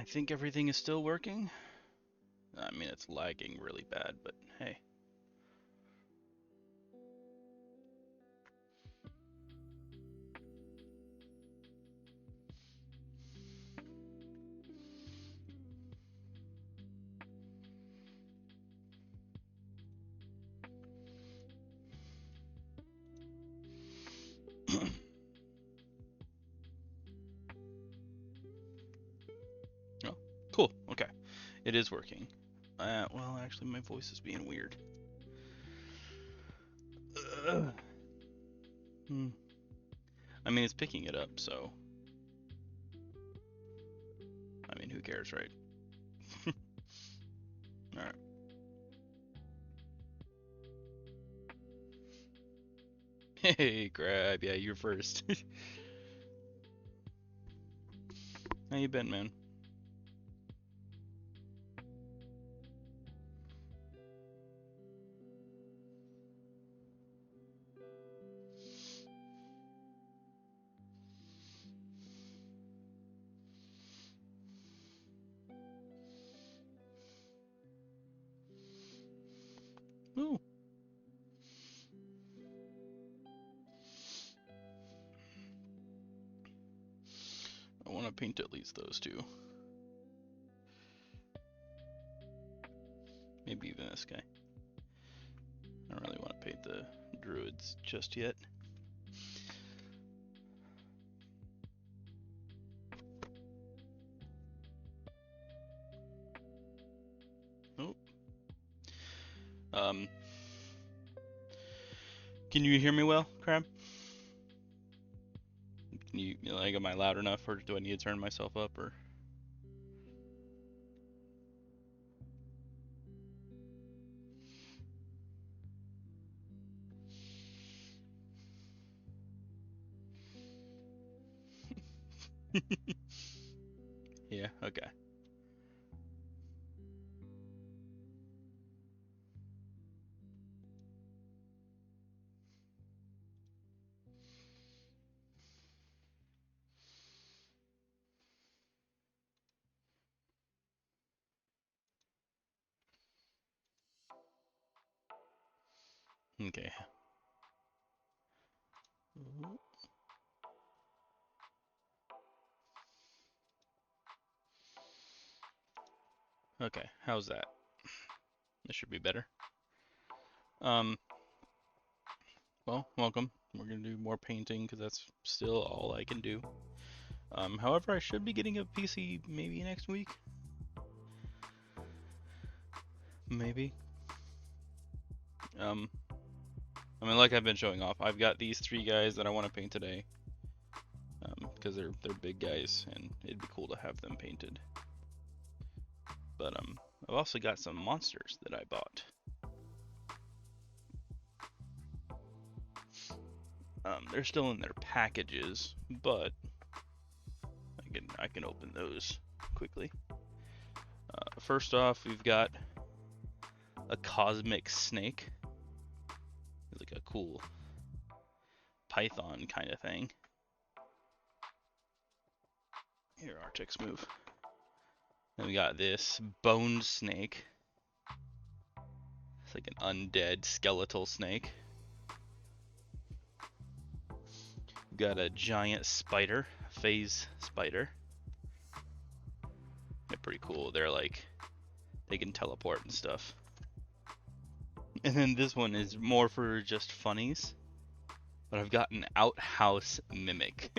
think everything is still working. I mean, it's lagging really bad, but hey. Oh, cool. Okay. It is working. Well, actually, my voice is being weird. Hmm. I mean, it's picking it up, so. I mean, who cares, right? Alright. Hey, Grab. Yeah, you're first. How you been, man? Ooh. I want to paint at least those two. Maybe even this guy. I don't really want to paint the druids just yet. Oh. Um. Can you hear me well, Crab? Can you like, am I loud enough, or do I need to turn myself up, or? Yeah. Okay. Okay. Okay. How's that? This should be better. Um. Well, welcome. We're gonna do more painting because that's still all I can do. However, I should be getting a PC maybe next week. Maybe. Um. I mean, like I've been showing off, I've got these three guys that I want to paint today. Because they're big guys, and it'd be cool to have them painted. But I've also got some monsters that I bought. They're still in their packages, but I can open those quickly. First off, we've got a cosmic snake. It's like a cool python kind of thing. Here, Artix, move. Then we got this bone snake. It's like an undead skeletal snake. We've got a giant spider, phase spider. They're pretty cool. They're like, they can teleport and stuff. And then this one is more for just funnies. But I've got an outhouse mimic.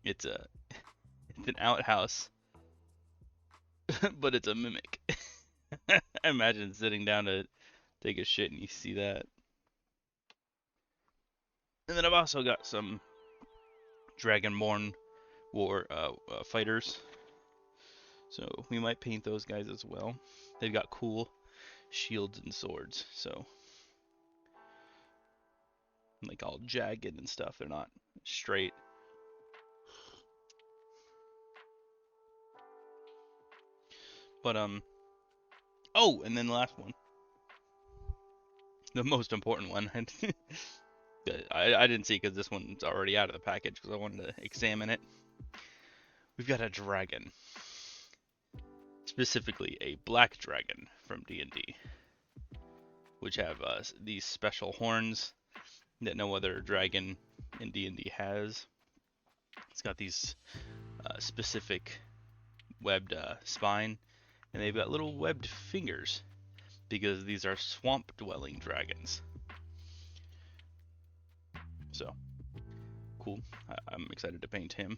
it's an outhouse, but it's a mimic. Imagine sitting down to take a shit and you see that. And then I've also got some Dragonborn war fighters. So we might paint those guys as well. They've got cool shields and swords, so like all jagged and stuff. They're not straight. But oh, and then the last one, the most important one. I didn't see because this one's already out of the package because I wanted to examine it. we've got a dragon. Specifically a black dragon from D&D, which have these special horns that no other dragon in D&D has. It's got these specific webbed spine, and they've got little webbed fingers because these are swamp-dwelling dragons. So, cool. I'm excited to paint him.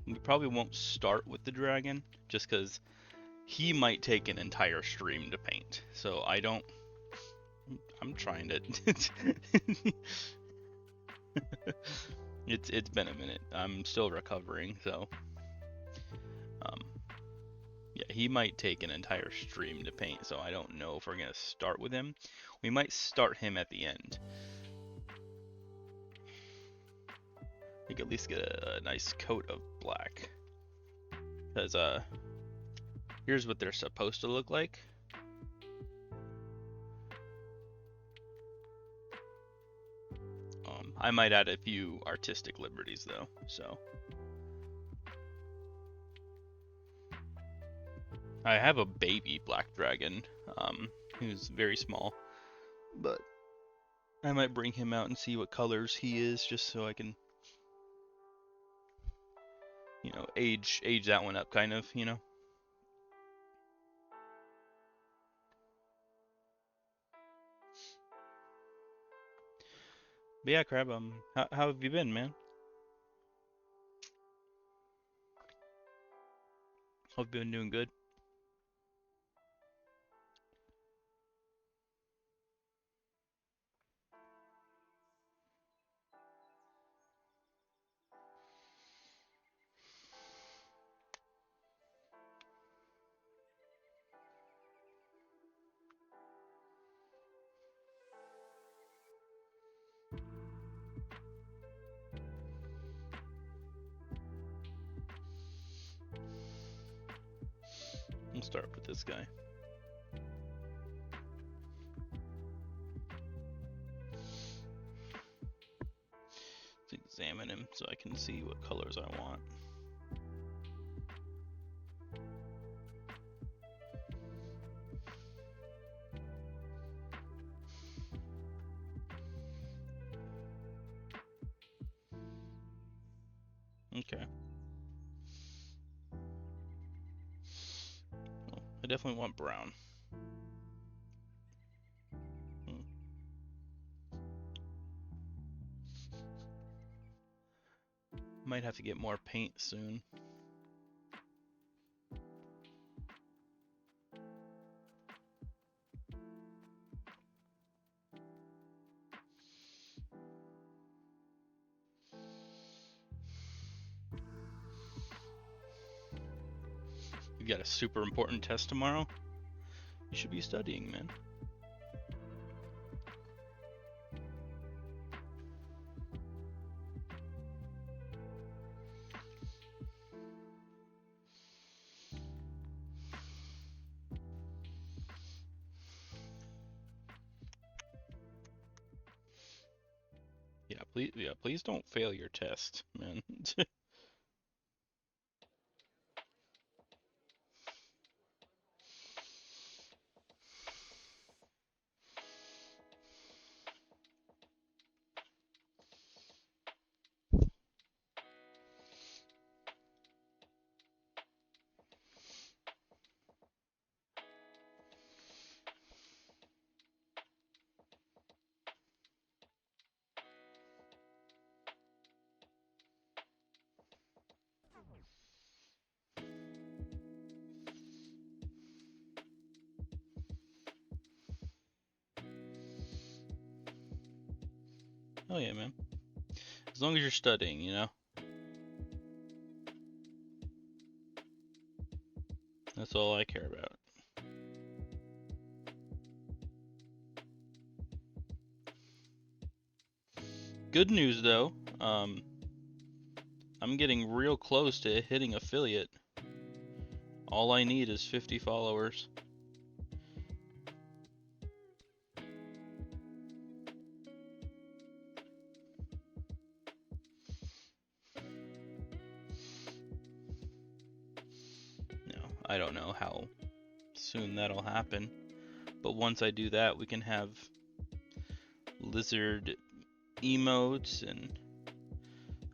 We probably won't start with the dragon, just because he might take an entire stream to paint. So I'm trying to... It's been a minute. I'm still recovering, so... yeah, he might take an entire stream to paint, so I don't know if we're going to start with him. We might start him at the end. We could at least get a nice coat of black. Because, here's what they're supposed to look like. I might add a few artistic liberties, though, so. I have a baby black dragon, who's very small, but I might bring him out and see what colors he is, just so I can, you know, age that one up, kind of, you know. But yeah, Crab, how have you been, man? Hope you've been doing good. We'll start with this guy. Let's examine him so I can see what colors I want. Okay. Well, I definitely want brown. Might have to get more paint soon. You got a super important test tomorrow? You should be studying, man. Please don't fail your test, man. Oh yeah, man. As long as you're studying, you know? That's all I care about. Good news, though. I'm getting real close to hitting affiliate. All I need is 50 followers. No, I don't know how soon that'll happen, but once I do that, we can have lizard emotes and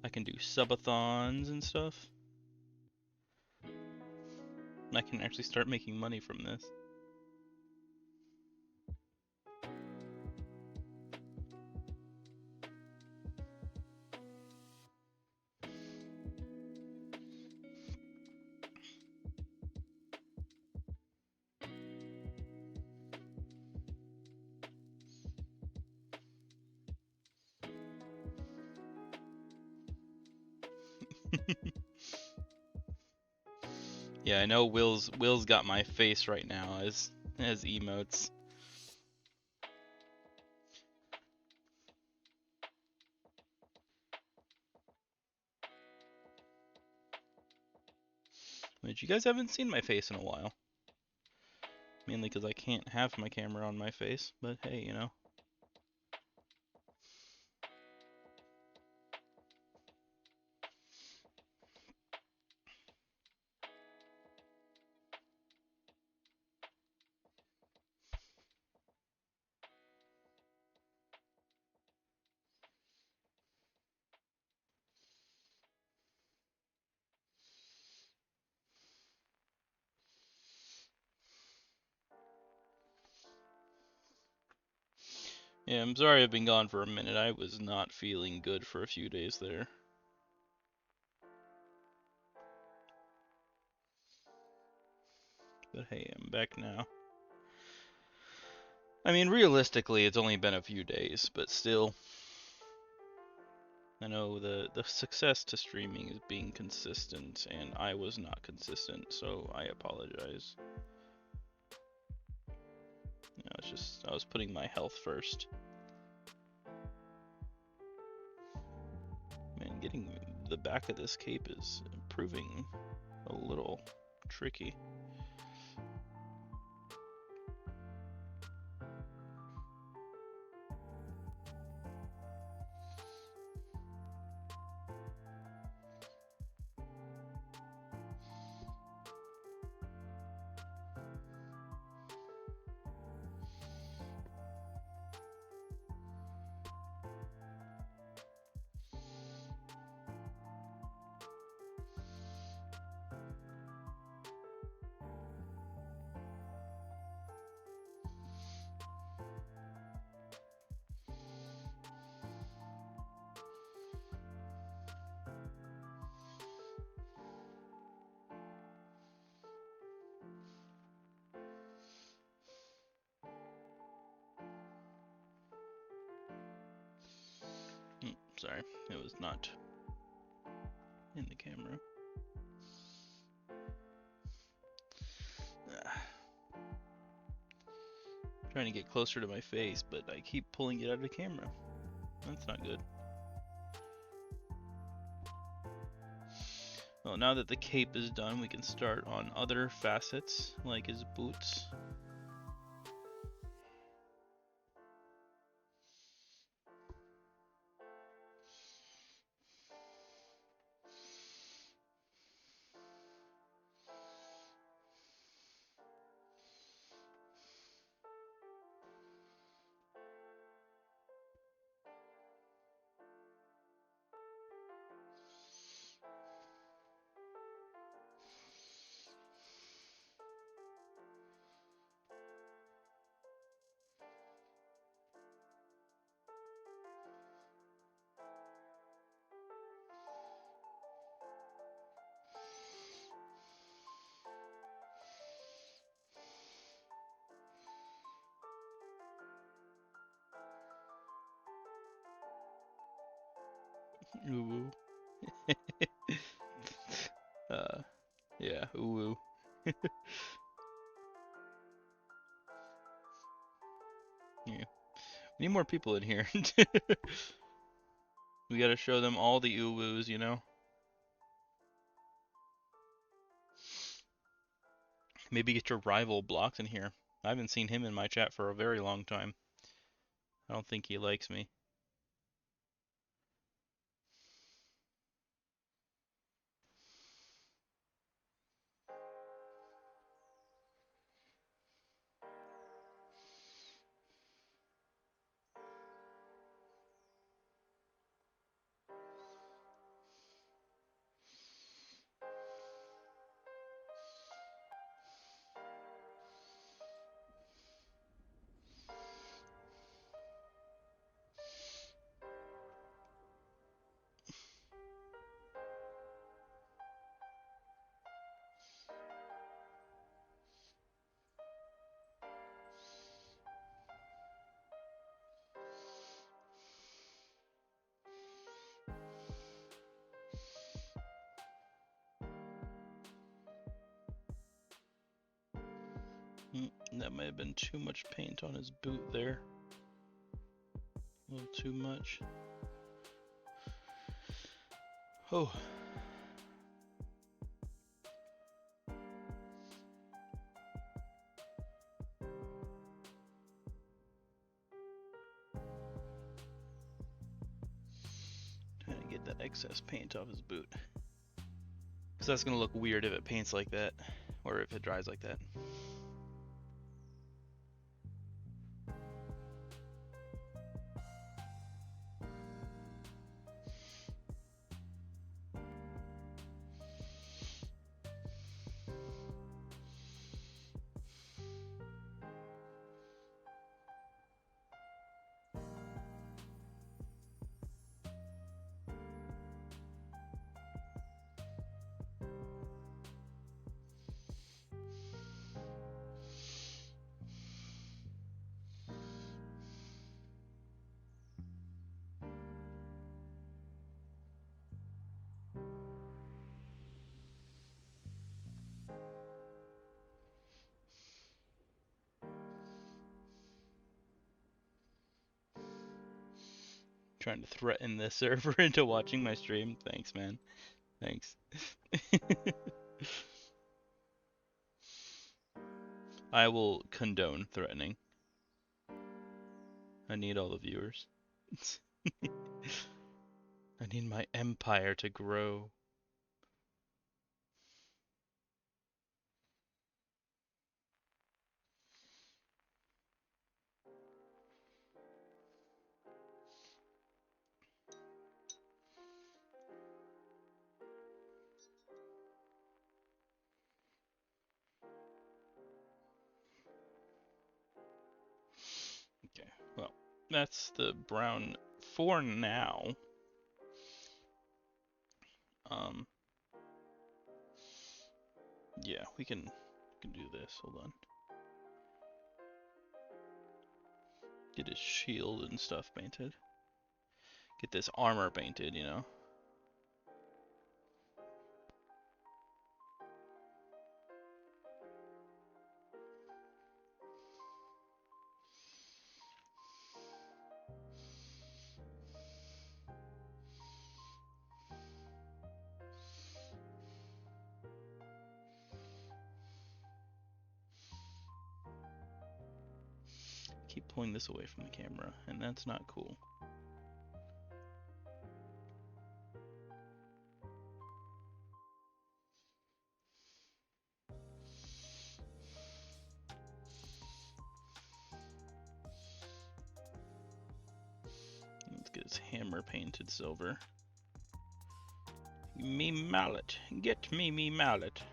I can do subathons and stuff. I can actually start making money from this. Yeah, I know Will's got my face right now as emotes. But you guys haven't seen my face in a while. Mainly because I can't have my camera on my face, but hey, you know. Yeah, I'm sorry I've been gone for a minute. I was not feeling good for a few days there. But hey, I'm back now. I mean, realistically, it's only been a few days, but still. I know the success to streaming is being consistent, and I was not consistent, so I apologize. You know, it's just, I was putting my health first. Man, getting the back of this cape is proving a little tricky. Sorry, it was not in the camera. Trying to get closer to my face, but I keep pulling it out of the camera. That's not good. Well, now that the cape is done, we can start on other facets, like his boots. Ooh. Yeah, ooh. Yeah. We need more people in here. We gotta show them all the ooh-woos, you know? Maybe get your rival blocked in here. I haven't seen him in my chat for a very long time. I don't think he likes me. That might have been too much paint on his boot there. A little too much. Oh. Trying to get that excess paint off his boot. Because that's going to look weird if it paints like that, or if it dries like that. Trying to threaten the server into watching my stream. Thanks, man. Thanks. I will condone threatening. I need all the viewers. I need my empire to grow. Okay, well, that's the brown for now. Yeah, we can do this. Hold on. Get his shield and stuff painted. Get this armor painted, you know. Keep pulling this away from the camera, and that's not cool. Let's get his hammer painted silver. Me mallet. Get me mallet.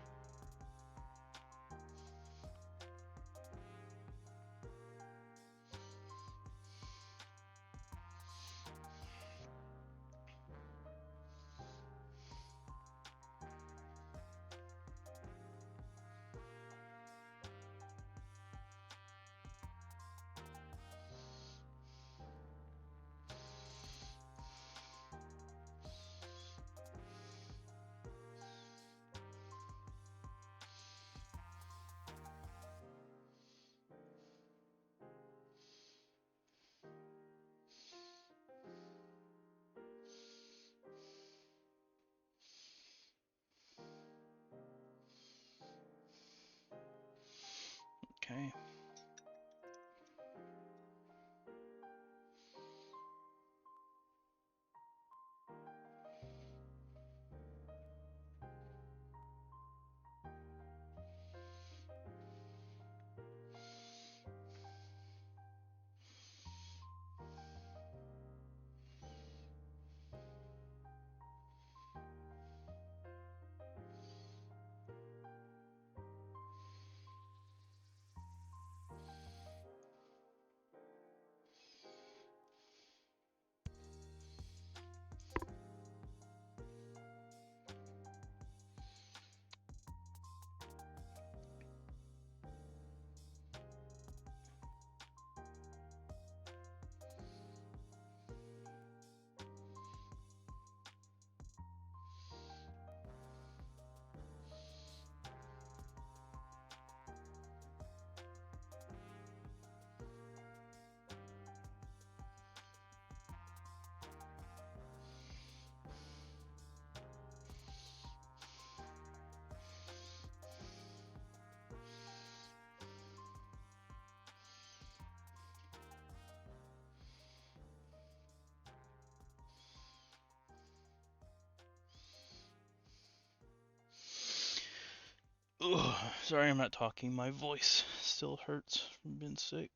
Ugh, sorry I'm not talking. My voice still hurts from being sick.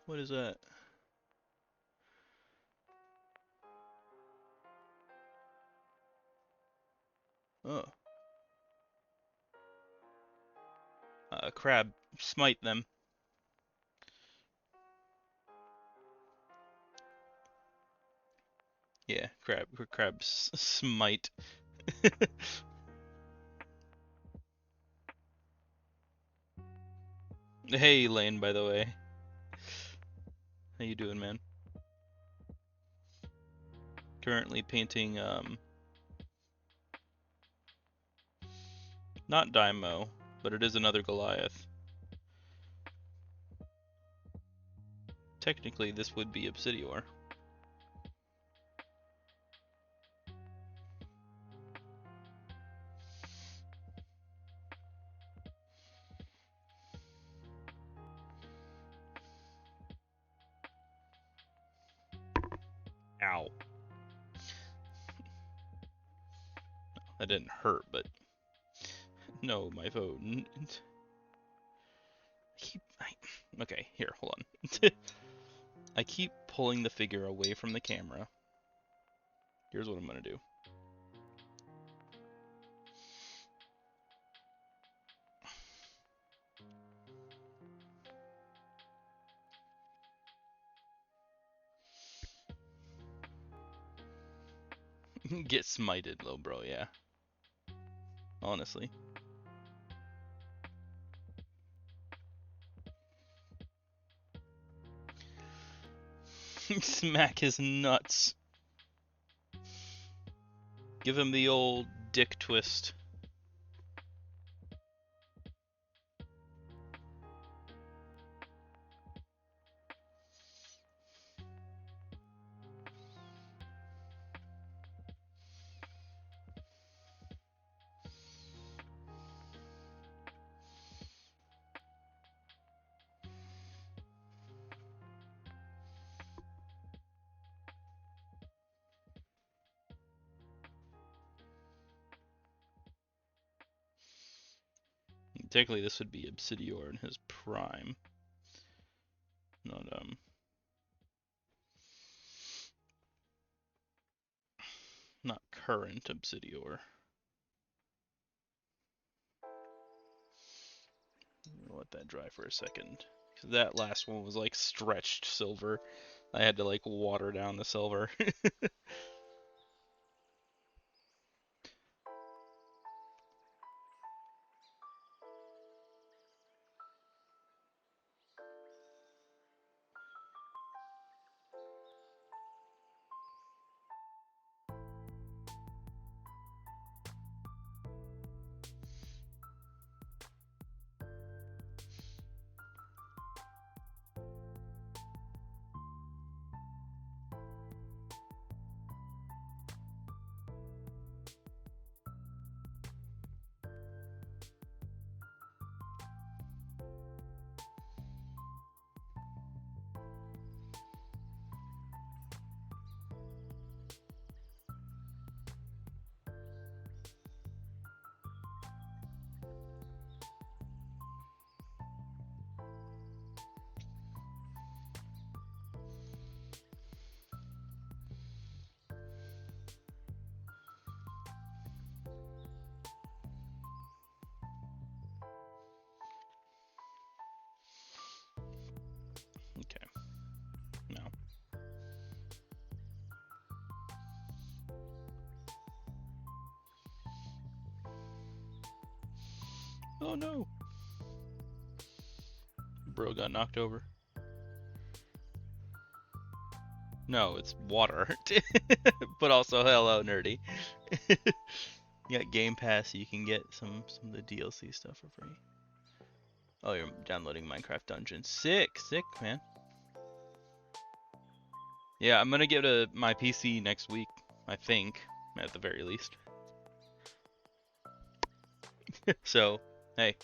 What is that? Oh. Crab, smite them. Yeah, crabs smite. Hey, Lane, by the way. How you doing, man? Currently painting, not Daimo, but it is another Goliath. Technically, this would be Obsidior. Ow. That didn't hurt, but no, my phone. Okay, here, hold on. I keep pulling the figure away from the camera. Here's what I'm gonna do. Get smited, little bro, yeah. Honestly. Smack his nuts. Give him the old dick twist. Technically, this would be Obsidior in his prime. Not current Obsidior. Let that dry for a second. Cause that last one was like stretched silver. I had to like water down the silver. Okay. No. Oh no. Bro got knocked over. No, it's water. But also, hello, nerdy. You got Game Pass, so you can get some of the DLC stuff for free. Oh, you're downloading Minecraft Dungeons. Sick, man. Yeah, I'm gonna get my PC next week, I think, at the very least. So, hey,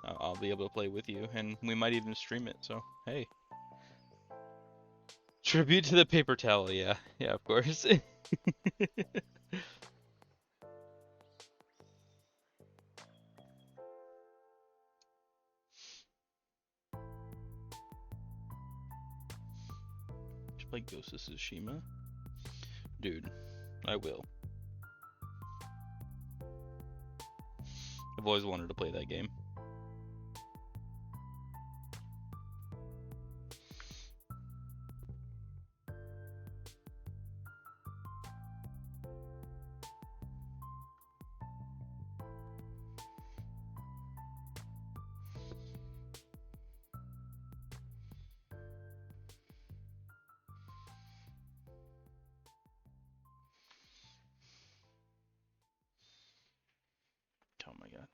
I'll be able to play with you, and we might even stream it, so, hey. Tribute to the paper towel, yeah. Yeah, of course. Should play Ghost of Tsushima? Dude, I will. I've always wanted to play that game. Oh my god.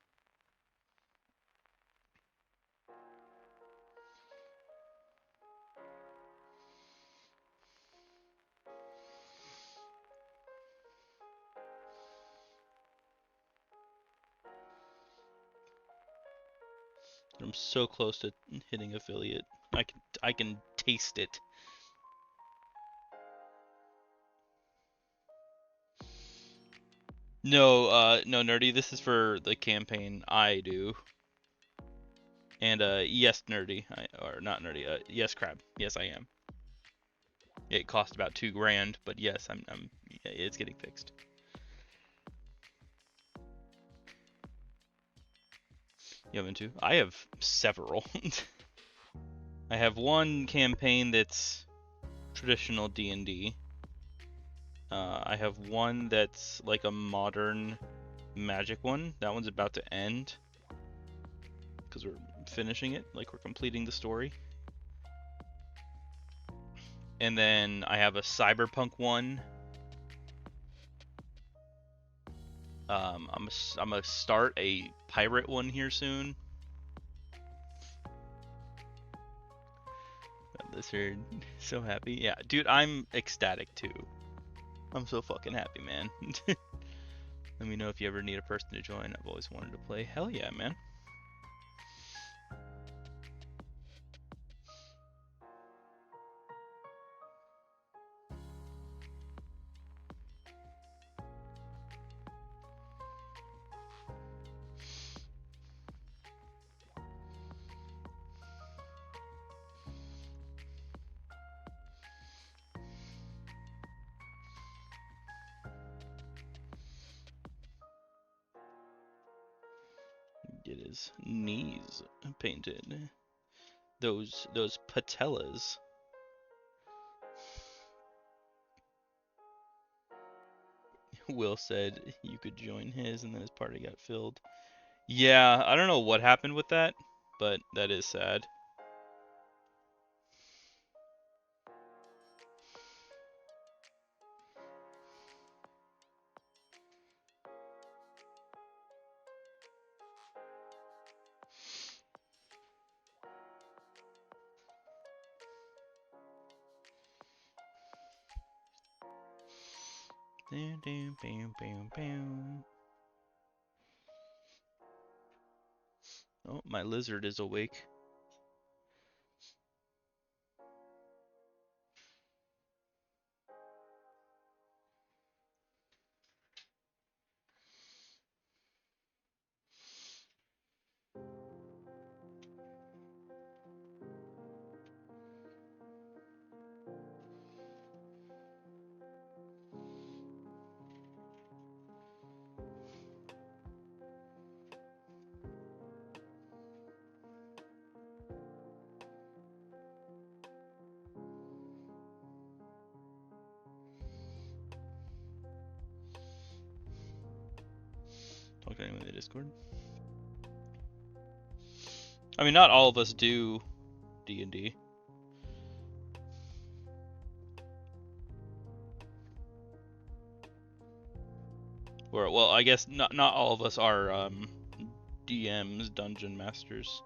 I'm so close to hitting affiliate. I can taste it. No, no, Nerdy, this is for the campaign I do. And yes, Nerdy, or not Nerdy, yes, Crab, yes, I am. It cost about $2,000, but yes, it's getting fixed. You have into? I have several. I have one campaign that's traditional D&D. I have one that's like a modern magic one. That one's about to end because we're finishing it, like we're completing the story. And then I have a cyberpunk one. I'm gonna start a pirate one here soon. Lizard, so happy. Yeah, dude, I'm ecstatic too. I'm so fucking happy, man. Let me know if you ever need a person to join. I've always wanted to play. Hell yeah, man. Get his knees painted. Those patellas. Will said you could join his, and then his party got filled. Yeah, I don't know what happened with that, but that is sad. Oh, my lizard is awake. Talk to anyone in the Discord. I mean, not all of us do D&D. Or, well, I guess not all of us are DMs, dungeon masters.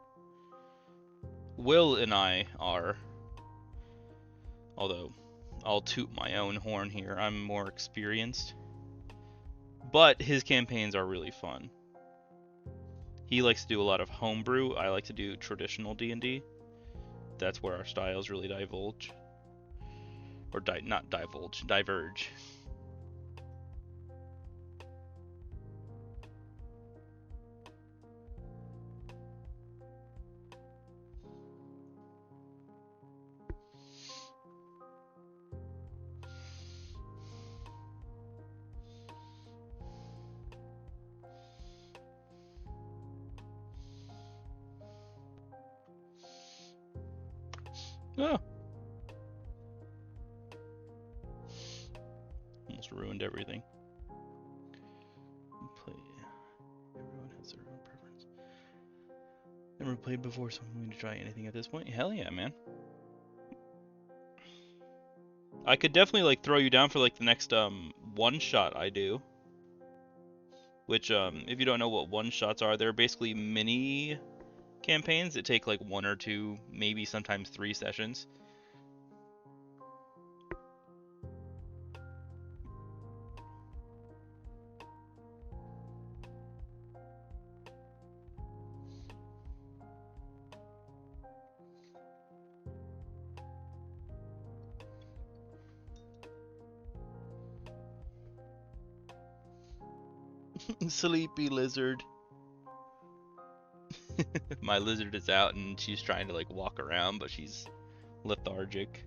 Will and I are. Although, I'll toot my own horn here. I'm more experienced. But his campaigns are really fun. He likes to do a lot of homebrew. I like to do traditional D&D. That's where our styles really divulge. Or not divulge, diverge. Oh. Almost ruined everything. Play. Everyone has their own preference. Never played before, so I'm willing to try anything at this point. Hell yeah, man. I could definitely like throw you down for like the next one shot I do. Which if you don't know what one shots are, they're basically mini campaigns that take like 1 or 2, maybe sometimes 3 sessions. Sleepy lizard. My lizard is out and she's trying to like walk around, but she's lethargic.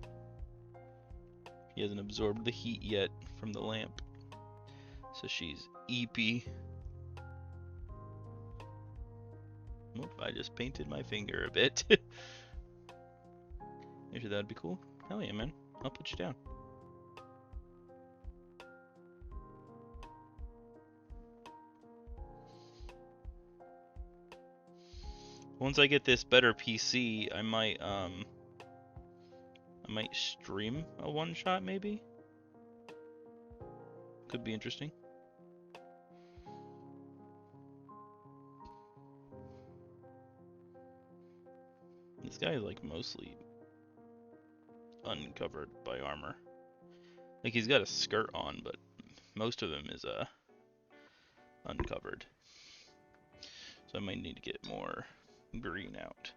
She hasn't absorbed the heat yet from the lamp. So she's eepy. Oop, I just painted my finger a bit. You sure that'd be cool? Hell yeah, man. I'll put you down. Once I get this better PC, I might stream a one shot maybe. Could be interesting. This guy is like mostly uncovered by armor. Like he's got a skirt on, but most of him is uncovered. So I might need to get more green out.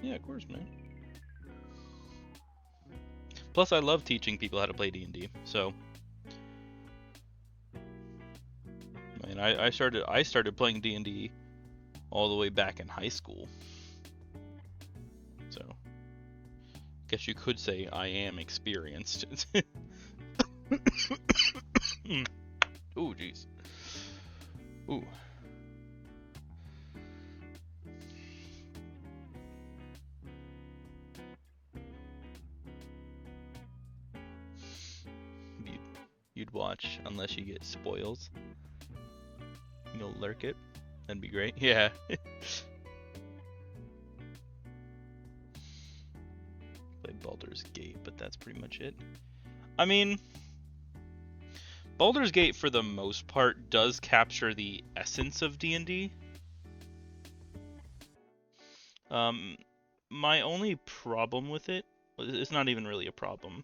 Yeah, of course, man. Plus, I love teaching people how to play D&D. So, man, I started playing D&D all the way back in high school. So, guess you could say I am experienced. Ooh, jeez. Ooh. You'd watch unless you get spoils. You'll lurk it. That'd be great. Yeah. Played Baldur's Gate, but that's pretty much it. I mean, Baldur's Gate for the most part does capture the essence of D&D. My only problem with it, it's not even really a problem.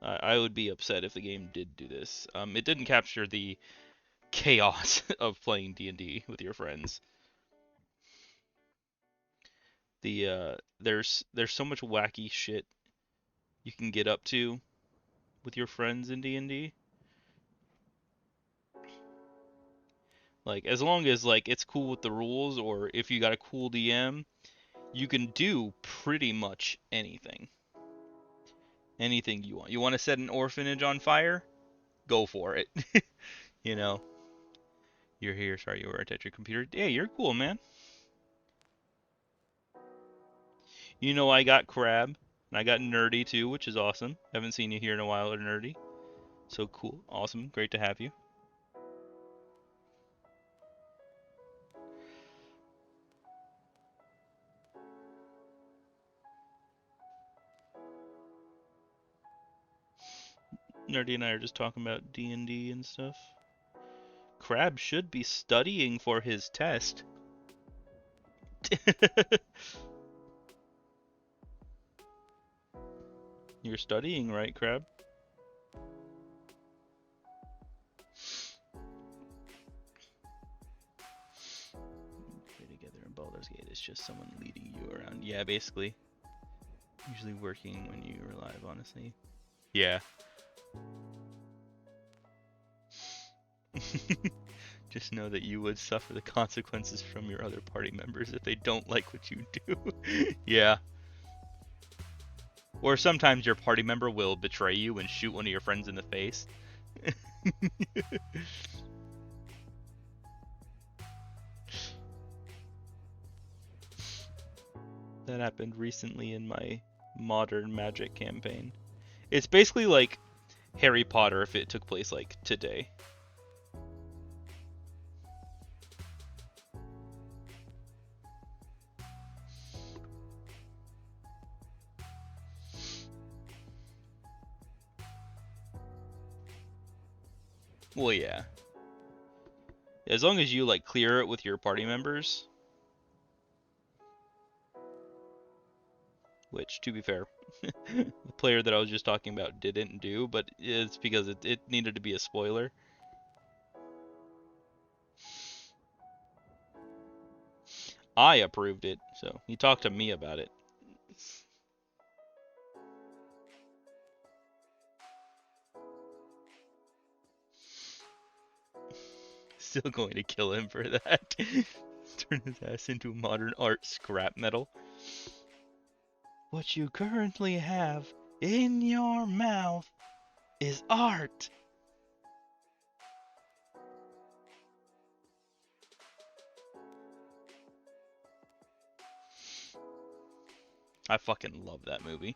I would be upset if the game did do this. It didn't capture the chaos of playing D&D with your friends. There's so much wacky shit you can get up to with your friends in D&D. Like as long as like it's cool with the rules, or if you got a cool DM, you can do pretty much anything. Anything you want. You want to set an orphanage on fire? Go for it. You know. You're here. Sorry, you were at your computer. Hey, you're cool, man. You know I got Crab, and I got Nerdy too, which is awesome. Haven't seen you here in a while, Nerdy. So cool. Awesome. Great to have you. Nerdy and I are just talking about D&D and stuff. Crab should be studying for his test. You're studying, right, Crab? Play together in Baldur's Gate. It's just someone leading you around. Yeah, basically. Usually working when you're alive, honestly. Yeah. Just know that you would suffer the consequences from your other party members if they don't like what you do. Yeah. Or sometimes your party member will betray you and shoot one of your friends in the face. That happened recently in my modern magic campaign. It's basically like Harry Potter if it took place like today. Well, yeah. As long as you like clear it with your party members, which to be fair, the player that I was just talking about didn't do, but it's because it needed to be a spoiler. I approved it, so he talked to me about it. Still going to kill him for that. Turn his ass into modern art scrap metal. What you currently have in your mouth is art. I fucking love that movie.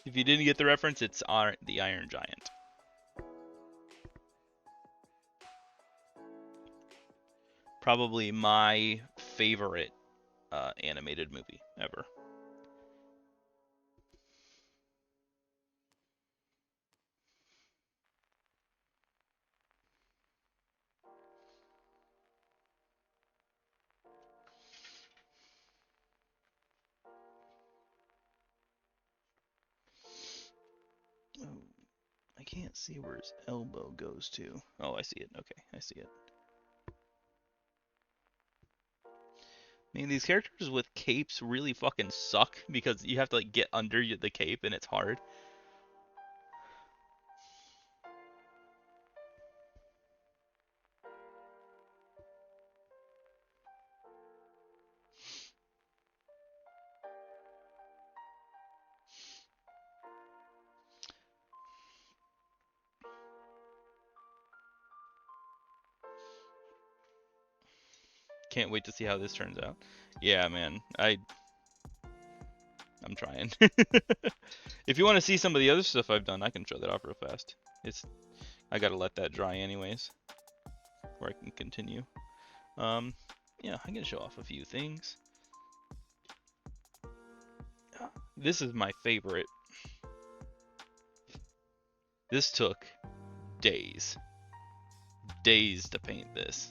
If you didn't get the reference, it's the Iron Giant. Probably my favorite animated movie ever. Oh, I can't see where his elbow goes to. Oh, I see it. Okay, I see it. I mean, these characters with capes really fucking suck because you have to like get under the cape and it's hard. Can't wait to see how this turns out. Yeah, man. I'm trying. If you want to see some of the other stuff I've done, I can show that off real fast. I gotta let that dry anyways, where I can continue. Yeah, I can show off a few things. This is my favorite. This took days. Days to paint this.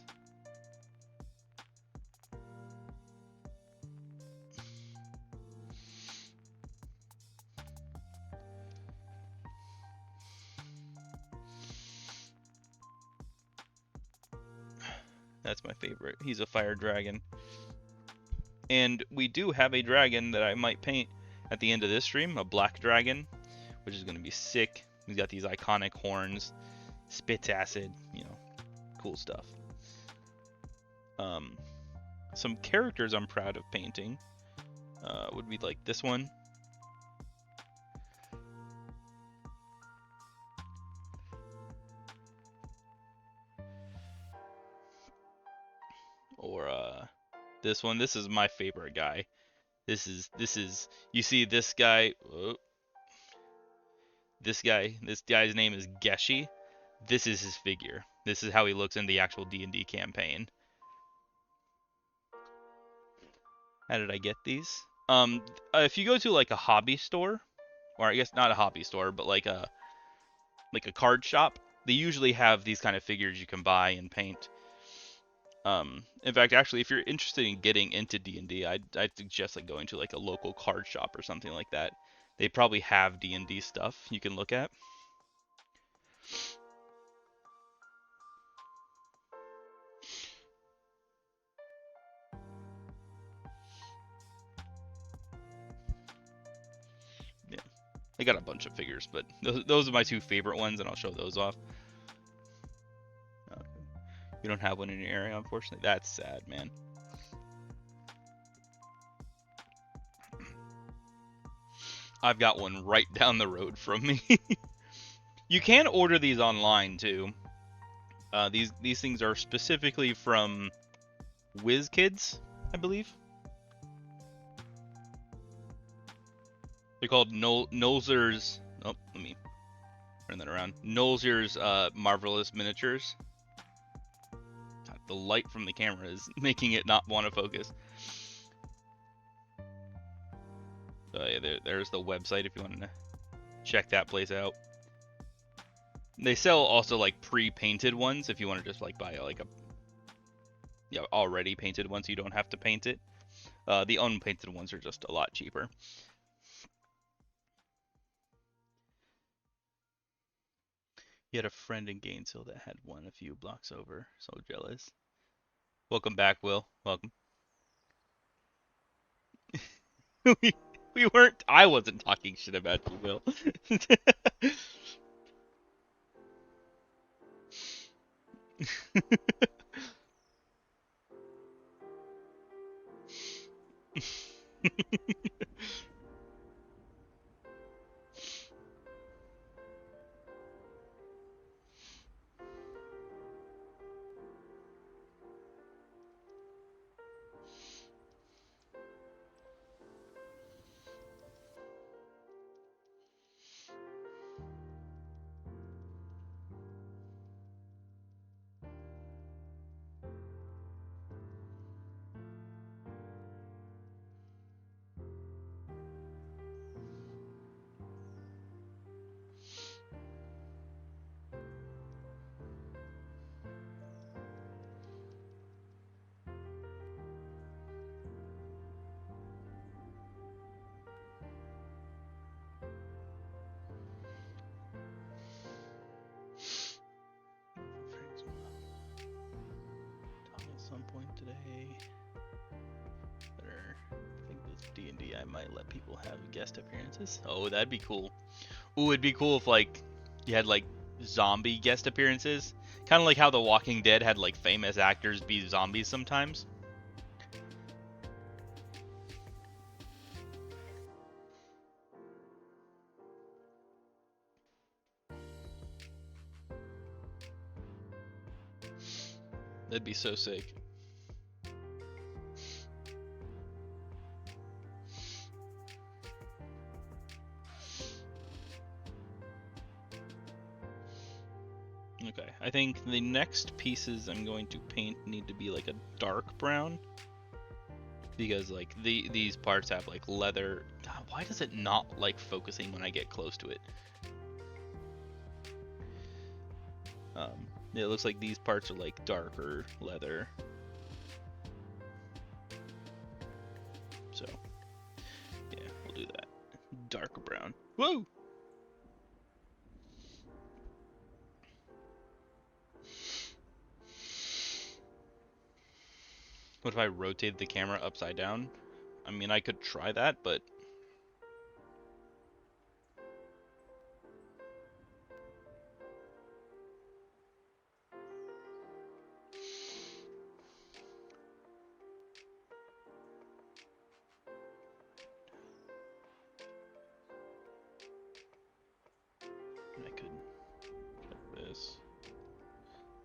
That's my favorite. He's a fire dragon. And we do have a dragon that I might paint at the end of this stream, a black dragon, which is going to be sick. He's got these iconic horns, spits acid, you know, cool stuff. Some characters I'm proud of painting would be like this one. Or this one. This is my favorite guy. This is you see this guy. Oh, this guy's name is Geshi. This is his figure. This is how he looks in the actual D&D campaign. How did I get these? If you go to like a hobby store, or I guess not a hobby store, but like a card shop, they usually have these kind of figures you can buy and paint. In fact, actually, if you're interested in getting into D&D, I'd suggest like going to like a local card shop or something like that. They probably have D&D stuff you can look at. Yeah, I got a bunch of figures, but those are my two favorite ones, and I'll show those off. You don't have one in your area, unfortunately. That's sad, man. I've got one right down the road from me. You can order these online too. These things are specifically from WizKids, I believe. They're called Nolzur's. Oh, let me turn that around. Nolzur's Marvelous Miniatures. God, the light from the camera is making it not want to focus. So yeah, there's the website if you want to check that place out. They sell also like pre-painted ones if you want to just like buy like a already painted one so you don't have to paint it. The unpainted ones are just a lot cheaper. You had a friend in Gainesville that had one a few blocks over. So jealous. Welcome back, Will. Welcome. we weren't. I wasn't talking shit about you, Will. Some point today. Better think with D&D I might let people have guest appearances. Oh, that'd be cool. Ooh, it'd be cool if like you had like zombie guest appearances. Kind of like how The Walking Dead had like famous actors be zombies sometimes. That'd be so sick. Okay, I think the next pieces I'm going to paint need to be like a dark brown. Because like these parts have like leather. God, why does it not like focusing when I get close to it? It looks like these parts are like darker leather. So, yeah, we'll do that. Dark brown. Whoa! What if I rotated the camera upside down? I mean, I could try that, but I could check this.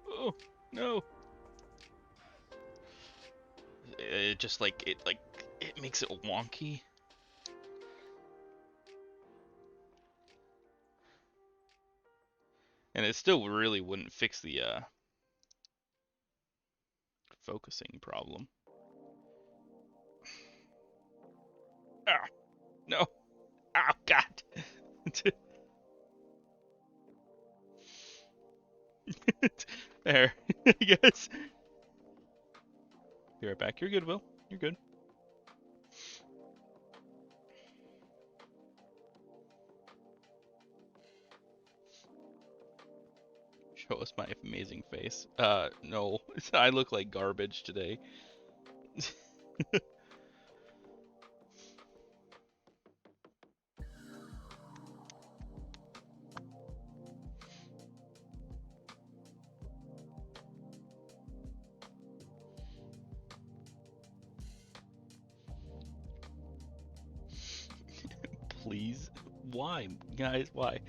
Oh, no! It just like it makes it wonky. And it still really wouldn't fix the focusing problem. Ah, no. Oh, God. There, I guess. Be right back. You're good, Will. You're good. Show us my amazing face. No. I look like garbage today. Please? Why, guys? Why?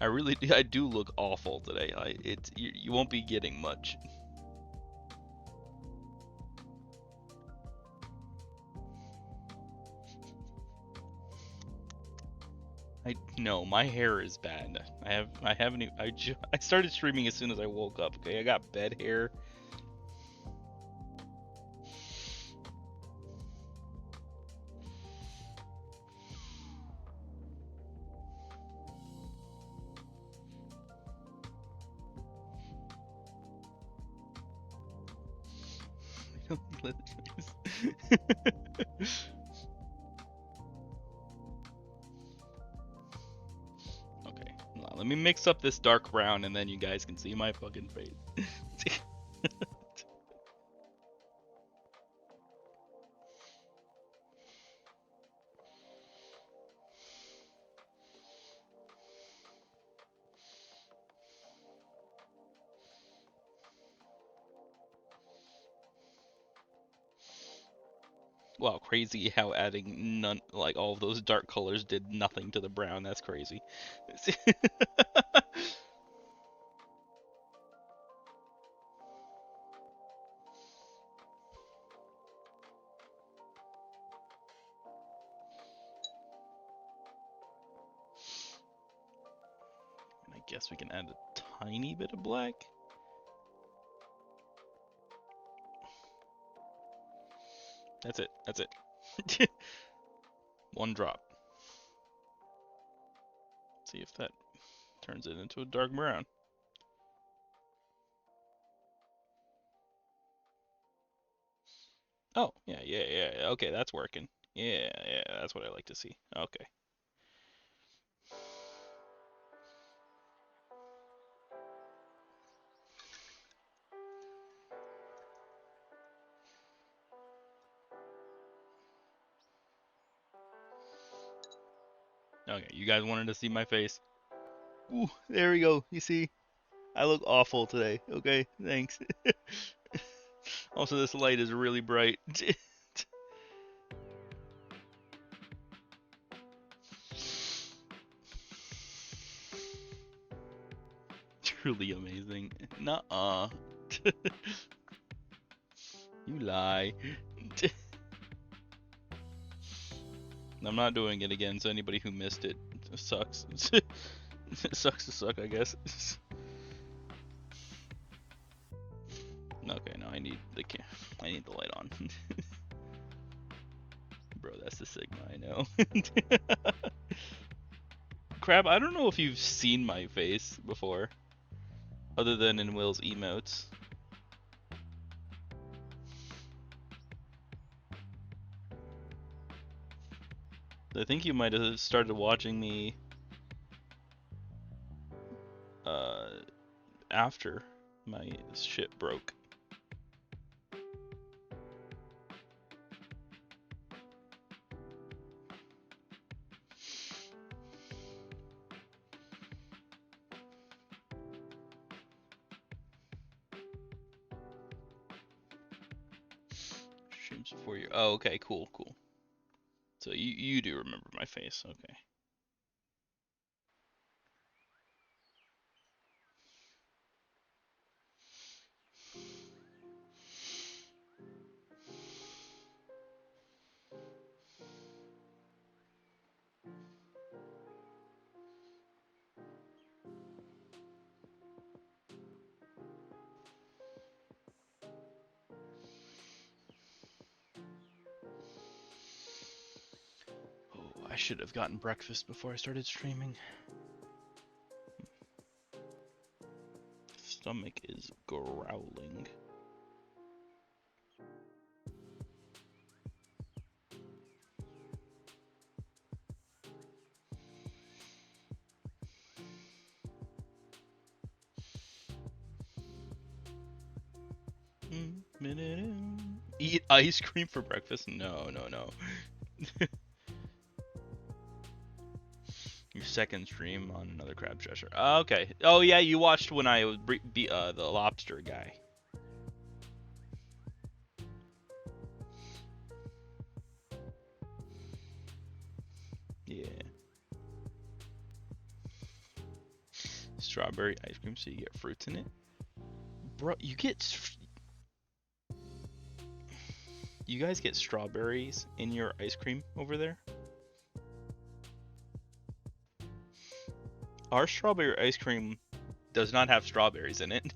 I do look awful today. You won't be getting much. No, my hair is bad. I haven't even, I started streaming as soon as I woke up. Okay, I got bed hair. Okay, let me mix up this dark brown and then you guys can see my fucking face. Wow, crazy how adding none, like all of those dark colors did nothing to the brown. That's crazy. I guess we can add a tiny bit of black. That's it. That's it. One drop. See if that turns it into a dark brown. Oh, yeah. Okay, that's working. Yeah, that's what I like to see. Okay. Okay, you guys wanted to see my face. Ooh, there we go. You see? I look awful today. Okay, thanks. Also, this light is really bright. Truly amazing. Nuh-uh. You lie. I'm not doing it again, so anybody who missed it sucks. It sucks to suck, I guess. Okay, no, I need the light on. Bro, that's the Sigma, I know. Crab, I don't know if you've seen my face before, other than in Will's emotes. I think you might have started watching me after my shit broke. Streams before you. Oh, okay, cool. So you do remember my face, okay. I should have gotten breakfast before I started streaming. Stomach is growling. Eat ice cream for breakfast? No. Your second stream on another crab treasure. Okay. Oh yeah, you watched when I was the lobster guy. Yeah. Strawberry ice cream, so you get fruits in it. Bro, you guys get strawberries in your ice cream over there? Our strawberry ice cream does not have strawberries in it.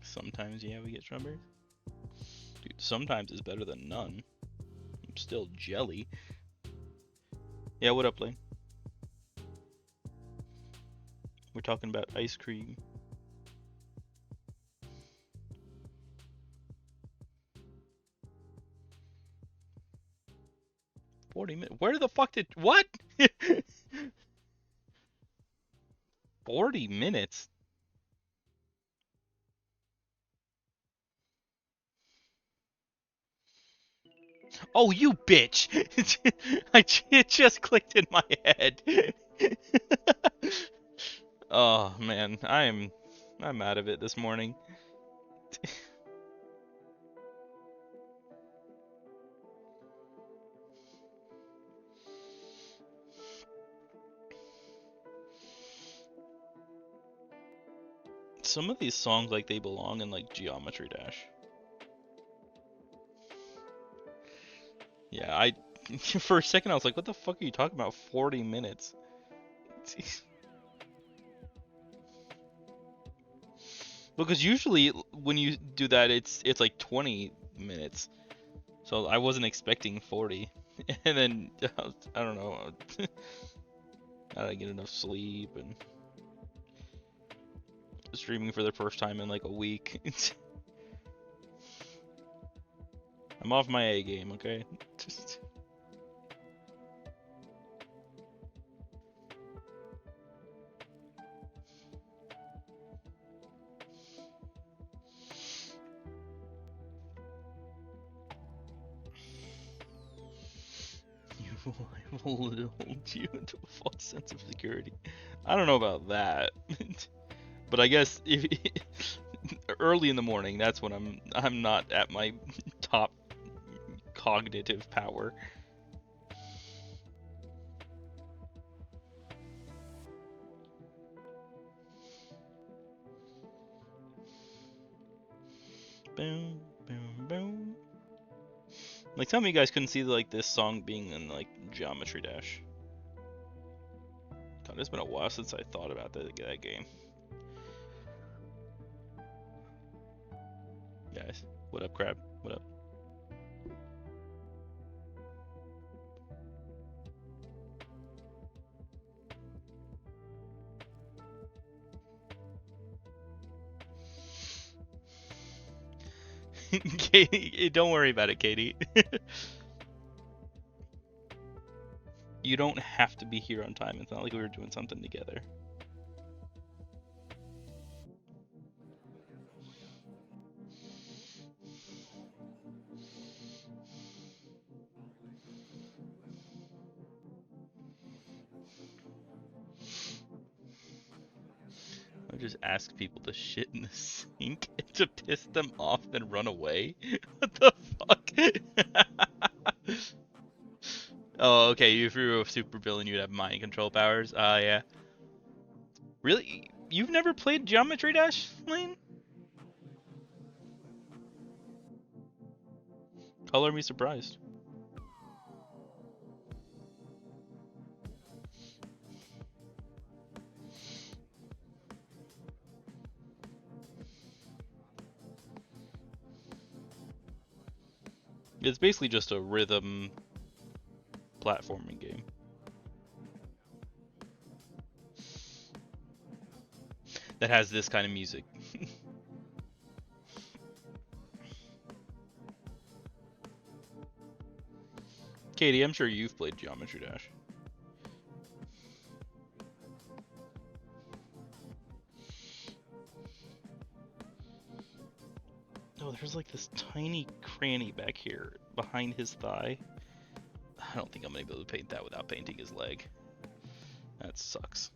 Sometimes, yeah, we get strawberries. Dude, sometimes is better than none. I'm still jelly. Yeah, what up, Lane? We're talking about ice cream. $40 minutes. Where the fuck did what? 40 minutes. Oh, you bitch! It just clicked in my head. Oh man, I'm out of it this morning. Some of these songs like they belong in like Geometry Dash. Yeah, for a second I was like, what the fuck are you talking about? 40 minutes. Because usually when you do that it's like 20 minutes. So I wasn't expecting 40. And then I don't know. I didn't get enough sleep and streaming for the first time in like a week. I'm off my A game, okay? Just I will hold you into a false sense of security. I don't know about that. But I guess if early in the morning, that's when I'm not at my top cognitive power. Boom, boom, boom. Like, tell me you guys couldn't see like this song being in like Geometry Dash. God, it's been a while since I thought about that game. Guys, what up, Crab? What up? Katie, don't worry about it, Katie. You don't have to be here on time. It's not like we were doing something together. I just ask people to shit in the sink to piss them off, then run away. What the fuck? Oh, okay. If you were a super villain, you'd have mind control powers. Yeah. Really? You've never played Geometry Dash, Lane? Color me surprised. It's basically just a rhythm platforming game. That has this kind of music. Katie, I'm sure you've played Geometry Dash. Oh, there's like this tiny cranny back here behind his thigh. I don't think I'm gonna be able to paint that without painting his leg. That sucks.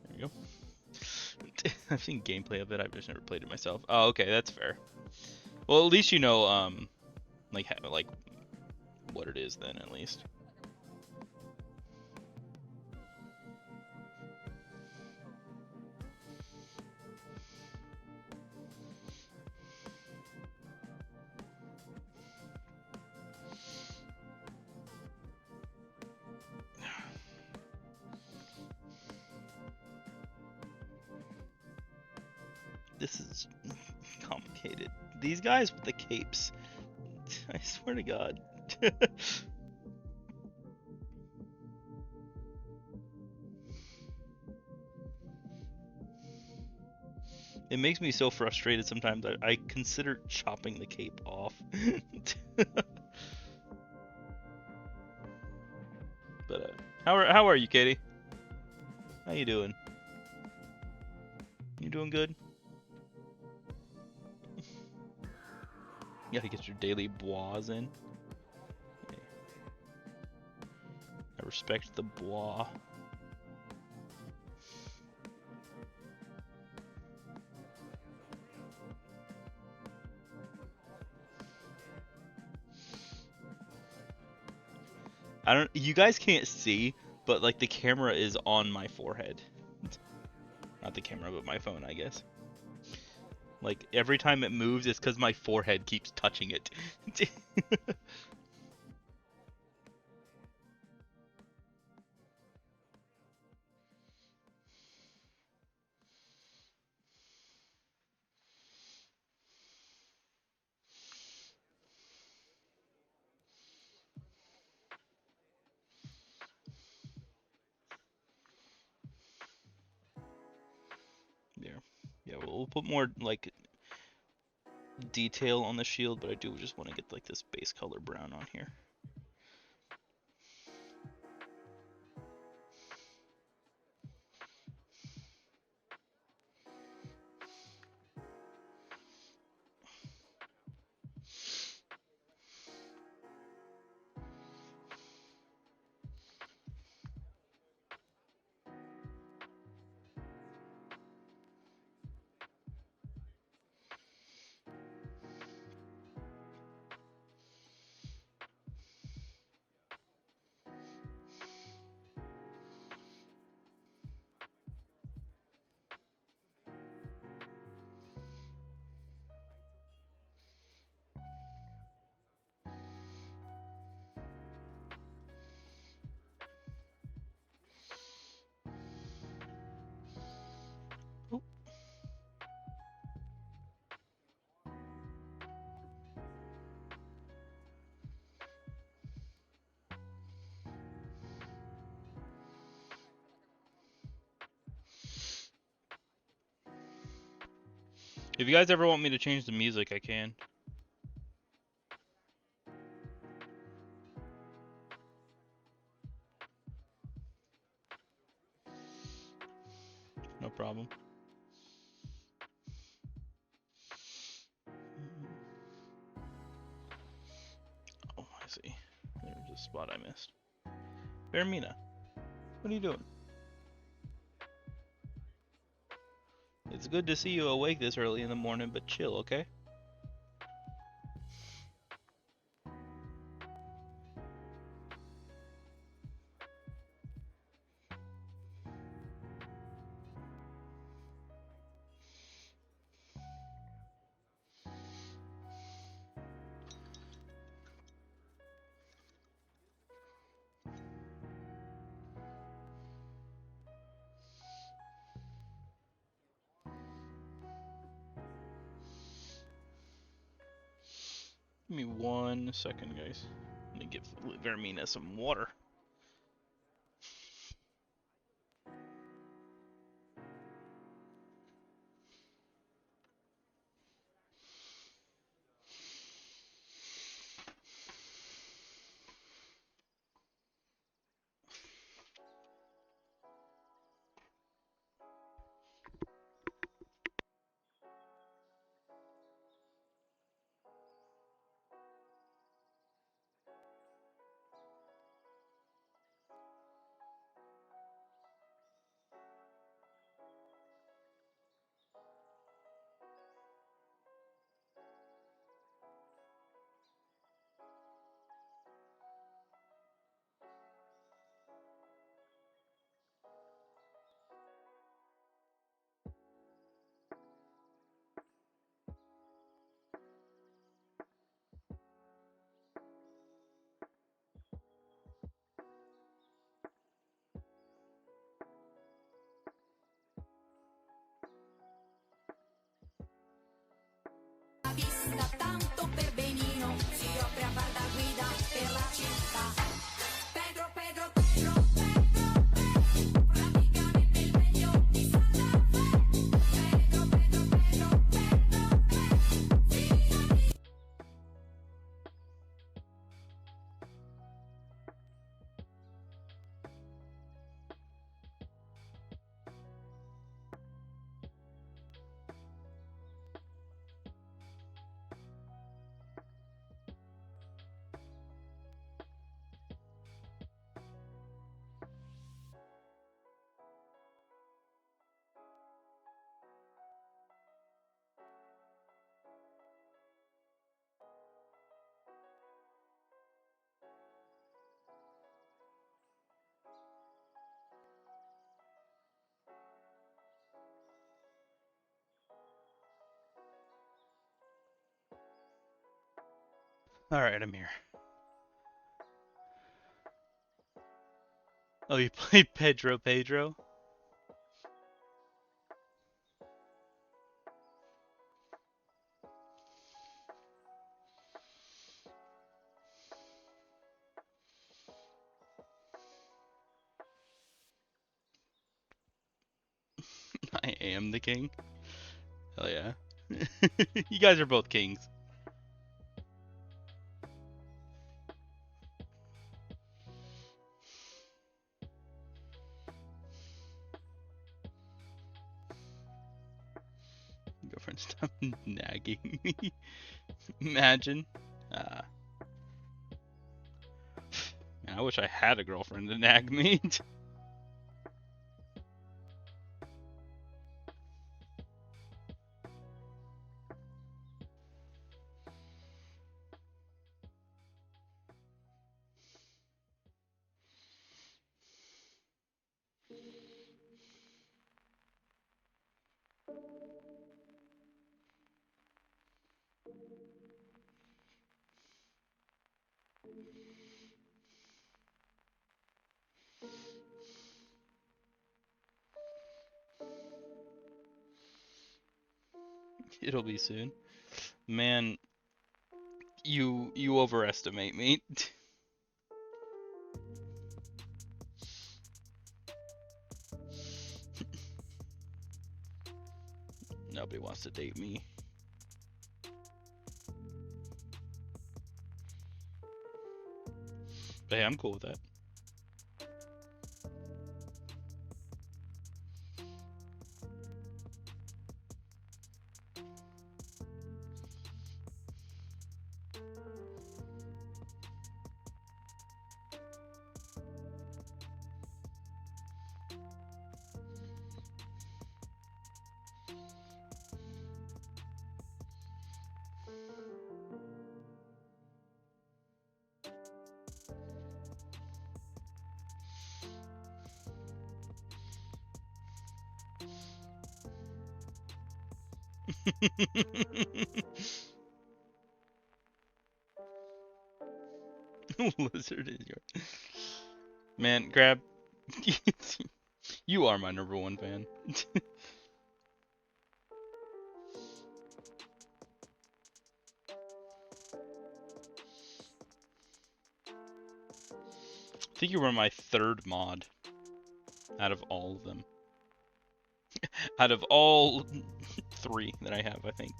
There you go. I've seen gameplay of it. I've just never played it myself. Oh, okay, that's fair. Well, at least you know, like what it is then, at least. This is complicated. These guys with the capes, I swear to God. It makes me so frustrated sometimes. I consider chopping the cape off. But how are you, Katie? How you doing? You doing good? You gotta get your daily bois in. I respect the bois. You guys can't see, but like the camera is on my forehead. Not the camera, but my phone, I guess. Like every time it moves, it's because my forehead keeps touching it. There. Yeah, we'll put more like detail on the shield, but I do just want to get like this base color brown on here. If you guys ever want me to change the music, I can. No problem. Oh, I see. There's a spot I missed. Vermina, what are you doing? It's good to see you awake this early in the morning, but chill, okay? Give me 1 second, guys. Let me give Vermina some water. Vista tanto per benino, si offre a far da guida per la città. Pedro, Pedro, Pedro, Pedro, Pedro, praticamente il meglio di Santa Fe. Pedro, Pedro, Pedro, Pedro, Pedro, figlia di... Alright, I'm here. Oh, you played Pedro Pedro? I am the king. Hell yeah. You guys are both kings. Girlfriend, stop nagging me. Imagine. Man, I wish I had a girlfriend to nag me. It'll be soon. Man, you overestimate me. Nobody wants to date me. But hey, I'm cool with that. Lizard is your man. Grab. You are my #1 fan. think you were my third mod out of all of them. Out of all 3 that I have, I think.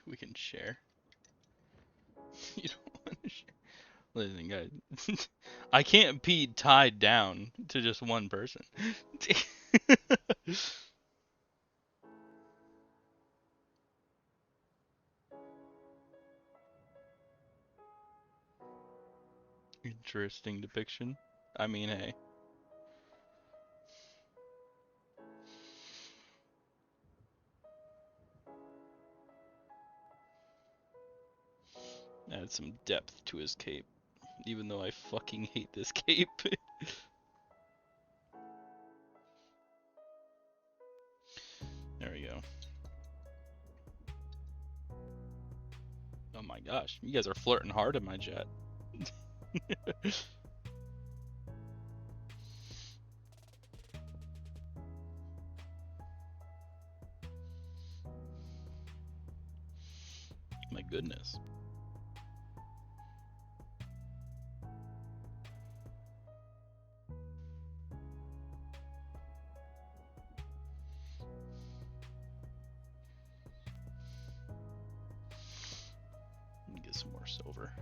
We can share. You don't want to share. Listen, guys, I can't be tied down to just one person. Interesting depiction. I mean, hey. Add some depth to his cape. Even though I fucking hate this cape. There we go. Oh my gosh, you guys are flirting hard in my chat. My goodness. Let me get some more silver.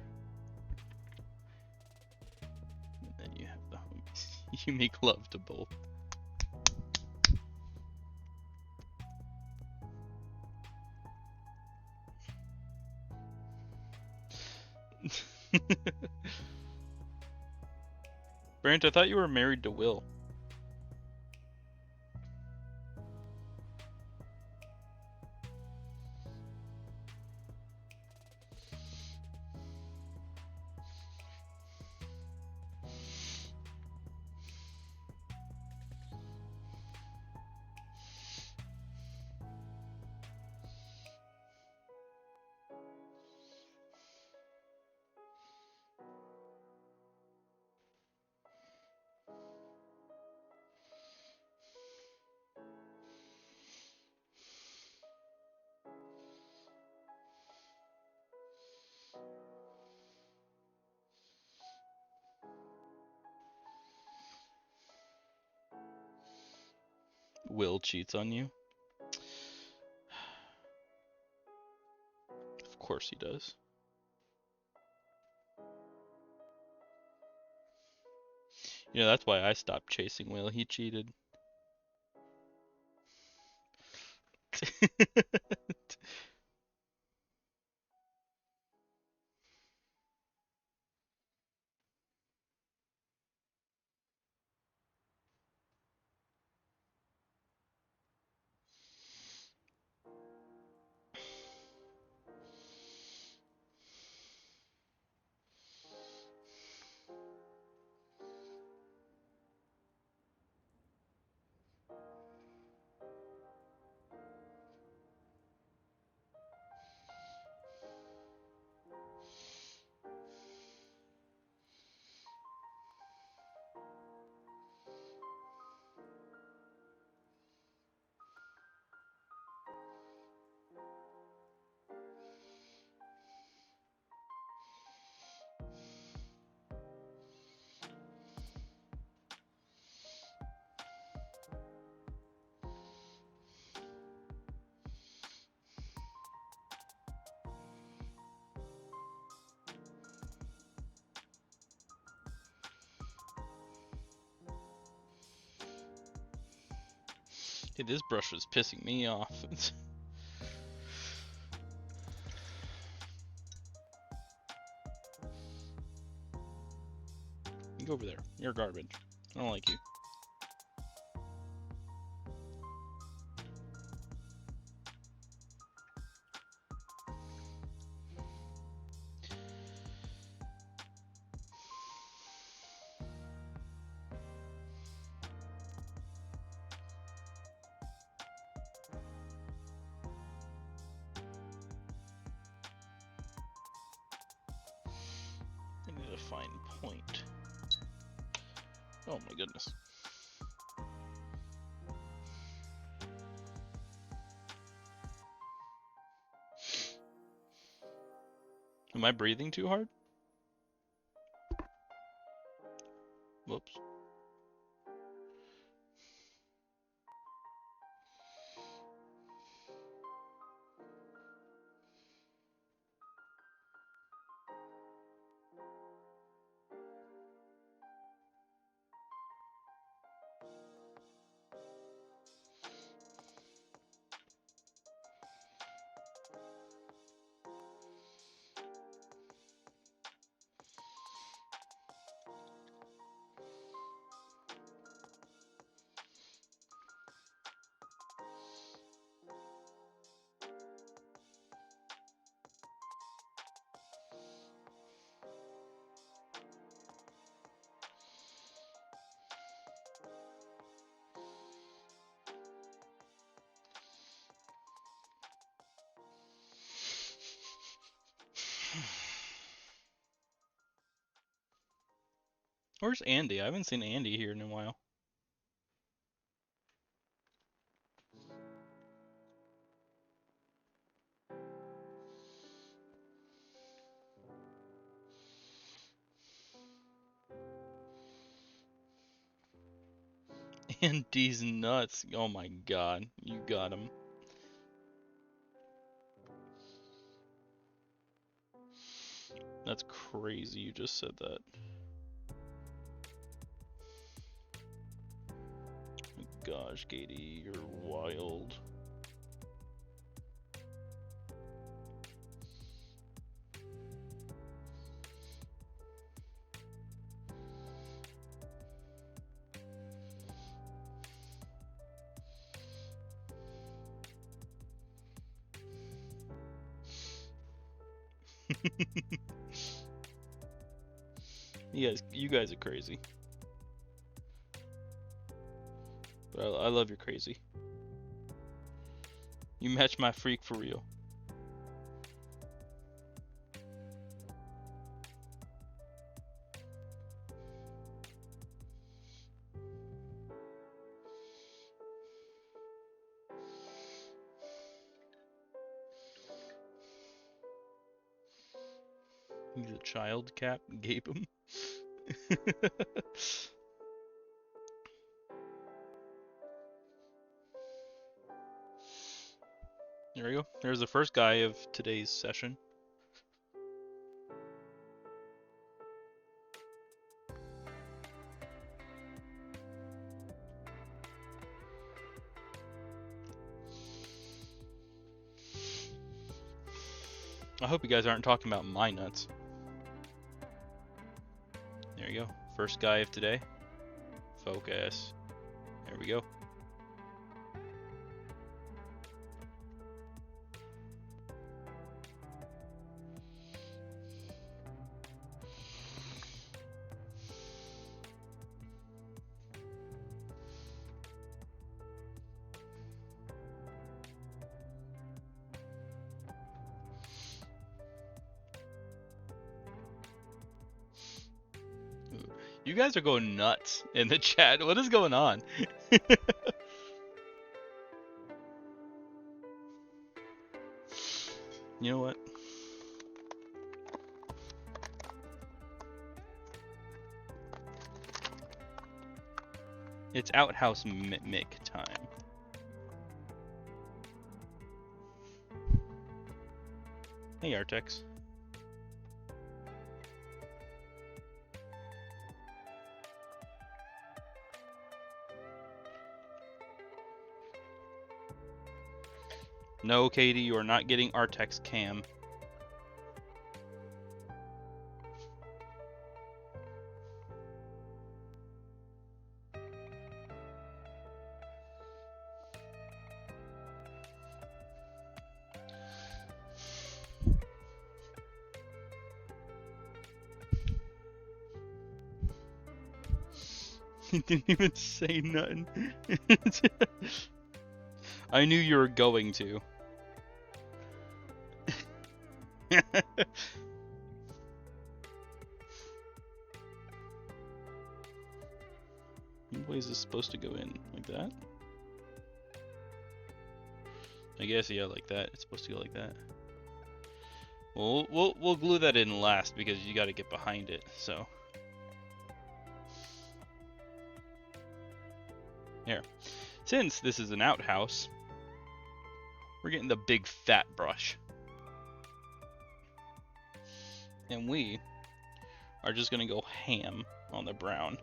And then you have the homies. You make love to both. Brant, I thought you were married to Will. Will cheats on you? Of course he does. You know, that's why I stopped chasing Will. He cheated. Hey, this brush was pissing me off. You go over there. You're garbage. I don't like you. fine point. Oh my goodness. Am I breathing too hard? Whoops. Where's Andy? I haven't seen Andy here in a while. Andy's nuts. Oh my god. You got him. That's crazy you just said that. Gosh, Katie, you're wild. You guys are crazy. But I love your crazy. You match my freak for real. He's a child, Cap. Gape him. There we go. There's the first guy of today's session. I hope you guys aren't talking about my nuts. There you go. First guy of today. Focus. There we go. You guys are going nuts in the chat. What is going on? You know what? It's Outhouse Mick time. Hey, Artex. No, Katie, you are not getting Artex cam. He didn't even say nothing. I knew you were going to. way is this supposed to go in? Like that? I guess, yeah, like that. It's supposed to go like that. Well, we'll glue that in last because you got to get behind it. So here, since this is an outhouse, we're getting the big fat brush, and we are just gonna go ham on the brown.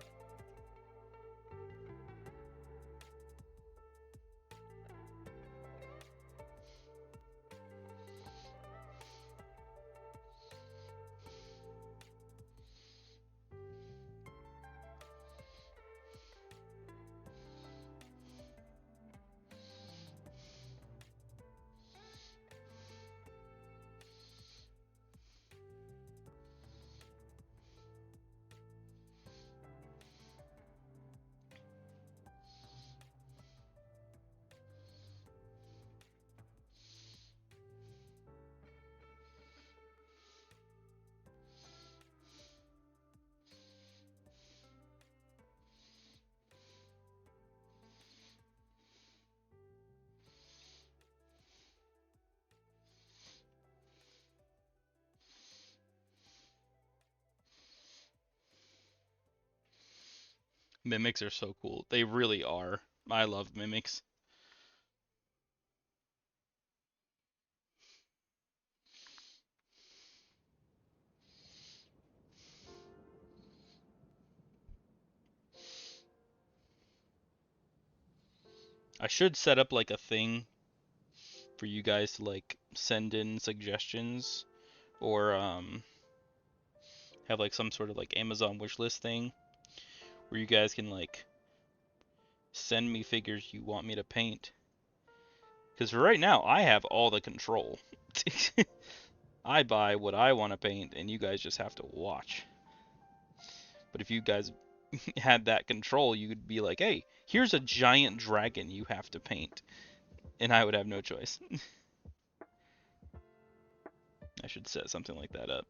Mimics are so cool. They really are. I love mimics. I should set up like a thing for you guys to like send in suggestions or have like some sort of like Amazon wishlist thing where you guys can like send me figures you want me to paint. Because right now I have all the control. I buy what I want to paint and you guys just have to watch. But if you guys had that control, you could be like, hey, here's a giant dragon you have to paint. And I would have no choice. I should set something like that up.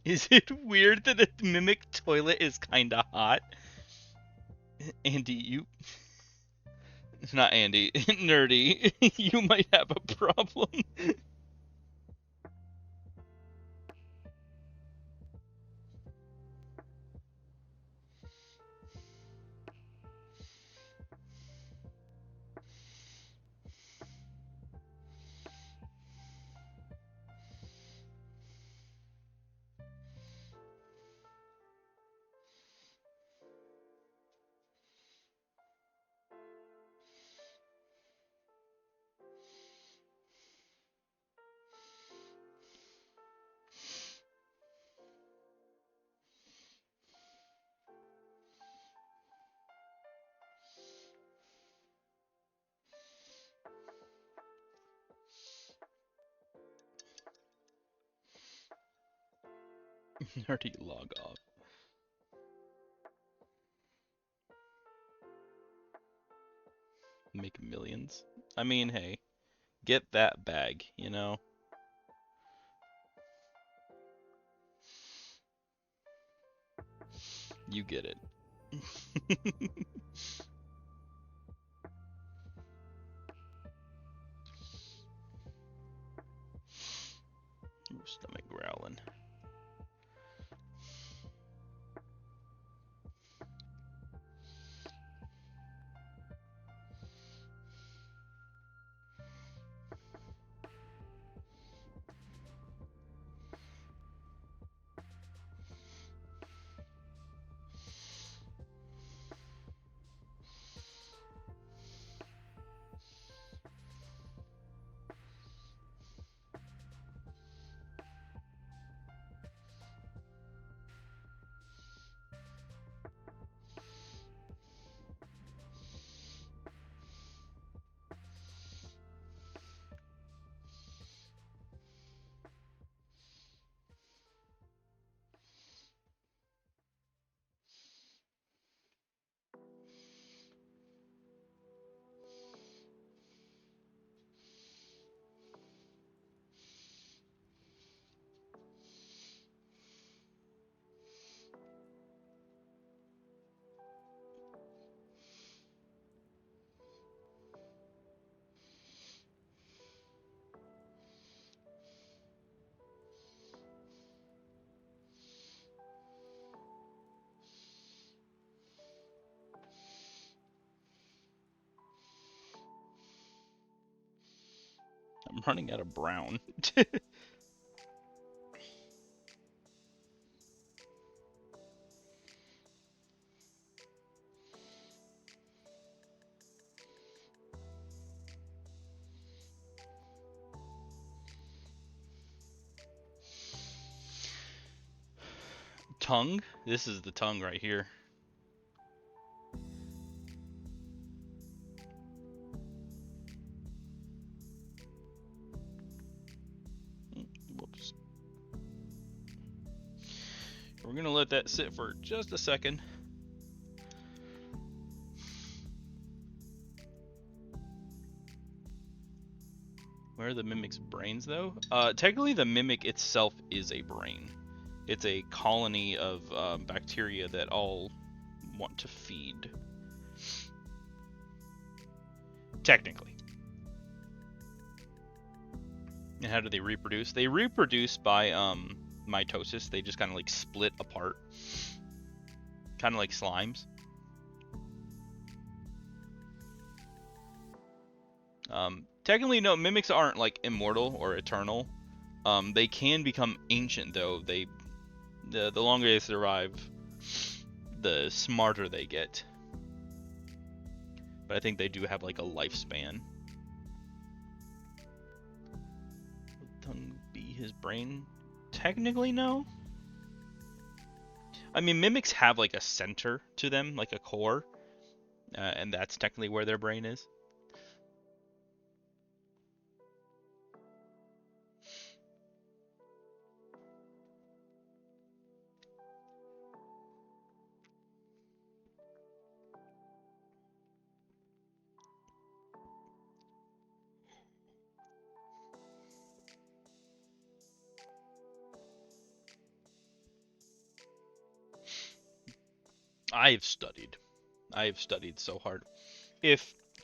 Is it weird that the mimic toilet is kinda hot? Andy, you... Not Andy, Nerdy, you might have a problem. Nerdy, log off. Make millions. I mean, hey, get that bag, you know? You get it. Ooh, stomach growling. I'm running out of brown. Tongue? This is the tongue right here. Whoops. We're gonna let that sit for just a second. Where are the mimic's brains, though? Technically, the mimic itself is a brain. It's a colony of bacteria that all want to feed. Technically. And how do they reproduce? They reproduce by mitosis. They just kind of like split apart. Kind of like slimes. Technically, no, mimics aren't like immortal or eternal. They can become ancient, though. The longer they survive, the smarter they get. But I think they do have like a lifespan. Would tongue be his brain? Technically, no. I mean, mimics have like a center to them, like a core, and that's technically where their brain is. I've studied so hard.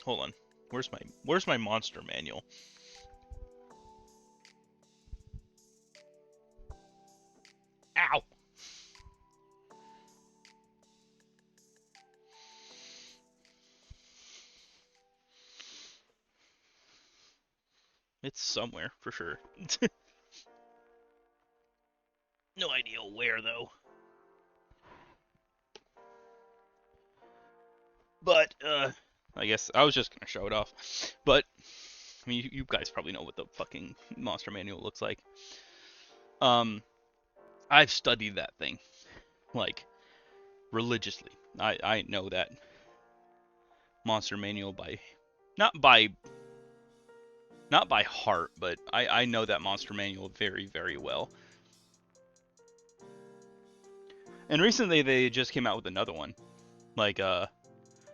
Hold on, where's my monster manual? Ow! It's somewhere for sure. No idea where though. But I guess I was just gonna show it off. But I mean, you guys probably know what the fucking monster manual looks like. I've studied that thing like religiously. I know that monster manual by not by heart, but I know that monster manual very, very well. And recently they just came out with another one, like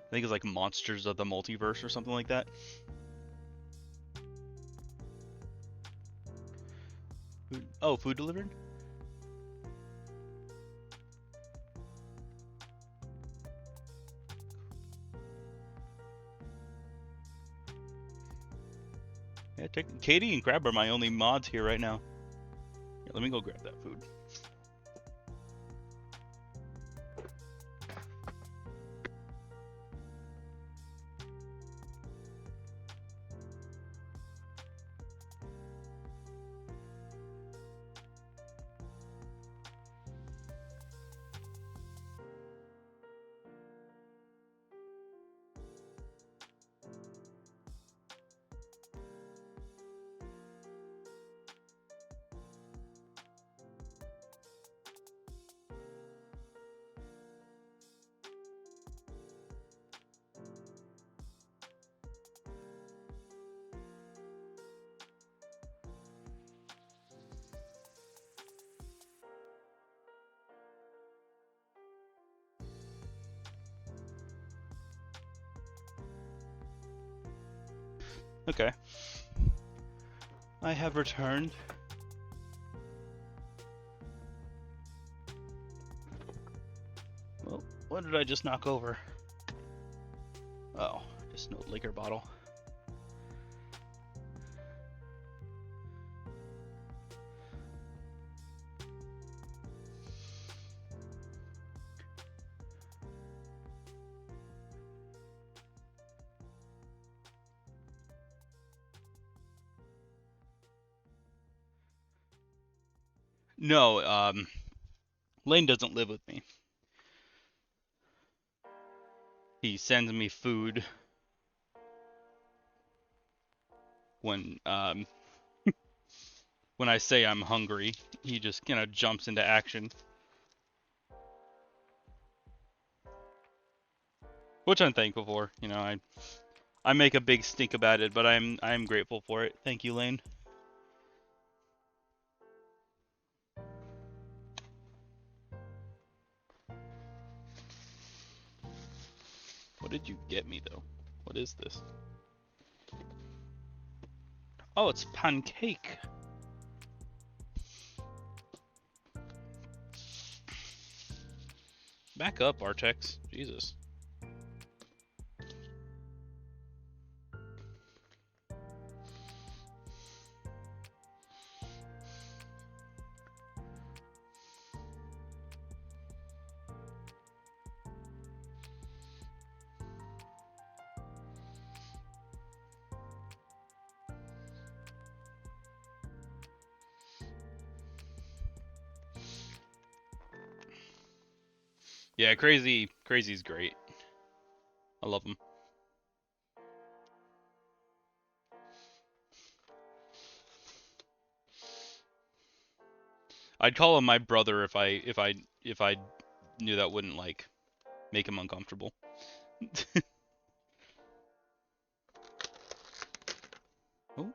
I think it's like Monsters of the Multiverse or something like that. Oh, food delivered? Yeah, Katie and Crab are my only mods here right now. Yeah, let me go grab that food. Okay. I have returned. Well, what did I just knock over? Oh, just an old liquor bottle. No, Lane doesn't live with me. He sends me food when when I say I'm hungry. He just kind of jumps into action, which I'm thankful for. You know, I make a big stink about it, but I'm grateful for it. Thank you, Lane. What did you get me though? What is this? Oh, it's pancake. Back up, Artex. Jesus. Yeah, Crazy's great. I love him. I'd call him my brother if I knew that wouldn't like make him uncomfortable. Oh.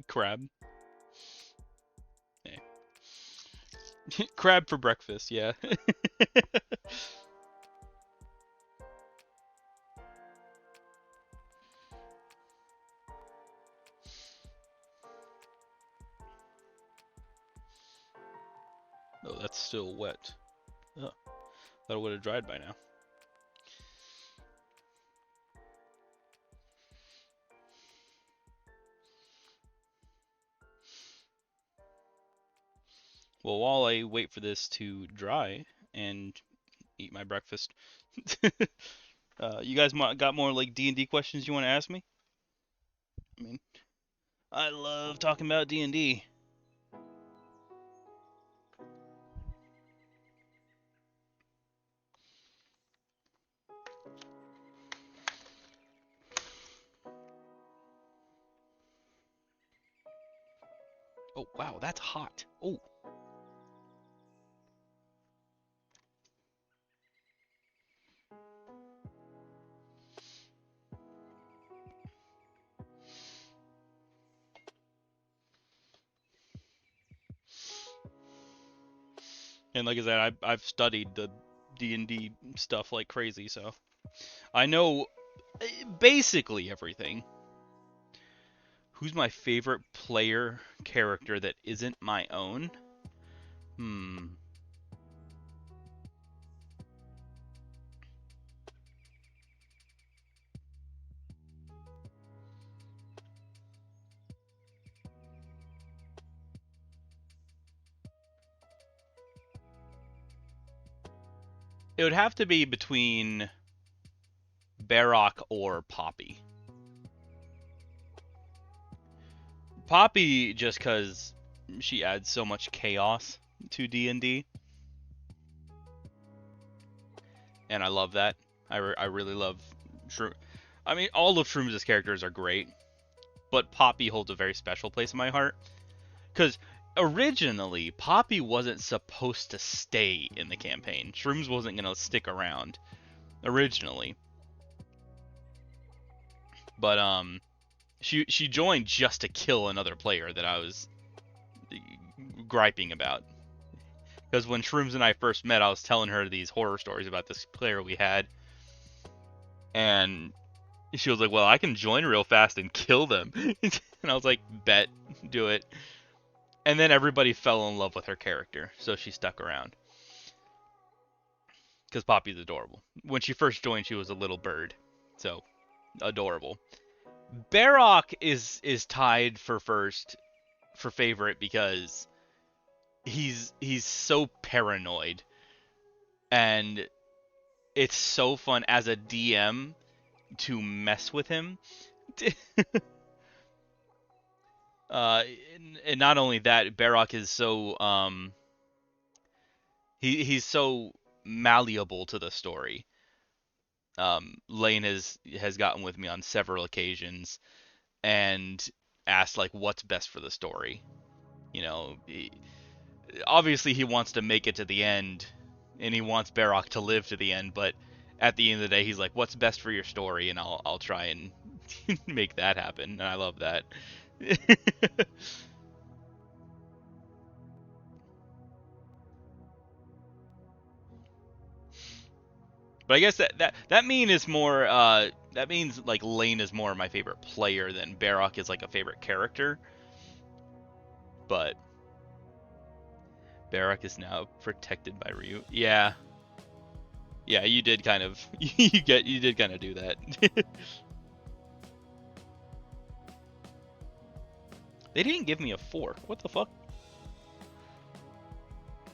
Crab. Yeah. Crab for breakfast, yeah. Oh, that's still wet. Oh, thought it would have dried by now. Well, while I wait for this to dry and eat my breakfast, you guys got more like D&D questions you want to ask me? I mean, I love talking about D&D. Oh, wow, that's hot. Oh. And like I said, I've studied the D&D stuff like crazy, so I know basically everything. Who's my favorite player character that isn't my own? It would have to be between Barrock or Poppy. Poppy, just because she adds so much chaos to D&D, and I love that. I really love Shroom. I mean, all of Shroom's characters are great, but Poppy holds a very special place in my heart. Because originally, Poppy wasn't supposed to stay in the campaign. Shrooms wasn't going to stick around originally. But she joined just to kill another player that I was griping about. Because when Shrooms and I first met, I was telling her these horror stories about this player we had. And she was like, well, I can join real fast and kill them. And I was like, bet, do it. And then everybody fell in love with her character, so she stuck around. Because Poppy's adorable. When she first joined, she was a little bird. So, adorable. Barrock is tied for first for favorite because he's so paranoid, and it's so fun as a DM to mess with him. And not only that, Barrock is so he's so malleable to the story. Lane has gotten with me on several occasions and asked like what's best for the story. You know, obviously he wants to make it to the end, and he wants Barrock to live to the end. But at the end of the day, he's like, "What's best for your story?" And I'll try and make that happen. And I love that. But I guess that mean is more that means like Lane is more my favorite player than Barrock is like a favorite character. But Barrock is now protected by Ryu. Yeah. Yeah, you did kind of you did kind of do that. They didn't give me a fork. What the fuck?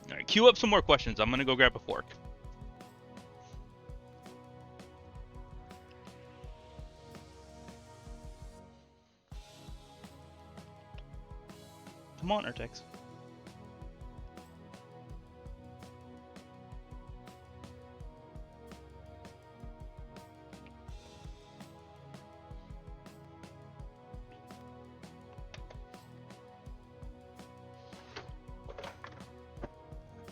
All right, queue up some more questions. I'm gonna go grab a fork. Come on, Artex.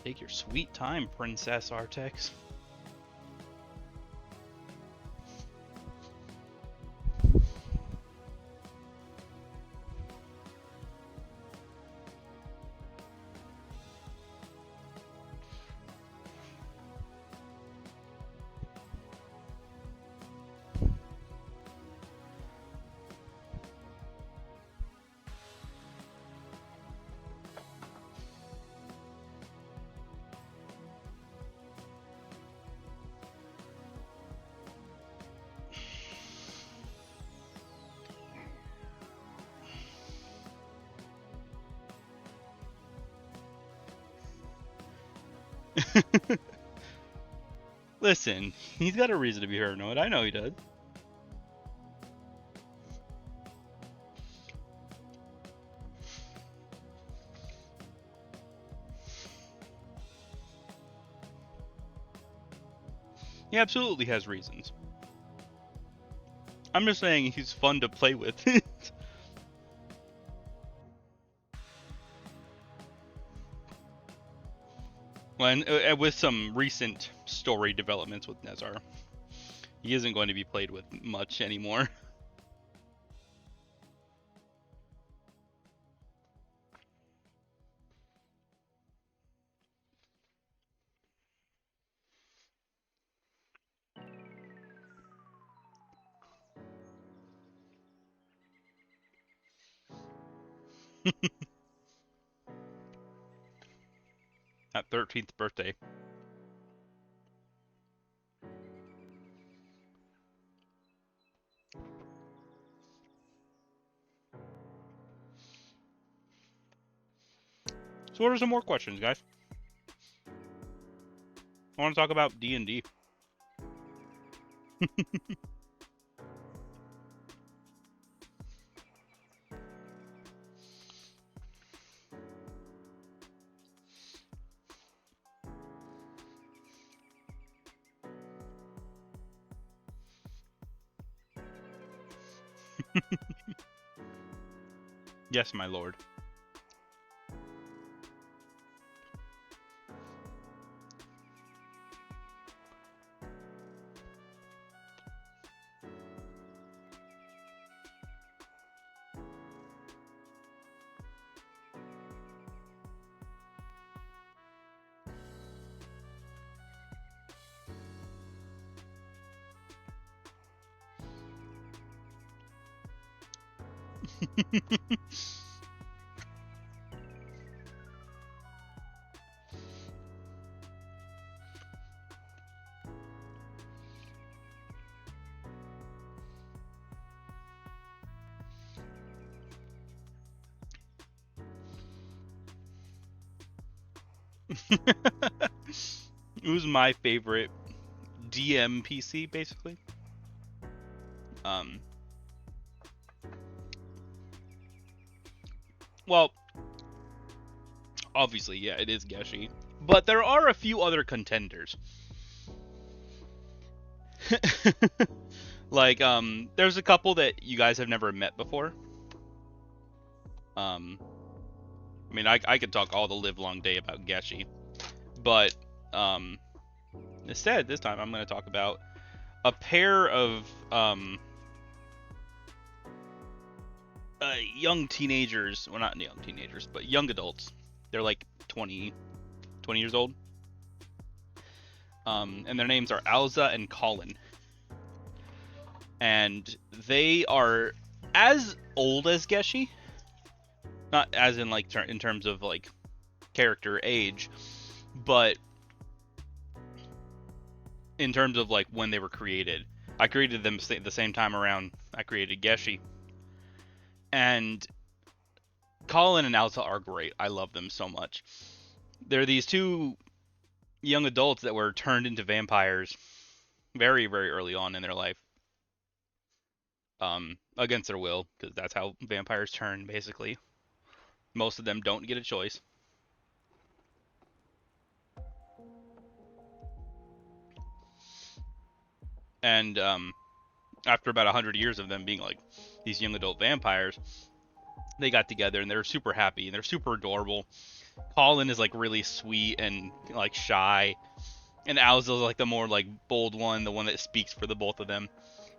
Take your sweet time, Princess Artex. Listen, he's got a reason to be paranoid. I know he does. He absolutely has reasons. I'm just saying he's fun to play with. When with some recent story developments with Nezar, he isn't going to be played with much anymore. That 13th birthday. So what are some more questions, guys? I want to talk about D&D. Yes, my lord. Who's my favorite DM PC, basically? Um, well, obviously, yeah, it is Geshi. But there are a few other contenders. Like, there's a couple that you guys have never met before. Um, I mean, I could talk all the live long day about Geshi, but instead, this time I'm going to talk about a pair of young teenagers. Well, not young teenagers, but young adults. They're like 20 years old. And their names are Alza and Colin. And they are as old as Geshi. Not as in like in terms of like character age, but in terms of like when they were created. I created them the same time around I created Geshi. And Colin and Alza are great. I love them so much. They're these two young adults that were turned into vampires very, very early on in their life. Against their will, because that's how vampires turn, basically. Most of them don't get a choice. And after about 100 years of them being like these young adult vampires, they got together and they're super happy and they're super adorable. Colin is like really sweet and like shy, and Alza's like the more like bold one, the one that speaks for the both of them.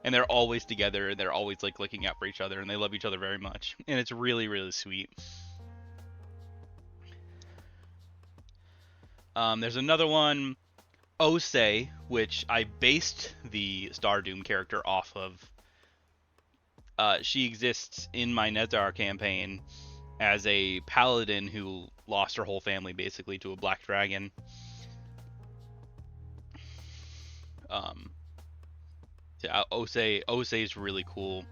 And they're always together and they're always like looking out for each other and they love each other very much. And it's really, really sweet. There's another one, Osei, which I based the Stardoom character off of. She exists in my Nezar campaign as a paladin who lost her whole family basically to a black dragon. Yeah, Osei is really cool.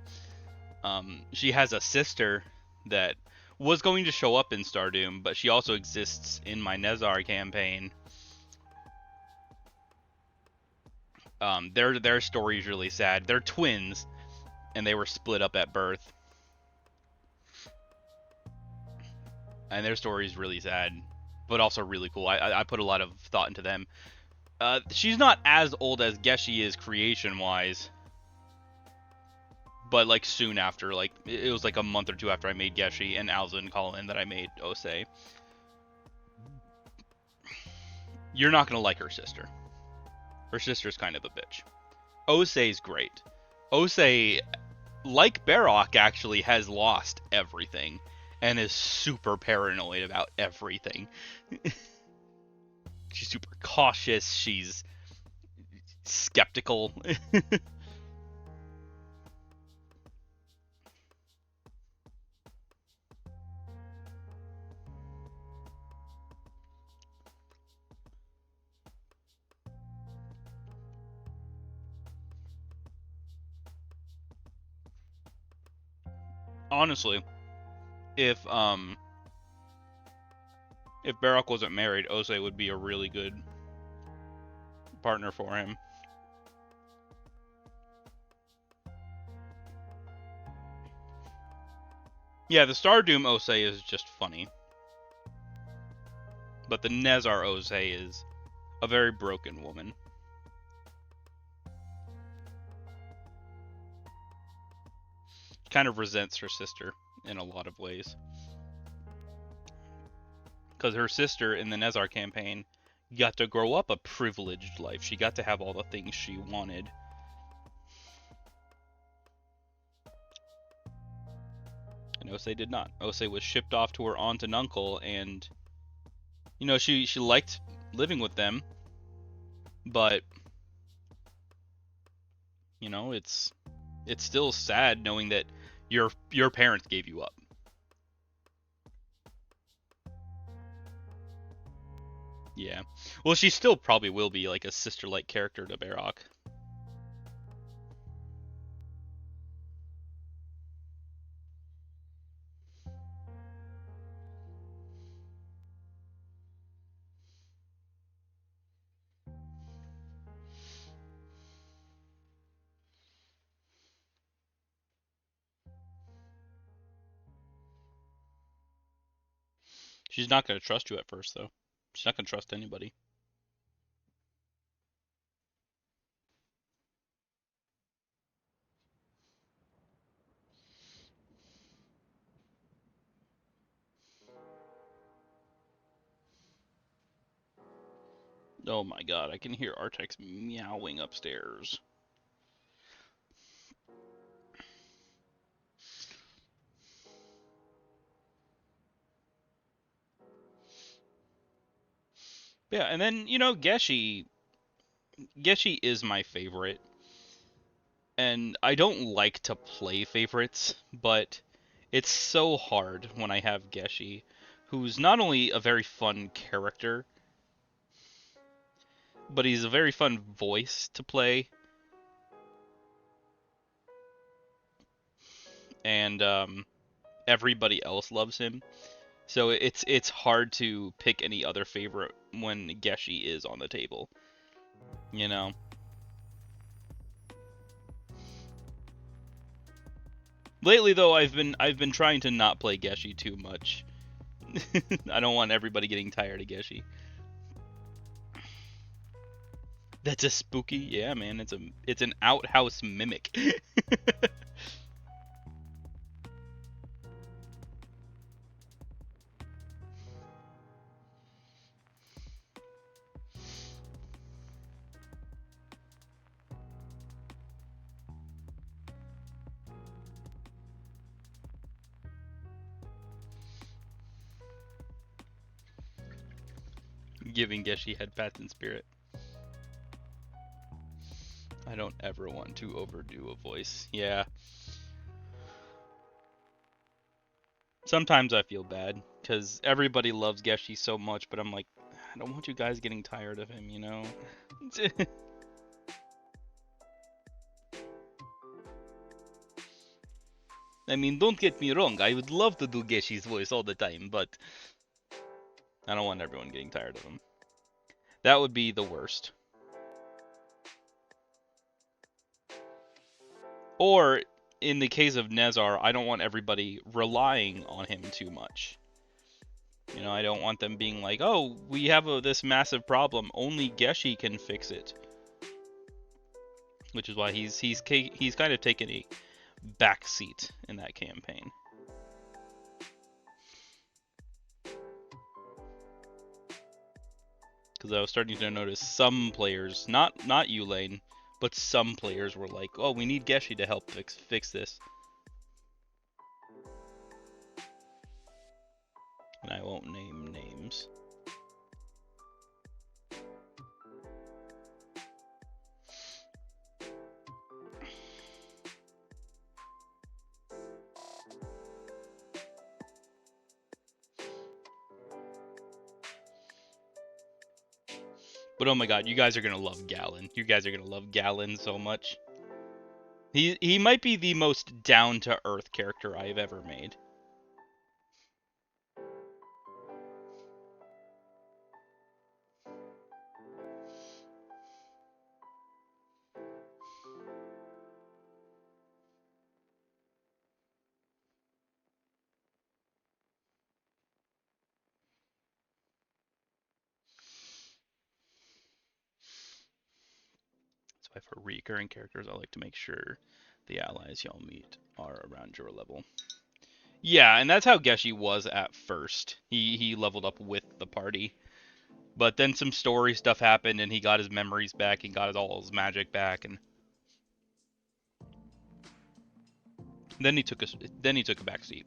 She has a sister that was going to show up in Stardoom, but she also exists in my Nezar campaign. Their story is really sad. They're twins, and they were split up at birth. And their story is really sad, but also really cool. I put a lot of thought into them. She's not as old as Geshi is creation-wise, but like soon after, like it was like a month or two after I made Geshi and Alza and Colin that I made Osei. You're not gonna like her sister. Her sister's kind of a bitch. Osei's great. Osei, like Barok, actually has lost everything and is super paranoid about everything. She's super cautious. She's skeptical. Honestly, if Barok wasn't married, Osei would be a really good partner for him. Yeah, the Stardoom Osei is just funny. But the Nezar Osei is a very broken woman. Kind of resents her sister in a lot of ways. Because her sister in the Nezar campaign got to grow up a privileged life. She got to have all the things she wanted. And Osei did not. Osei was shipped off to her aunt and uncle, and you know, she liked living with them, but you know, it's still sad knowing that your parents gave you up. Yeah. Well, she still probably will be like a sister-like character to Barok. She's not gonna trust you at first, though. She's not gonna trust anybody. Oh my god, I can hear Artex meowing upstairs. Yeah, and then, you know, Geshi is my favorite. And I don't like to play favorites, but it's so hard when I have Geshi, who's not only a very fun character, but he's a very fun voice to play. And everybody else loves him. So it's hard to pick any other favorite when Geshi is on the table. You know? Lately though, I've been trying to not play Geshi too much. I don't want everybody getting tired of Geshi. That's a spooky, yeah, man. It's an outhouse mimic. Giving Geshi head pats in spirit. I don't ever want to overdo a voice. Yeah. Sometimes I feel bad because everybody loves Geshi so much, but I'm like, I don't want you guys getting tired of him, you know? I mean, don't get me wrong, I would love to do Geshi's voice all the time, but I don't want everyone getting tired of him. That would be the worst. Or, in the case of Nezar, I don't want everybody relying on him too much. You know, I don't want them being like, oh, we have this massive problem, only Geshi can fix it. Which is why he's kind of taken a back seat in that campaign. Because I was starting to notice some players, not you, Lane, but some players were like, oh, we need Geshi to help fix this. And I won't name names. But oh my god, you guys are gonna love Gallon. You guys are gonna love Gallon so much. He might be the most down to earth character I've ever made. So for recurring characters, I like to make sure the allies y'all meet are around your level. Yeah, and that's how Geshi was at first. He leveled up with the party. But then some story stuff happened and he got his memories back and got all his magic back, and then he took a back seat.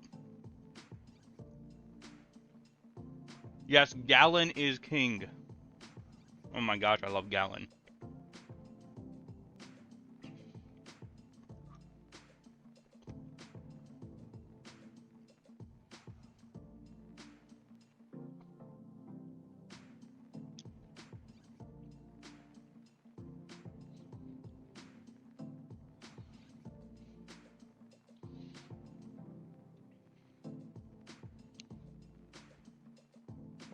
Yes, Gallon is king. Oh my gosh, I love Gallon.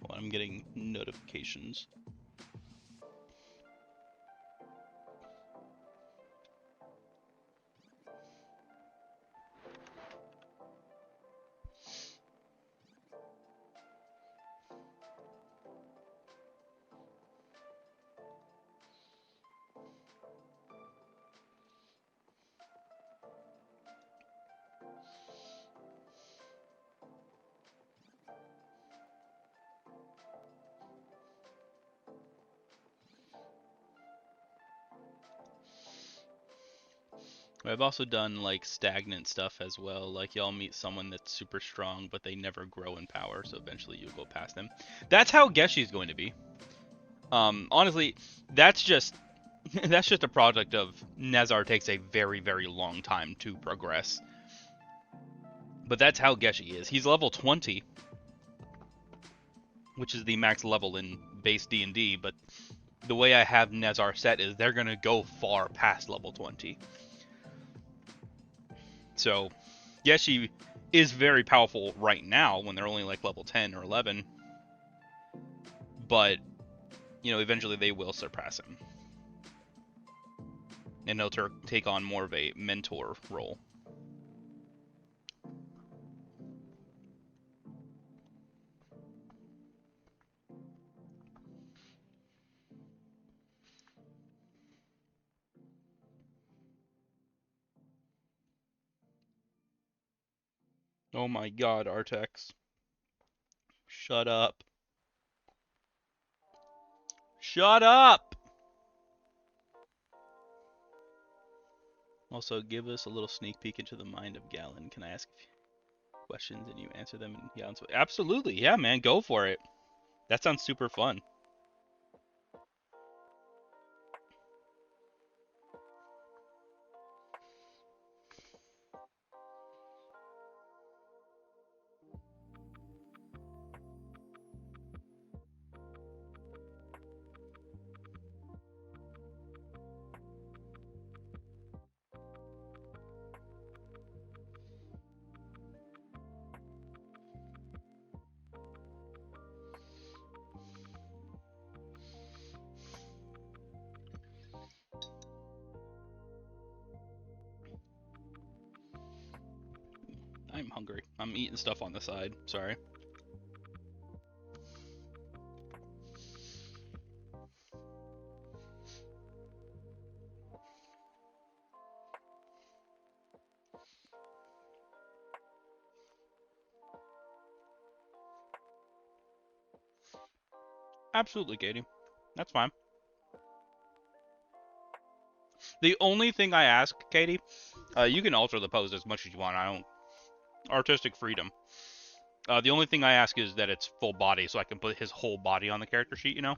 Well, I'm getting notifications. I've also done like stagnant stuff as well. Like y'all meet someone that's super strong, but they never grow in power, so eventually you'll go past them. That's how Geshi's going to be. Honestly, that's just that's just a product of Nezar takes a very, very long time to progress. But that's how Geshi is. He's level 20, which is the max level in base D&D, but the way I have Nezar set is they're going to go far past level 20. So, Geshi is very powerful right now when they're only like level 10 or 11, but, you know, eventually they will surpass him. And he'll take on more of a mentor role. Oh my god, Artex. Shut up. Shut up! Also, give us a little sneak peek into the mind of Galen. Can I ask questions and you answer them in Galen's way? Absolutely, yeah, man, go for it. That sounds super fun. I'm hungry. I'm eating stuff on the side. Sorry. Absolutely, Katie. That's fine. The only thing I ask, Katie, you can alter the pose as much as you want. I don't. Artistic freedom. The only thing I ask is that it's full body, so I can put his whole body on the character sheet, you know?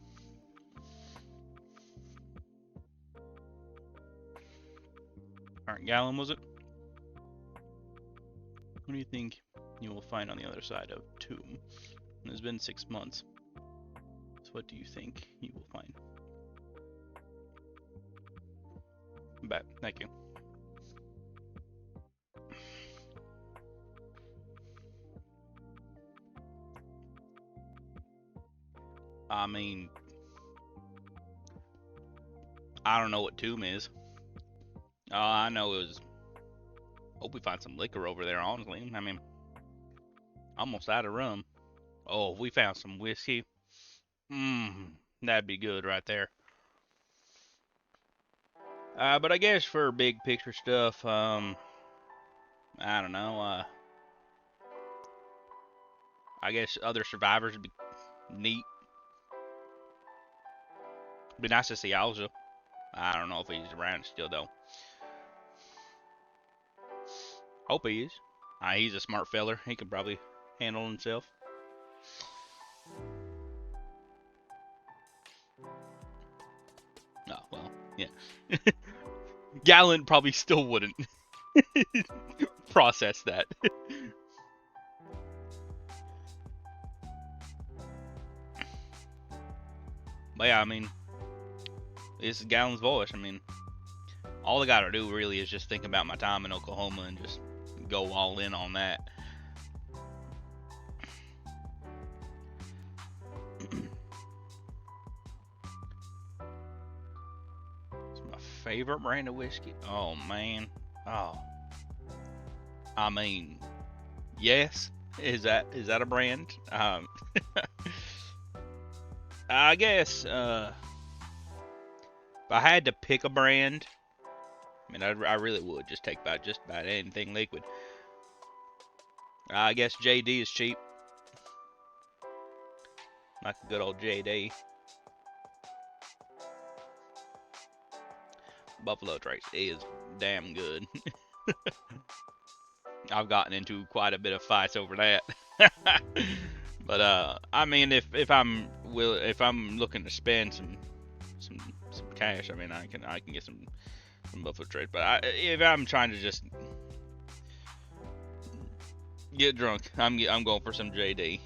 Alright, Galen, was it? What do you think you will find on the other side of Tomb? It's been 6 months. So what do you think you will find? Bet. Thank you. I mean, I don't know what Tomb is. All I know is, hope we find some liquor over there, honestly. I mean, almost out of rum. Oh, if we found some whiskey, that'd be good right there. But I guess for big picture stuff, I don't know, I guess other survivors would be neat. Be nice to see Alja. I don't know if he's around still, though. Hope he is. He's a smart feller. He could probably handle himself. Oh, well, yeah. Galen probably still wouldn't process that. But yeah, I mean, this is Galen's voice. I mean, all I gotta do really is just think about my time in Oklahoma and just go all in on that. It's my favorite brand of whiskey. Oh man. Oh. I mean, yes. Is that a brand? I guess if I had to pick a brand, I mean, I really would just take just about anything liquid. I guess JD is cheap. Like a good old JD. Buffalo Trace is damn good. I've gotten into quite a bit of fights over that. But I mean, if I'm looking to spend some cash, I mean, I can get some Buffalo Trace. But if I'm trying to just get drunk, I'm going for some JD.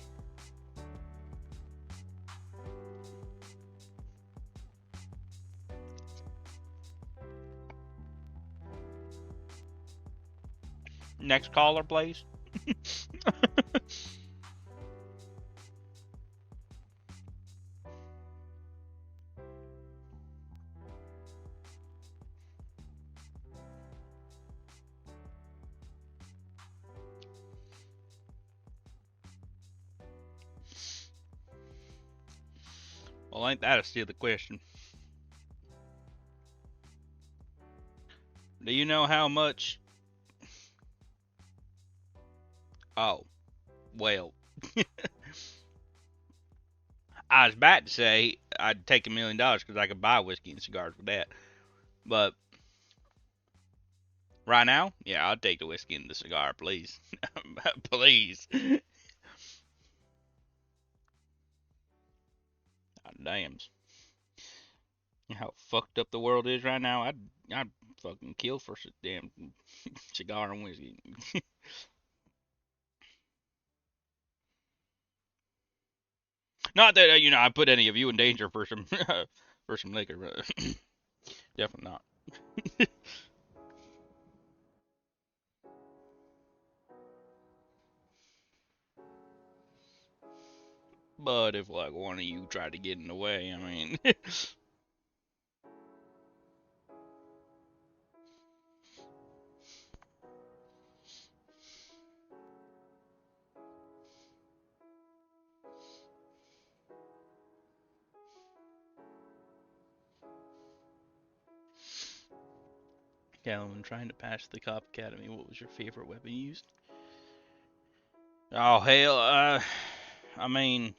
Next caller, please. Well, ain't that a silly question? Do you know how much? Oh, well. I was about to say I'd take $1 million because I could buy whiskey and cigars with that. But right now, yeah, I'll take the whiskey and the cigar, please. Please. God damn. How fucked up the world is right now. I'd fucking kill for some damn cigar and whiskey. Not that I put any of you in danger for some for some liquor, but definitely not. But if like one of you tried to get in the way, I mean, Calvin, trying to pass the cop academy, what was your favorite weapon used? Oh hell, I mean,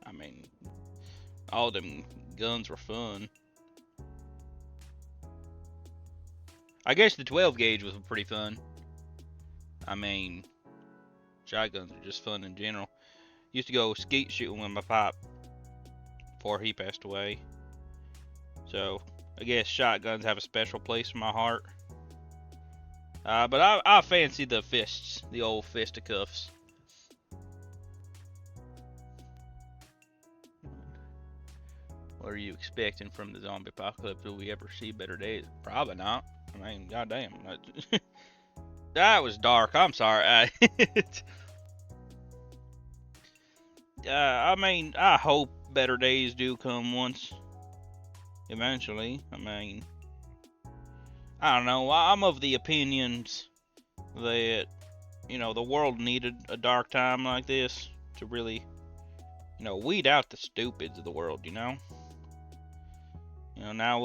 I mean, all them guns were fun. I guess the 12 gauge was pretty fun. I mean, shotguns are just fun in general. Used to go skeet shooting with my pop before he passed away. So I guess shotguns have a special place in my heart. But I fancy the fists, the old fisticuffs. What are you expecting from the zombie apocalypse? Will we ever see better days? Probably not. I mean, goddamn. That was dark. I'm sorry. I mean, I hope better days do come once. Eventually. I mean, I don't know. I'm of the opinions that, the world needed a dark time like this to really, weed out the stupids of the world, now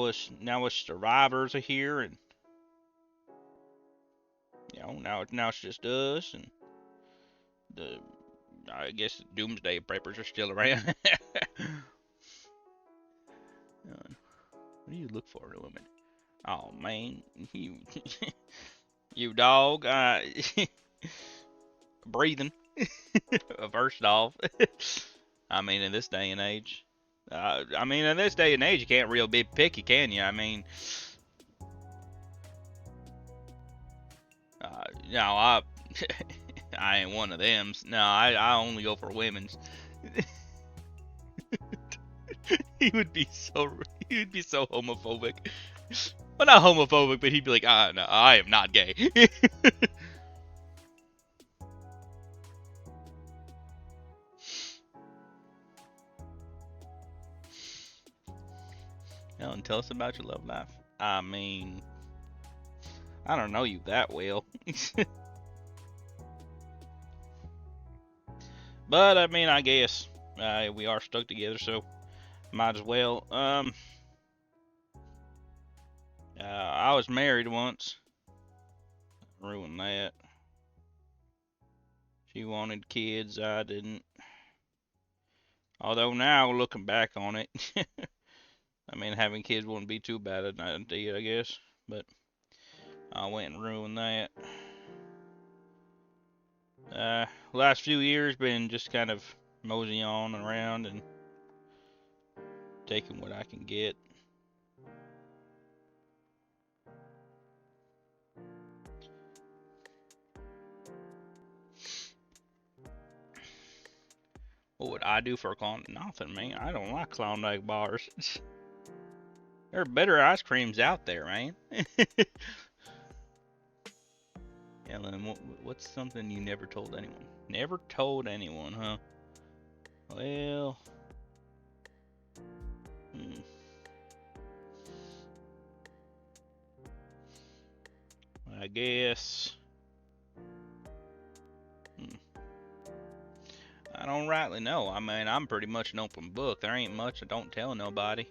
us survivors are here, and now it's just us, and I guess doomsday preppers are still around. What do you look for in a woman? Oh man, you dog, breathing. First off, I mean, in this day and age, you can't real be picky, can you? I mean, no, I ain't one of them. No, I only go for women's. He would be so homophobic. Well, not homophobic, but he'd be like, no, I am not gay. Ellen, tell us about your love life. I mean, I don't know you that well. But, I mean, I guess we are stuck together, so might as well. I was married once. Ruined that. She wanted kids, I didn't. Although now, looking back on it, I mean, having kids wouldn't be too bad an idea, I guess. But I went and ruined that. Last few years been just kind of mosey on around and taking what I can get. What would I do for a Klondike? Nothing, man. I don't like Klondike bars. There are better ice creams out there, man. Ellen, what's something you never told anyone? Never told anyone, huh? Well, I guess. I don't rightly know. I mean, I'm pretty much an open book. There ain't much I don't tell nobody.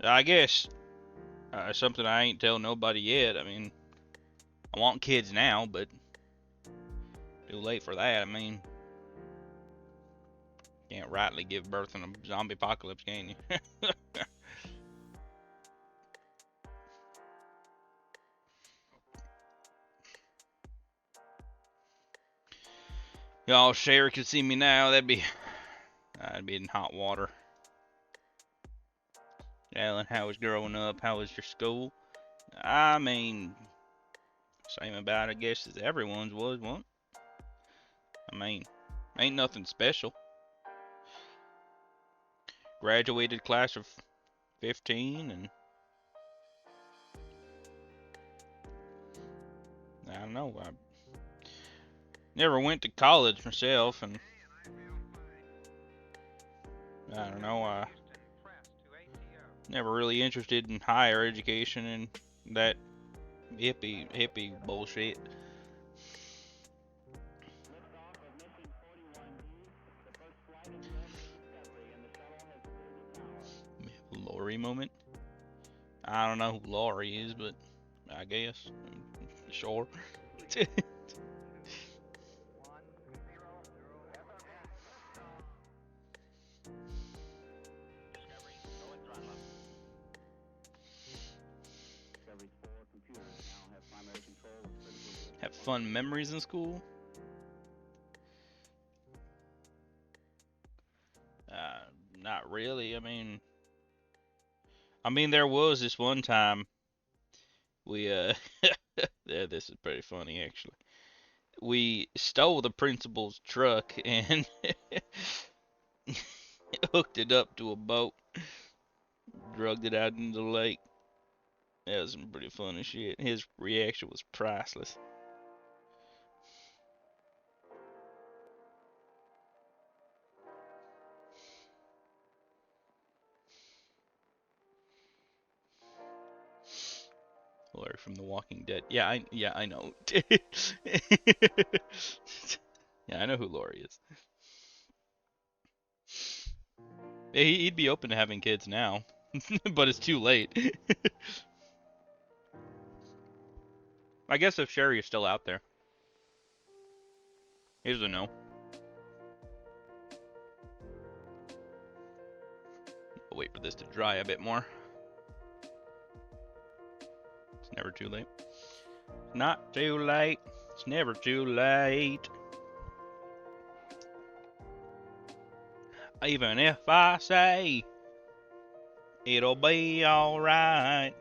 I guess something I ain't tell nobody yet. I mean, I want kids now, but too late for that. I mean, can't rightly give birth in a zombie apocalypse, can you? Y'all, Sherry could see me now. I'd be in hot water. Alan, how was growing up? How was your school? I mean, same about, I guess, as everyone's was, wasn't? I mean, ain't nothing special. Graduated class of 15, and I don't know. I never went to college myself, and I don't know. Never really interested in higher education and that hippie bullshit. Lori moment? I don't know who Lori is, but I guess. Sure. Have fun memories in school? Not really. I mean, there was this one time we yeah, this is pretty funny actually. We stole the principal's truck and hooked it up to a boat, drugged it out into the lake. That was some pretty funny shit. His reaction was priceless. Larry from The Walking Dead. Yeah, I know. Yeah, I know who Laurie is. He'd be open to having kids now, but it's too late. I guess if Sherry is still out there. Here's a no. I'll wait for this to dry a bit more. It's never too late. Not too late. It's never too late. Even if I say it'll be alright,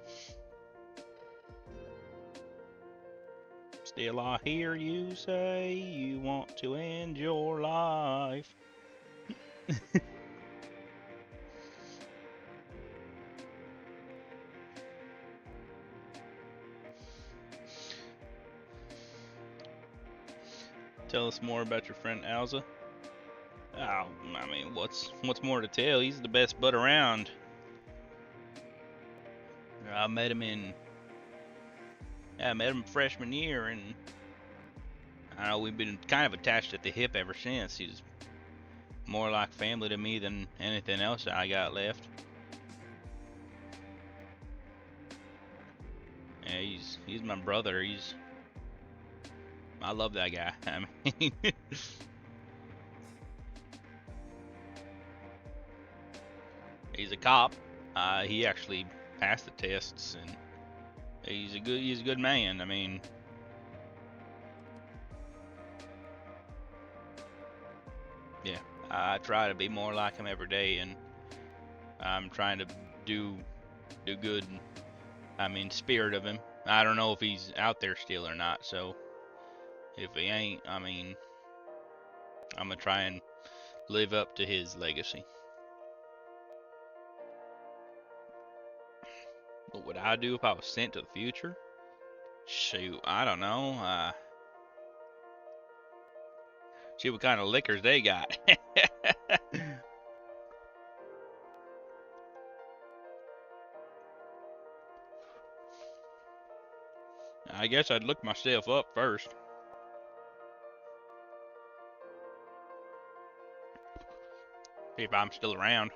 still I hear you say you want to end your life. Tell us more about your friend Alza. Oh, I mean, what's more to tell? He's the best bud around. I met him freshman year, and I know we've been kind of attached at the hip ever since. He's more like family to me than anything else I got left. Yeah, he's my brother. He's I love that guy. I mean, he's a cop. He actually passed the tests, and he's a good man. I mean, yeah, I try to be more like him every day, and I'm trying to do good. I mean, spirit of him. I don't know if he's out there still or not. So if he ain't, I mean, I'm gonna try and live up to his legacy. What would I do if I was sent to the future? Shoot, I don't know. See what kind of liquors they got. I guess I'd look myself up first. See if I'm still around.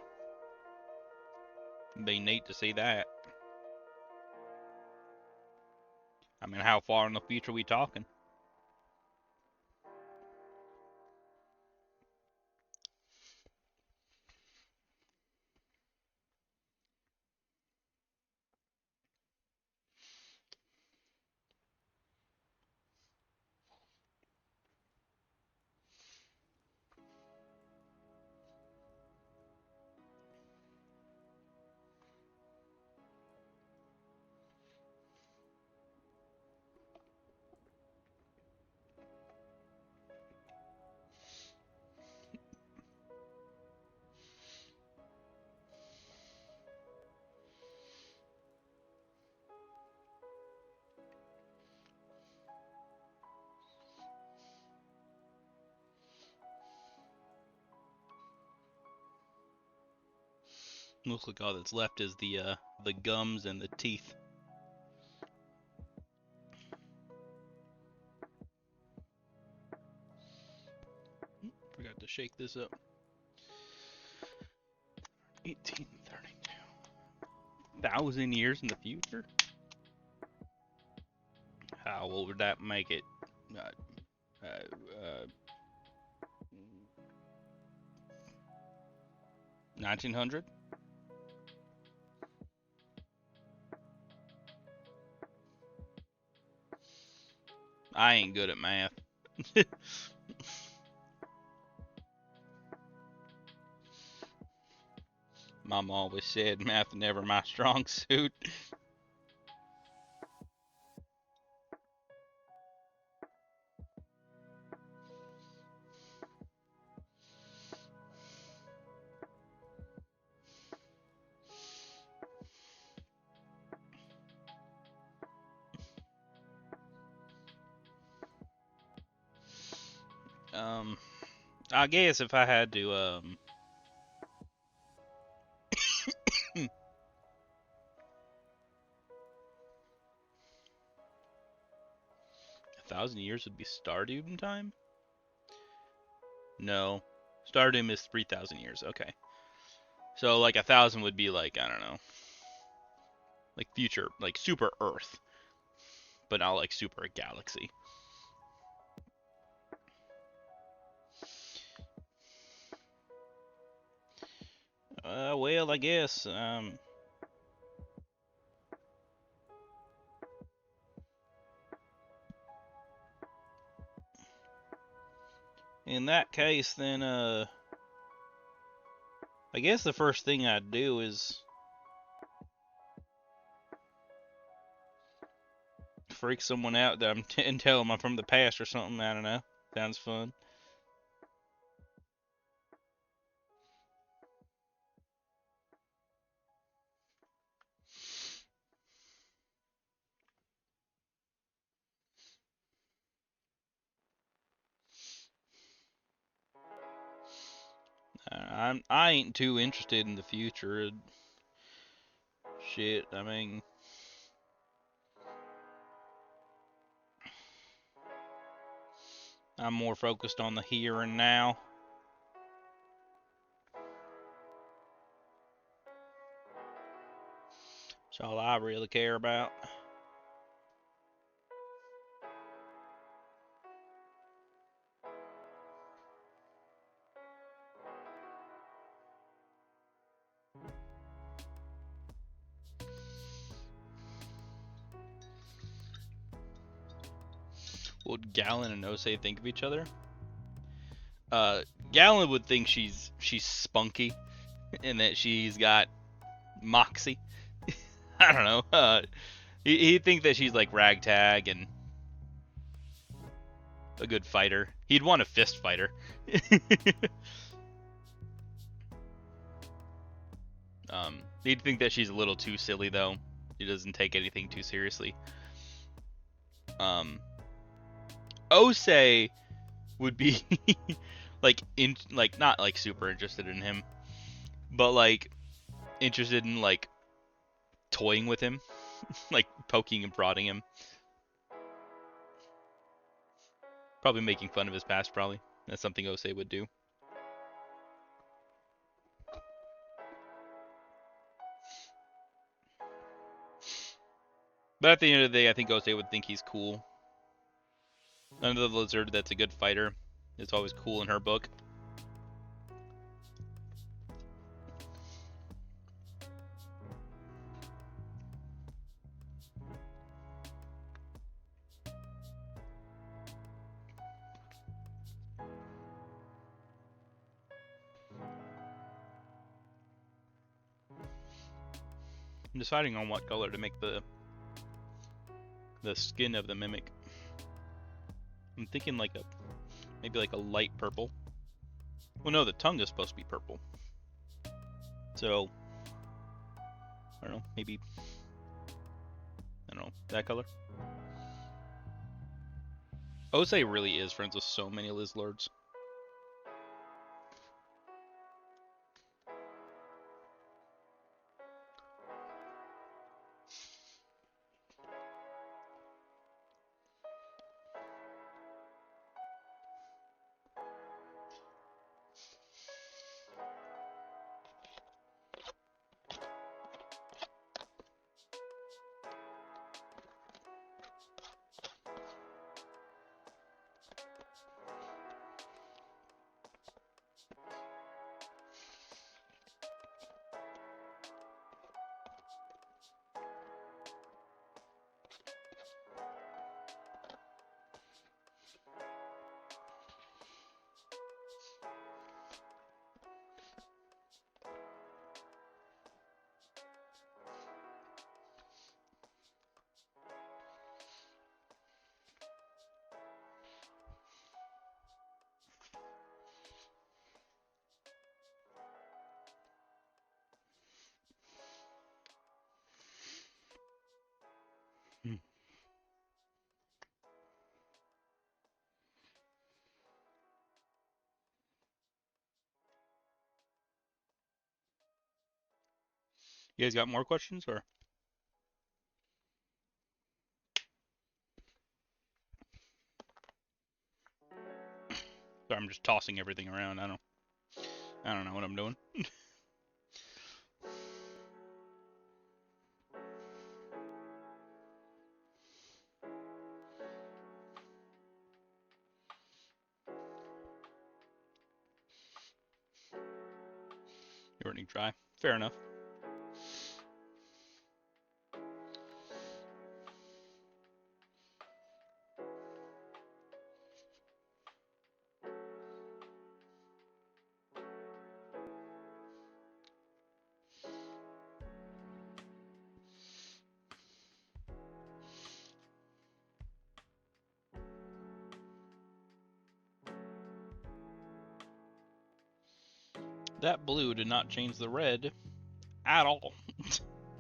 It'd be neat to see that. I mean, how far in the future are we talking? Looks like all that's left is the gums and the teeth. Forgot to shake this up. 1832. 1,000 years in the future? How old would that make it? 1900? I ain't good at math. Mom always said math never my strong suit. I guess if I had to 1,000 years would be Stardoom time? No. Stardoom is 3,000 years. Okay. So like 1,000 would be like, I don't know. Like future, like super Earth. But not like super galaxy. Well, I guess in that case, then I guess the first thing I'd do is freak someone out that and tell them I'm from the past or something. I don't know. Sounds fun. I ain't too interested in the future. Shit, I mean, I'm more focused on the here and now. That's all I really care about. What would Gallon and Osei think of each other? Gallon would think she's spunky and that she's got moxie. I don't know. He'd think that she's like ragtag and a good fighter. He'd want a fist fighter. He'd think that she's a little too silly though. He doesn't take anything too seriously. Osei would be like not like super interested in him, but like interested in like toying with him, like poking and prodding him. Probably making fun of his past, probably. That's something Osei would do. But at the end of the day, I think Osei would think he's cool. Under the Lizard, that's a good fighter. It's always cool in her book. I'm deciding on what color to make the skin of the Mimic. I'm thinking like maybe like a light purple. Well, no, the tongue is supposed to be purple. So, I don't know, maybe, I don't know, that color. Osei really is friends with so many Lizlords. You guys got more questions, or? Sorry, I'm just tossing everything around. I don't know what I'm doing. You're running dry. Fair enough. That blue did not change the red at all.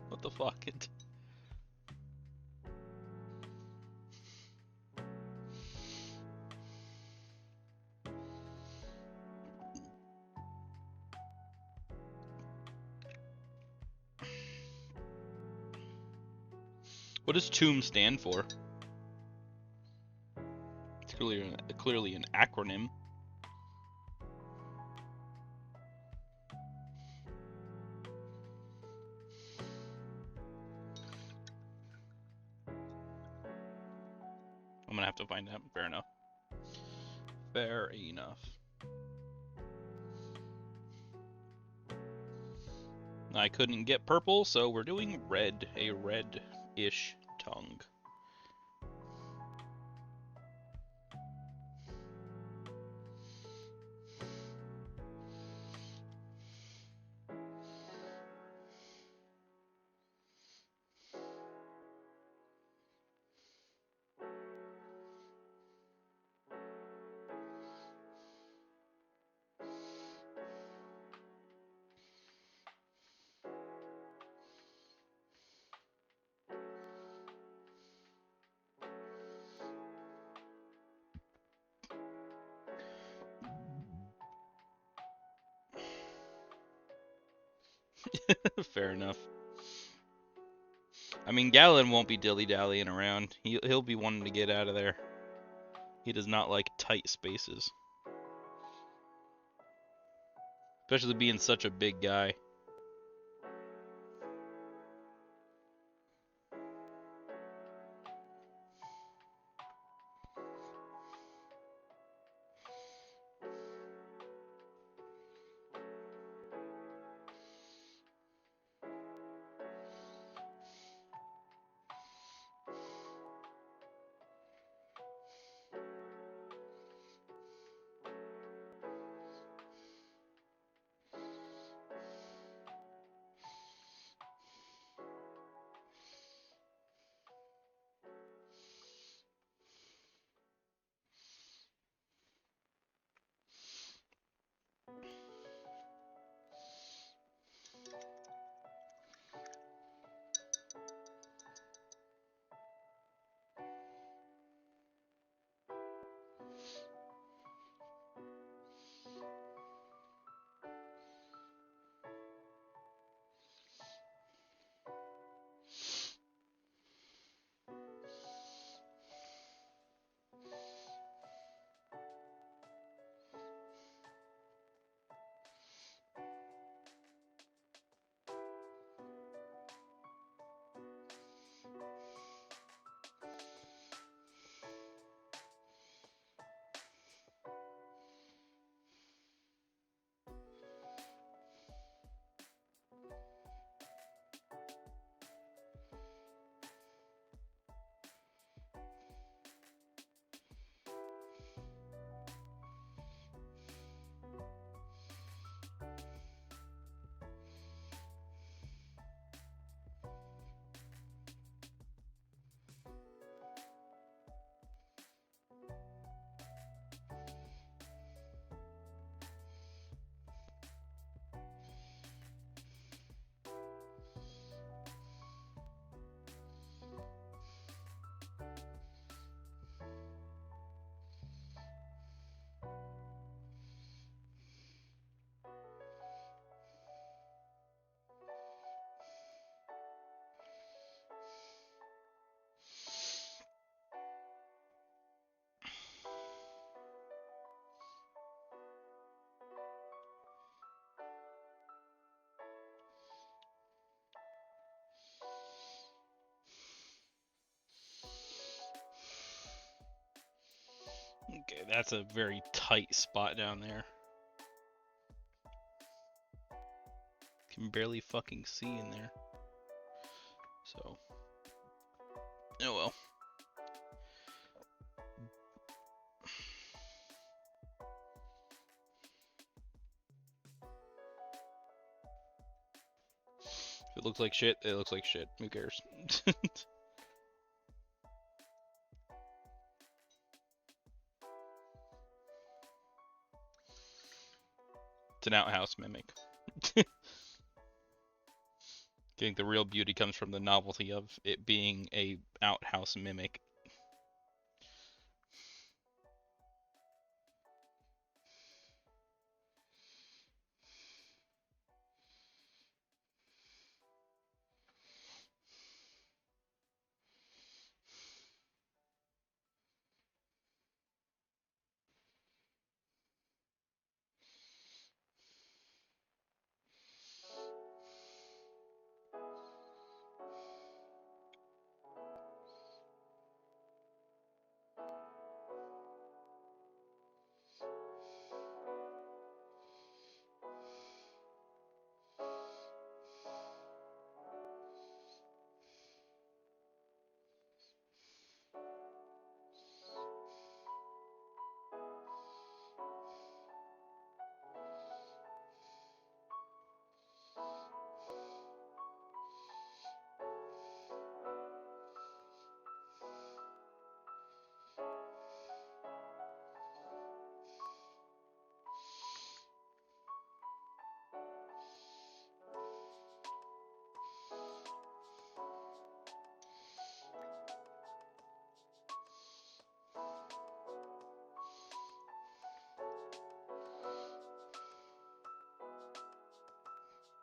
What the fuck? What does TOMB stand for? It's clearly an acronym. I'm gonna have to find out. Fair enough. Fair enough. I couldn't get purple, so we're doing red. A red-ish tongue. Fair enough. I mean, Galen won't be dilly-dallying around. He'll be wanting to get out of there. He does not like tight spaces. Especially being such a big guy. Okay, that's a very tight spot down there. Can barely fucking see in there. So, oh well. If it looks like shit, it looks like shit. Who cares? It's an outhouse mimic. I think the real beauty comes from the novelty of it being a outhouse mimic.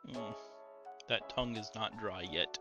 Mm. That tongue is not dry yet.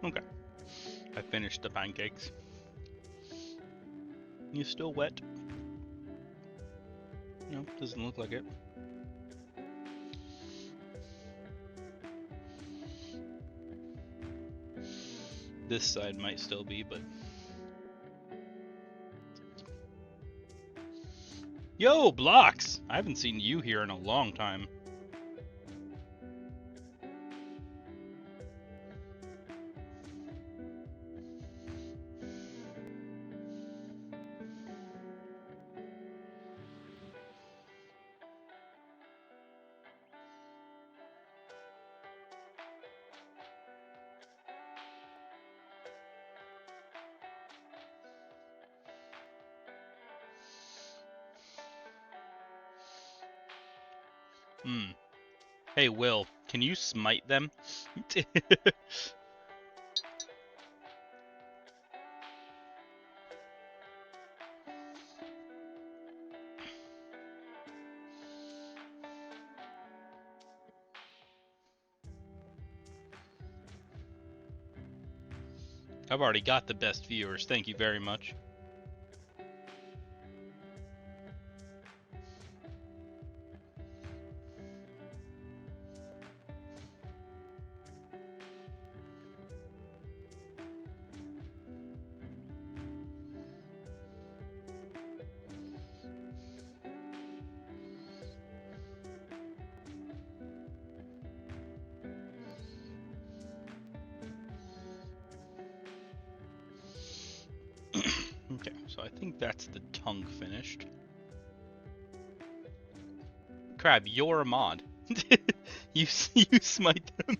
Okay. I finished the pancakes. You still wet? No, doesn't look like it. This side might still be, but... Yo, Blocks! I haven't seen you here in a long time. Hey, Will, can you smite them? I've already got the best viewers. Thank you very much. Okay, so I think that's the tongue finished. Crab, you're a mod. you smite them.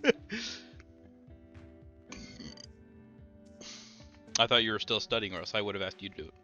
I thought you were still studying, or else I would have asked you to do it.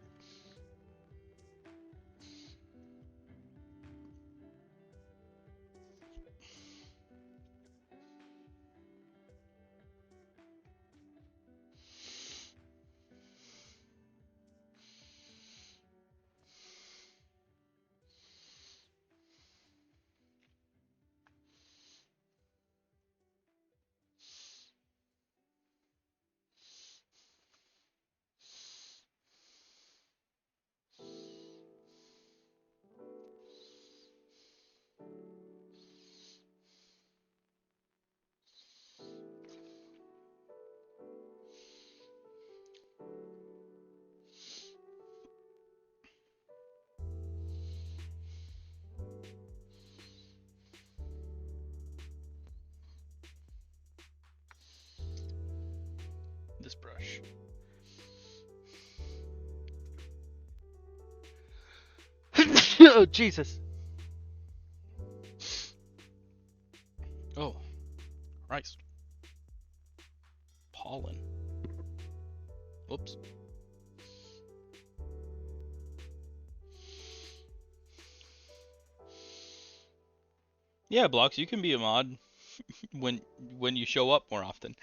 This brush. Oh, Jesus. Oh, Christ. Pollen. Whoops. Yeah, Blocks, you can be a mod when you show up more often.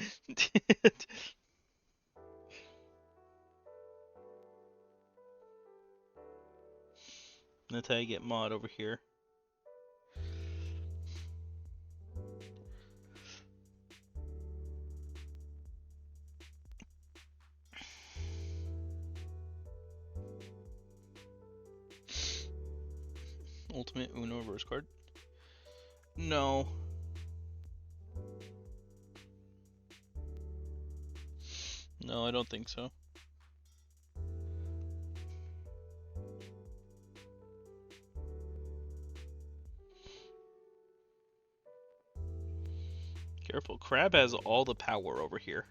That's how you get mod over here. Ultimate Uno reverse card? No. No, I don't think so. Careful, Crab has all the power over here.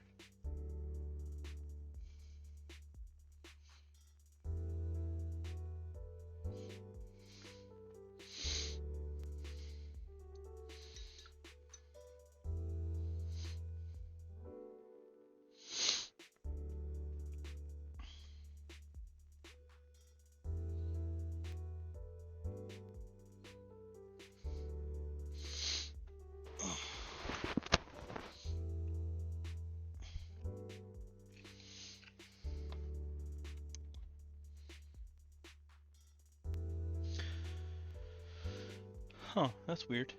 Huh, that's weird.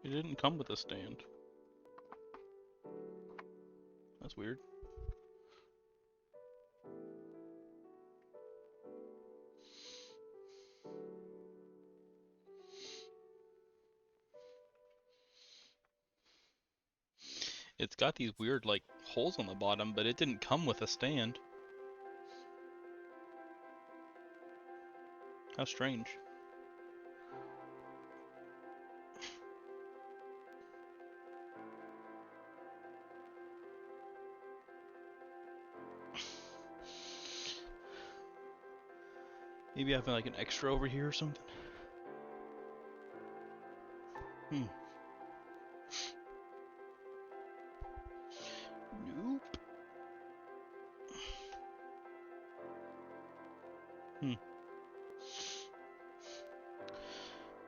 It didn't come with a stand. That's weird. It's got these weird, like, holes on the bottom, but it didn't come with a stand. How strange. Maybe I have like an extra over here or something. Nope.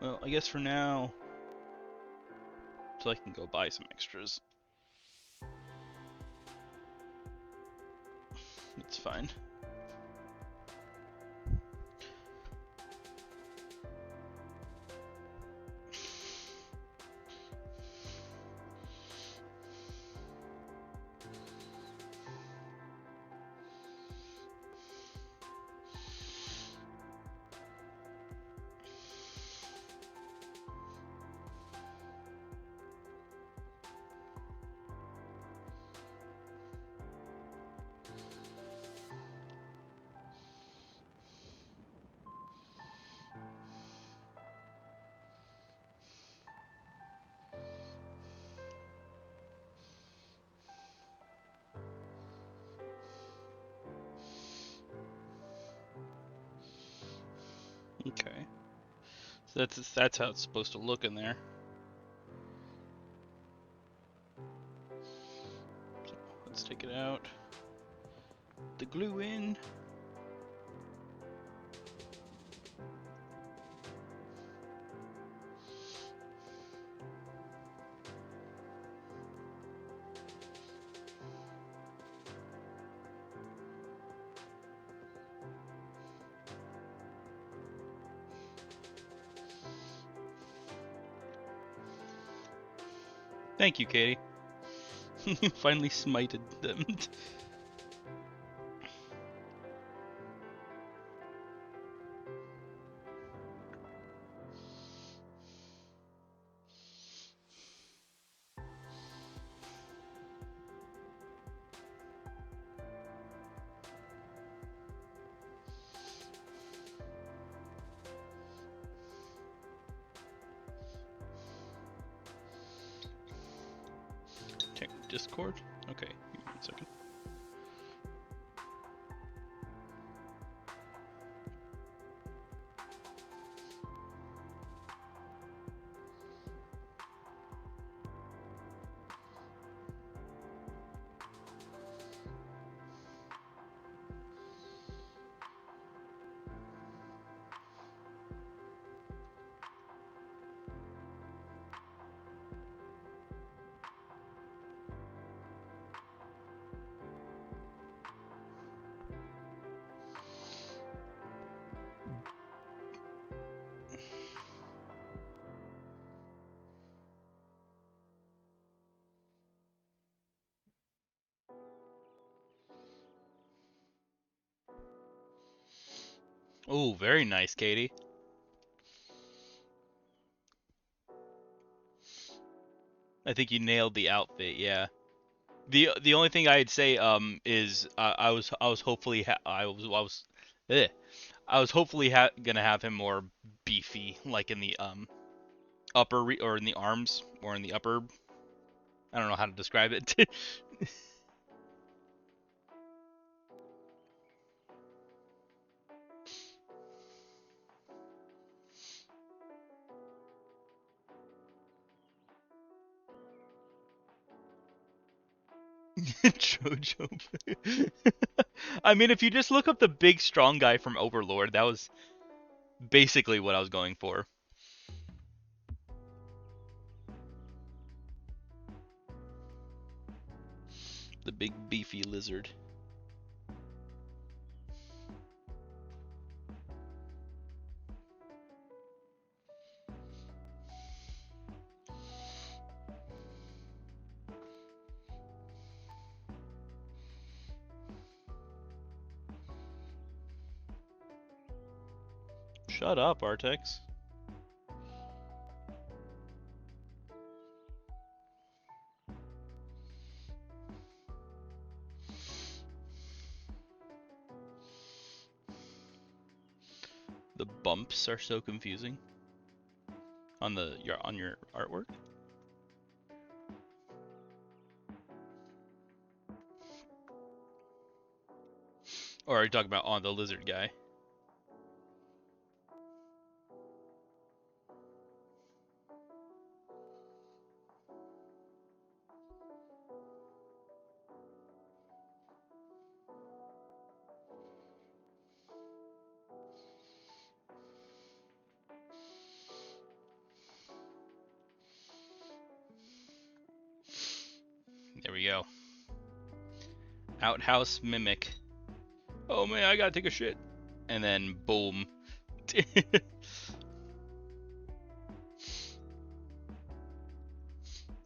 Well, I guess for now, so I can go buy some extras. It's fine. So that's how it's supposed to look in there. So let's take it out. The glue in. Thank you, Katie. Finally smited them. Check Discord. Okay, give me 1 second. Oh, very nice, Katie. I think you nailed the outfit. Yeah. The only thing I'd say is I was hopefully I was hopefully gonna have him more beefy, like in the or in the arms or in the upper. I don't know how to describe it. Jojo. I mean, if you just look up the big strong guy from Overlord, that was basically what I was going for. The big beefy lizard. Shut up, Artex. The bumps are so confusing on your artwork. Or are you talking about on the lizard guy? There we go. Outhouse mimic. Oh man, I gotta take a shit. And then boom.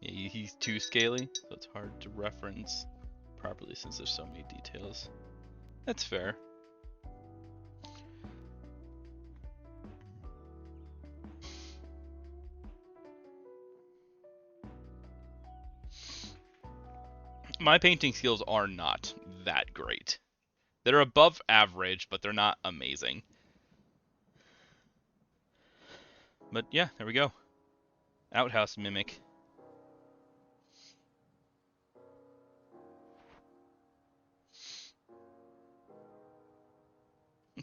Yeah, he's too scaly, so it's hard to reference properly since there's so many details. That's fair. My painting skills are not that great. They're above average, but they're not amazing. But yeah, there we go. Outhouse mimic.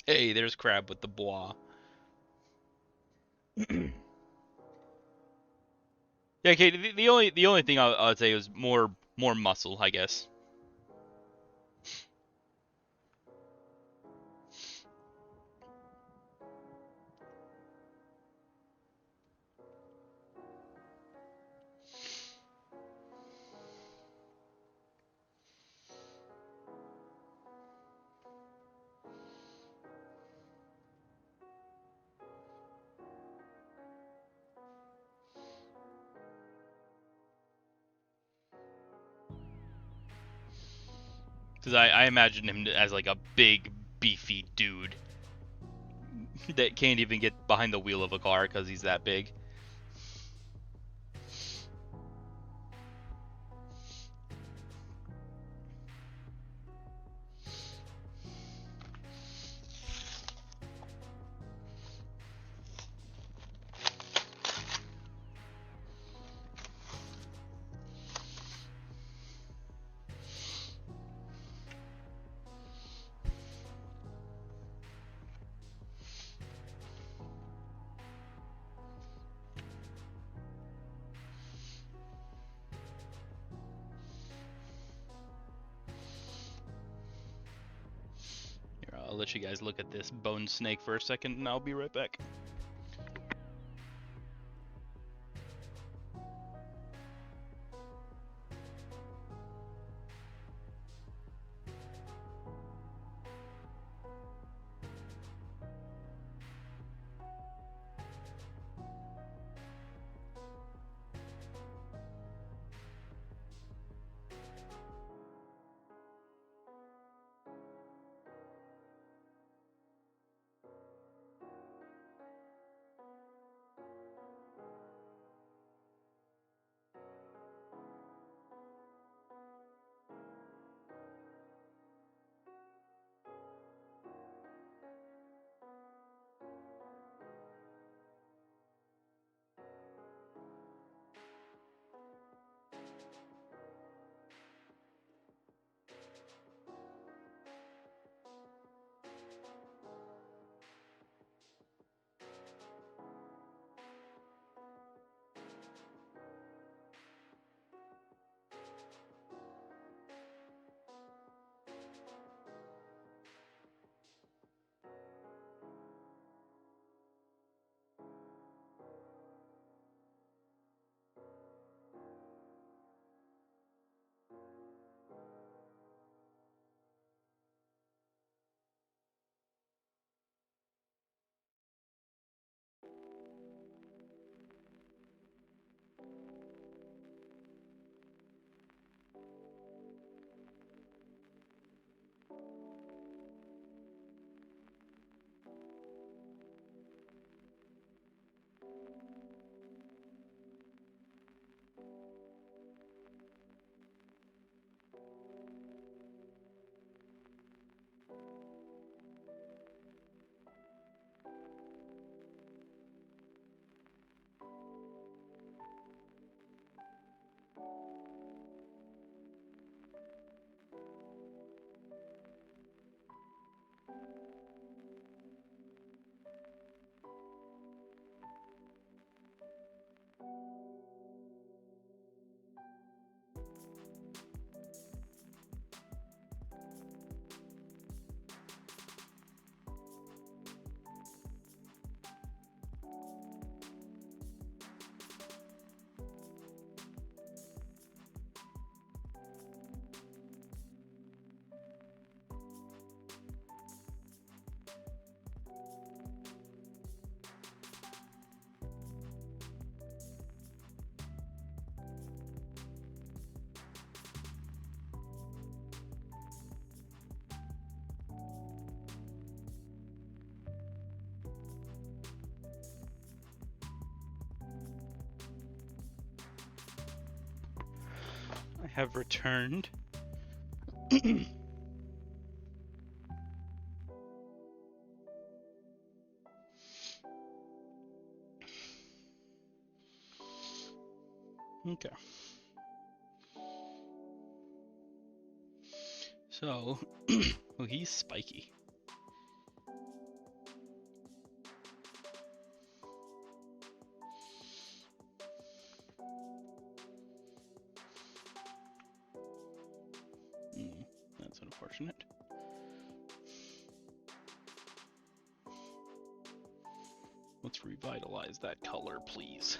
Hey, there's Crab with the bois. Yeah, okay. The only thing I'd say was more muscle, I guess. Because I imagine him as like a big, beefy dude that can't even get behind the wheel of a car because he's that big. Here, I'll let you guys look at this bone snake for a second, and I'll be right back. I have returned. Okay. So, well, he's spiky. unfortunate. Let's revitalize that color, please.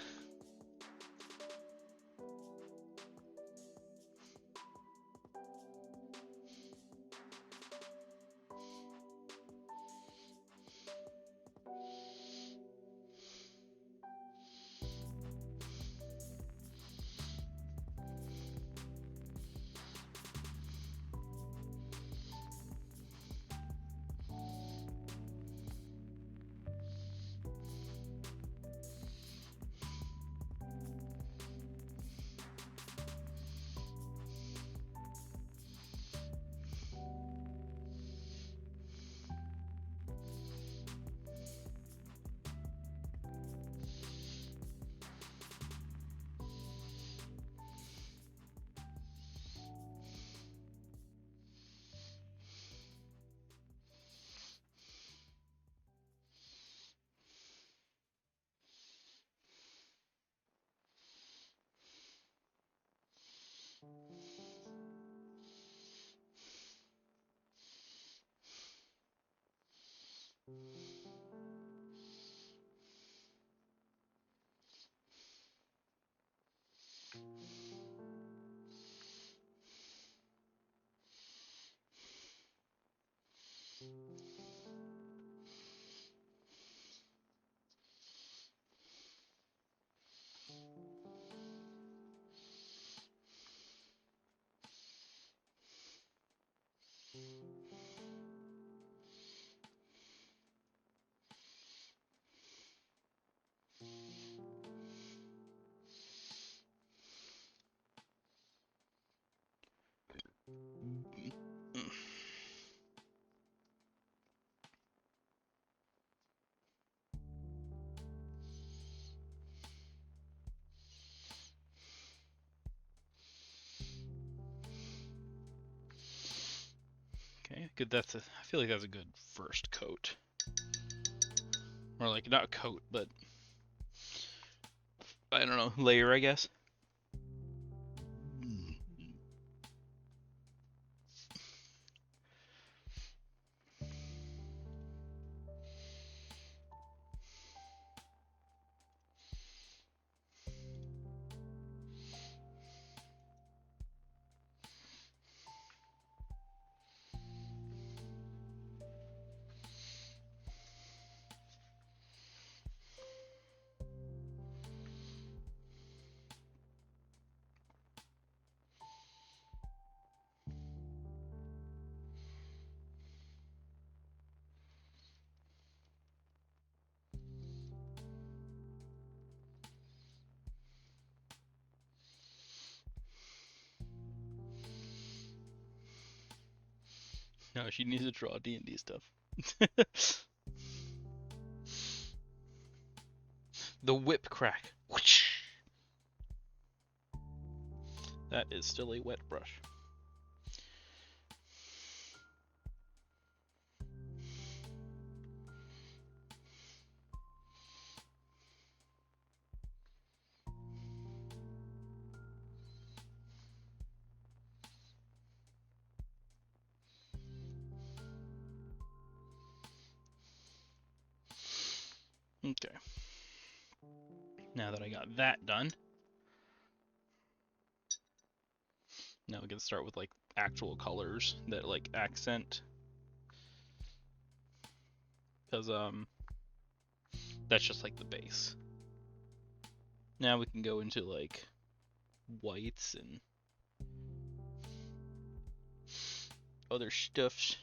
Okay, good. I feel like that's a good first coat. Or like, not coat, but I don't know, layer, I guess. No, she needs to draw D&D stuff. The whip crack. That is still a wet brush. Okay. Now that I got that done, now we can start with like actual colors that like accent, because that's just like the base. Now we can go into like whites and other stuffs.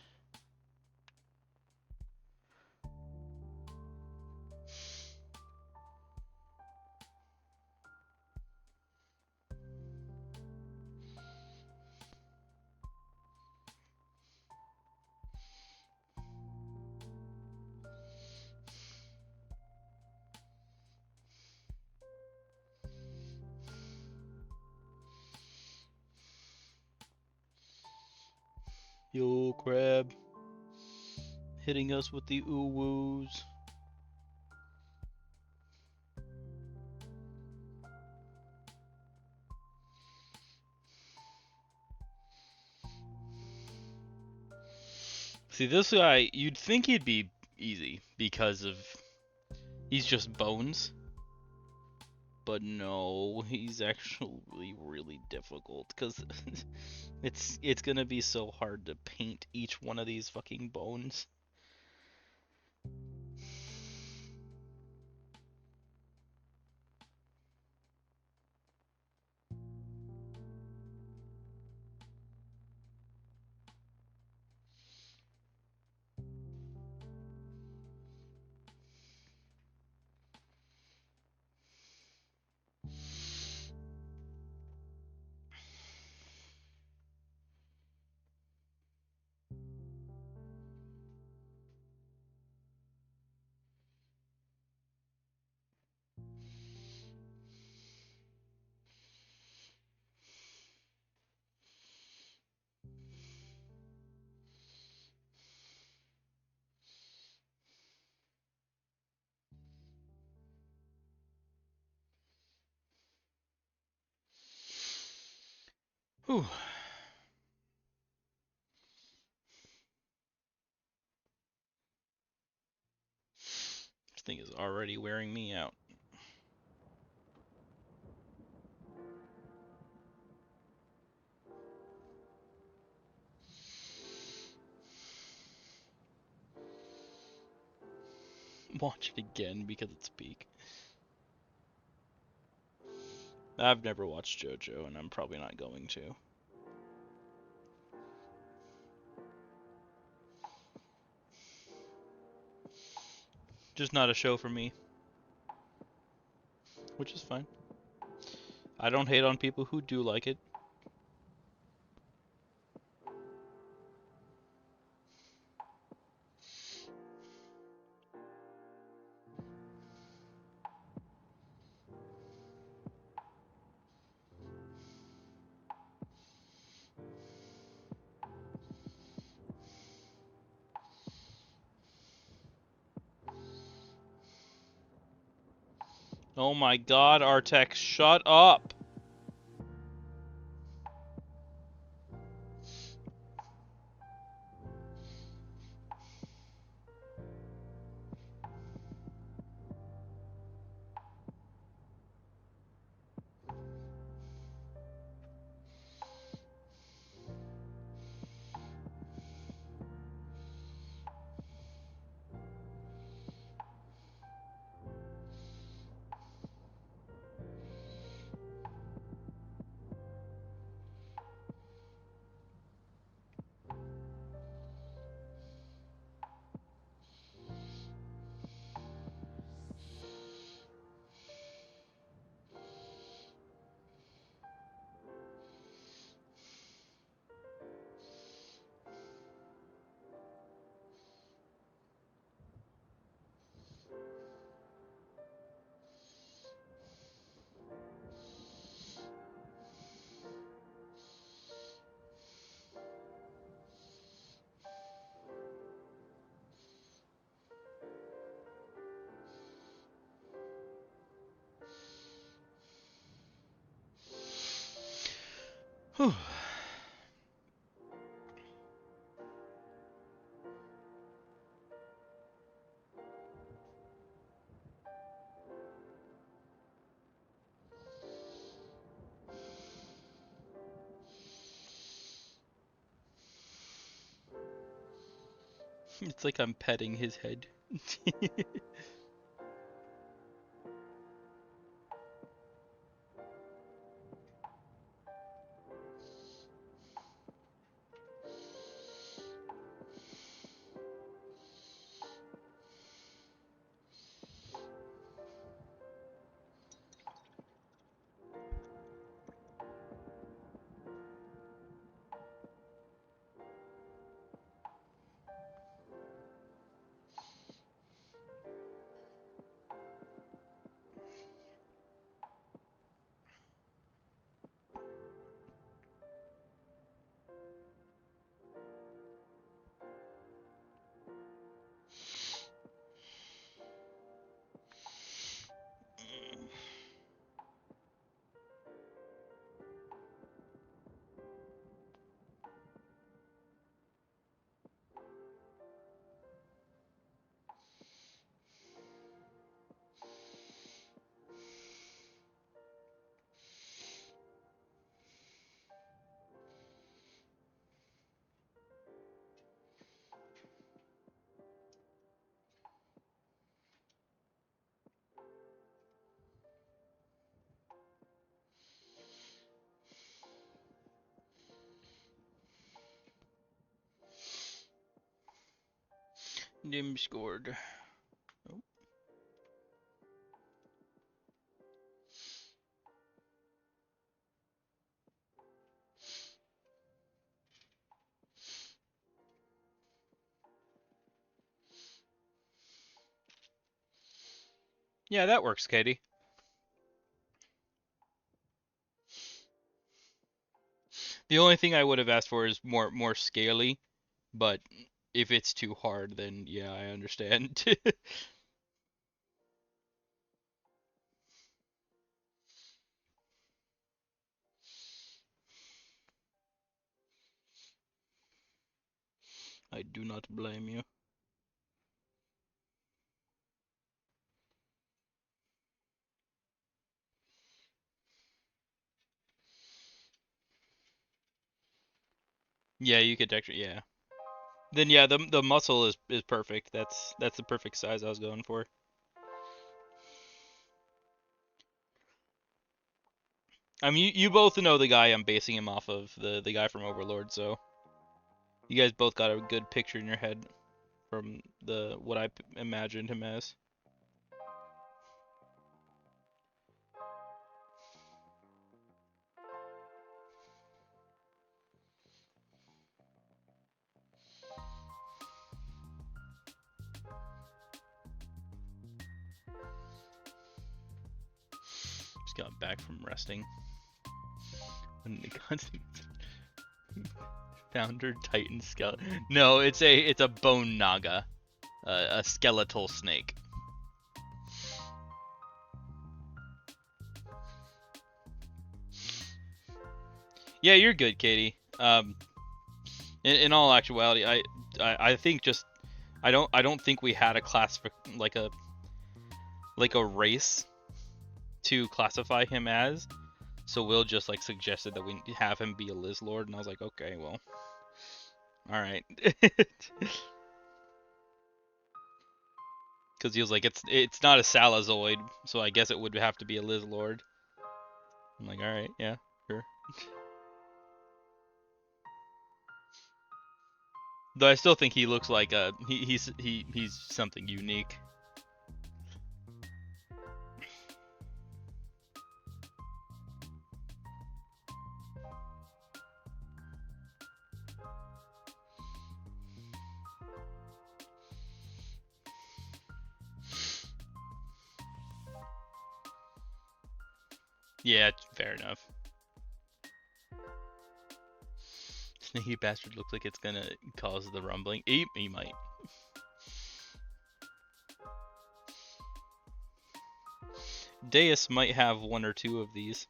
Yo, crab. Hitting us with the ooh-woos. See, this guy, you'd think he'd be easy because of he's just bones. But no, he's actually really difficult because it's gonna be so hard to paint each one of these fucking bones. Whew. This thing is already wearing me out. Watch it again because it's peak. I've never watched JoJo, and I'm probably not going to. Just not a show for me. Which is fine. I don't hate on people who do like it. Oh my god, Artex, shut up! Whew. It's like I'm petting his head. Dim scored. Oh. Yeah, that works, Katie. The only thing I would have asked for is more scaly, but if it's too hard, then yeah, I understand. I do not blame you. Yeah, you could texture. Yeah. Then yeah, the muscle is perfect. That's the perfect size I was going for. I mean, you both know the guy I'm basing him off of, the guy from Overlord, so you guys both got a good picture in your head from the what I imagined him as. Just got back from resting. When the Founder Titan skeleton. No, it's a bone naga, a skeletal snake. Yeah, you're good, Katie. In all actuality, I think just I don't think we had a class like a race to classify him as. So Will just like suggested that we have him be a Liz Lord, and I was like, okay, well, all right. Because he was like, it's not a Salazoid, so I guess it would have to be a Liz Lord. I'm like, all right, yeah, sure. Though I still think he looks like he's something unique. Yeah, fair enough. Sneaky bastard looks like it's gonna cause the rumbling. He might. Deus might have one or two of these.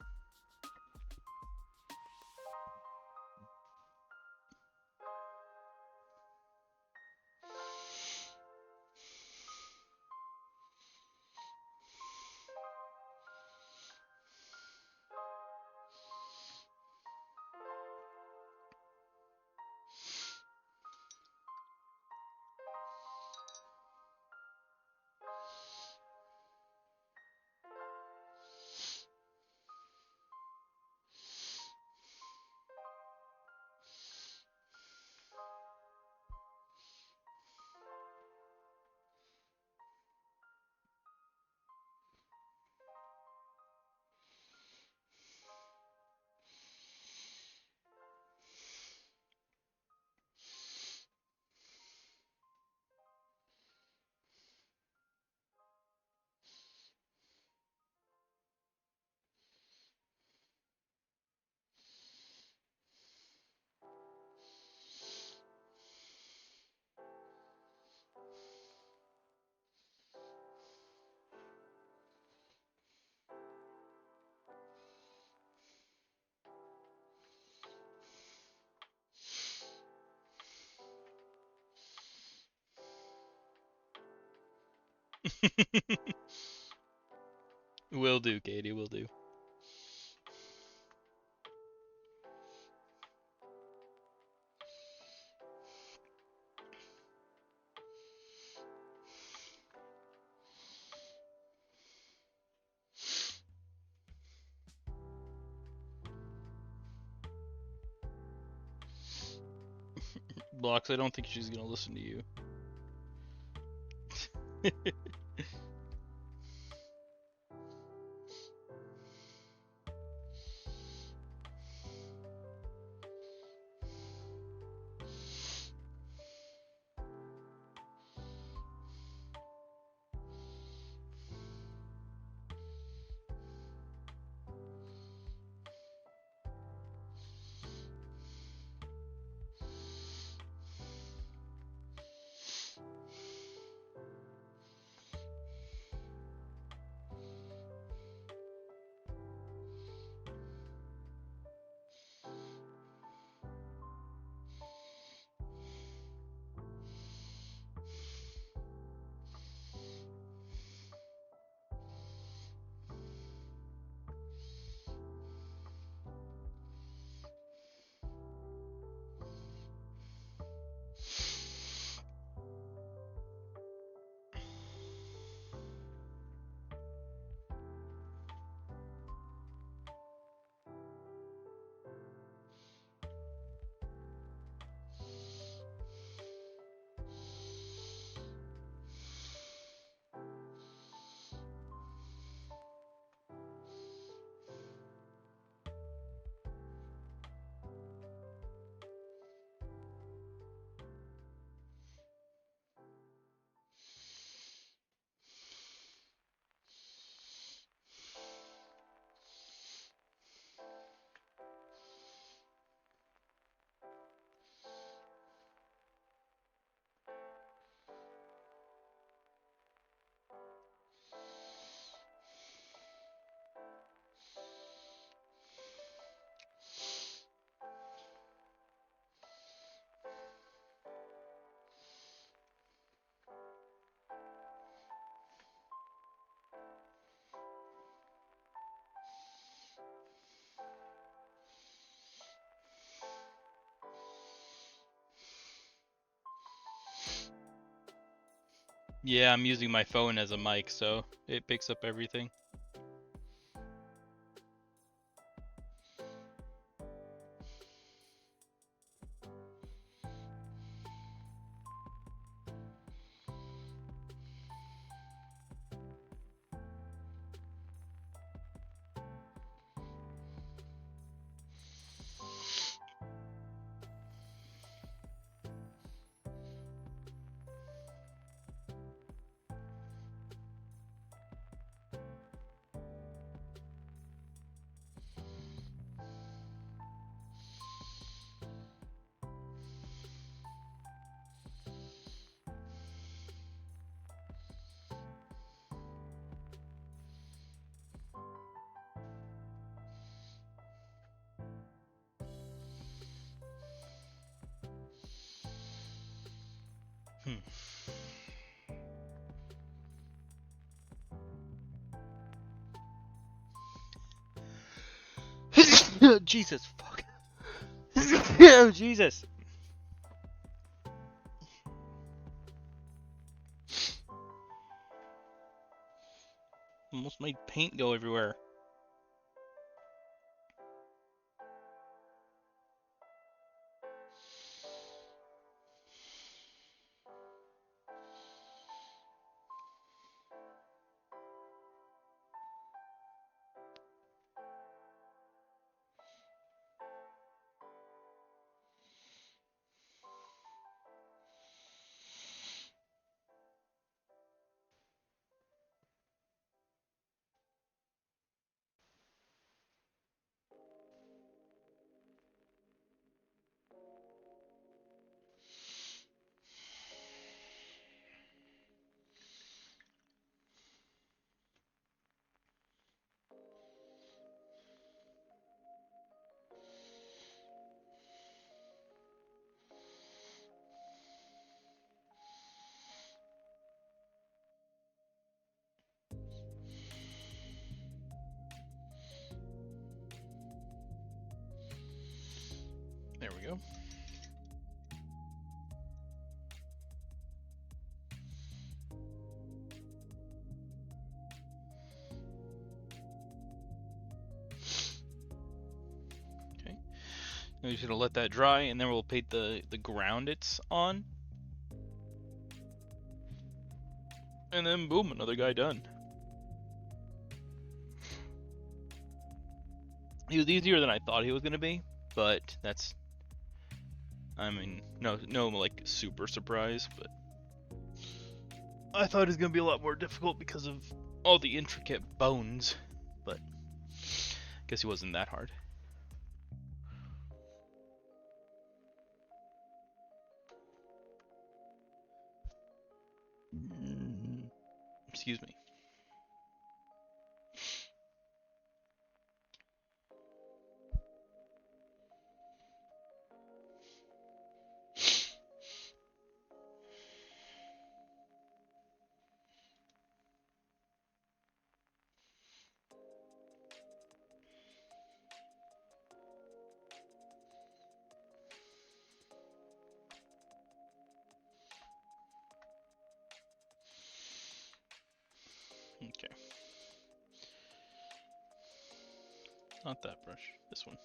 Will do, Katie. Will do. Blocks. I don't think she's gonna listen to you. Yeah, I'm using my phone as a mic, so it picks up everything. Hmm. Jesus fuck. Oh Jesus. Almost made paint go everywhere. There we go. Okay. Now we're just gonna let that dry, and then we'll paint the ground it's on. And then boom, another guy done. He was easier than I thought he was gonna be, but that's, I mean, no like super surprise, but I thought it was gonna be a lot more difficult because of all the intricate bones, but I guess he wasn't that hard. Excuse me. Okay. Not that brush, this one.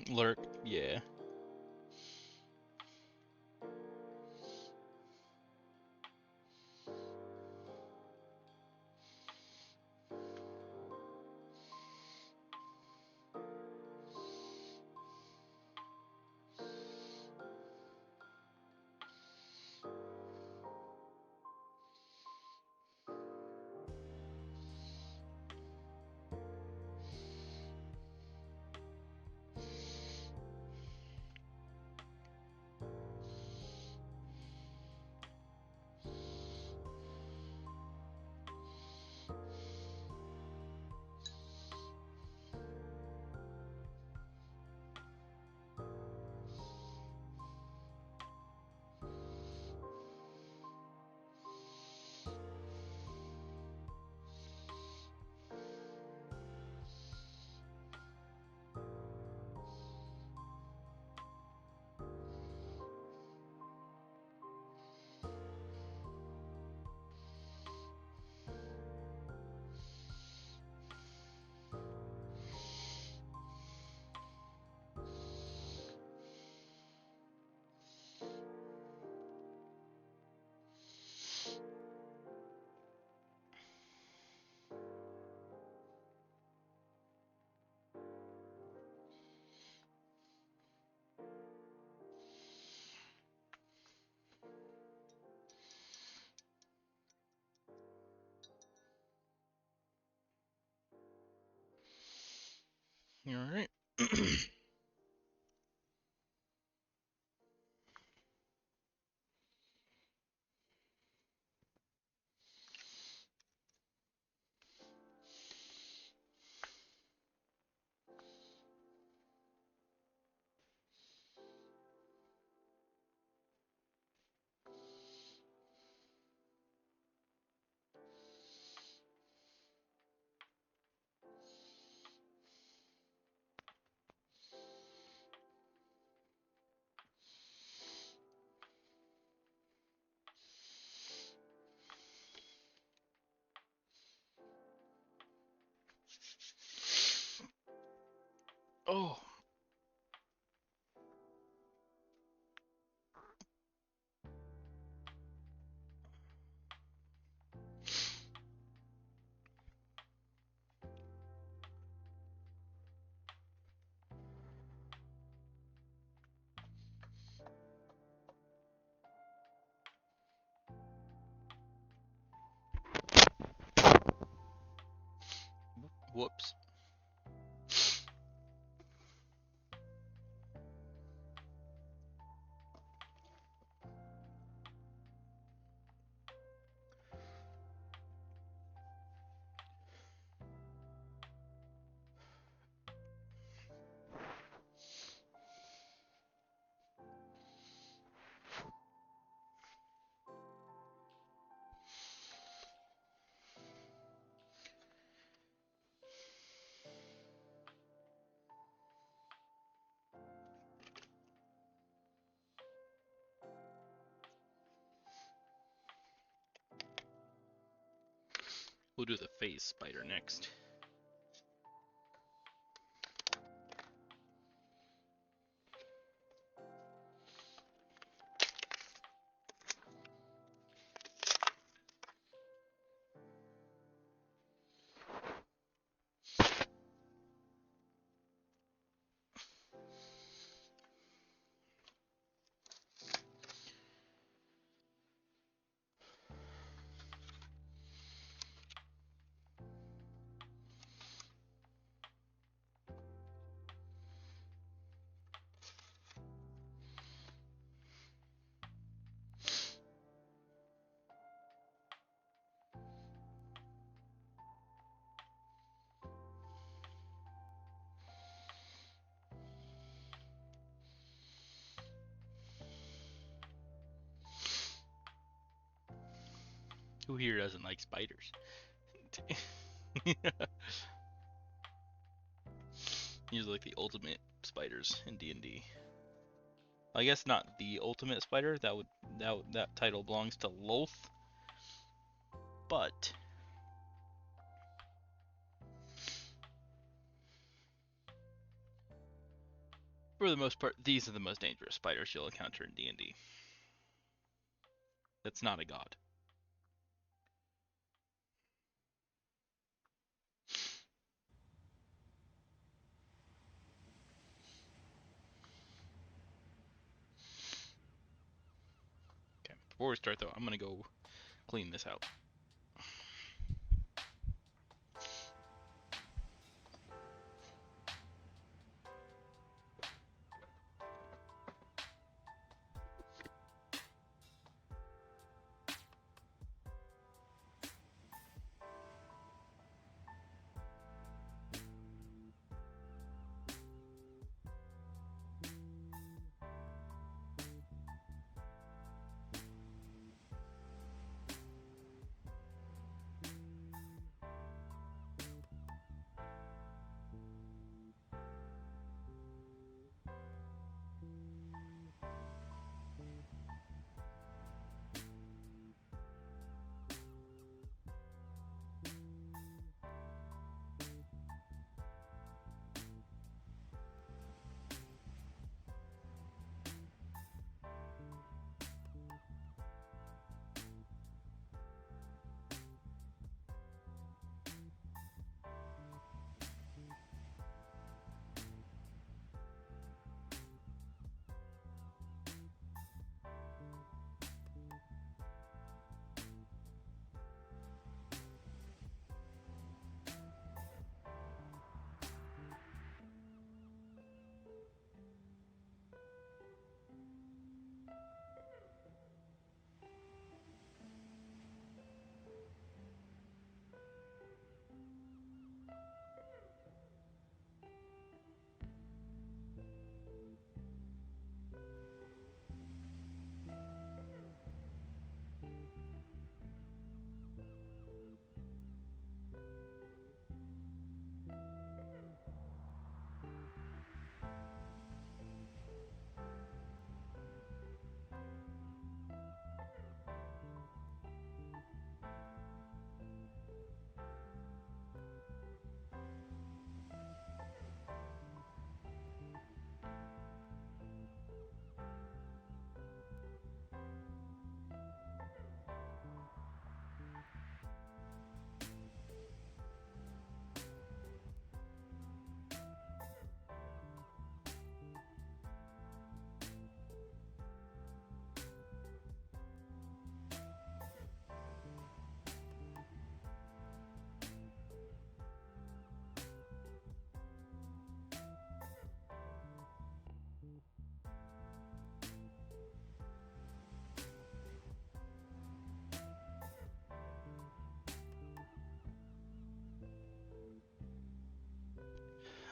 Lurk, yeah. All right. Oh. Whoops. We'll do the phase spider next. Who here doesn't like spiders? These are like the ultimate spiders in D&D. I guess not the ultimate spider. That title belongs to Lolth. But for the most part, these are the most dangerous spiders you'll encounter in D&D. That's not a god. Okay, before we start though, I'm gonna go clean this out.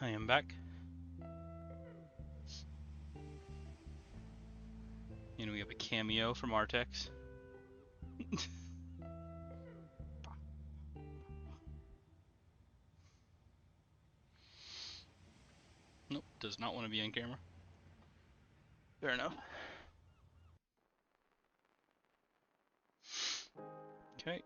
I am back. And we have a cameo from Artex. Nope, does not want to be on camera. Fair enough. Okay.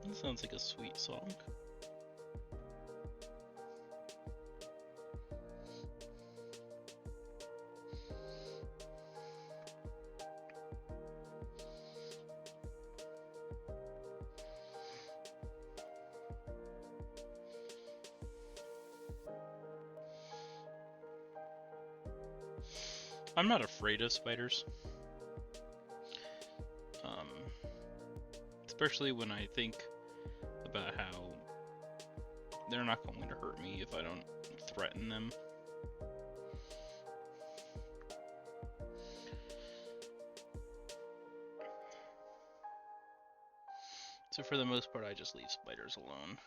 That sounds like a sweet song. I'm not afraid of spiders. Especially when I think about how they're not going to hurt me if I don't threaten them. So for the most part, I just leave spiders alone.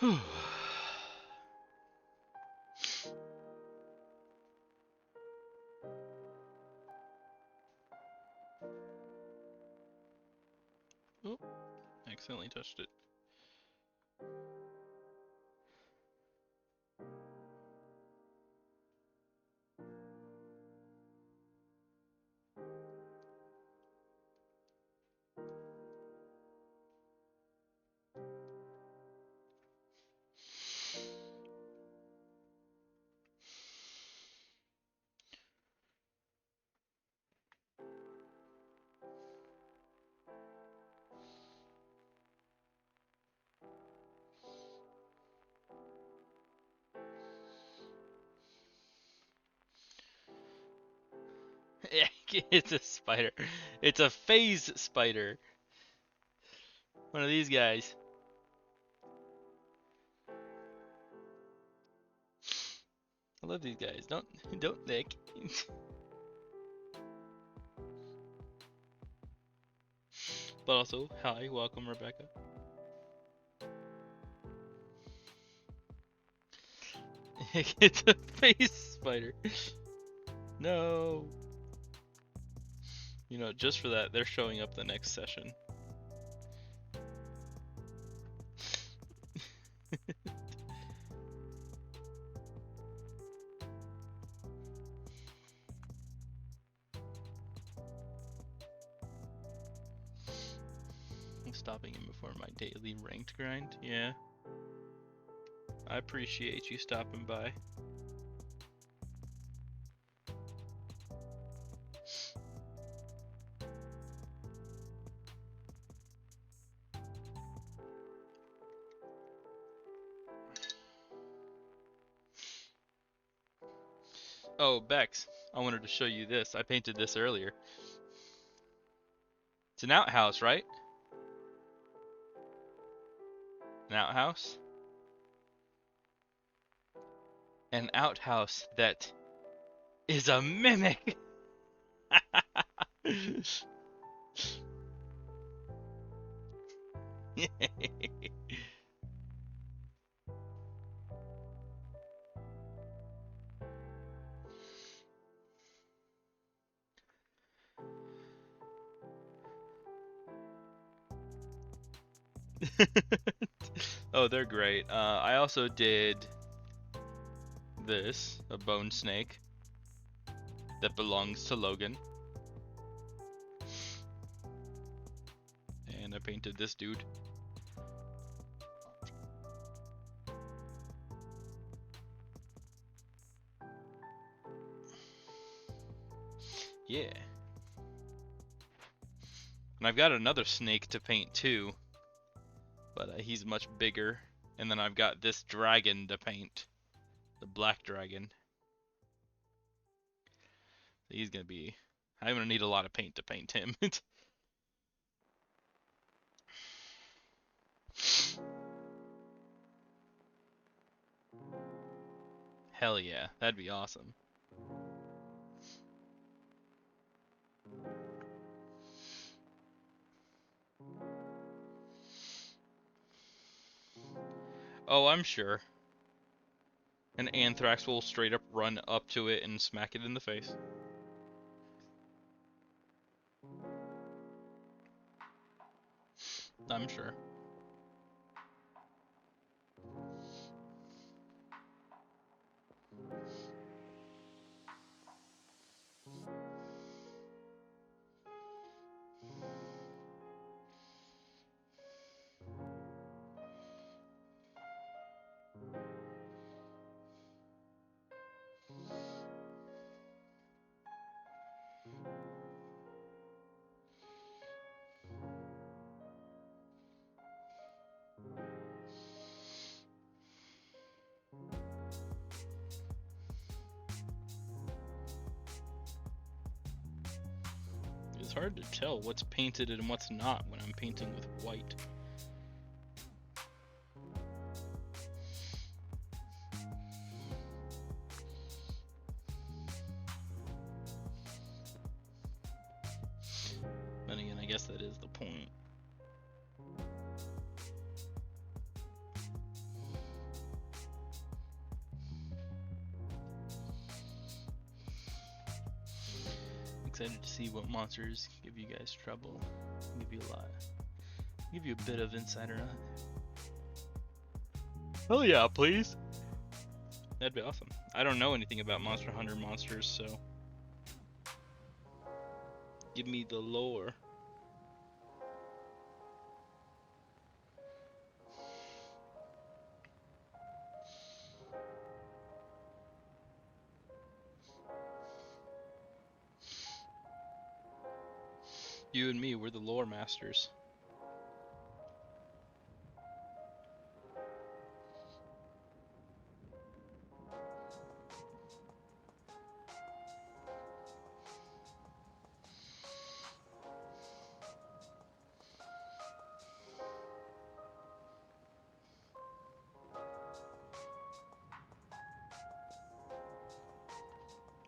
Whew. Oh, accidentally touched it. It's a spider. It's a phase spider. One of these guys. I love these guys. Don't nick. But also, hi, welcome, Rebecca. It's a face spider. No. You know, just for that, they're showing up the next session. I'm stopping him before my daily ranked grind. Yeah. I appreciate you stopping by. Oh, Bex, I wanted to show you this. I painted this earlier. It's an outhouse, right? An outhouse? An outhouse that is a mimic! Oh, they're great. I also did this, a bone snake that belongs to Logan. And I painted this dude. Yeah. And I've got another snake to paint too, but he's much bigger. And then I've got this dragon to paint, the black dragon. He's gonna be... I'm gonna need a lot of paint to paint him. Hell yeah, that'd be awesome. Oh, I'm sure. An anthrax will straight up run up to it and smack it in the face. I'm sure. It's hard to tell what's painted and what's not when I'm painting with white. Then again, I guess that is the point. Excited to see what monsters give you guys trouble. Give you a lot. Give you a bit of insider on. Hell yeah, please. That'd be awesome. I don't know anything about Monster Hunter monsters, so give me the lore. You and me, we're the lore masters.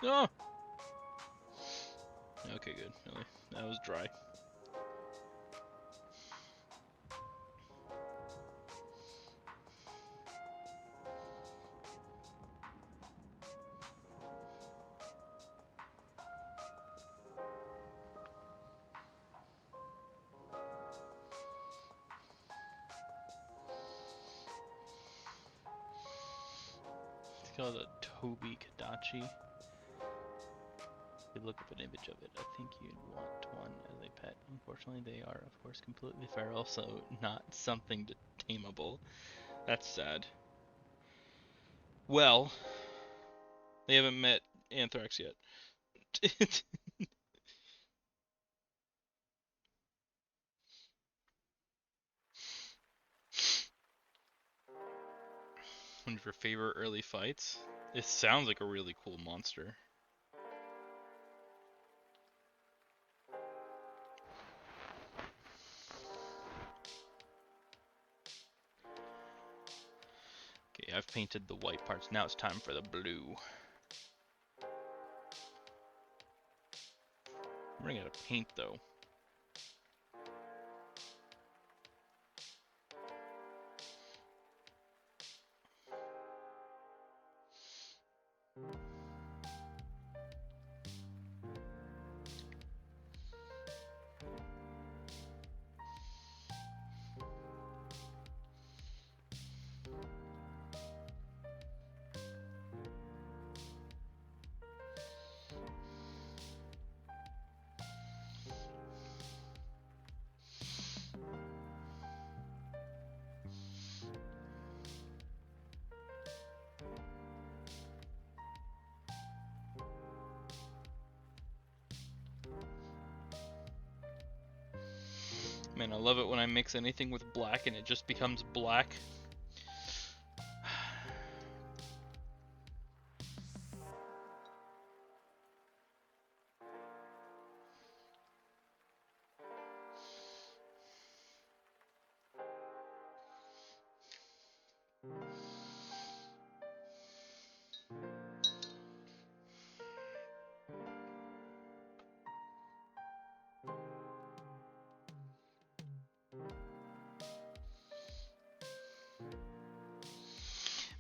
Oh! Okay, good. Really. That was dry. It's called a Toby Kadachi. You look up an image of it, I think you'd want one as a pet. Unfortunately, they are, of course, completely feral, so not something tameable. That's sad. Well, they haven't met Anthrax yet. One of your favorite early fights? It sounds like a really cool monster. Okay, I've painted the white parts. Now it's time for the blue. I'm running out of paint though. Man, I love it when I mix anything with black and it just becomes black.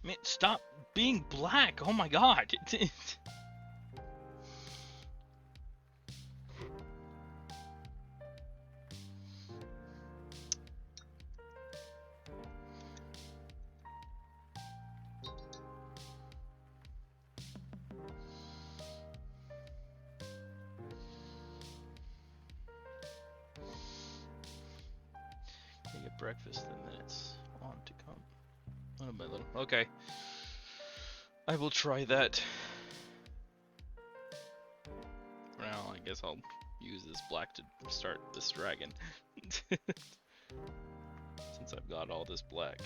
Man, stop being black! Oh my god! I get breakfast and then it's on to come. Little by little. Okay. I will try that. Well, I guess I'll use this black to start this dragon. Since I've got all this black.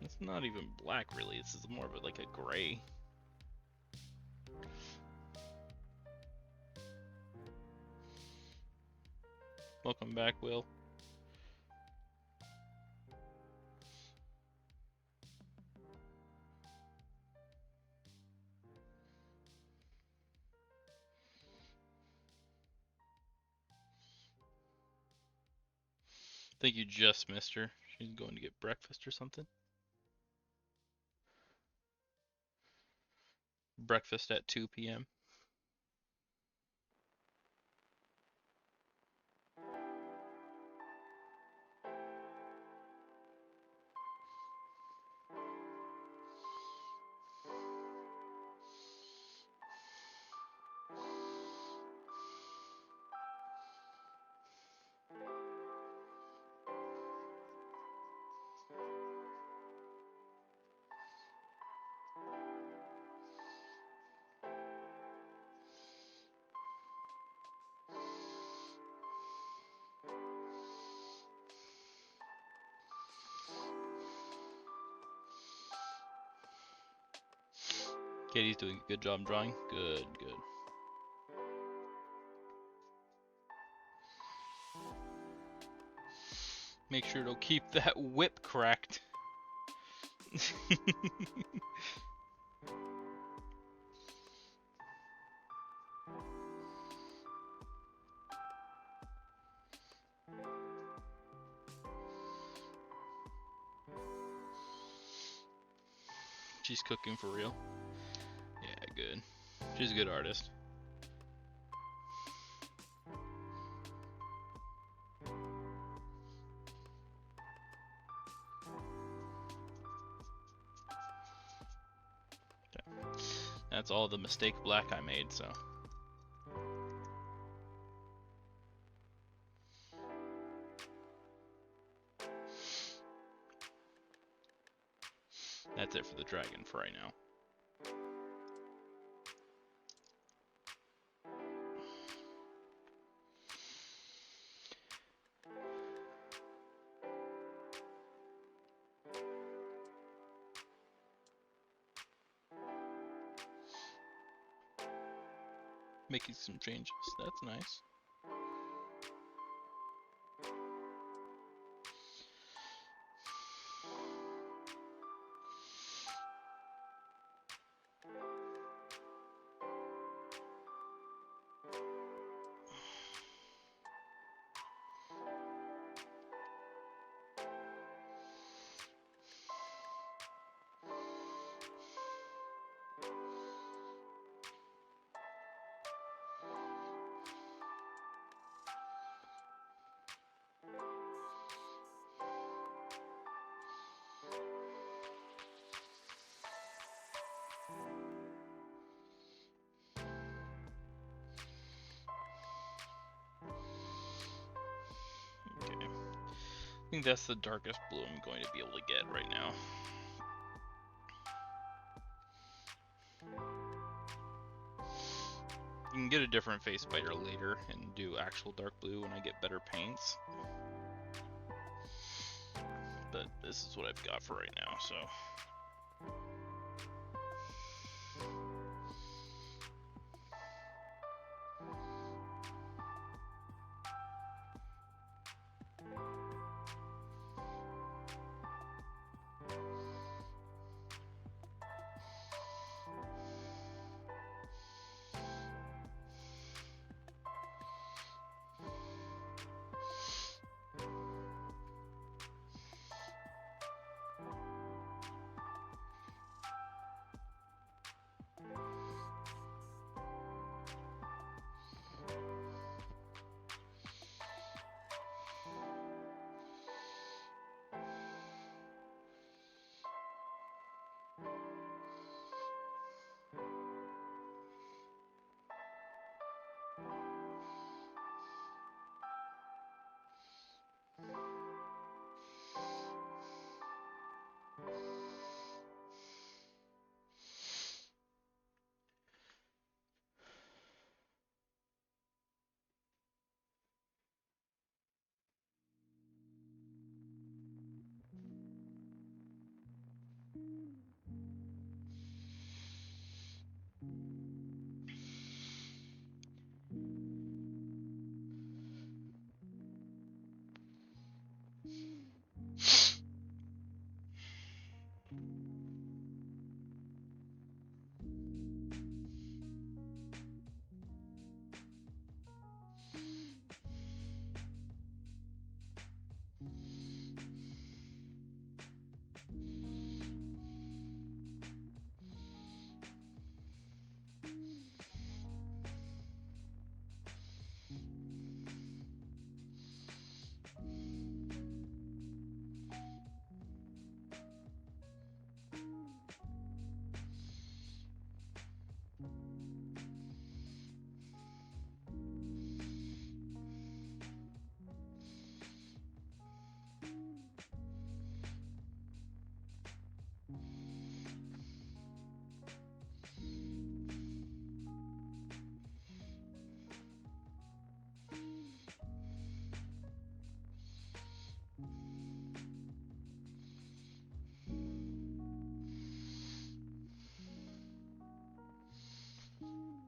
It's not even black really, this is more of like a gray. Welcome back, Will. I think you just missed her. She's going to get breakfast or something. Breakfast at 2 p.m. Katie's doing a good job drawing. Good, good. Make sure to keep that whip cracked. She's cooking for real. Yeah, good. She's a good artist. That's all the mistake black I made, so. That's it for the dragon for right now. Making some changes, that's nice. Okay. I think that's the darkest blue I'm going to be able to get right now. You can get a different face spider later and do actual dark blue when I get better paints. But this is what I've got for right now, so.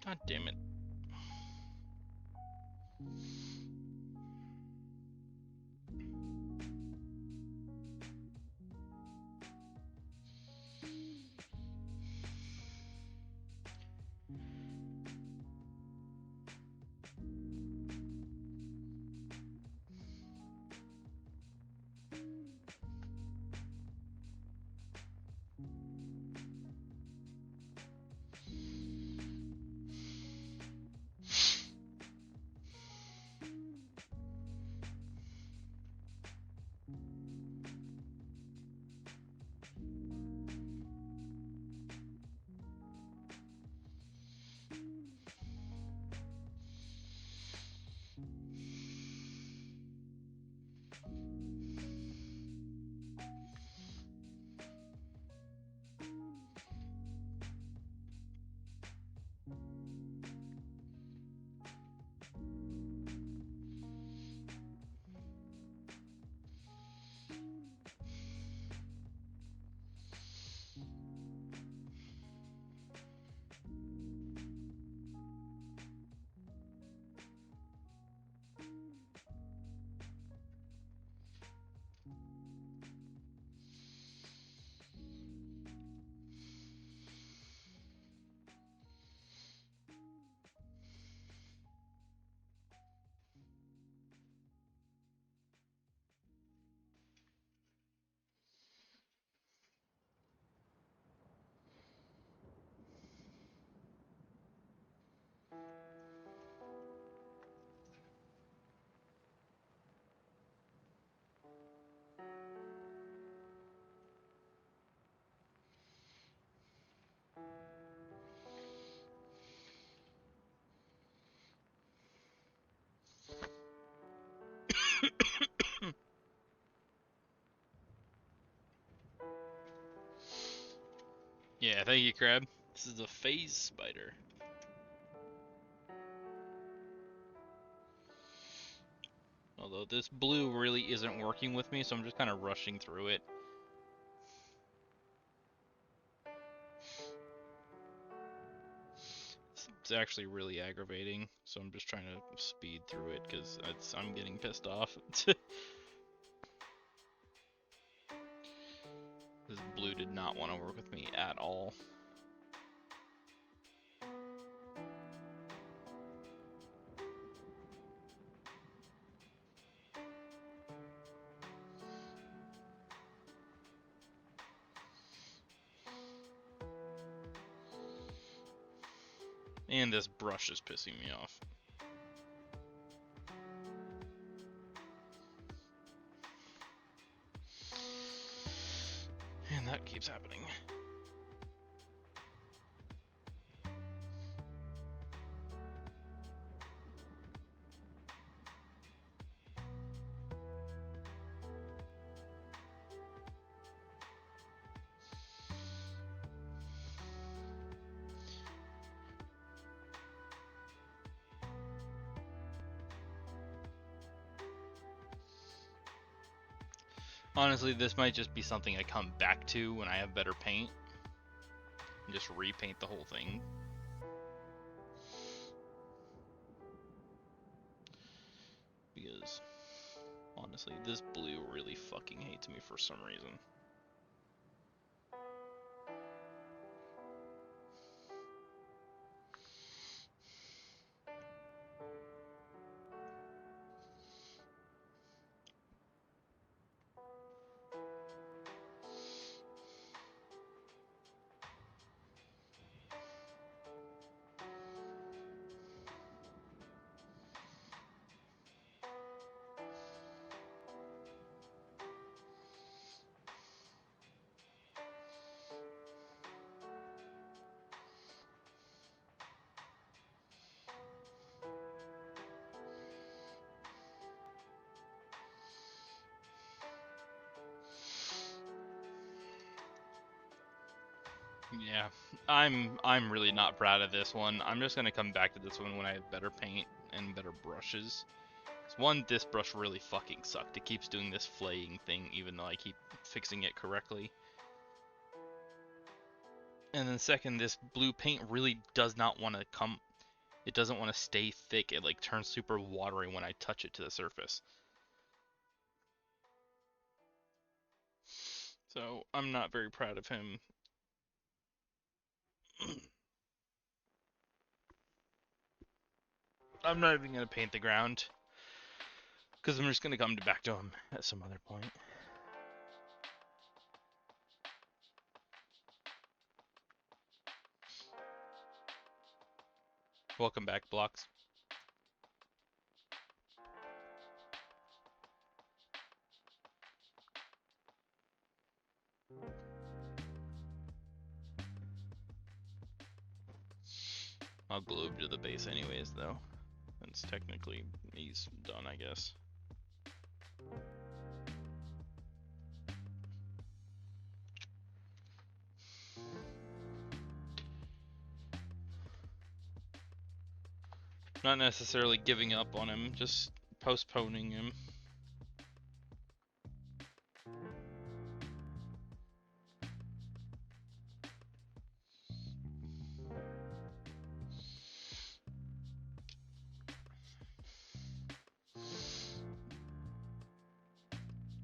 God damn it. Yeah, thank you, Crab. This is a phase spider. Although this blue really isn't working with me, so I'm just kind of rushing through it. It's actually really aggravating, so I'm just trying to speed through it because I'm getting pissed off. This blue did not want to work with me at all. And this brush is pissing me off. And that keeps happening. Honestly, this might just be something I come back to when I have better paint. And just repaint the whole thing. Because, honestly, this blue really fucking hates me for some reason. Yeah, I'm really not proud of this one. I'm just gonna come back to this one when I have better paint and better brushes. 'Cause one, this brush really fucking sucked. It keeps doing this flaying thing even though I keep fixing it correctly. And then second, this blue paint really does not want to come. It doesn't want to stay thick. It like turns super watery when I touch it to the surface. So I'm not very proud of him. I'm not even going to paint the ground, because I'm just going to come back to him at some other point. Welcome back, Blocks. I'll glue to the base anyways, though. It's technically, he's done, I guess. Not necessarily giving up on him, just postponing him.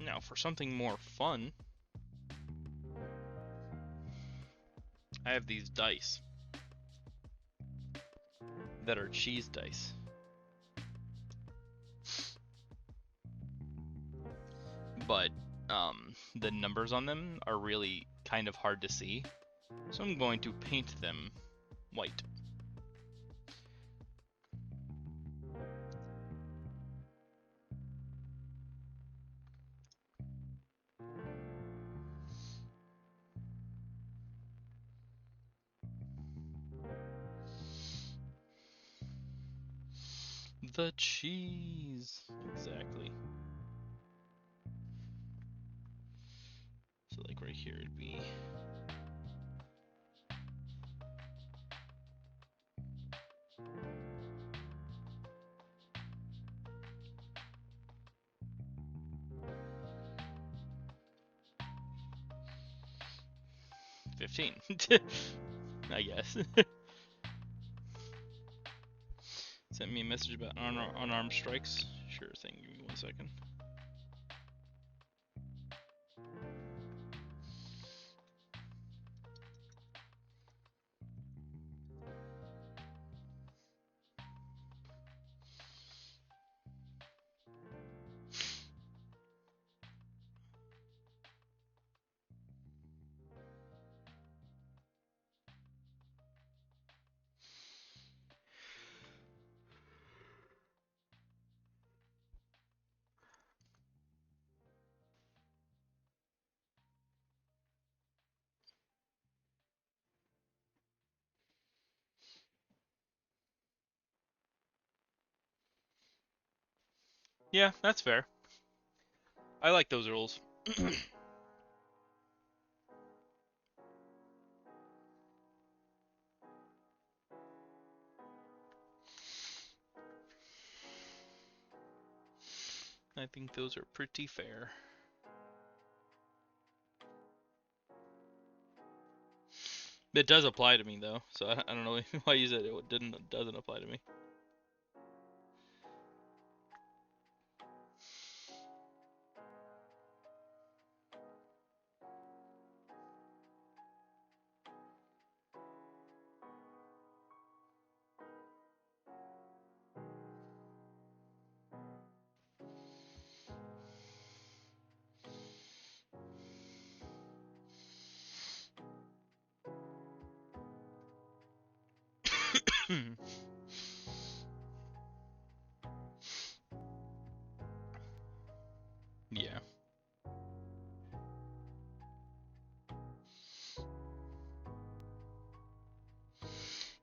Now, for something more fun, I have these dice that are cheese dice. But the numbers on them are really kind of hard to see, so I'm going to paint them white. The cheese, exactly. So like right here it'd be $15, I guess. Sent me a message about unarmed strikes. Sure thing, give me 1 second. Yeah, that's fair. I like those rules. I think those are pretty fair. It does apply to me though, so I don't know why you said it doesn't apply to me. Yeah.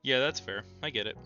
Yeah, that's fair. I get it.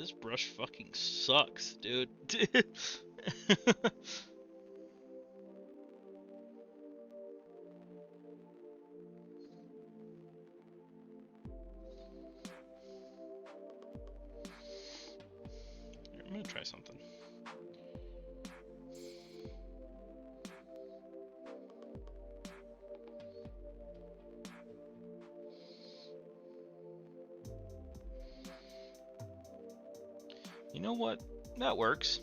this brush fucking sucks, dude. I'm gonna try something. You know what? That works.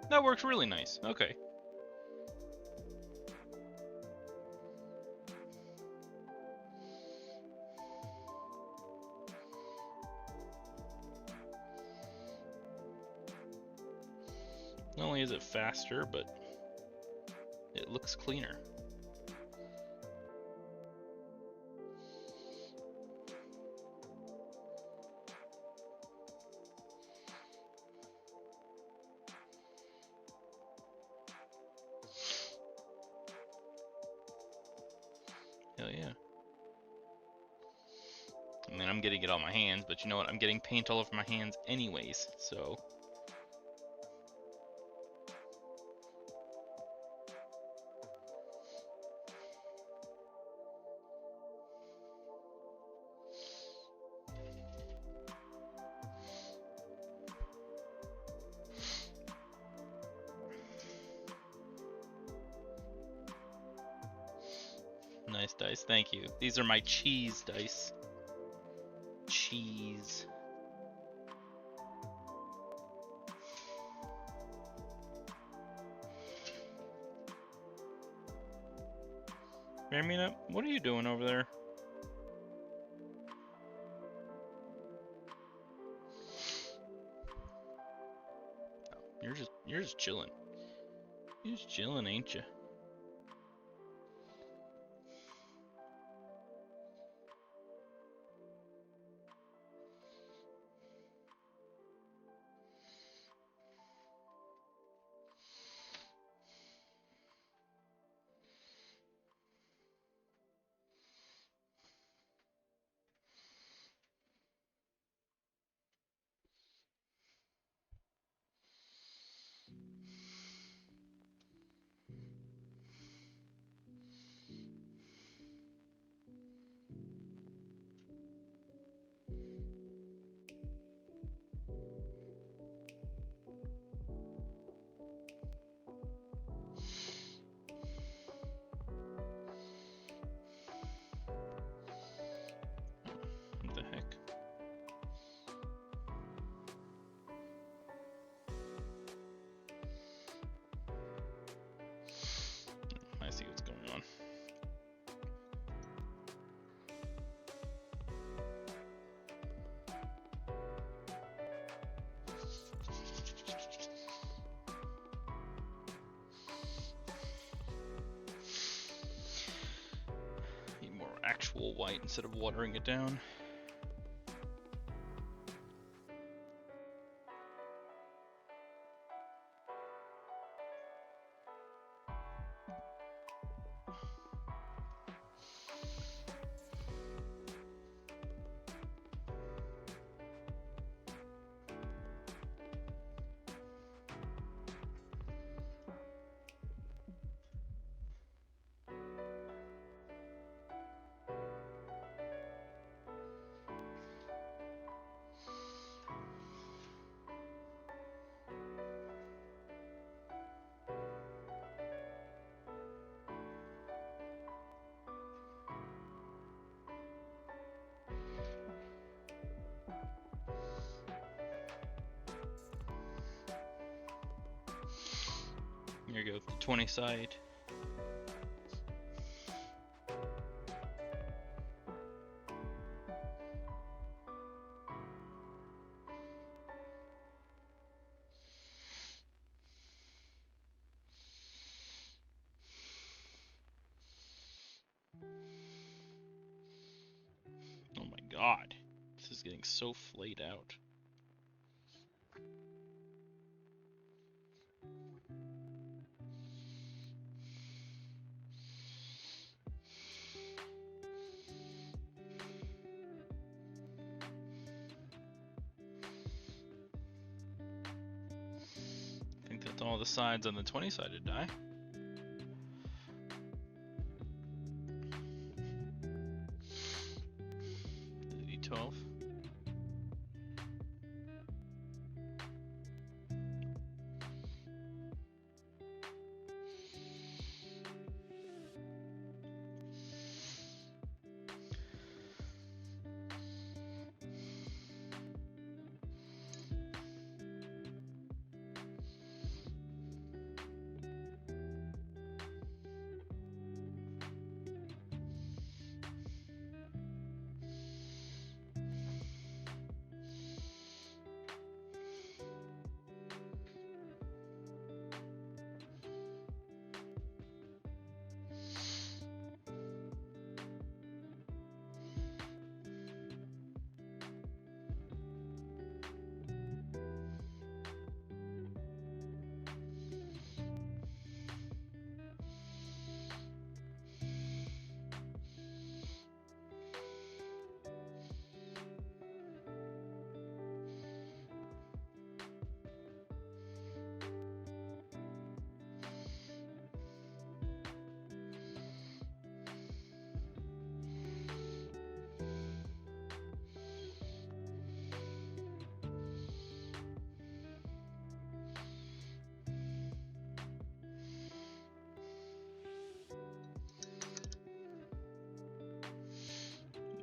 That works really nice. Okay. Not only is it faster, but it looks cleaner. Hell yeah. I mean, I'm getting it on my hands, but you know what? I'm getting paint all over my hands anyways, so... Nice dice, thank you. These are my cheese dice. Cheese. Ramina, what are you doing over there? You're just chilling. You're just chilling, ain't you? What the heck? I see what's going on. Need more actual white instead of watering it down. Here you go, the 20 side. This is getting so flayed out. I think that's all the sides on the 20-sided die. The D12.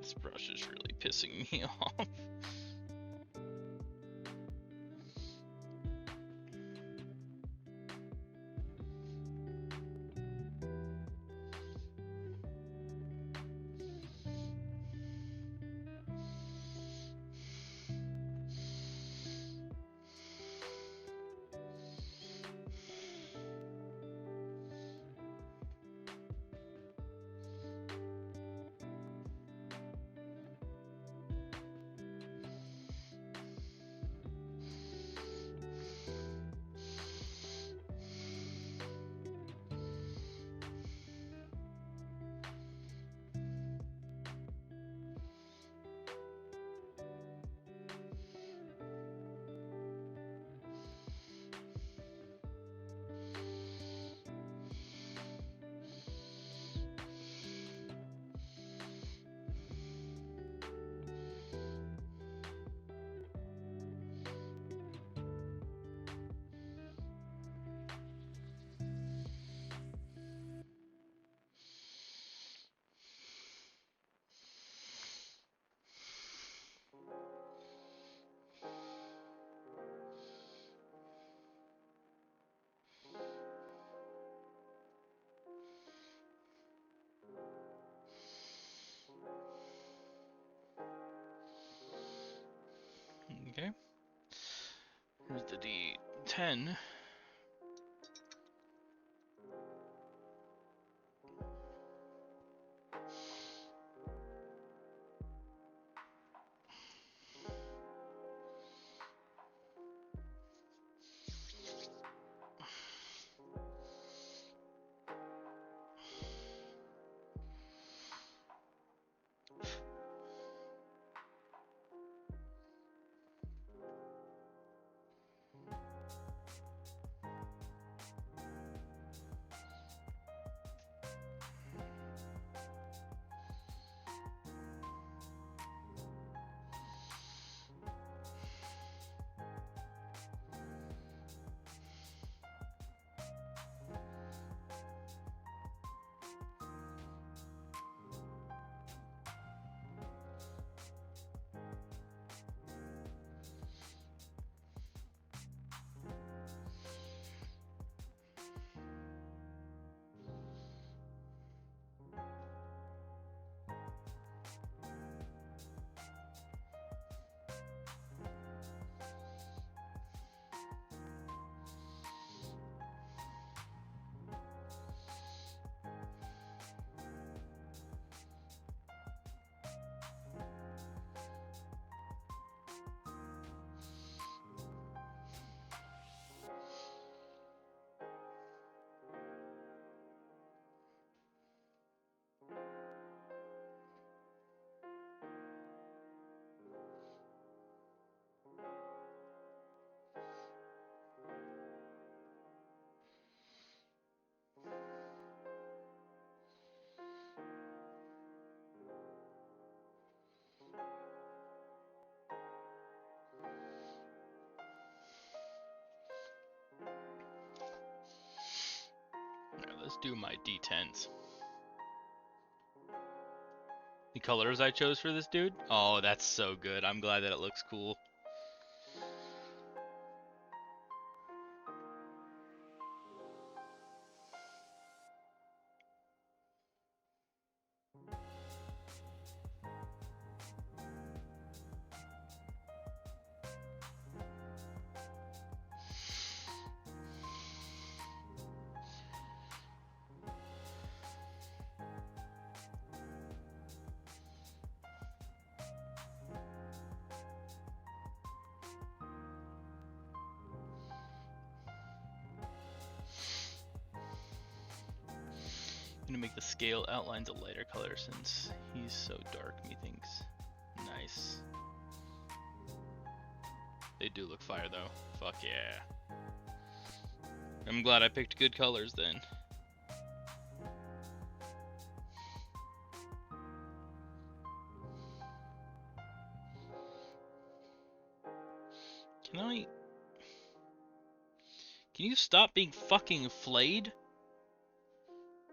This brush is really pissing me off. Okay. Here's the D10. let's do my D10s. The colors I chose for this dude? Oh, that's so good. I'm glad that it looks cool. I'm gonna make the scale outlines a lighter color since he's so dark, methinks. Nice. They do look fire though. Fuck yeah. I'm glad I picked good colors then. Can you stop being fucking flayed?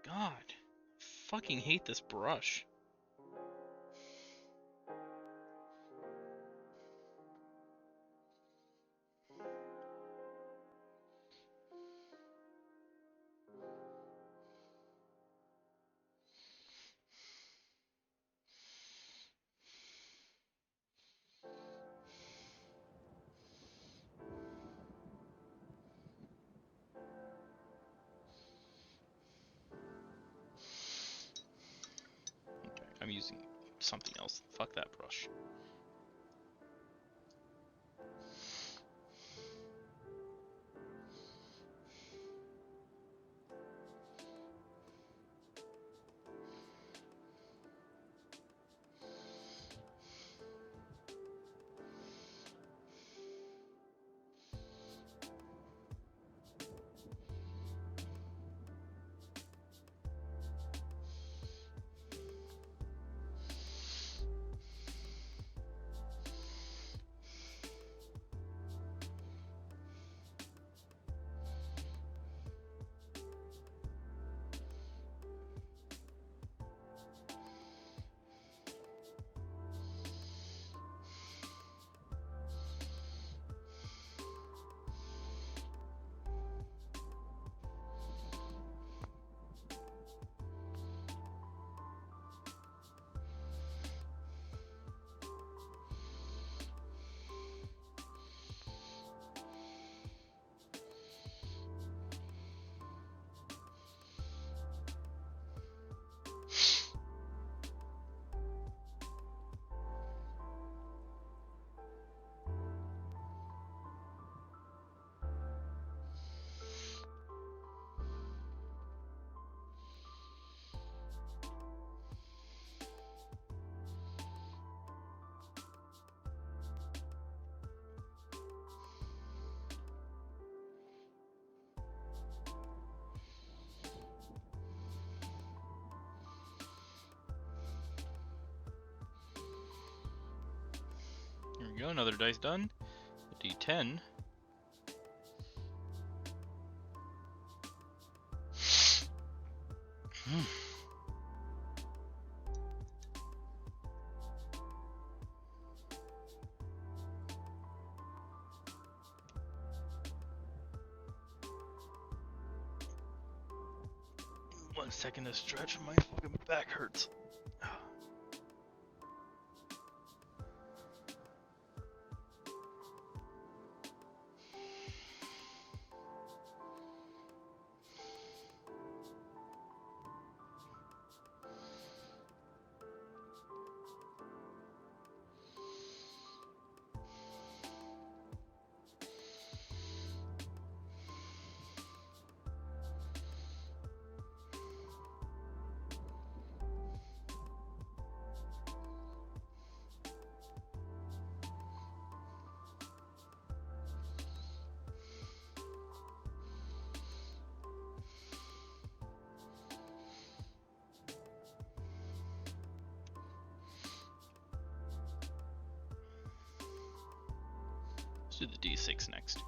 God. Fucking hate this brush. I'm using something else. Fuck that brush. Here we go, another dice done. A D10. One second to stretch, my fucking back hurts. Do the D6 next.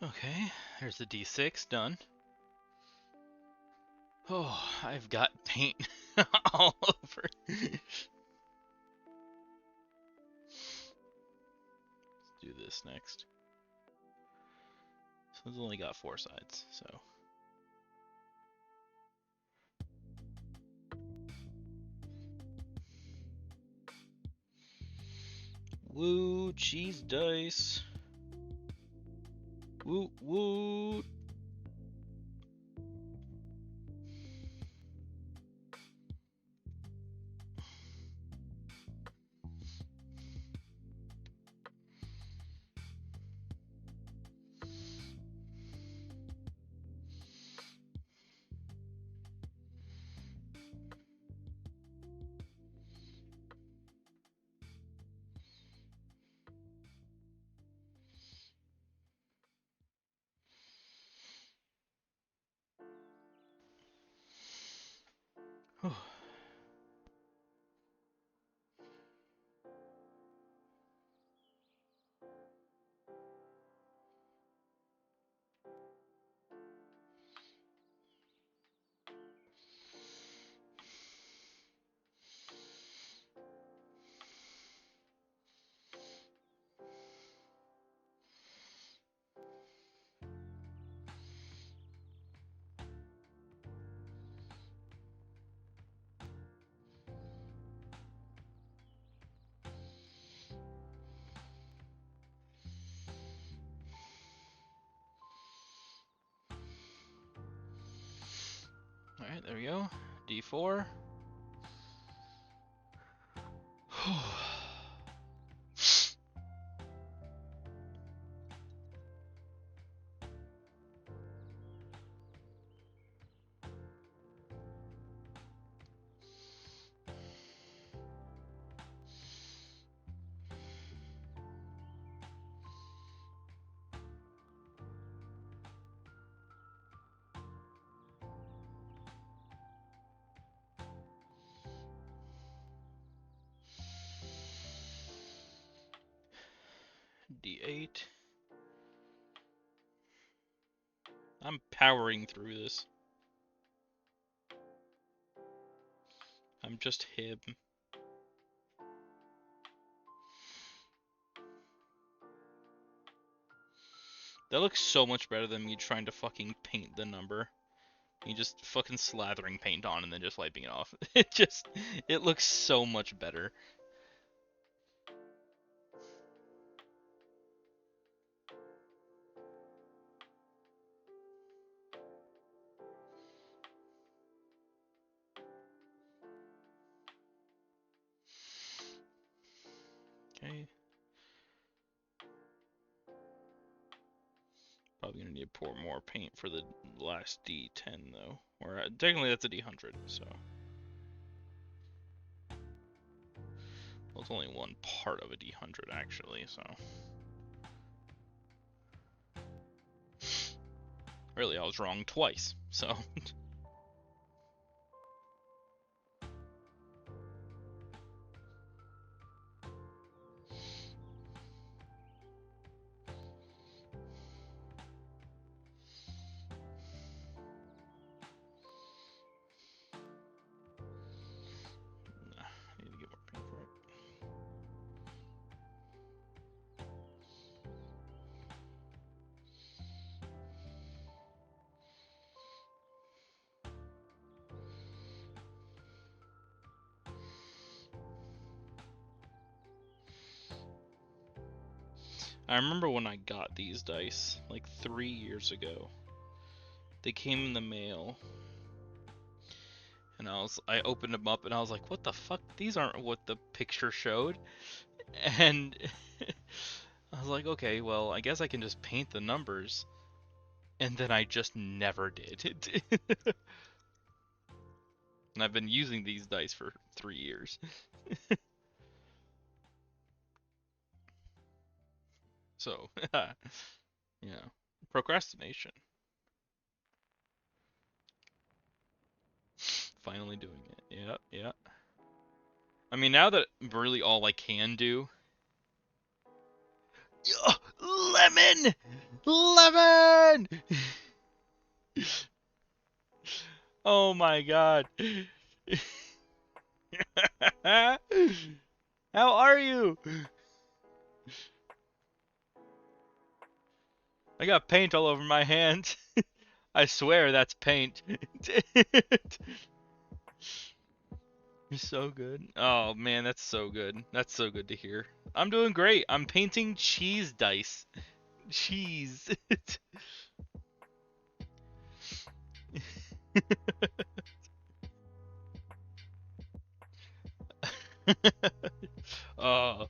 Okay, there's the D6 done. Oh, I've got paint all over. Let's do this next. So it's only got 4 sides, so. Woo, cheese dice. Woo, woo. Alright, there we go. D4. D8. I'm powering through this. I'm just him. That looks so much better than me trying to fucking paint the number. You just fucking slathering paint on and then just wiping it off. It looks so much better. Okay. Probably gonna need to pour more paint for the last D10 though. Or technically that's a D100, so. Well, it's only one part of a D100 actually, so. Really, I was wrong twice, so. I need to get more paint for it. I remember when I got these dice, like 3 years ago. They came in the mail. And I opened them up and I was like, what the fuck? These aren't what the picture showed. And I was like, okay, well, I guess I can just paint the numbers. And then I just never did. And I've been using these dice for 3 years. So, yeah. Procrastination. Finally doing it. Yeah, yeah. I mean, now that really all I can do... Lemon! Lemon! Oh my god. How are you? I got paint all over my hands. I swear that's paint. You're so good. Oh man, that's so good. That's so good to hear. I'm doing great. I'm painting cheese dice. Cheese. Oh.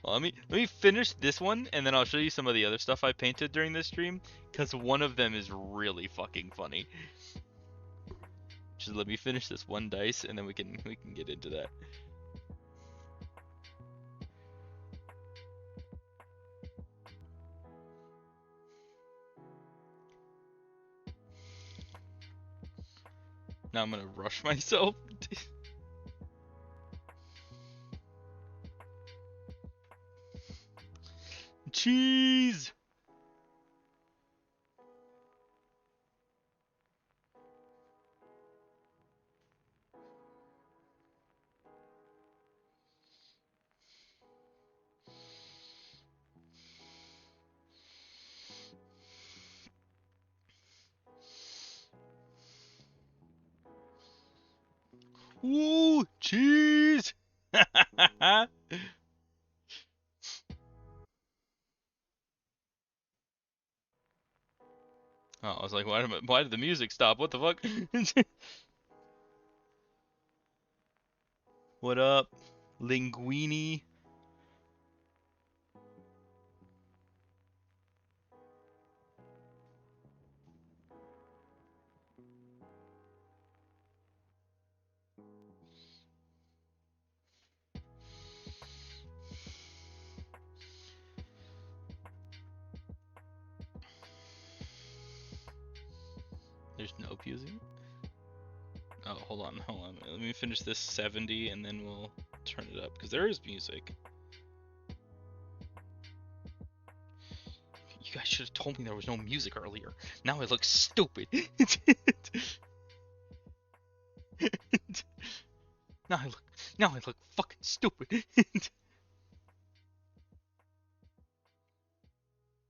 Well, let me finish this one, and then I'll show you some of the other stuff I painted during this stream, because one of them is really fucking funny. Just let me finish this one dice, and then we can get into that. Now I'm gonna rush myself. Cheese! Ooh, cheese! Oh, I was like, why did the music stop? What the fuck? What up, linguini? There's no music? Oh, hold on. Let me finish this 70 and then we'll turn it up, because there is music. You guys should have told me there was no music earlier. Now I look stupid. Now I look fucking stupid.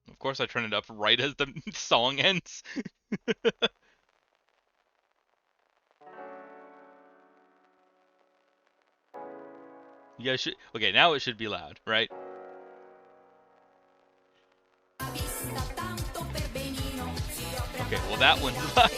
Of course I turn it up right as the song ends. You guys should. Okay, now it should be loud, right? Okay, well that one's loud.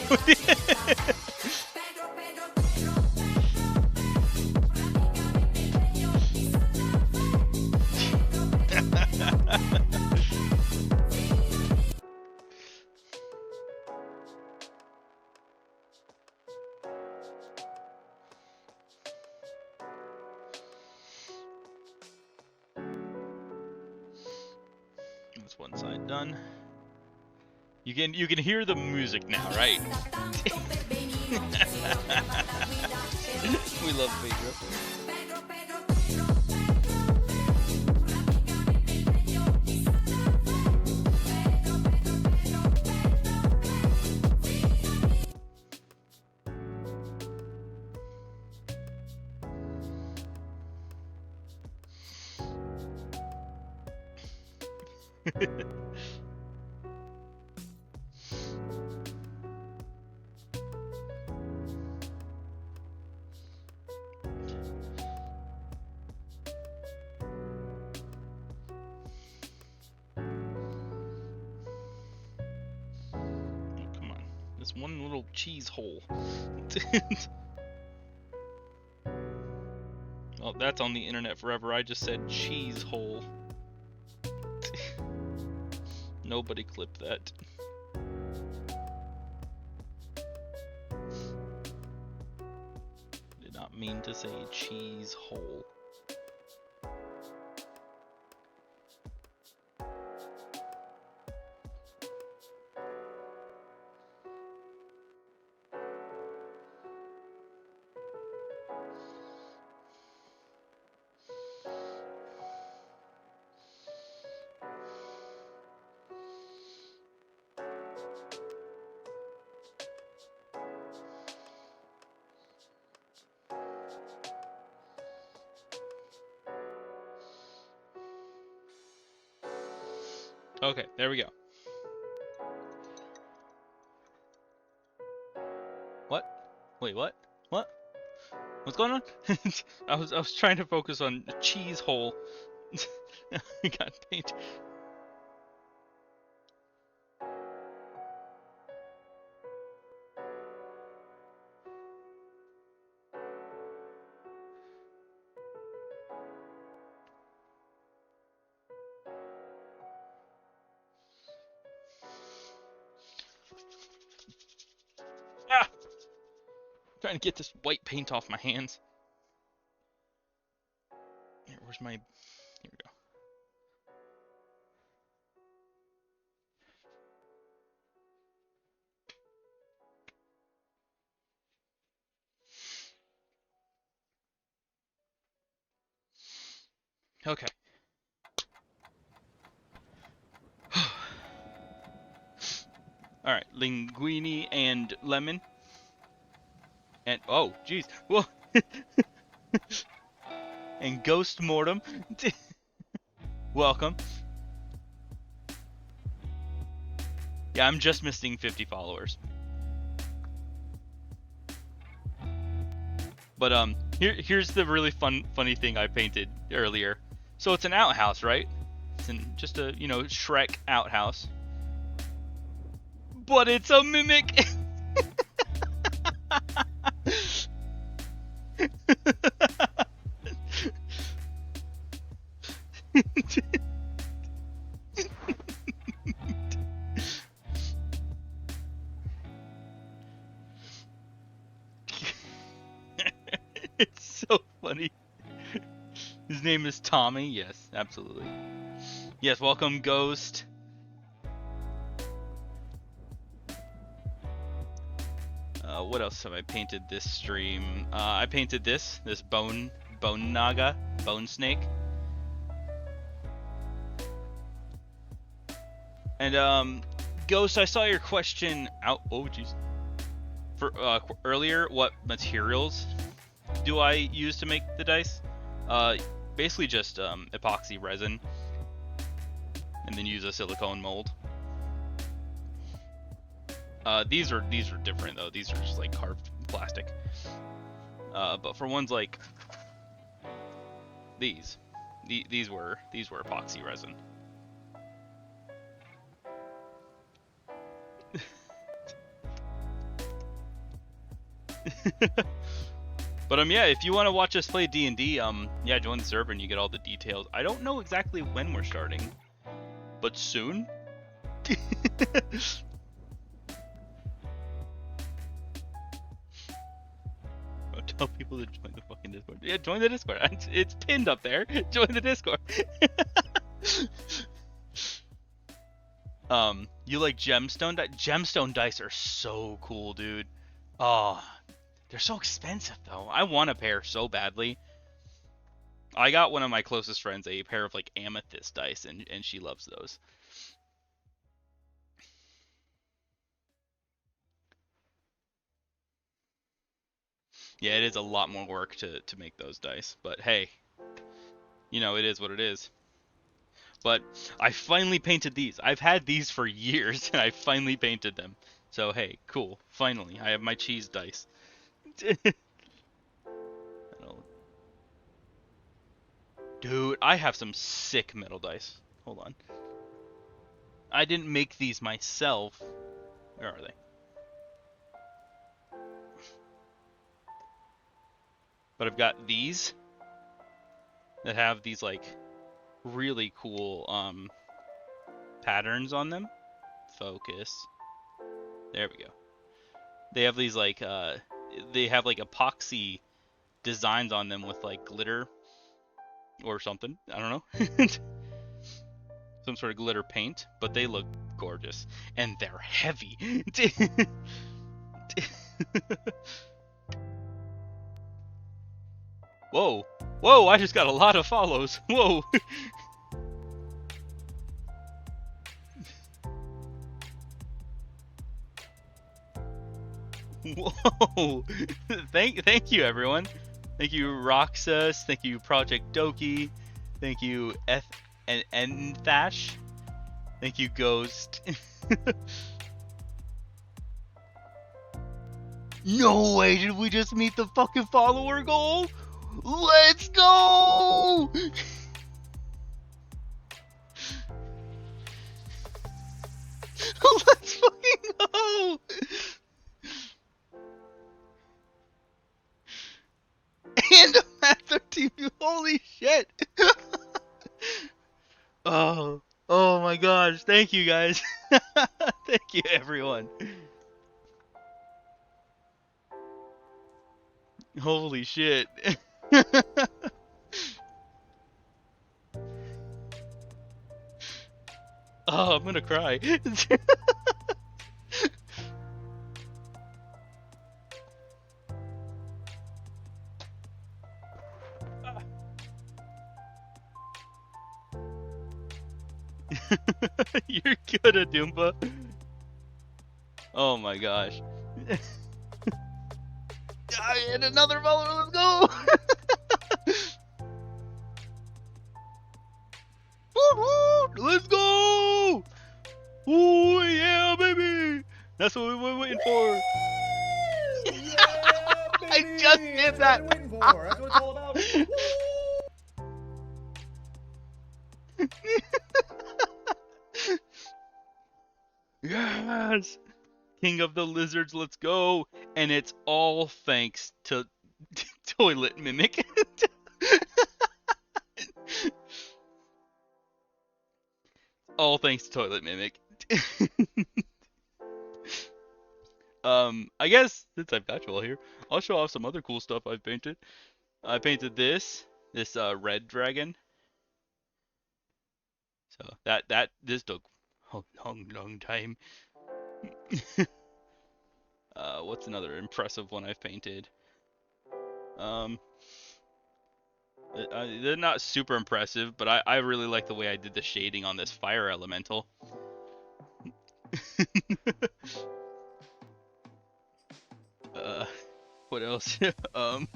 That's one side done. You can hear the music now, right? We love Pedro. This one little cheese hole. Oh, that's on the internet forever. I just said cheese hole. Nobody clipped that. Did not mean to say cheese hole. Okay, there we go. What? Wait, what? What? What's going on? I was trying to focus on the cheese hole. I got paint. Ah! Trying to get this white paint off my hands. Here, where's my... Here we go. Okay. Alright, linguine and lemon. And, oh, jeez. Whoa. And ghost mortem. Welcome. Yeah, I'm just missing 50 followers. But here's the really funny thing I painted earlier. So it's an outhouse, right? It's just a, you know, Shrek outhouse. But it's a mimic. It's so funny. His name is Tommy. Yes, absolutely. Yes, welcome, Ghost. What else have I painted this stream? I painted this bone naga, bone snake. And Ghost, I saw your question out. Oh, jeez. For earlier, what materials do I use to make the dice? Basically just epoxy resin, and then use a silicone mold. These are different though. These are just like carved plastic. But for ones like these were epoxy resin. But yeah, if you want to watch us play D&D, yeah, join the server and you get all the details. I don't know exactly when we're starting, but soon. Tell people to join the fucking Discord. Yeah, join the Discord. It's pinned up there. Join the Discord. You like gemstone dice? Gemstone dice are so cool, dude. Oh, they're so expensive though. I want a pair so badly. I got one of my closest friends a pair of like amethyst dice, and she loves those. Yeah, it is a lot more work to make those dice, but hey, you know, it is what it is. But I finally painted these. I've had these for years, and I finally painted them. So hey, cool. Finally, I have my cheese dice. Dude, I have some sick metal dice. Hold on. I didn't make these myself. Where are they? But I've got these that have these like really cool patterns on them. Focus. There we go. They have these like they have like epoxy designs on them with like glitter or something. I don't know. Some sort of glitter paint, but they look gorgeous and they're heavy. Whoa. Whoa, I just got a lot of follows. Whoa. Whoa. Thank you, everyone. Thank you, Roxas. Thank you, Project Doki. Thank you, Enthash. Thank you, Ghost. No way, did we just meet the fucking follower goal? Let's go! Let's fucking go! And a Master TV, holy shit! Oh my gosh, thank you guys. Thank you everyone. Holy shit. Oh, I'm gonna cry. You're good, Adumba. Oh my gosh. And another follower, let's go! Let's go! Ooh, yeah, baby! That's what we were waiting for. Yeah, I baby! just did That's that. what I've been waiting for. That's what it's all about. Yes! King of the Lizards, let's go! And it's all thanks to Toilet Mimic. All thanks to Toilet Mimic. I guess since I've got you all here, I'll show off some other cool stuff I've painted. I painted this red dragon. So this took a long time. What's another impressive one I've painted? They're not super impressive, but I really like the way I did the shading on this fire elemental. What else? Hold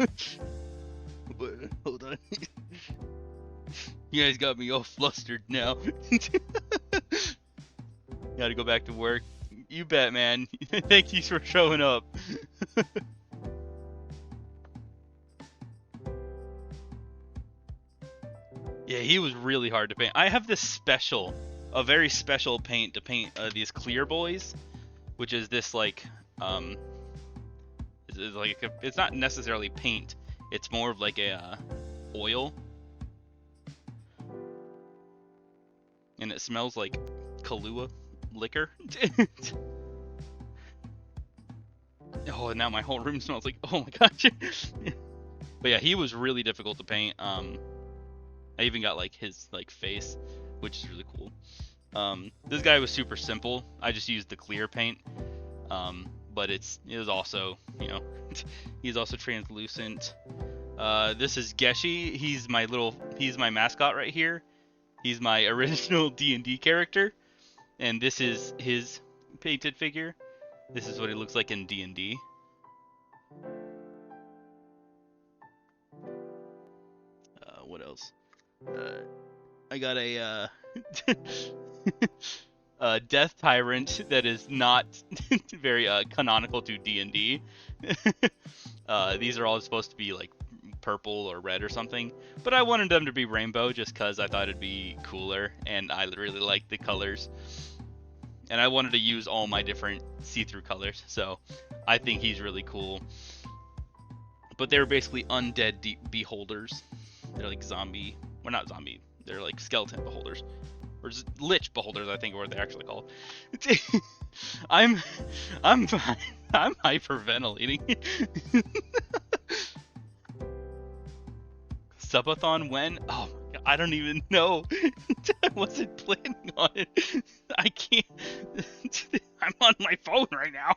on. You guys got me all flustered now. Gotta go back to work. You bet, man. Thank you for showing up. Yeah, he was really hard to paint. I have this a very special paint to paint these clear boys, which is this like, it's not necessarily paint. It's more of like a oil, and it smells like Kahlua liquor. Oh, and now my whole room smells like, oh my gosh. But yeah, he was really difficult to paint. I even got like his like face, which is really cool. This guy was super simple. I just used the clear paint. But it was also, you know, he's also translucent. This is Geshi. He's my mascot right here. He's my original D&D character, and this is his painted figure. This is what he looks like in D&D. What else? I got a Death Tyrant that is not very canonical to D&D. These are all supposed to be like purple or red or something, but I wanted them to be rainbow just because I thought it'd be cooler, and I really like the colors. And I wanted to use all my different see-through colors, so I think he's really cool. But they're basically undead beholders. They're like zombie, well, not zombie, they're like skeleton beholders. Or lich beholders, I think, are what they're actually called. I'm hyperventilating. Subathon when? Oh my god, I don't even know. I wasn't planning on it. I can't. I'm on my phone right now.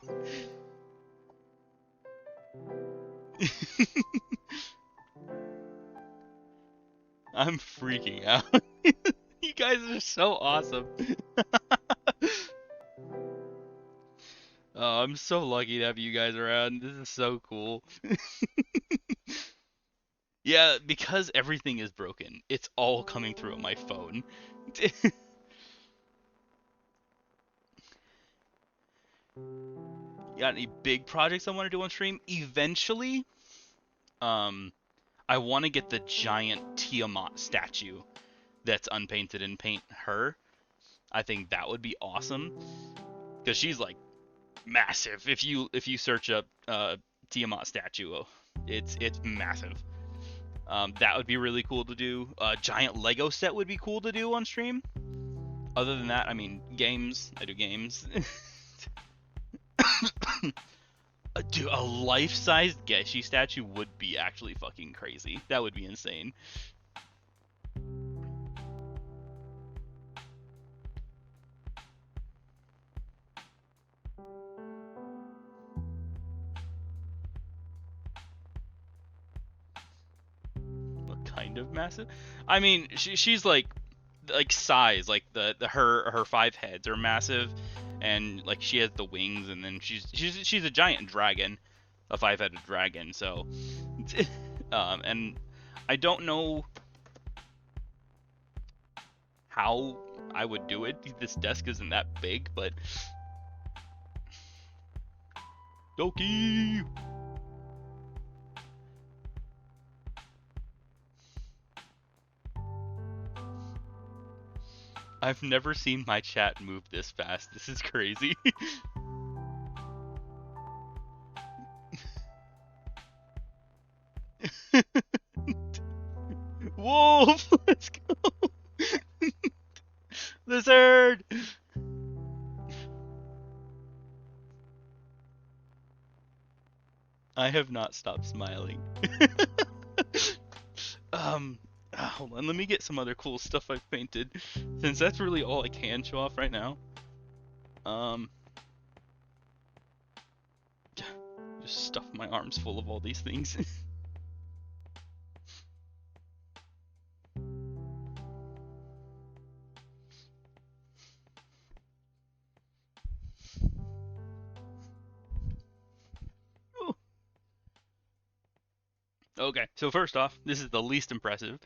I'm freaking out. You guys are so awesome. Oh, I'm so lucky to have you guys around. This is so cool. Yeah, because everything is broken, it's all coming through on my phone. got any big projects I want to do on stream. Eventually, I want to get the giant Tiamat statue that's unpainted and paint her. I think that would be awesome because she's like massive. If you search up Tiamat statue, it's massive. That would be really cool to do. A giant Lego set would be cool to do on stream. Other than that, I mean, games. I do games. Dude, a life-sized Geshi statue would be actually fucking crazy. That would be insane. What kind of massive? I mean, she's like size, like her 5 heads are massive. And like she has the wings, and then she's a giant dragon, a 5-headed dragon. So, and I don't know how I would do it. This desk isn't that big, but Doki. I've never seen my chat move this fast. This is crazy. Wolf! Let's go! Lizard! I have not stopped smiling. Hold on, let me get some other cool stuff I've painted, since that's really all I can show off right now. Just stuff my arms full of all these things. Okay, so first off, this is the least impressive,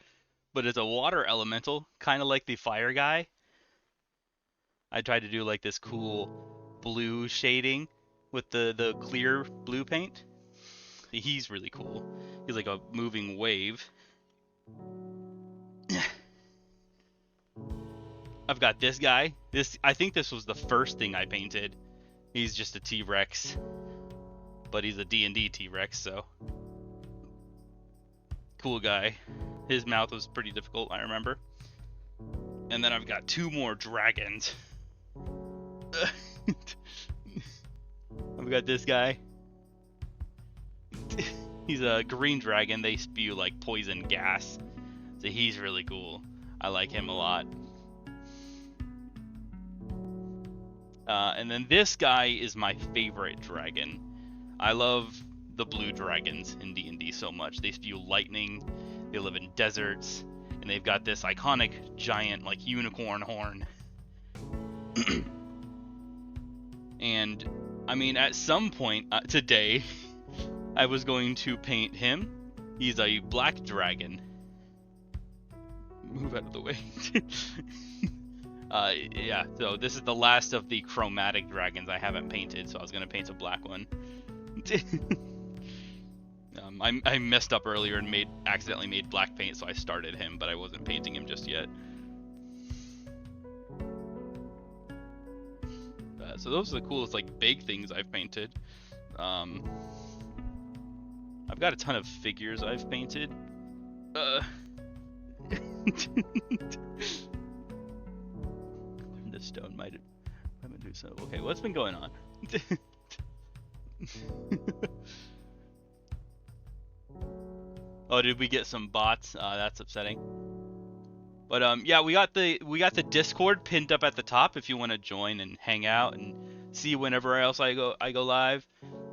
but it's a water elemental, kind of like the fire guy. I tried to do like this cool blue shading with the clear blue paint. He's really cool. He's like a moving wave. I've got this guy. I think this was the first thing I painted. He's just a T-Rex, but he's a D&D T-Rex, so cool guy. His mouth was pretty difficult, I remember. And then I've got 2 more dragons. I've got this guy. He's a green dragon. They spew like poison gas, so he's really cool. I like him a lot. And then this guy is my favorite dragon. I love the blue dragons in D&D so much. They spew lightning, they live in deserts, and they've got this iconic giant like unicorn horn. And I mean, at some point today I was going to paint him. He's a black dragon. Move out of the way. Yeah, so this is the last of the chromatic dragons I haven't painted, so I was gonna paint a black one. I messed up earlier and accidentally made black paint, so I started him, but I wasn't painting him just yet. So those are the coolest like big things I've painted. I've got a ton of figures I've painted. The stone might have do so. Okay, what's been going on? Oh, did we get some bots? That's upsetting. But yeah, we got the Discord pinned up at the top if you want to join and hang out and see whenever else I go live,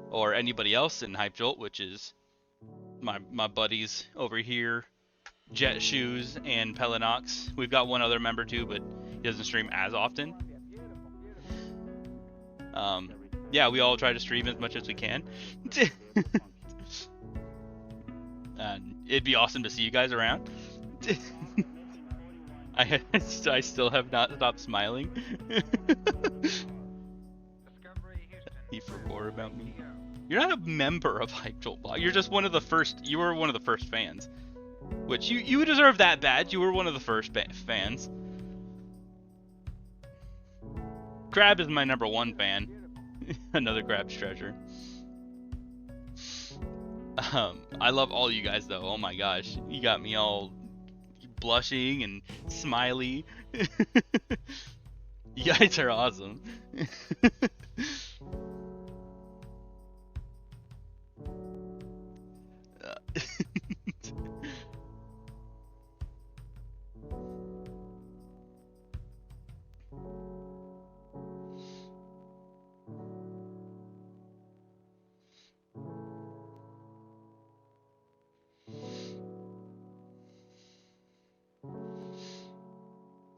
or anybody else in Hype Jolt, which is my buddies over here, Jet Shoes and Pelinox. We've got one other member too, but he doesn't stream as often. Yeah, we all try to stream as much as we can. And it'd be awesome to see you guys around. I still have not stopped smiling. for more about me. You're not a member of Hype Blog. You're just one of the first. You were one of the first fans. Which you deserve that badge. You were one of the first fans. Crab is my #1 fan. Another Crab's treasure. I love all you guys though. Oh my gosh, you got me all blushing and smiley. You guys are awesome.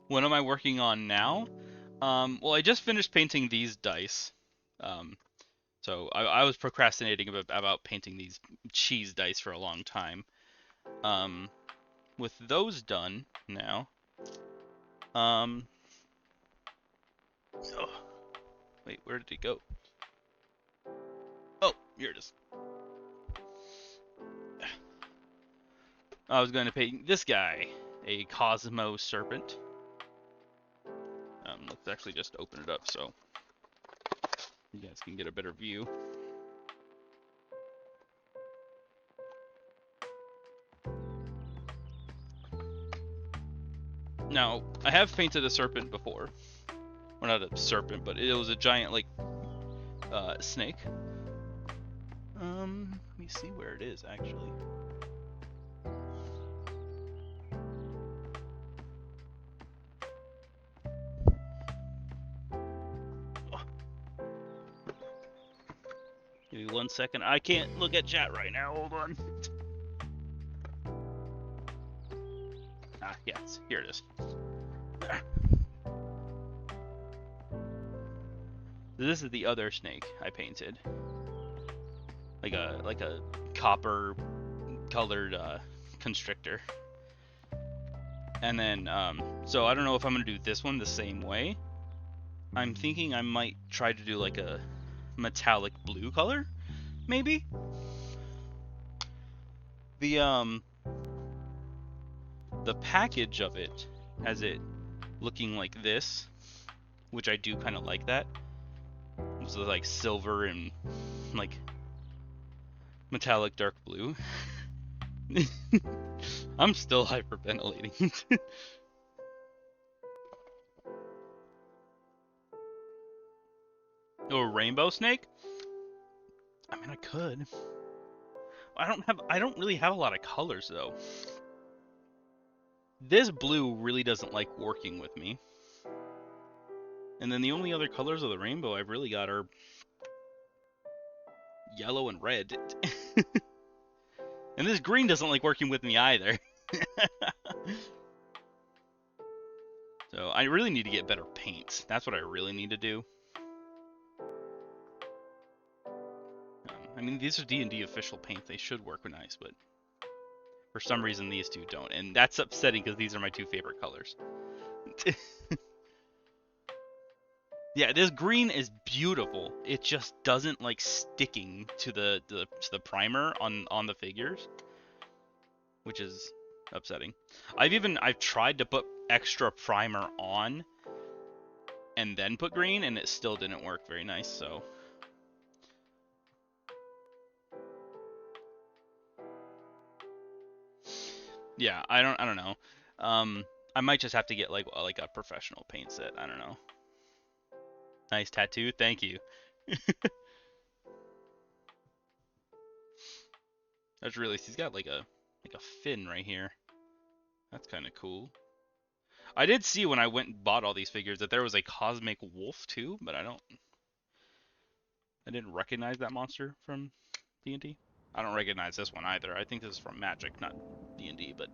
What am I working on now? Well, I just finished painting these dice. So I was procrastinating about painting these cheese dice for a long time. With those done now, oh, wait, where did it go? Oh, here it is. I was going to paint this guy, a Cosmo Serpent. Let's actually just open it up so you guys can get a better view. Now, I have painted a serpent before. Well, not a serpent, but it was a giant, like, snake. Let me see where it is, actually. Give me 1 second. I can't look at chat right now. Hold on. Ah, yes. Here it is. This is the other snake I painted. Like a copper colored constrictor. And then so I don't know if I'm gonna do this one the same way. I'm thinking I might try to do like a metallic blue color, maybe. The package of it has it looking like this, which I do kind of like that. So like silver and like metallic dark blue. I'm still hyperventilating. Oh, a rainbow snake? I mean, I could. I don't really have a lot of colors though. This blue really doesn't like working with me. And then the only other colors of the rainbow I've really got are yellow and red. And this green doesn't like working with me either. So I really need to get better paints. That's what I really need to do. I mean, these are D&D official paints. They should work nice, but for some reason these two don't. And that's upsetting because these are my two favorite colors. Yeah, this green is beautiful. It just doesn't like sticking to the primer on the figures, which is upsetting. I've tried to put extra primer on and then put green, and it still didn't work very nice. So yeah, I don't know. I might just have to get like a professional paint set. I don't know. Nice tattoo, thank you. That's really, he's got like a fin right here. That's kind of cool. I did see when I went and bought all these figures that there was a cosmic wolf too, but I didn't recognize that monster from D&D. I don't recognize this one either. I think this is from Magic, not D&D, but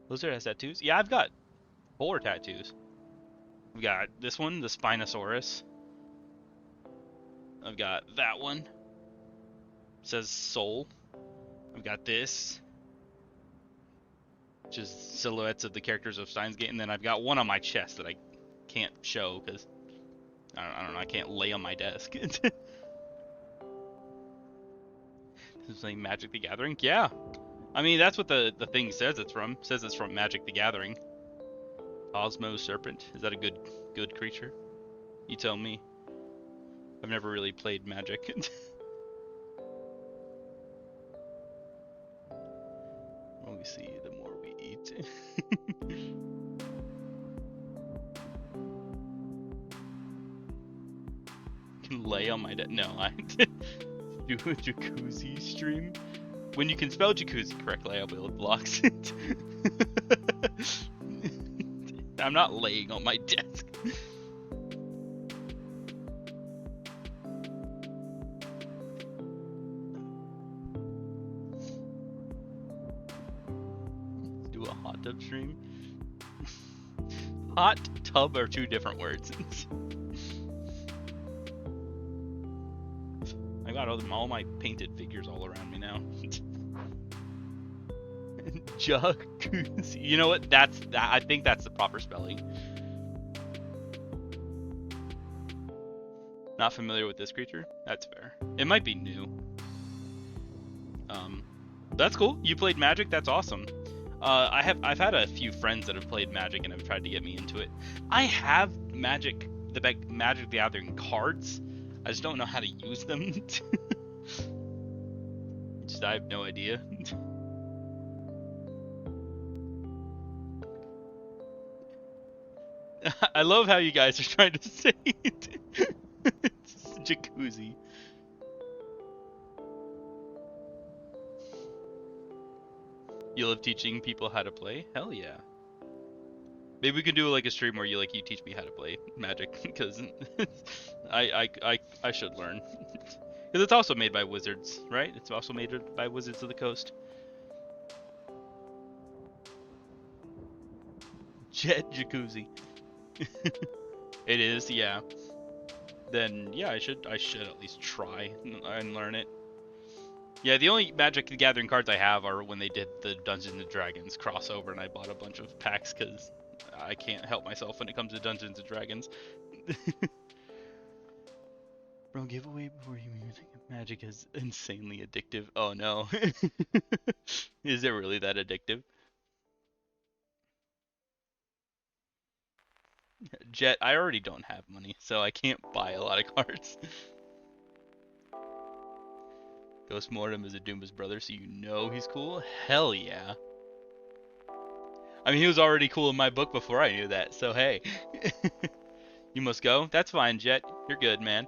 Blizzard has tattoos? Yeah, I've got 4 tattoos. We've got this one, the Spinosaurus. I've got that one. It says soul. I've got this, which is silhouettes of the characters of Steins Gate, and then I've got one on my chest that I can't show because I don't know. I can't lay on my desk. This is like Magic the Gathering. Yeah. I mean, that's what the thing says it's from. It says it's from Magic the Gathering. Osmo Serpent. Is that a good creature? You tell me. I've never really played Magic. Well, we see, the more we eat. Can lay on my no, I do a jacuzzi stream. When you can spell jacuzzi correctly, I'll build blocks. I'm not laying on my desk. Do a hot tub stream. Hot tub are two different words. I got all my painted figures all around me now. Jacuzzi. You know what? I think that's the proper spelling. Not familiar with this creature? That's fair. It might be new. That's cool. You played Magic? That's awesome. I've had a few friends that have played Magic and have tried to get me into it. I have Magic the Gathering cards. I just don't know how to use them. I have no idea. I love how you guys are trying to say it. It's jacuzzi. You love teaching people how to play? Hell yeah. Maybe we can do like a stream where you teach me how to play Magic, because I should learn. Because it's also made by Wizards, right? It's also made by Wizards of the Coast. Jet jacuzzi. It is, yeah. Then yeah, I should at least try and learn it. Yeah, the only Magic the Gathering cards I have are when they did the Dungeons and Dragons crossover, and I bought a bunch of packs because I can't help myself when it comes to Dungeons and Dragons. Bro, giveaway before you music. Magic is insanely addictive. Oh no. Is it really that addictive? Jet, I already don't have money, so I can't buy a lot of cards. Ghost Mortem is a Doomba's brother, so you know he's cool? Hell yeah. I mean, he was already cool in my book before I knew that, so hey. You must go? That's fine, Jet. You're good, man.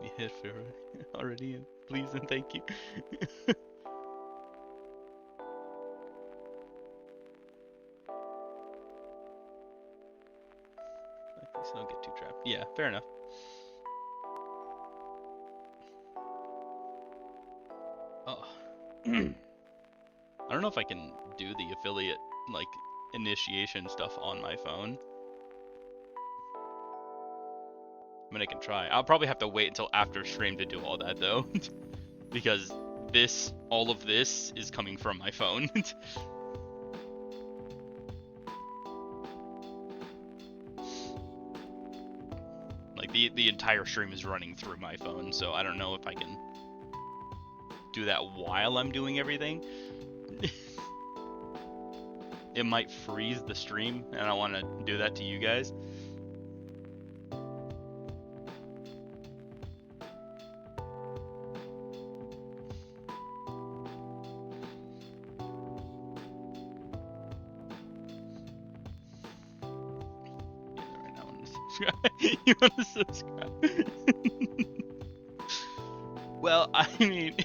You hit for already, please and thank you. Please don't get too trapped. Yeah, fair enough. Oh. I don't know if I can do the affiliate, initiation stuff on my phone. I mean, I can try. I'll probably have to wait until after stream to do all that, though. Because all of this is coming from my phone. The entire stream is running through my phone, so I don't know if I can do that while I'm doing everything. It might freeze the stream, and I want to do that to you guys. You want to subscribe? Well, I mean,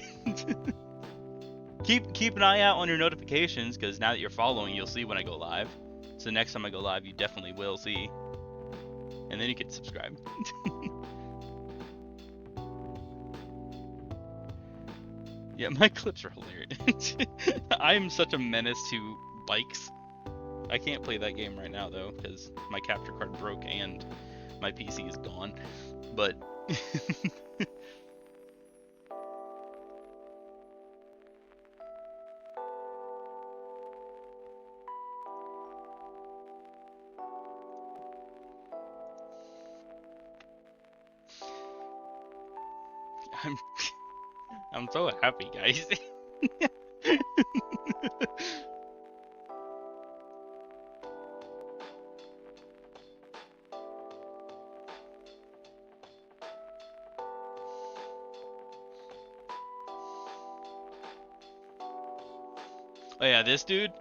keep an eye out on your notifications, because now that you're following, you'll see when I go live. So next time I go live, you definitely will see. And then you can subscribe. Yeah, my clips are hilarious. I'm such a menace to bikes. I can't play that game right now, though, because my capture card broke and my PC is gone. But... I'm I'm so happy, guys. Oh yeah, this dude?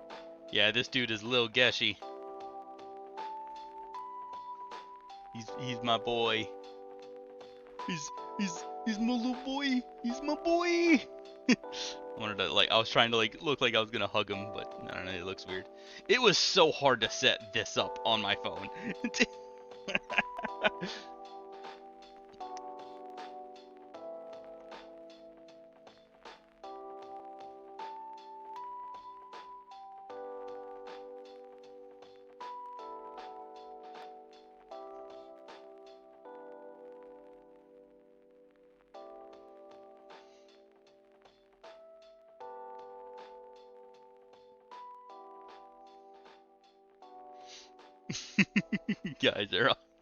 Yeah, this dude is Lil Geshy. He's my boy. He's my little boy. He's my boy. I wanted to I was trying to look like I was gonna hug him, but I don't know, it looks weird. It was so hard to set this up on my phone.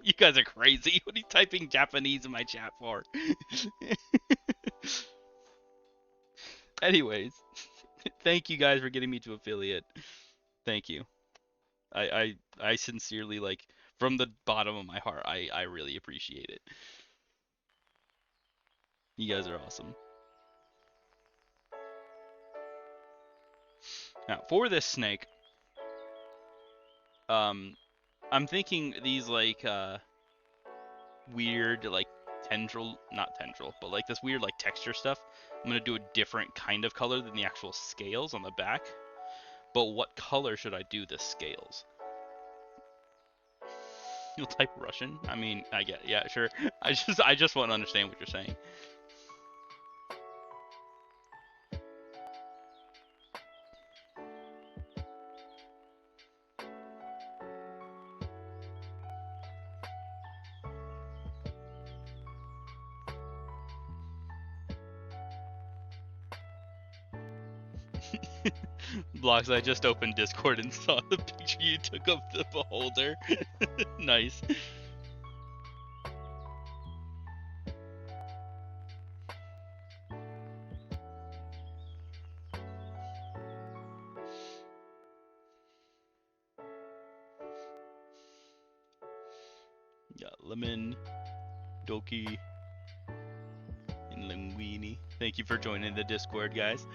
You guys are crazy. What are you typing Japanese in my chat for? Anyways, thank you guys for getting me to affiliate. Thank you. I sincerely, from the bottom of my heart, I really appreciate it. You guys are awesome. Now, for this snake, I'm thinking these weird tendril, not tendril, but this weird texture stuff. I'm gonna do a different kind of color than the actual scales on the back. But what color should I do the scales? You'll type Russian? I mean, I get, yeah, sure. I just want to understand what you're saying. Blocks, I just opened Discord and saw the picture you took of the beholder. Nice. Yeah, Lemon, Doki, and Linguini. Thank you for joining the Discord, guys.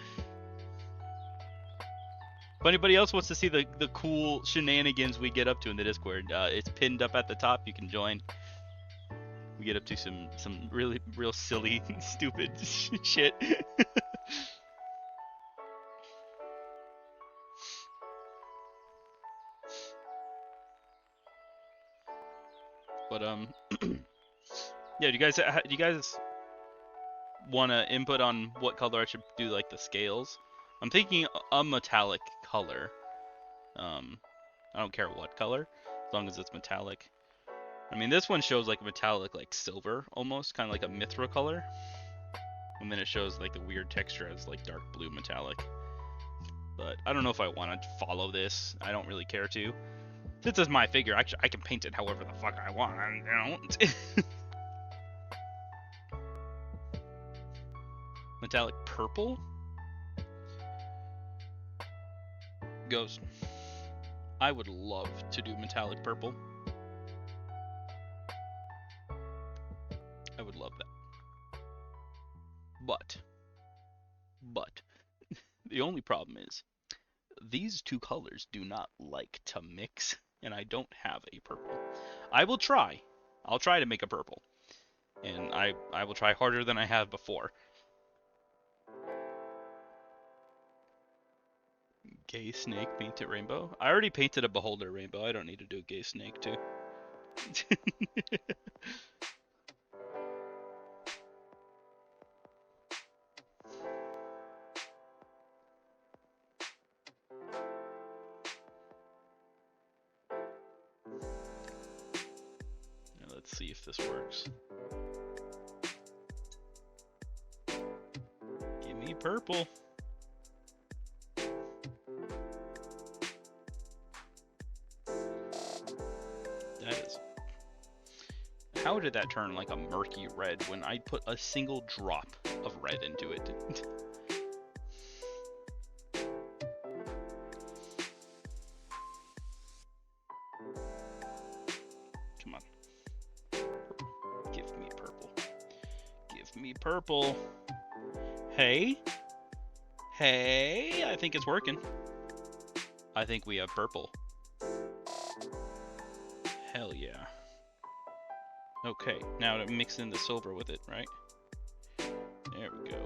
If anybody else wants to see the cool shenanigans we get up to in the Discord, it's pinned up at the top. You can join. We get up to some really real silly, stupid shit. But yeah. Do you guys want to input on what color I should do the scales? I'm thinking a metallic color. I don't care what color, as long as it's metallic. I mean, this one shows metallic, silver almost, kind of like a Mithra color. And then it shows the weird texture as dark blue metallic. But I don't know if I want to follow this. I don't really care to. This is my figure. Actually, I can paint it however the fuck I want. Metallic purple? Goes. I would love to do metallic purple. I would love that. But the only problem is these two colors do not like to mix, and I don't have a purple. I will try. I'll try to make a purple. And I will try harder than I have before. Gay snake painted rainbow? I already painted a beholder rainbow. I don't need to do a gay snake too. Now let's see if this works. Give me purple. how did that turn like a murky red when I put a single drop of red into it? Come on. Give me purple. Give me purple. Hey? Hey, I think it's working. I think we have purple. Hell yeah. Okay, now to mix in the silver with it, right? There we go.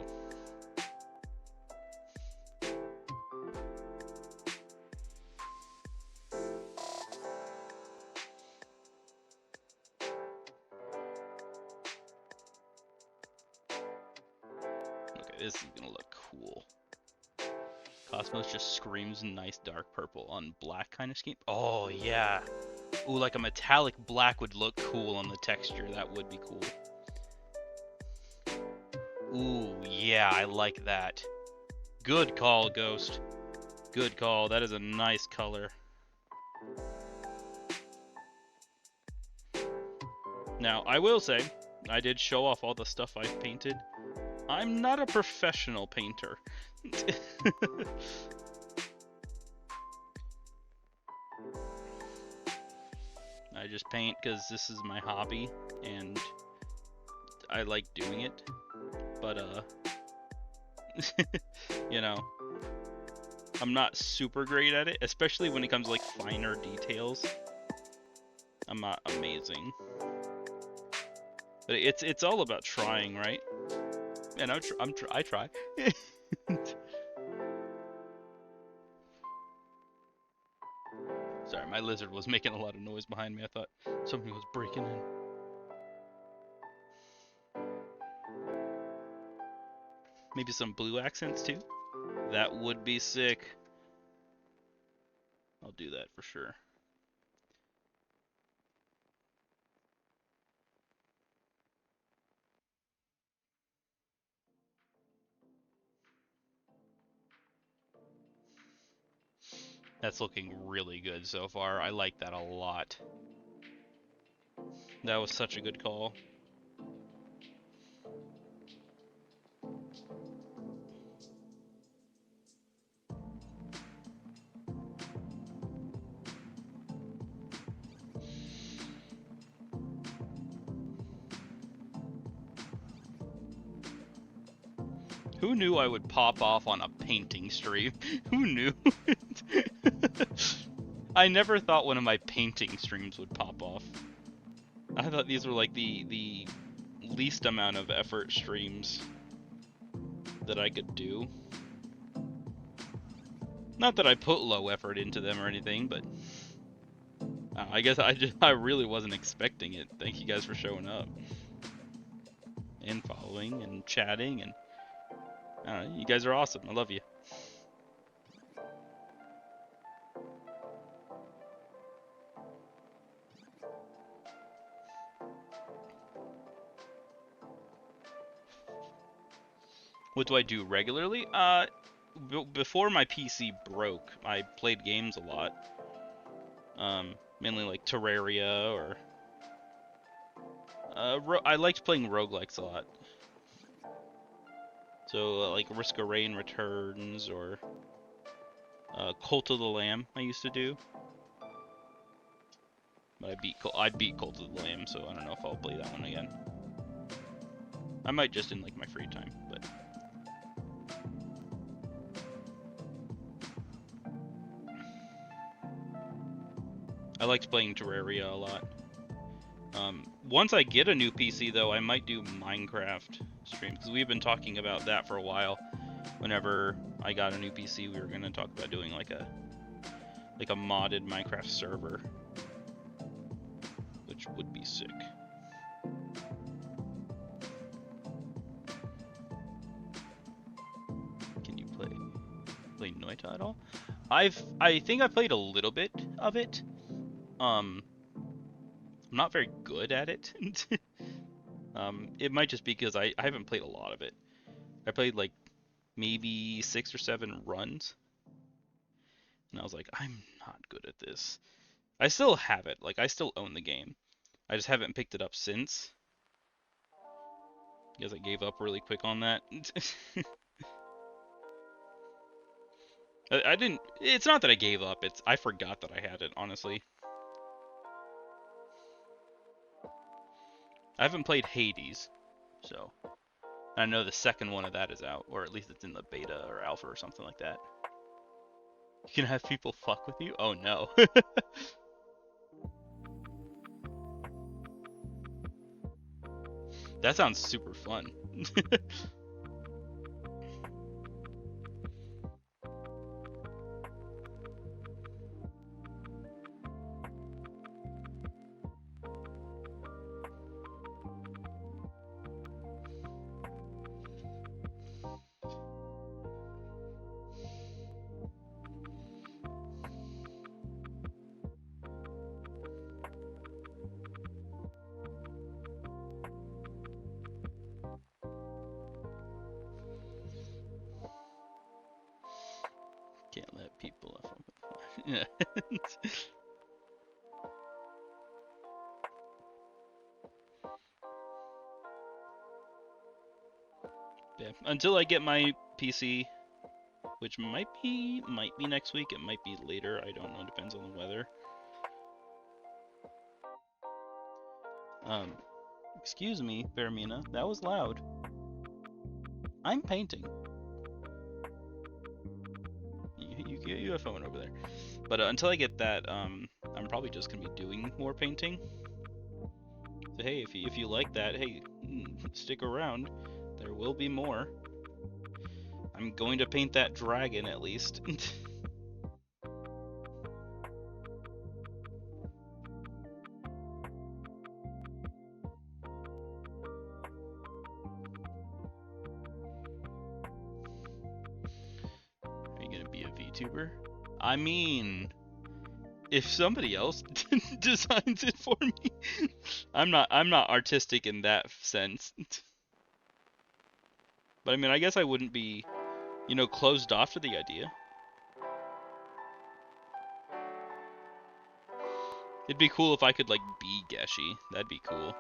Okay, this is gonna look cool. Cosmos just screams nice dark purple on black kind of scheme. Oh yeah. Ooh, like a metallic black would look cool on the texture. That would be cool. Ooh, yeah, I like that. Good call, Ghost. Good call. That is a nice color. Now, I will say, I did show off all the stuff I've painted. I'm not a professional painter. I just paint because this is my hobby and I like doing it. But, you know, I'm not super great at it, especially when it comes to like finer details. I'm not amazing. But it's all about trying, right? And I try. Sorry, my lizard was making a lot of noise behind me. I thought somebody was breaking in. Maybe some blue accents too? That would be sick. I'll do that for sure. That's looking really good so far. I like that a lot. That was such a good call. Who knew I would pop off on a painting stream? Who knew? I never thought one of my painting streams would pop off. I thought these were like the least amount of effort streams that I could do. Not that I put low effort into them or anything, but I guess I really wasn't expecting it. Thank you guys for showing up and following and chatting, and you guys are awesome. I love you. What do I do regularly? Before my PC broke, I played games a lot. Mainly like Terraria or I liked playing roguelikes a lot. So like Risk of Rain Returns or Cult of the Lamb I used to do. But I beat Cult of the Lamb, so I don't know if I'll play that one again. I might just in like my free time, but I liked playing Terraria a lot. Once I get a new PC though, I might do Minecraft streams, because we've been talking about that for a while. Whenever I got a new PC, we were gonna talk about doing like a modded Minecraft server, which would be sick. Can you play Noita at all? I think I played a little bit of it. I'm not very good at it. It might just be because I haven't played a lot of it. I played like maybe 6 or 7 runs, and I was like, I'm not good at this. I still have it, like I still own the game, I just haven't picked it up since. Because I gave up really quick on that. I didn't. It's not that I gave up. I forgot that I had it, honestly. I haven't played Hades, so I know the second one of that is out, or at least it's in the beta or alpha or something like that. You can have people fuck with you? Oh no. That sounds super fun. Can't let people off. Yeah. Yeah. Until I get my PC, which might be next week, it might be later, I don't know, depends on the weather. Excuse me, Vermina, that was loud. I'm painting. You have phone over there. But until I get that, I'm probably just gonna be doing more painting. So hey, if you like that, hey, stick around. There will be more. I'm going to paint that dragon at least. Are you gonna be a VTuber? I mean, if somebody else designs it for me, I'm not artistic in that sense. But I mean, I guess I wouldn't be, you know, closed off to the idea. It'd be cool if I could like be Geshi. That'd be cool.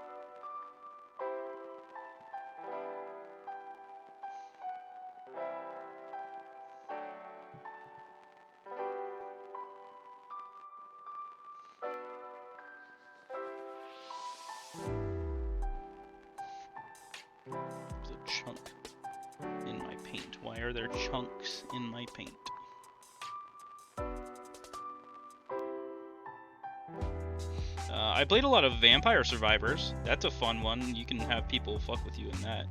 There's a chunk in my paint. Why are there chunks in my paint? I played a lot of Vampire Survivors. That's a fun one. You can have people fuck with you in that.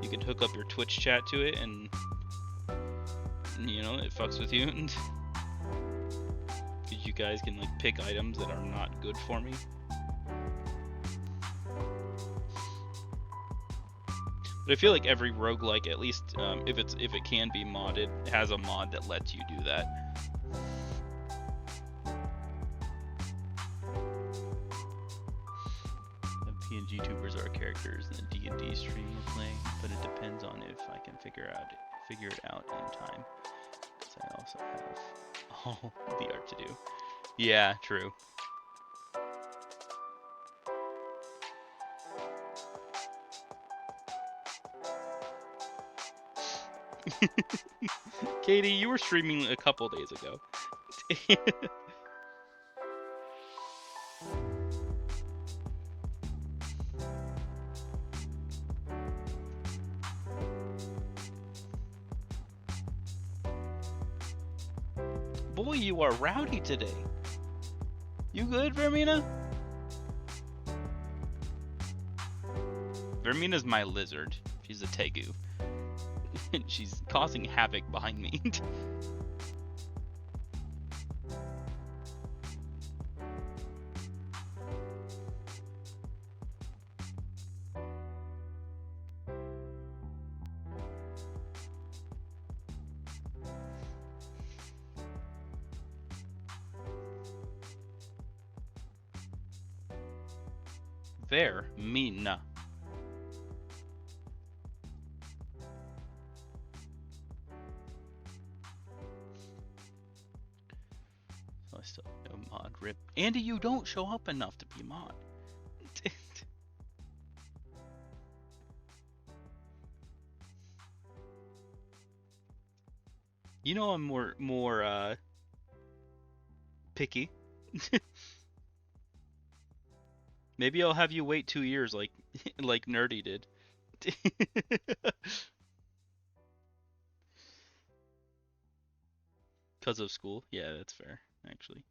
You can hook up your Twitch chat to it and, you know, it fucks with you. Because you guys can like pick items that are not good for me. But I feel like every roguelike, at least if it can be modded, has a mod that lets you do that. PNG tubers are characters in a D&D stream you're playing, but it depends on if I can figure it out in time. Because I also have all the art to do. Yeah, true. Katie, you were streaming a couple days ago. Boy, you are rowdy today. You good, Vermina? Vermina's my lizard. She's a tegu. She's causing havoc behind me. Vermina. So I still no mod rip. Andy, you don't show up enough to be mod. You know I'm more picky. Maybe I'll have you wait 2 years like like Nerdy did. Because of school. Yeah, that's fair, actually.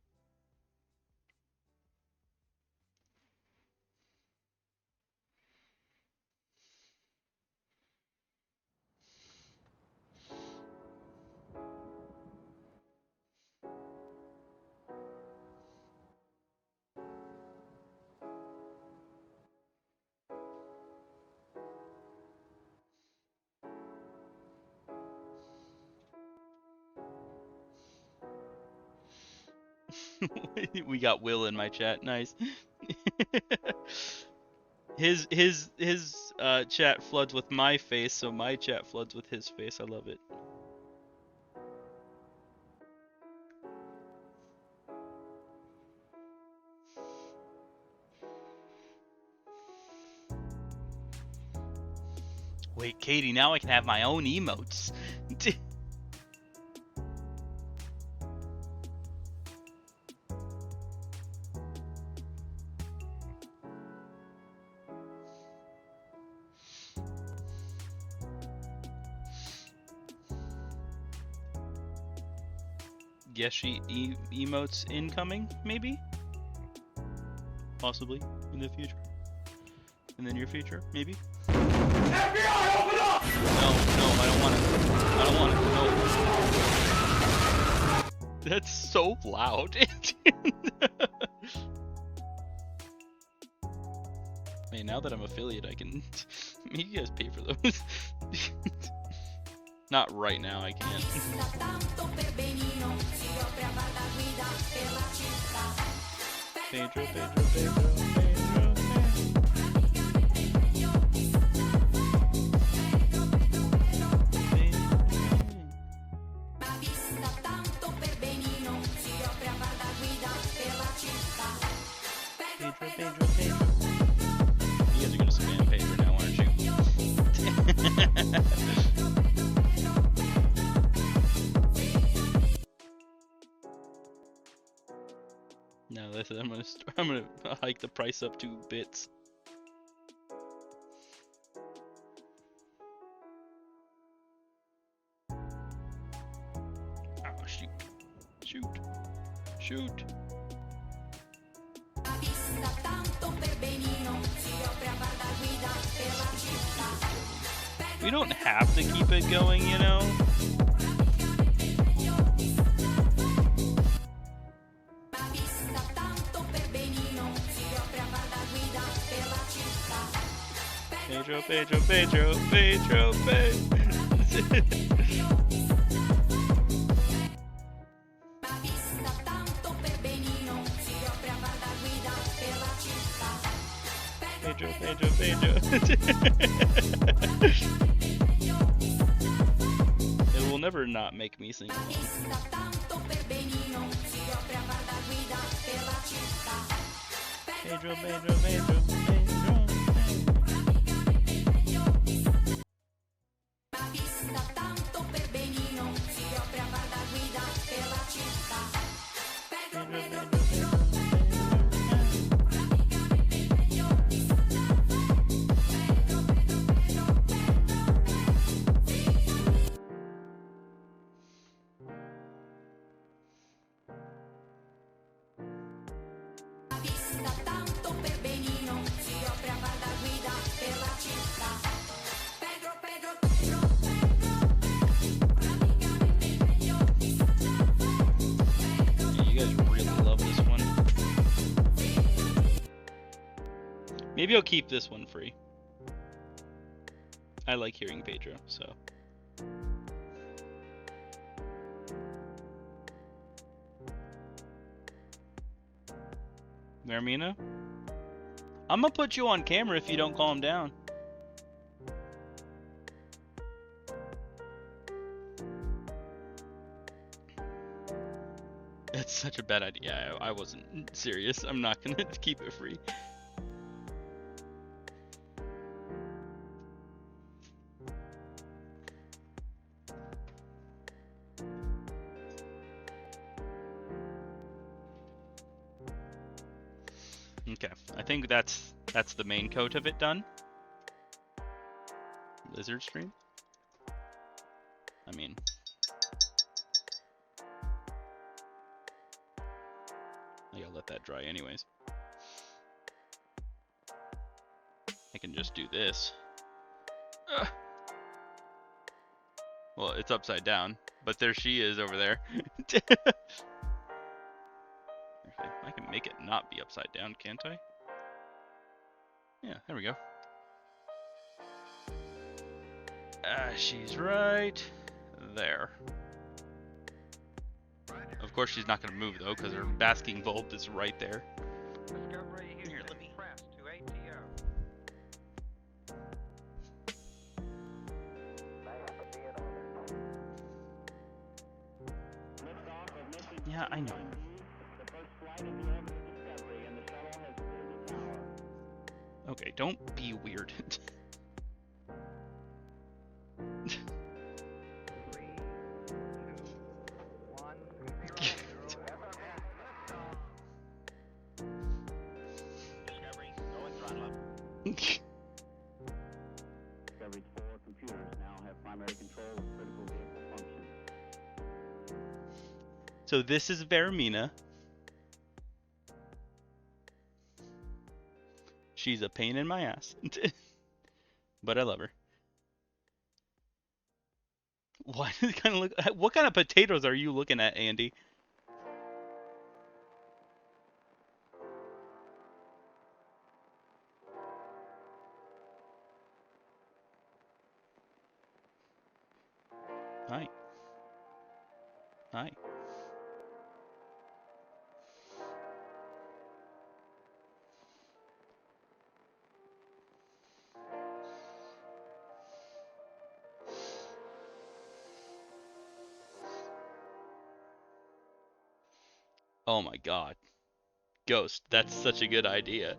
We got Will in my chat. Nice. His chat floods with my face, so my chat floods with his face. I love it. Wait, Katie, now I can have my own emotes. Geshi emotes incoming, maybe? Possibly in the future. In the near future, maybe? FBI, open up! No, I don't want it. I don't want it. No. That's so loud. Man, now that I'm affiliate, I can make you guys pay for those. Not right now, I can't. Pedro. Pedro. You guys are gonna spam Pedro now, aren't you? No, I'm gonna hike the price up 2 bits. Oh shoot. We don't have to keep it going, you know? Pedro. Pedro. It will never not make me sing along. Pedro. Maybe I'll keep this one free. I like hearing Pedro, so. Vermina? I'm gonna put you on camera if you don't calm down. That's such a bad idea. I wasn't serious. I'm not gonna keep it free. Okay, I think that's the main coat of it done. Lizard stream. I mean, I gotta let that dry anyways. I can just do this. Well, it's upside down, but there she is over there. Actually, I can make it not be upside down, can't I? Yeah, there we go. She's right there. Of course, she's not going to move though, because her basking bulb is right there. Discovery Here, Houston, let me- press to ATO. Yeah, I know. Okay, don't be weird. 3, 2, 1, 0, 0. Discovery, go and throttle up. Discovery's 4 computers now have primary control of critical vehicle function. So this is Vaermina. She's a pain in my ass. But I love her. Why does it kind of look... What kind of potatoes are you looking at, Andy? Hi. Hi. Oh my god. Ghost, that's such a good idea.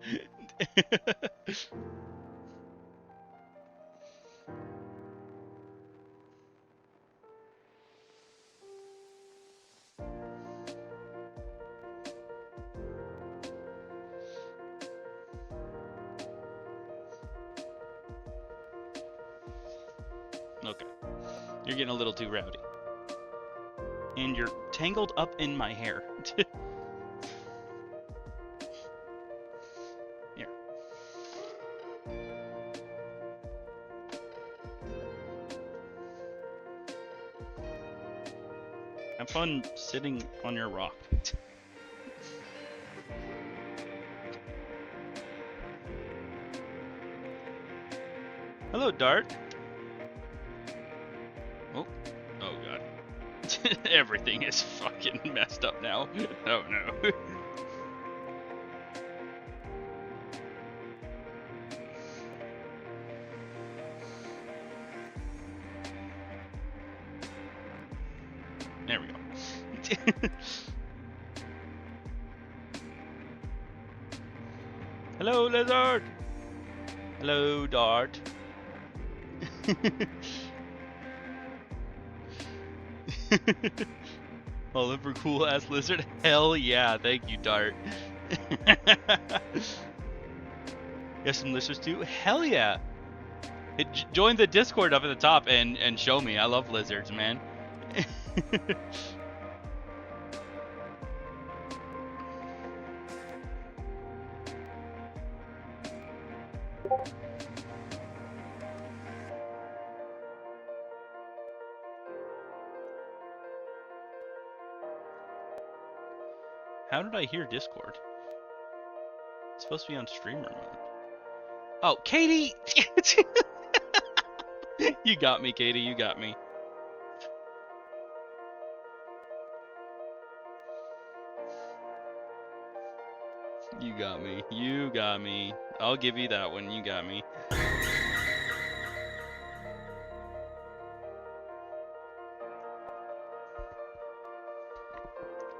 Okay. You're getting a little too rowdy. And you're tangled up in my hair. Here. Have fun sitting on your rock. Hello, Dart. Oh, oh god. Everything is fucking messed up now. Oh no. There we go. Hello, Lizard. Hello, Dart. Oh, look for cool ass lizard. Hell yeah, thank you, Dart. You have some lizards too? Hell yeah. Join the Discord up at the top and show me. I love lizards, man. How did I hear Discord? It's supposed to be on streamer mode. Oh, Katie! You got me, Katie. You got me. You got me. You got me. I'll give you that one. You got me.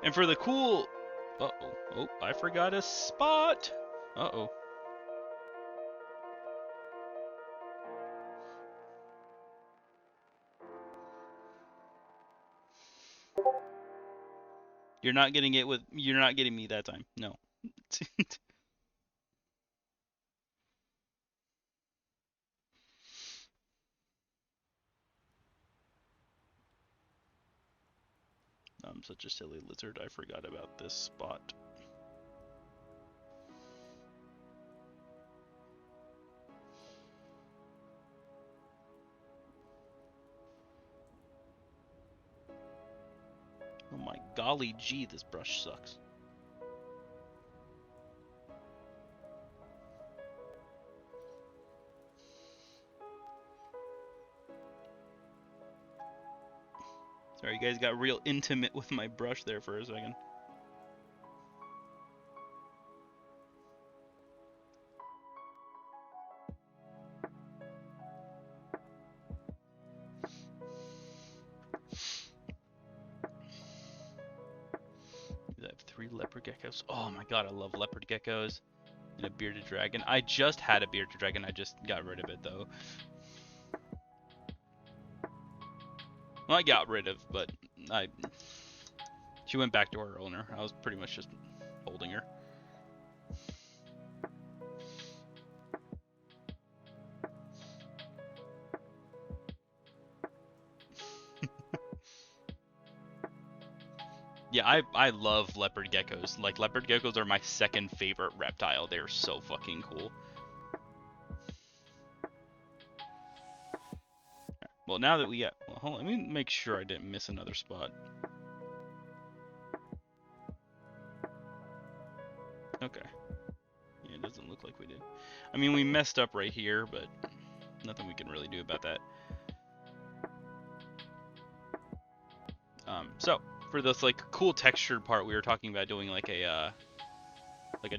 And for the cool... Uh-oh. Oh, I forgot a spot. Uh-oh. You're not getting it with... You're not getting me that time. No. I'm such a silly lizard, I forgot about this spot. Oh my golly gee, this brush sucks. Sorry, you guys got real intimate with my brush there for a second. I have 3 leopard geckos. Oh my god, I love leopard geckos. And a bearded dragon. I just had a bearded dragon, I just got rid of it though. Well, I got rid of, but she went back to her owner. I was pretty much just holding her. Yeah, I love leopard geckos. Like, leopard geckos are my second favorite reptile. They're so fucking cool. Well, now that we got... Well, hold on, let me make sure I didn't miss another spot. Okay. Yeah, it doesn't look like we did. I mean, we messed up right here, but nothing we can really do about that. So, for this, like, cool textured part, we were talking about doing, like, a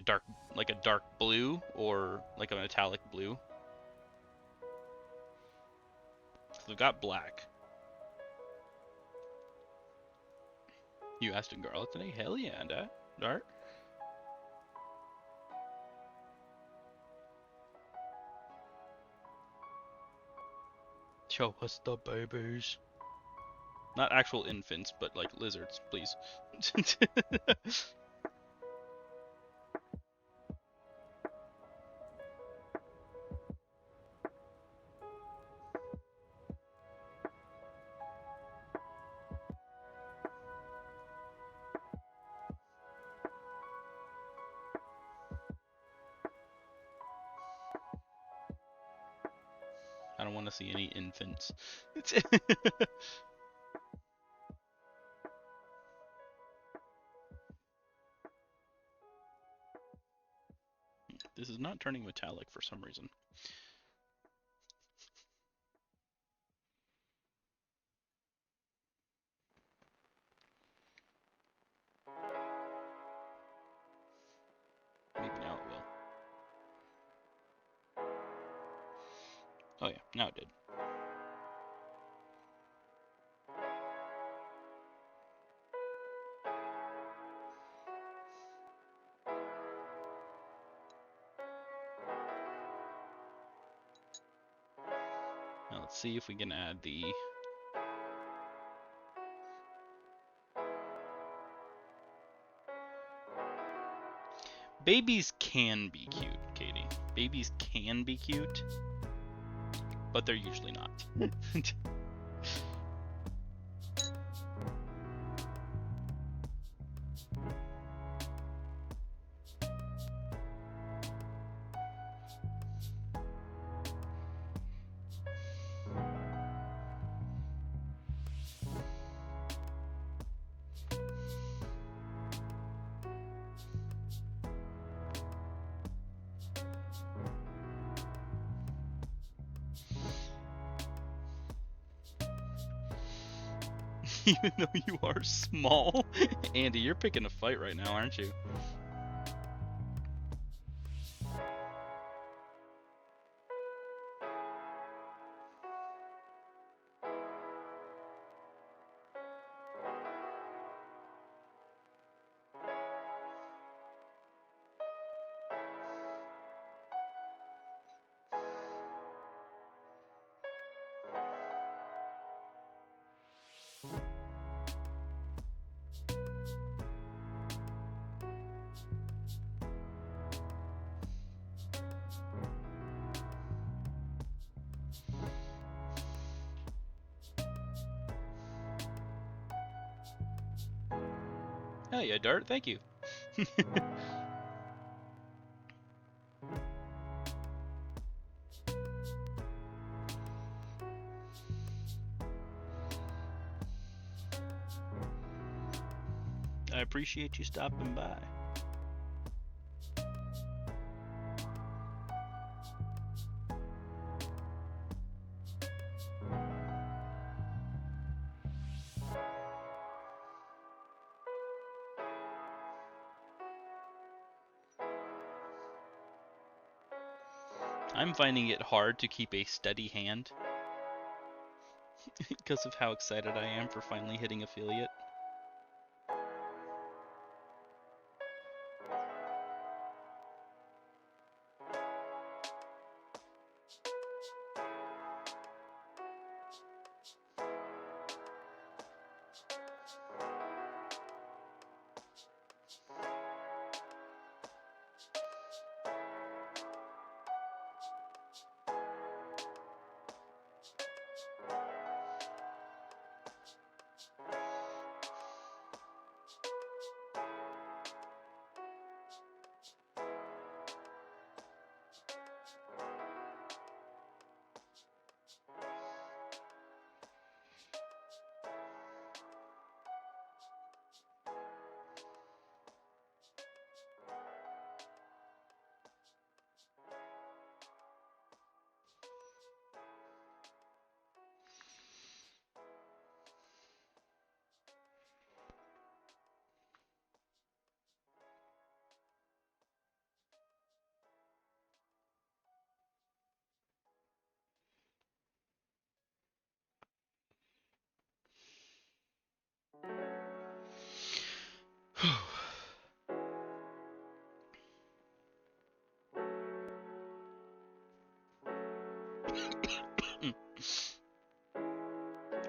dark blue, or, like, a metallic blue. So we've got black. You Aston Garlic today? Hell yeah, Dart. Show us the babies. Not actual infants, but like lizards, please. I don't want to see any infants. This is not turning metallic for some reason. Maybe now it will. Oh yeah, now it did. Now let's see if we can add the... Babies can be cute, Katie. Babies can be cute, but they're usually not. Even though you are small. Andy, you're picking a fight right now, aren't you? Hell yeah, Dart, thank you. I appreciate you stopping by. I'm finding it hard to keep a steady hand because of how excited I am for finally hitting affiliate.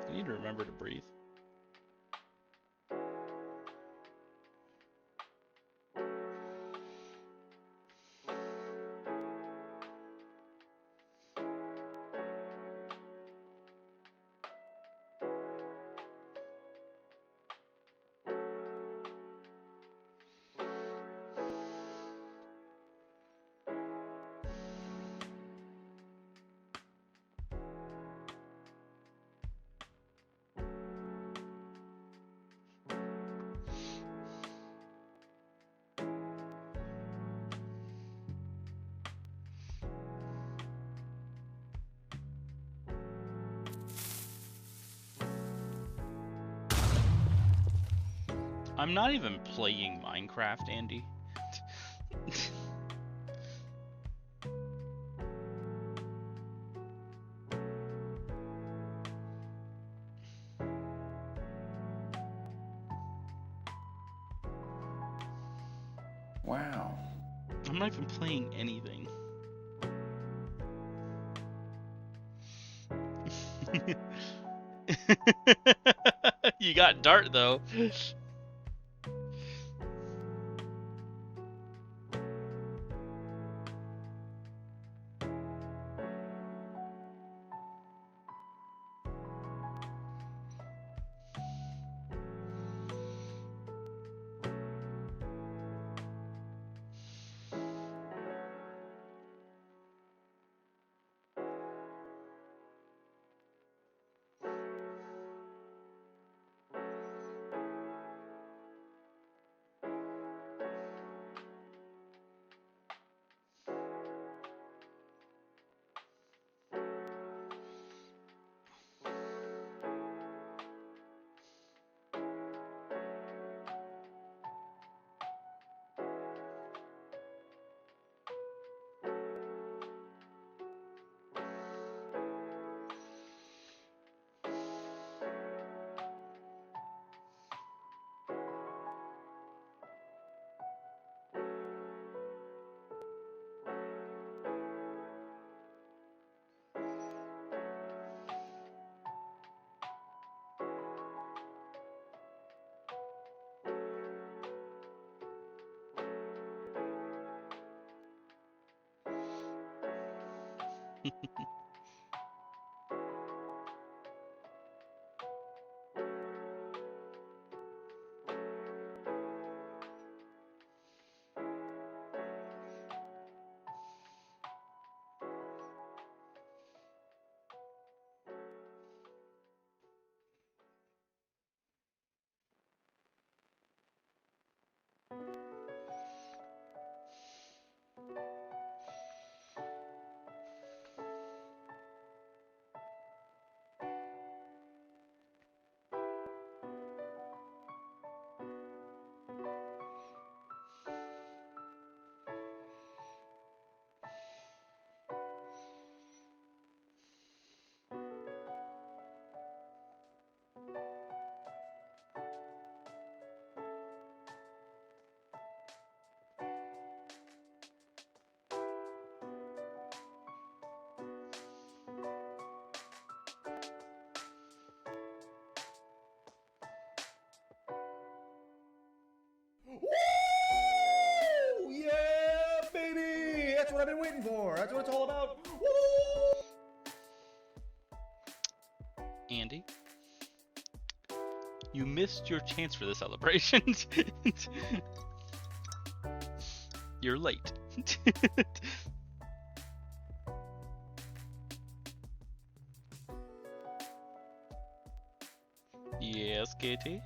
I need to remember to breathe. I'm not even playing Minecraft, Andy. Wow. I'm not even playing anything. You got Dart though. Woo! Yeah, baby! That's what I've been waiting for. That's what it's all about. Woo! Andy, you missed your chance for the celebrations. You're late. Yes, Katie.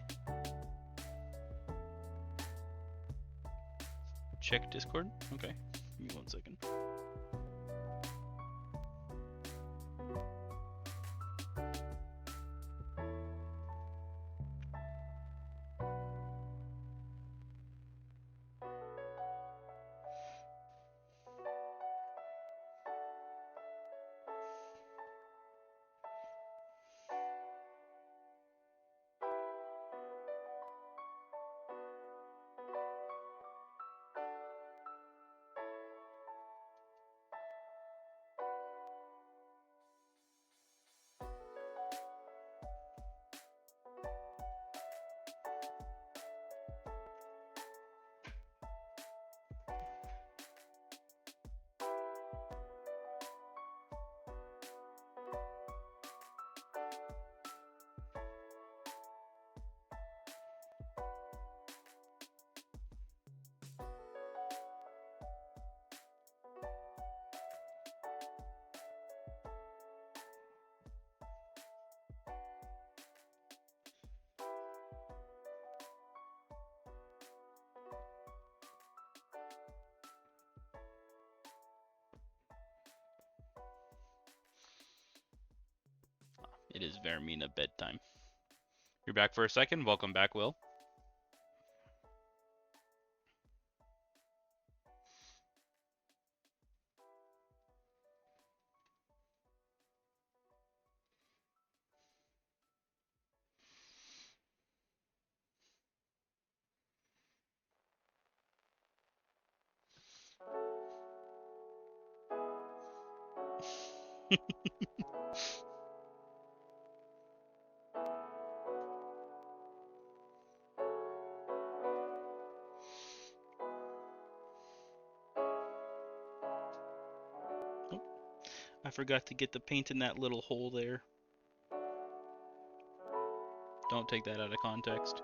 Check Discord. Okay, give me 1 second. It is Vermina bedtime. You're back for a second. Welcome back, Will. Oh, I forgot to get the paint in that little hole there. Don't take that out of context.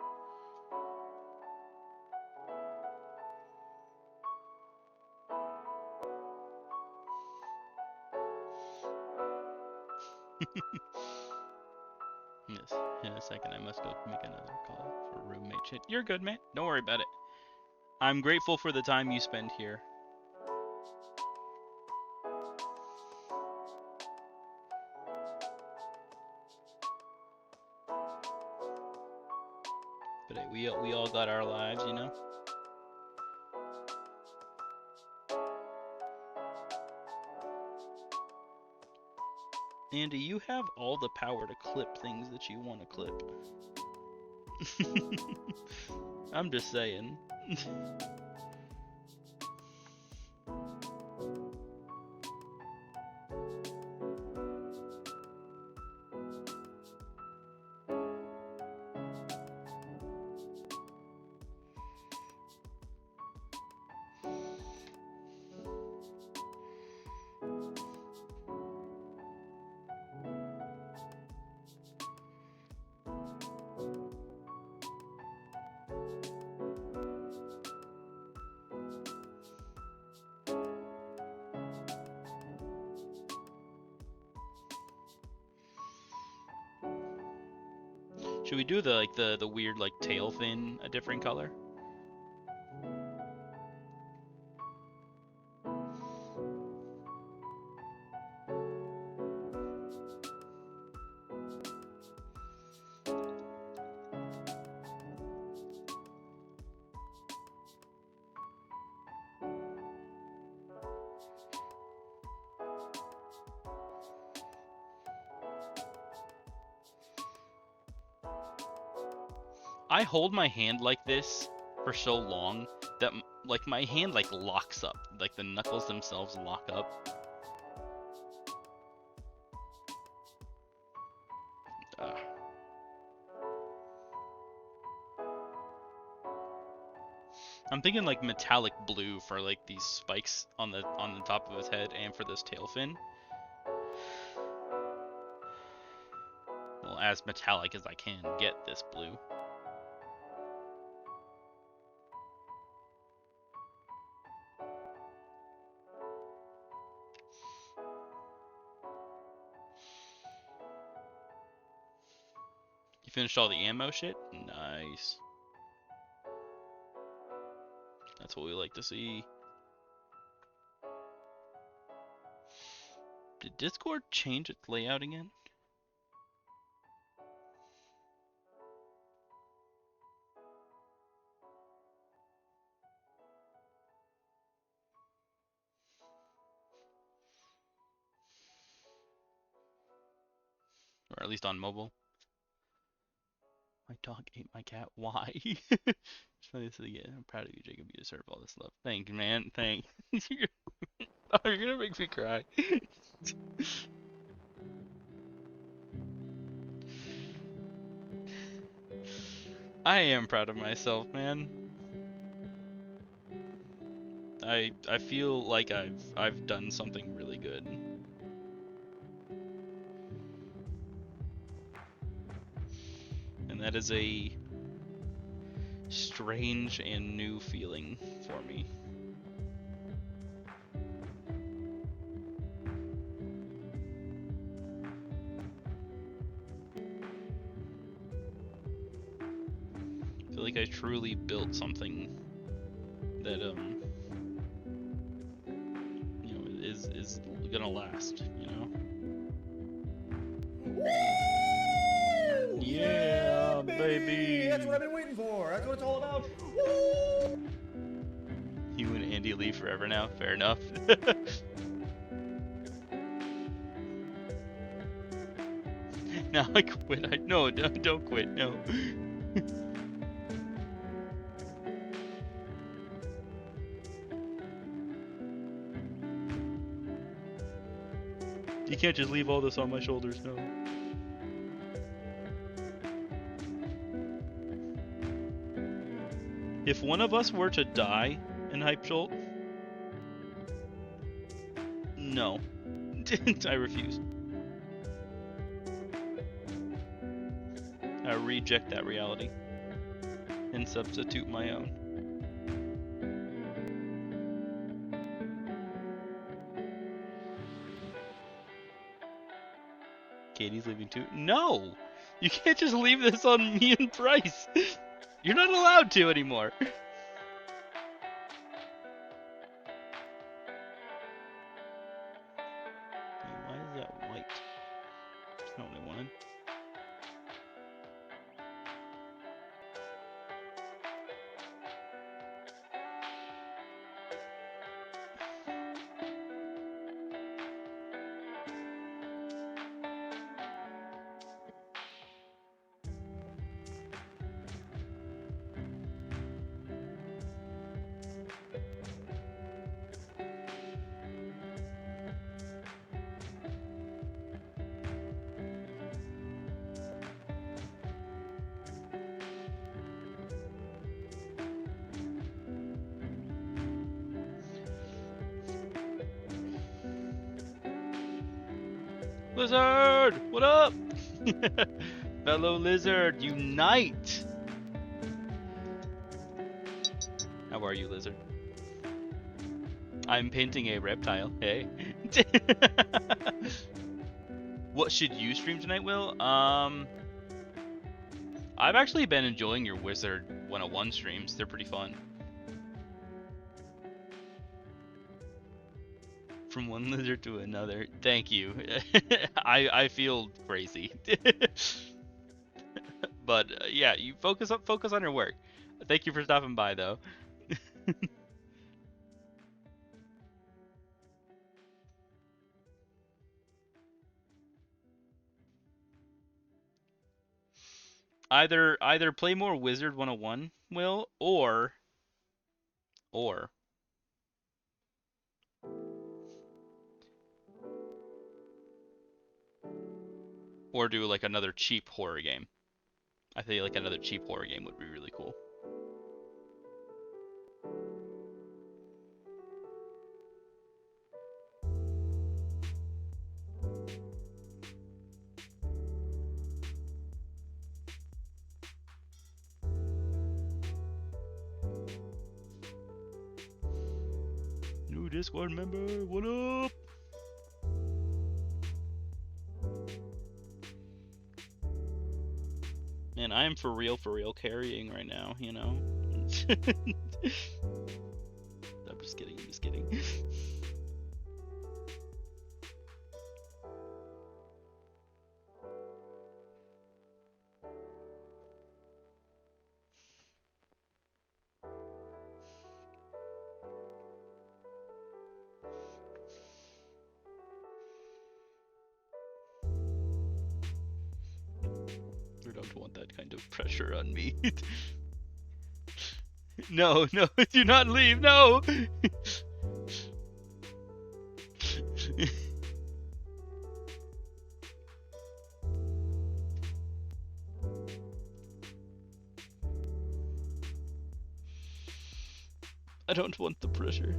Yes, in a second I must go make another call for roommate shit. You're good, man. Don't worry about it. I'm grateful for the time you spend here. But hey, we all got our lives, you know? Andy, you have all the power to clip things that you want to clip. I'm just saying. Should we do the weird like tail fin a different color? I hold my hand like this for so long that like my hand like locks up, like the knuckles themselves lock up. I'm thinking like metallic blue for like these spikes on the top of his head and for this tail fin. Well, as metallic as I can get this blue. You finished all the ammo shit? Nice. That's what we like to see. Did Discord change its layout again? Or at least on mobile. My dog ate my cat. Why? Just funny to again. I'm proud of you, Jacob. You deserve all this love. Thank you, man. Thank you. Oh, you're gonna make me cry. I am proud of myself, man. I feel like I've done something really good. And that is a strange and new feeling for me. I feel like I truly built something that you know is gonna last, you know? Woo! Yeah, baby! That's what I've been waiting for. That's what it's all about. Woo! You and Andy Lee forever now. Fair enough. Now I quit. No, don't quit. No. You can't just leave all this on my shoulders. No. If one of us were to die in Hype Jolt, no. I refuse. I reject that reality and substitute my own. Katie's leaving too? No! You can't just leave this on me and Bryce! You're not allowed to anymore! Why is that white? That's not what I wanted. Lizard! What up? Fellow Lizard, unite! How are you, Lizard? I'm painting a reptile. Hey. What should you stream tonight, Will? I've actually been enjoying your Wizard 101 streams. They're pretty fun. From one lizard to another. Thank you. I feel crazy. But yeah, you focus on your work. Thank you for stopping by, though. either play more Wizard 101, Will, or do like another cheap horror game. I think like another cheap horror game would be really cool. New Discord member, what up? Man, I am for real carrying right now, you know? I'm just kidding, I'm just kidding. I don't want that kind of pressure on me. No, no, do not leave, no! I don't want the pressure.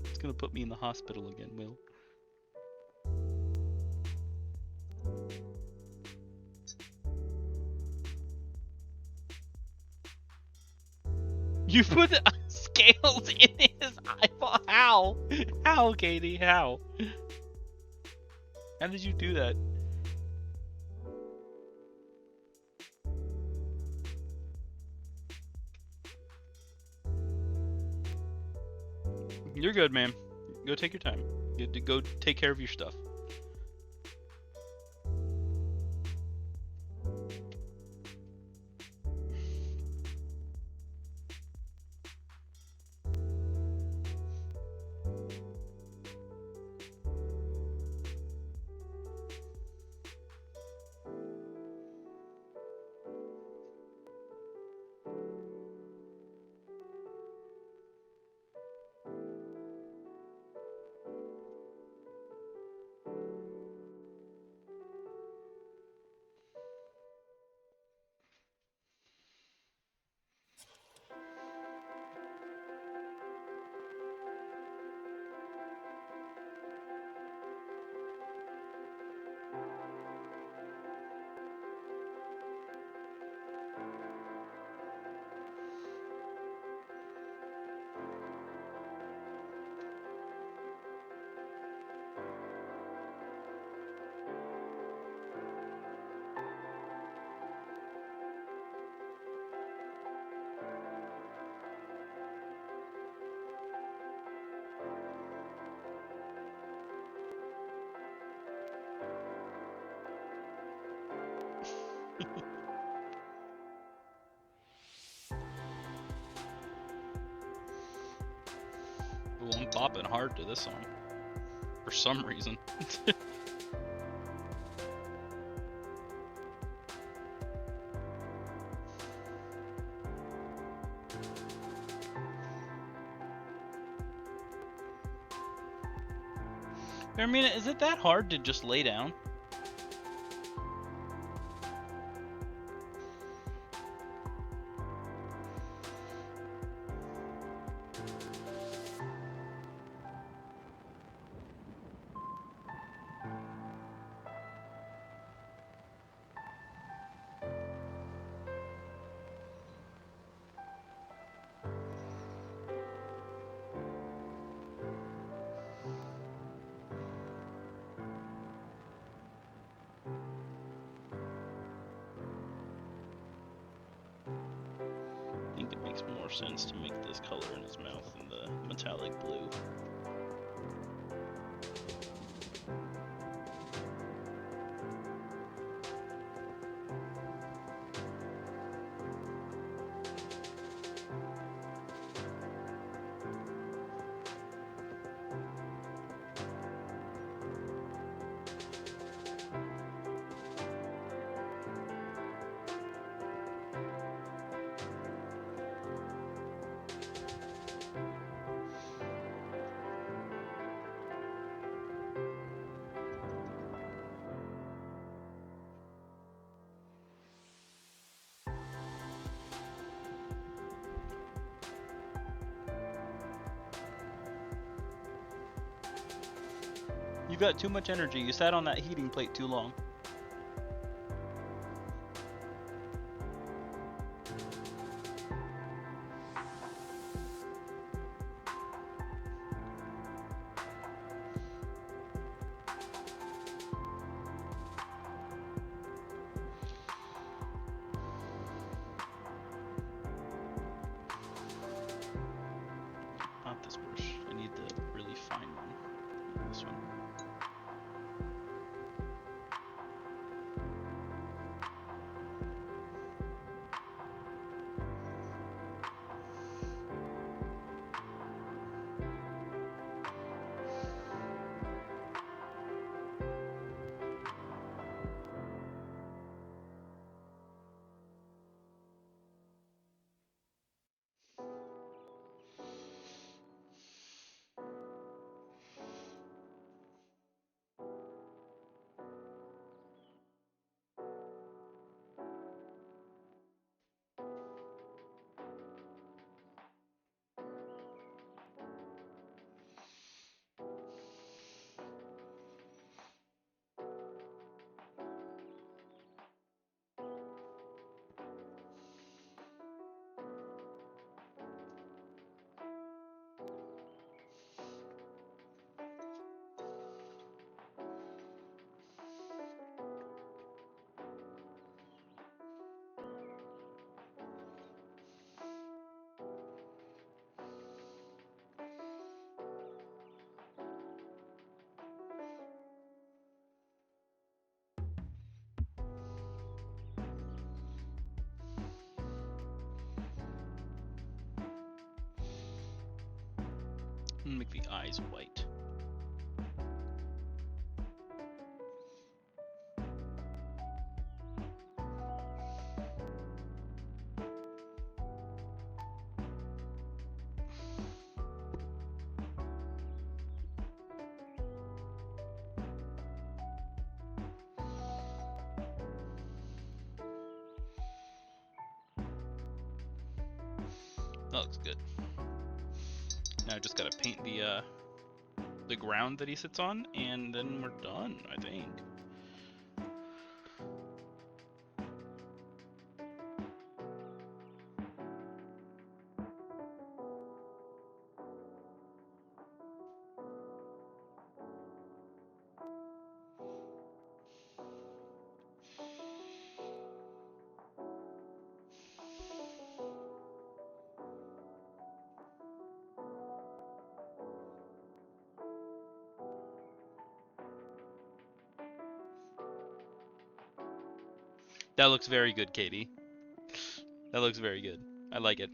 It's gonna put me in the hospital again, Will. You put scales in his eyeball? How? How, Katie? How? How did you do that? You're good, man. Go take your time. Go take care of your stuff. Well, I'm bopping hard to this song. For some reason. Hermina, is it that hard to just lay down? I think it makes more sense to make this color in his mouth than the metallic blue. You've got too much energy. You sat on that heating plate too long. Not this brush. I need the really fine one. This one. Make the eyes white. That looks good. Now I just gotta paint the ground that he sits on, and then we're done, I think. That looks very good, Katie. That looks very good. I like it.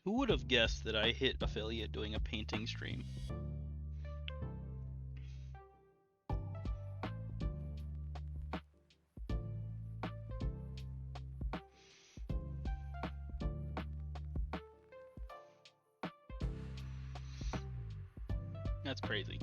Who would have guessed that I hit affiliate doing a painting stream? That's crazy.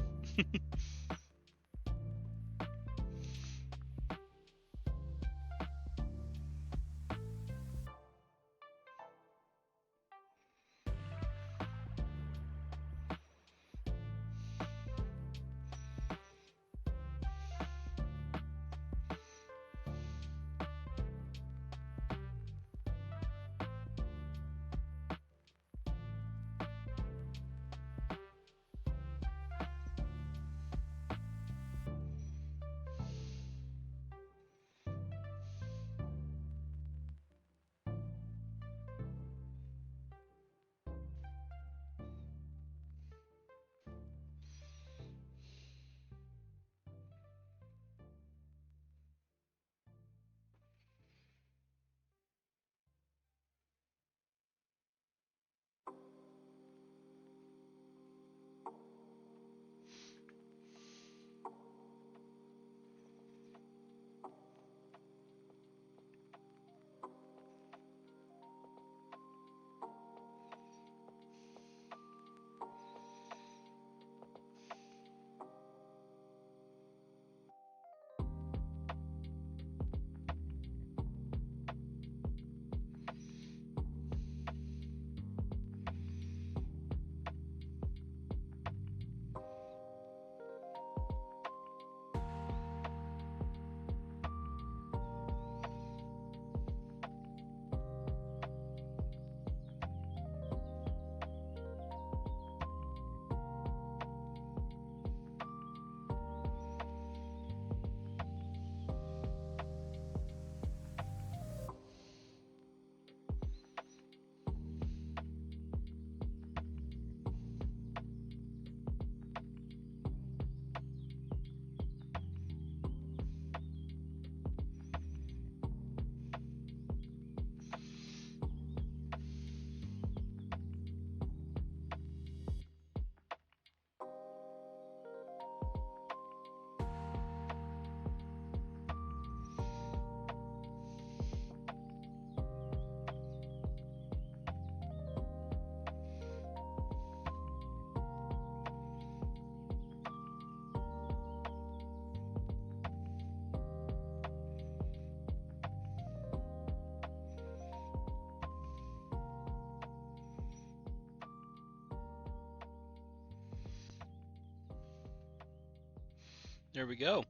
There we go.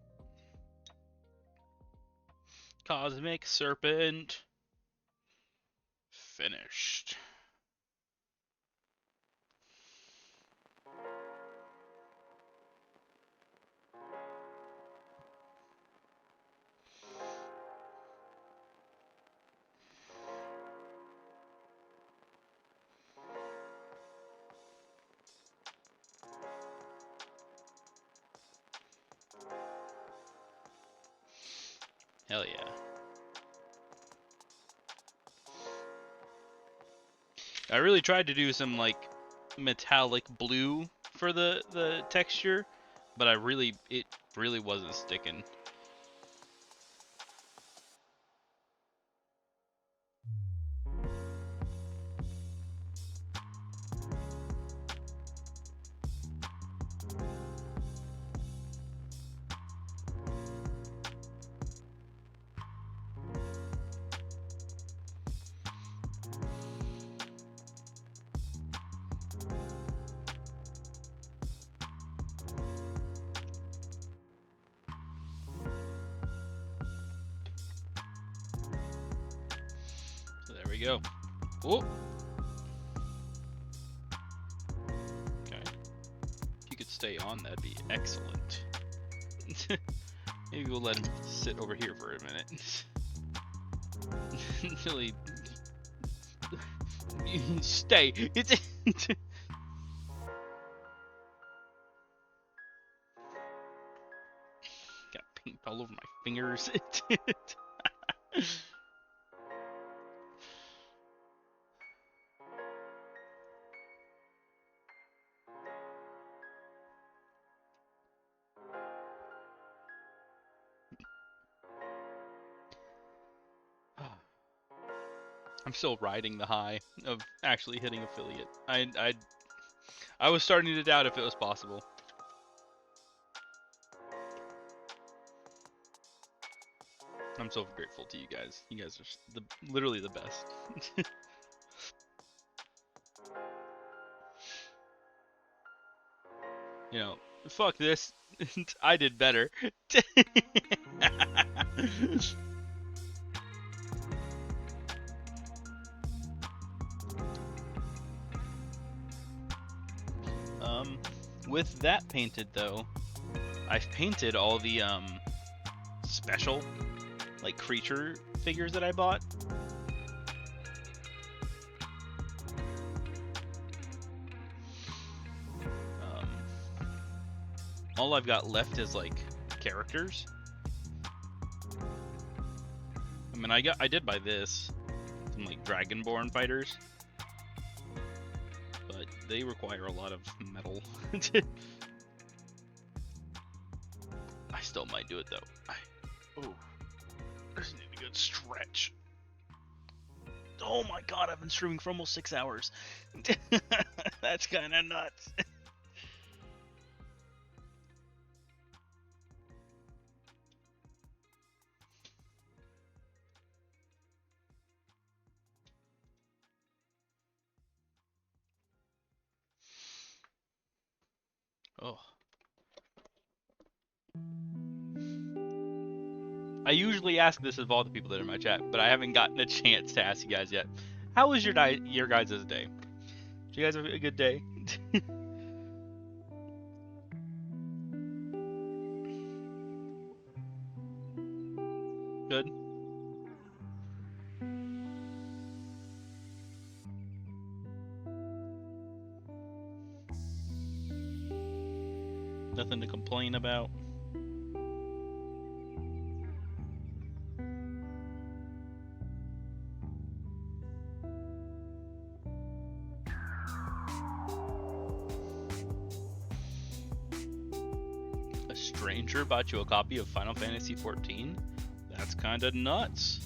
Cosmic Serpent finished. Hell yeah. I really tried to do some like metallic blue for the texture, but it really wasn't sticking. So there we go. Oh. Okay. If you could stay on, that'd be excellent. Maybe we'll let him sit over here for a minute. Really. Stay. It's. Got paint all over my fingers. I'm still riding the high of actually hitting affiliate. I was starting to doubt if it was possible. I'm so grateful to you guys. You guys are literally the best. You know, fuck this. I did better. With that painted though, I've painted all the special like creature figures that I bought. All I've got left is like characters. I mean, I did buy this, some like Dragonborn fighters, but they require a lot of metal. I still might do it though. Oh, just need a good stretch. Oh my god, I've been streaming for almost 6 hours. That's kind of nuts. Oh. I usually ask this of all the people that are in my chat, but I haven't gotten a chance to ask you guys yet. How was your guys' day? Did you guys have a good day? Good. Nothing to complain about. A stranger bought you a copy of Final Fantasy XIV? That's kinda nuts.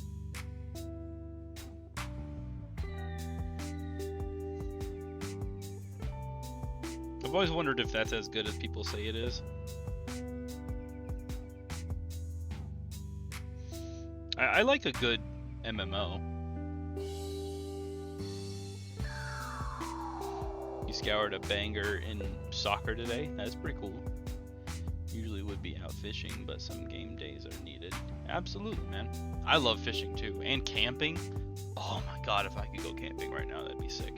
I've always wondered if that's as good as people say it is. I like a good MMO. You scoured a banger in soccer today? That's pretty cool. Usually would be out fishing, but some game days are needed. Absolutely, man. I love fishing too, and camping. Oh my god, if I could go camping right now, that'd be sick.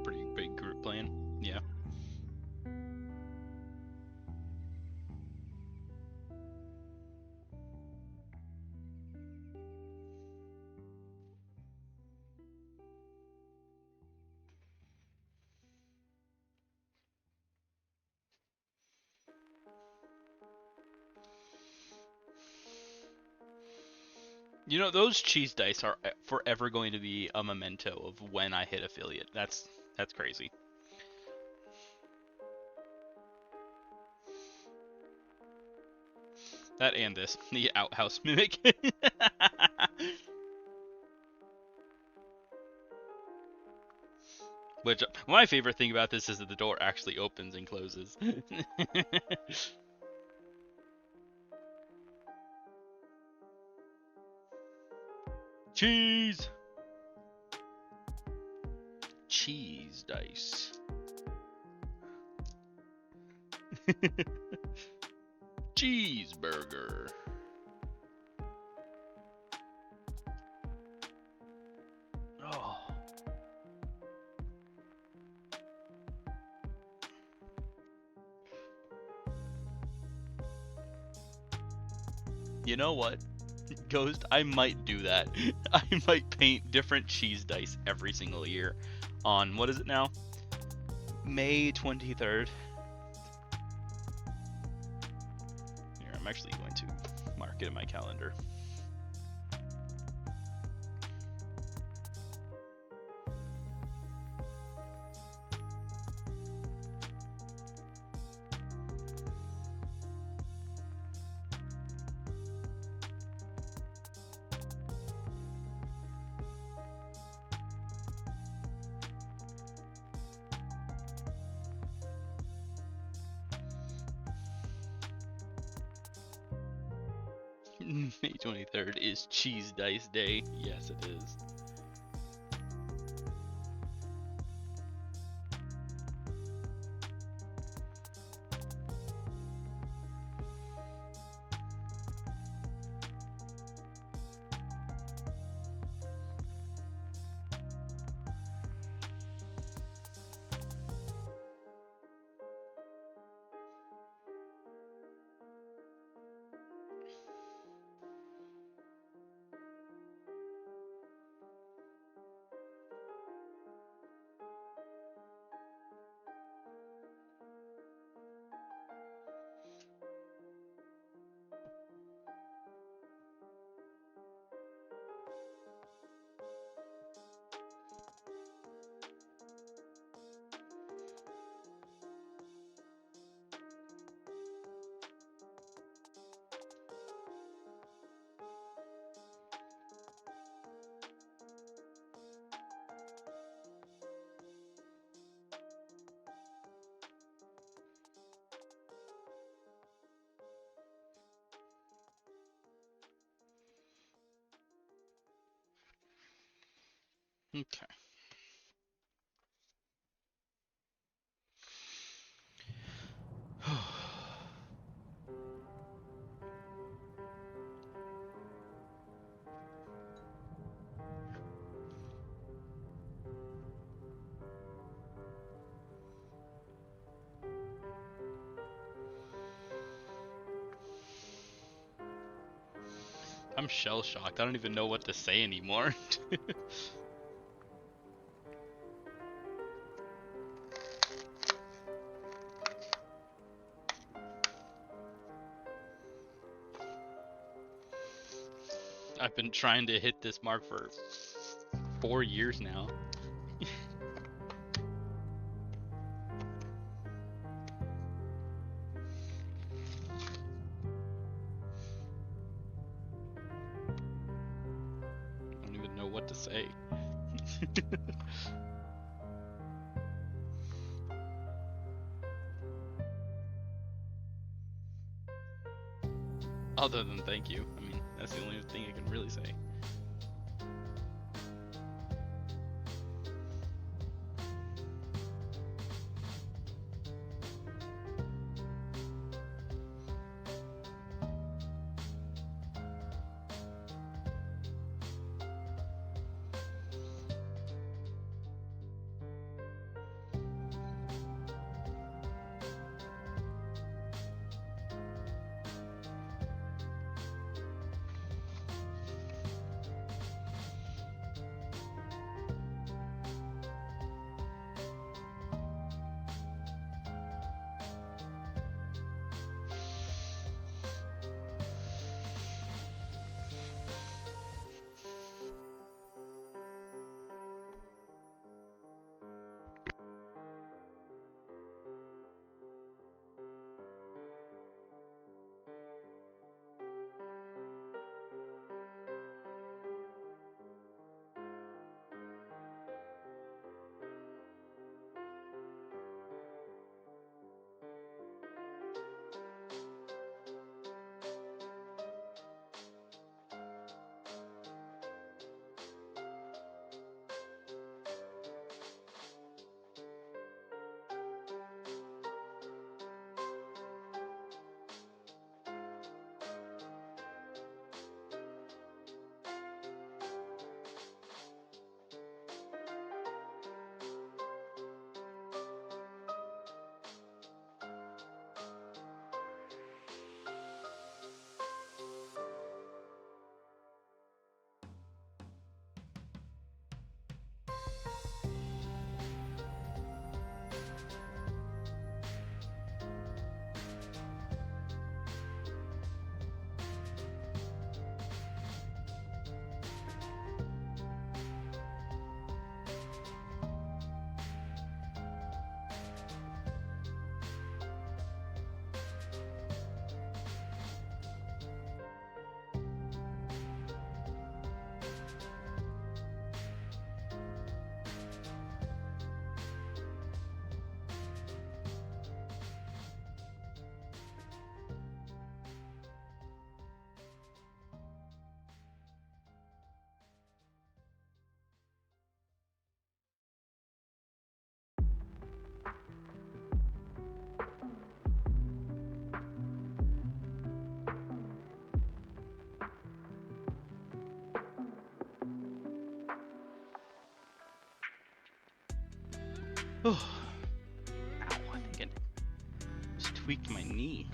Pretty big group playing, yeah. You know, those cheese dice are forever going to be a memento of when I hit affiliate. That's crazy. That and this, the outhouse mimic. Which, my favorite thing about this is that the door actually opens and closes. Cheese! Cheese dice. Cheeseburger. Oh. You know what? Ghost, I might do that. I might paint different cheese dice every single year on, what is it now? May 23rd. I'm actually going to mark it in my calendar. May 23rd is Cheese Dice Day. Yes, it is. Okay. I'm shell shocked. I don't even know what to say anymore. I've been trying to hit this mark for 4 years now. I don't even know what to say. Other than thank you. I mean, that's the only thing I can really say. Oh. Ow, I think I just tweaked my knee.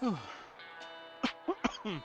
Whew. Whew.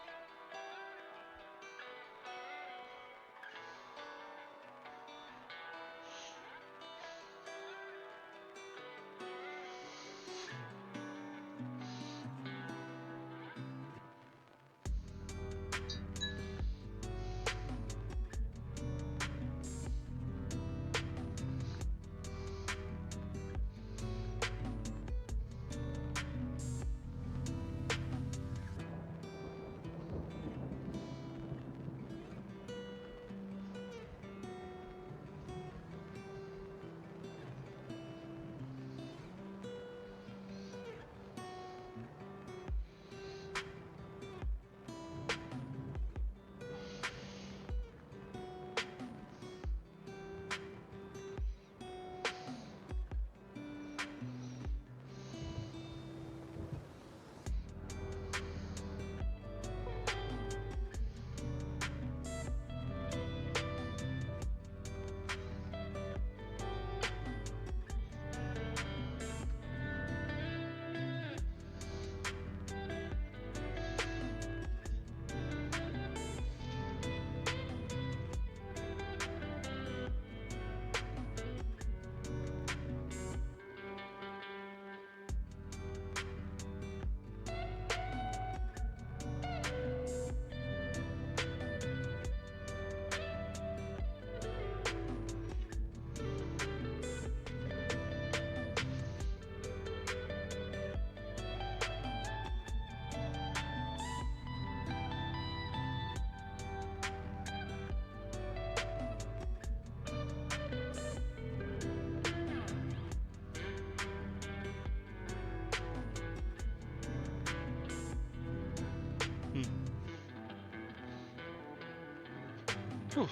Whew.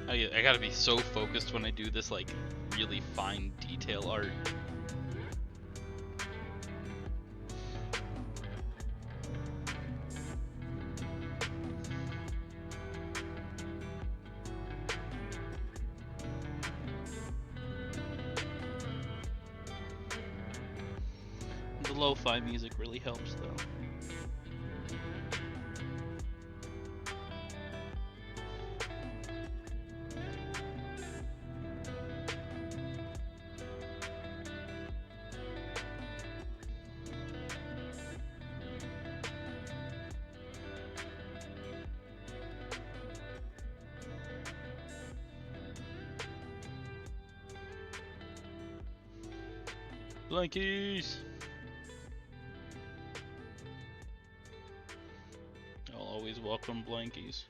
I gotta be so focused when I do this, like, really fine detail art. The lo-fi music really helps, though. Blankies! I'll always welcome blankies.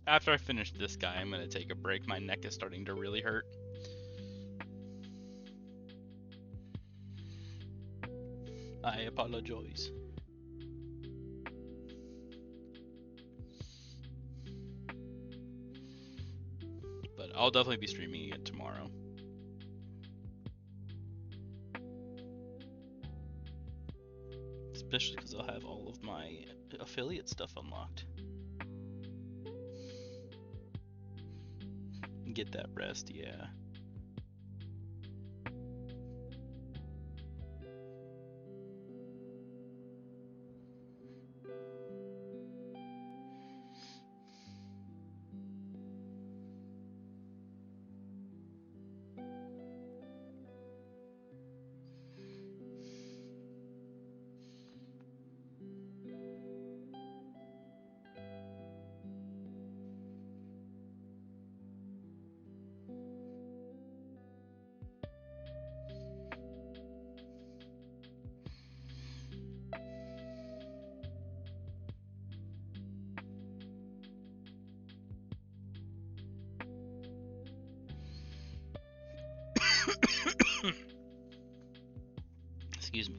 After I finish this guy, I'm gonna take a break. My neck is starting to really hurt. I apologize. But I'll definitely be streaming again tomorrow. Especially because I'll have all of my affiliate stuff unlocked. Get that rest, yeah. Excuse me.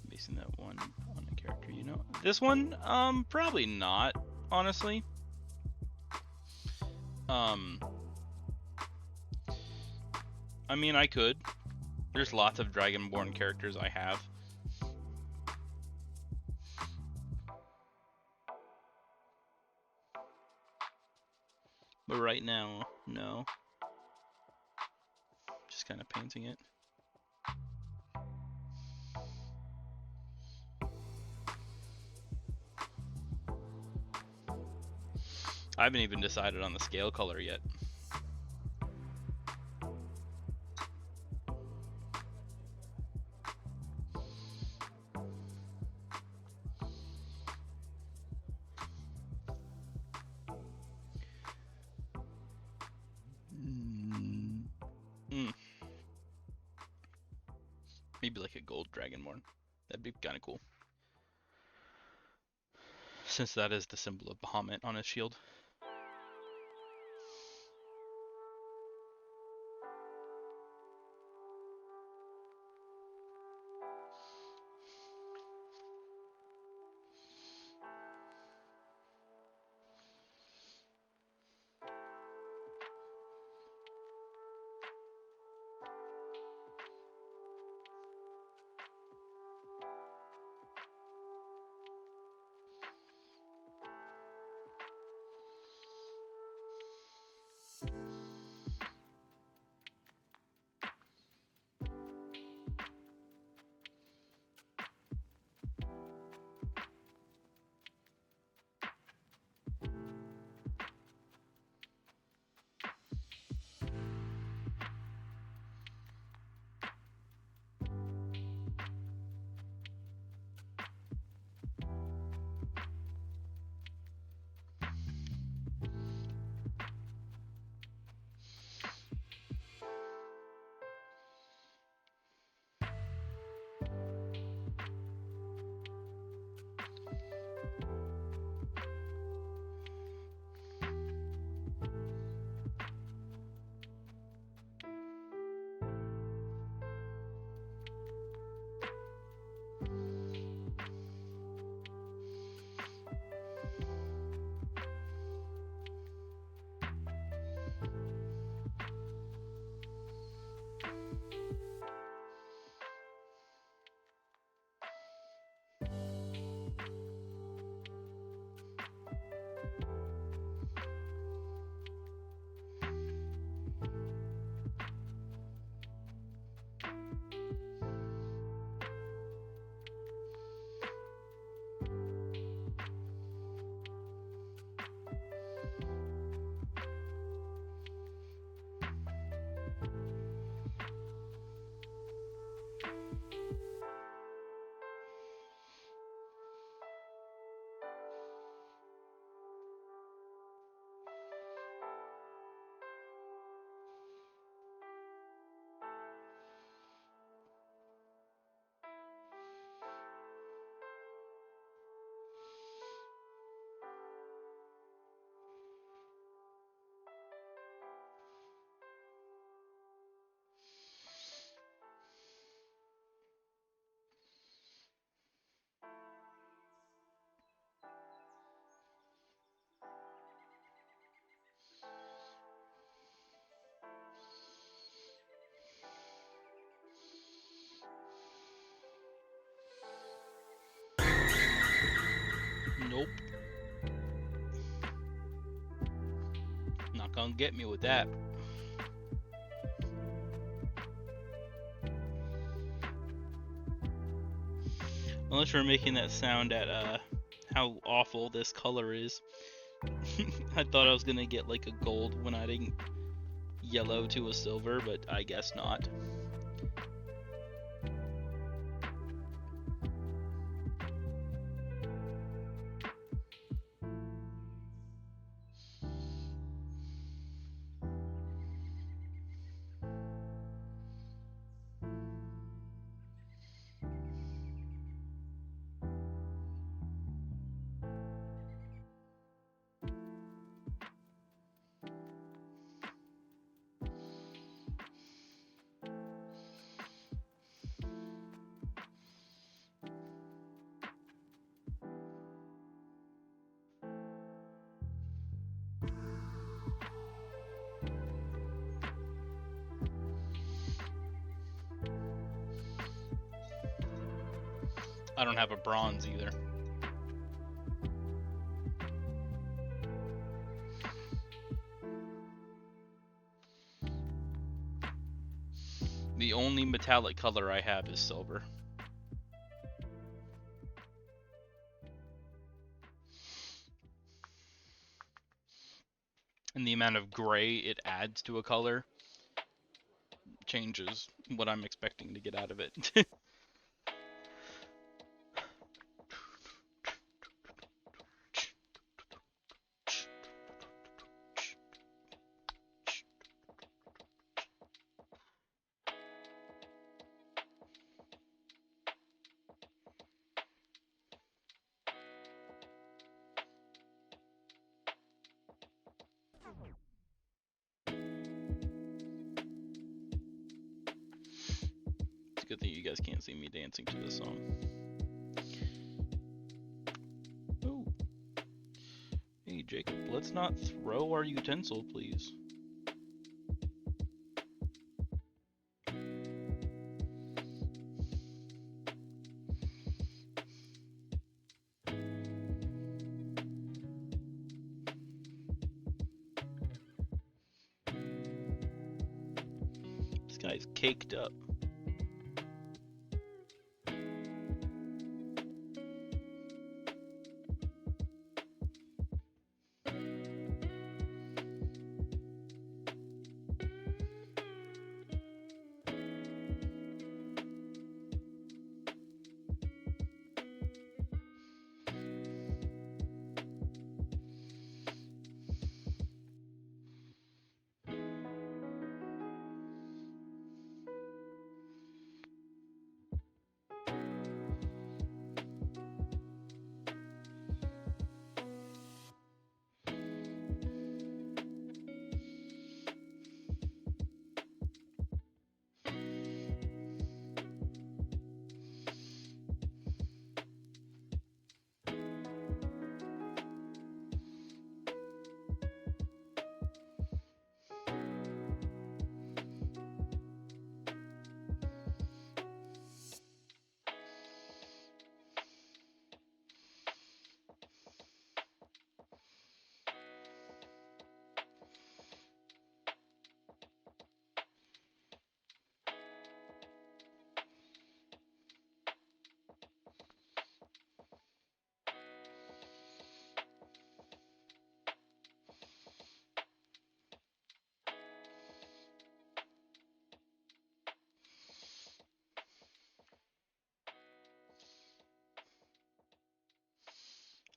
Basing that one on a character, you know. This one, probably not, honestly. I mean, I could. There's lots of Dragonborn characters I have. But right now, no. Just kind of painting it. I haven't even decided on the scale color yet. maybe like a gold dragonborn. That'd be kind of cool. Since that is the symbol of Bahamut on his shield. Nope. Not gonna get me with that. Unless we're making that sound at how awful this color is. I thought I was gonna get like a gold when I didn't yellow to a silver, but I guess not. I don't have a bronze either. The only metallic color I have is silver. And the amount of gray it adds to a color changes what I'm expecting to get out of it. Good thing you guys can't see me dancing to this song. Oh. Hey, Jacob, let's not throw our utensil, please. This guy's caked up.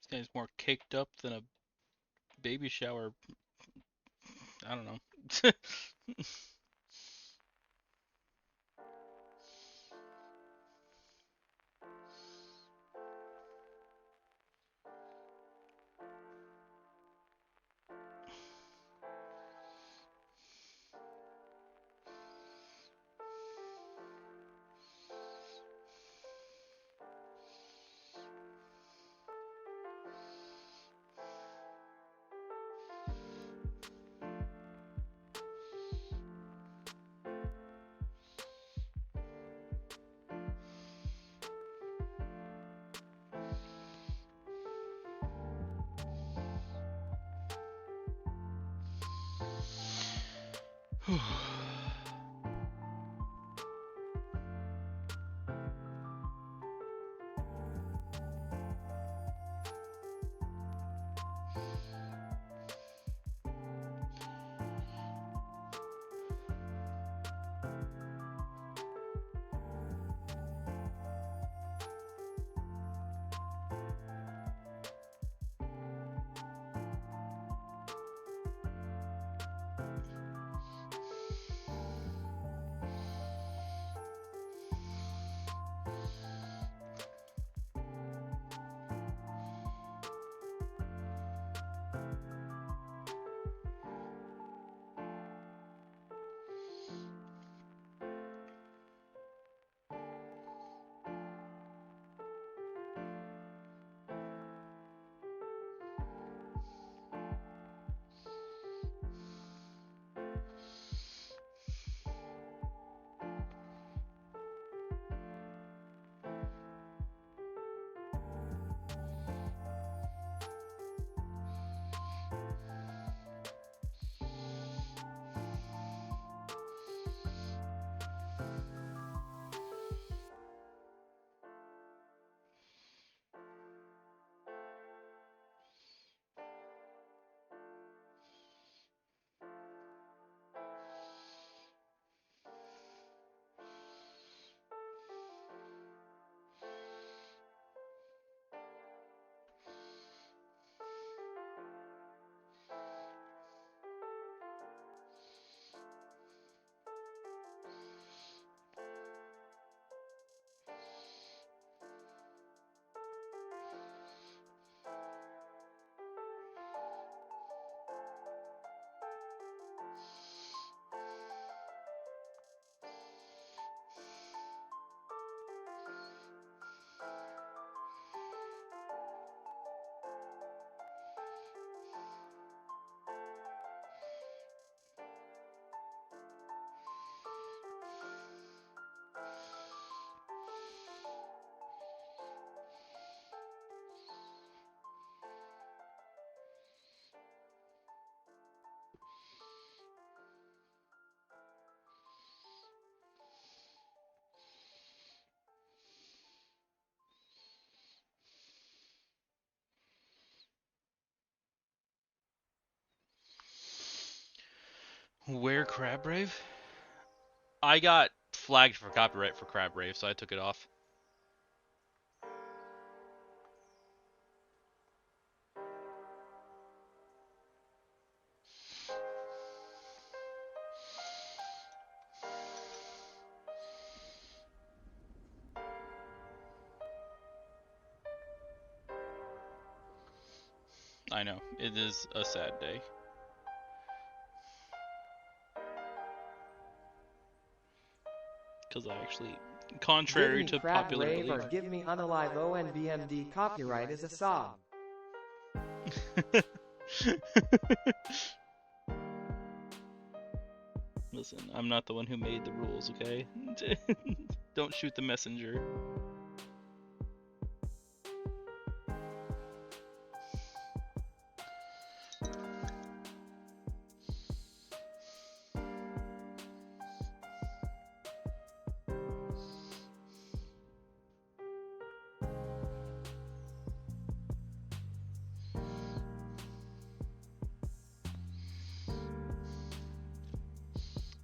This guy's more caked up than a baby shower. I don't know. Where Crab Rave? I got flagged for copyright for Crab Rave, so I took it off. I know, it is a sad day. Because I actually, contrary Give me to Crab popular Rave or belief. give me Unalive ONBMD copyright is a sob. Listen, I'm not the one who made the rules, okay? Don't shoot the messenger.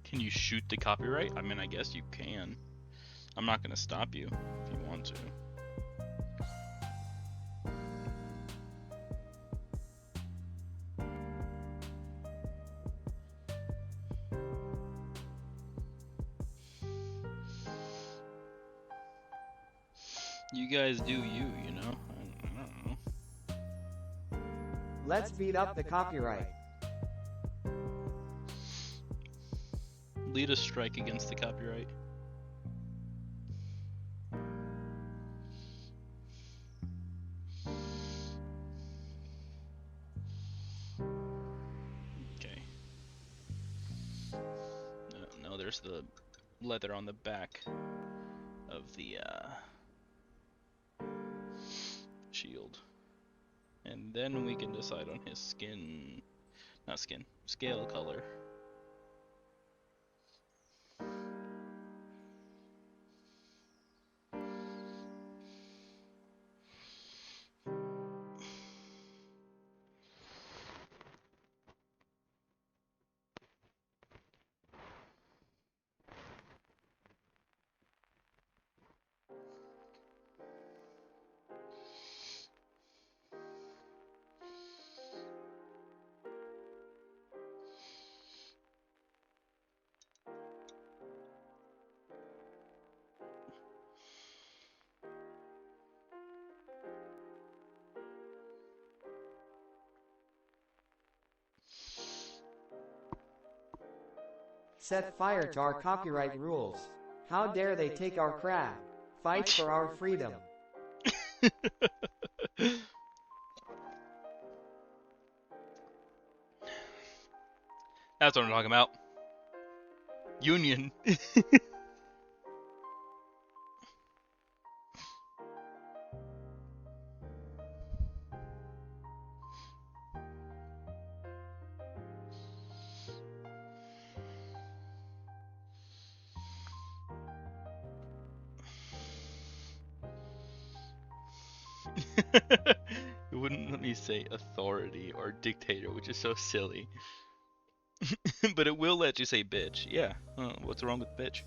Can you shoot the copyright? I mean, I guess you can. I'm not gonna stop you if you want to. You guys do you, you know? I don't know. Let's beat up the copyright. Lead a strike against the copyright. Okay. No, there's the leather on the back of the shield. And then we can decide on his skin, not skin, scale color. Set fire to our copyright rules. How dare they take our crab? Fight for our freedom. That's what I'm talking about. Union. It wouldn't let me say authority or dictator, which is so silly. But it will let you say bitch. Yeah. What's wrong with bitch?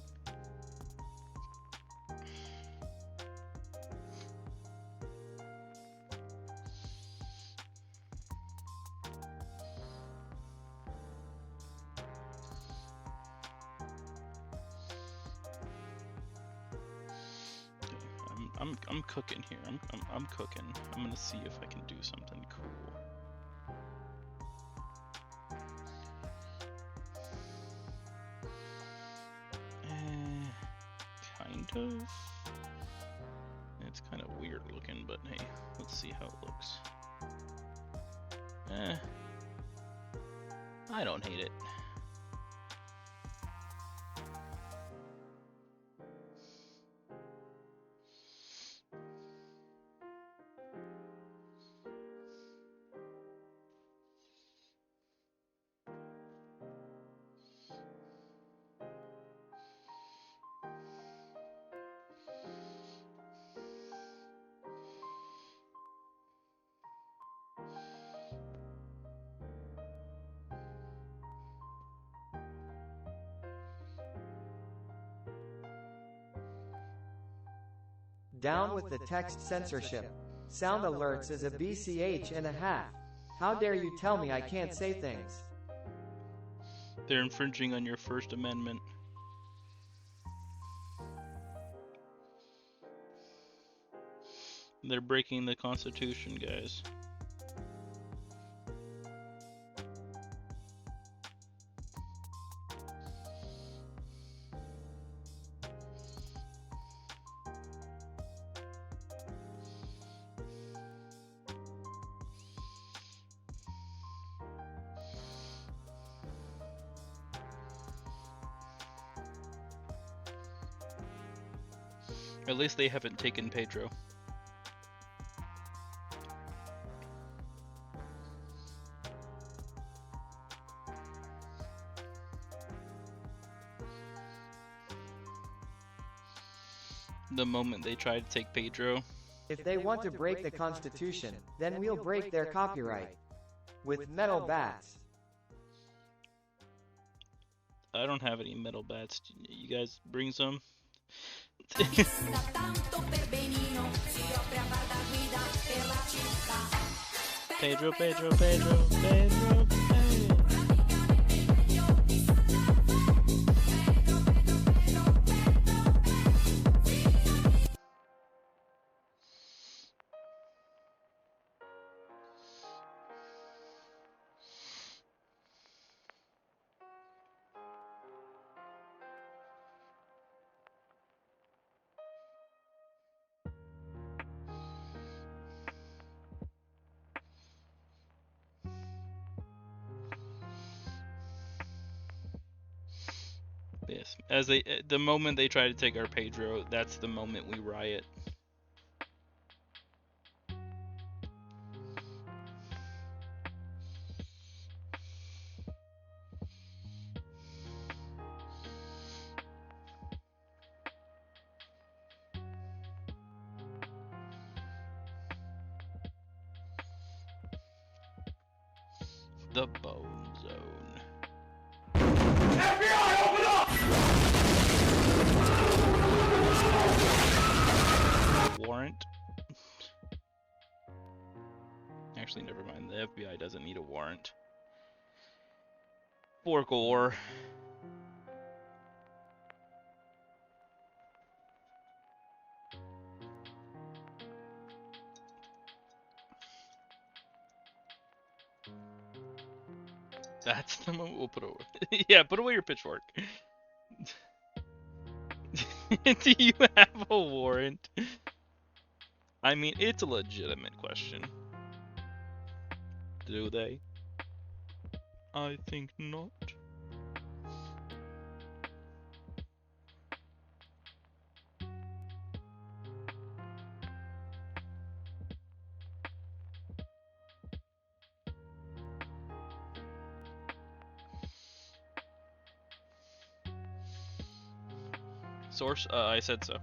I'm cooking here. I'm cooking. I'm gonna see if I can do something cool. Kind of. It's kind of weird looking, but hey, let's see how it looks. I don't hate it. Down with the text censorship. Sound alerts is a BCH and a half. How dare you tell me I can't say things? They're infringing on your First Amendment. They're breaking the Constitution, guys. At least they haven't taken Pedro. The moment they try to take Pedro, If they want to break the Constitution, then we'll break their copyright. With metal bats. I don't have any metal bats. You guys bring some? Vista tanto per benino, si offre a far da guida per la città. Pedro, Pedro, Pedro, Pedro, Pedro. Yes, as the moment they try to take our Pedro, that's the moment we riot. The Bone Zone. FBI, open up! Warrant. Actually, never mind. The FBI doesn't need a warrant. For gore. That's the moment we'll put away. Yeah, put away your pitchfork. Do you have a warrant? I mean, it's a legitimate question. Do they? I think not. Source? I said so.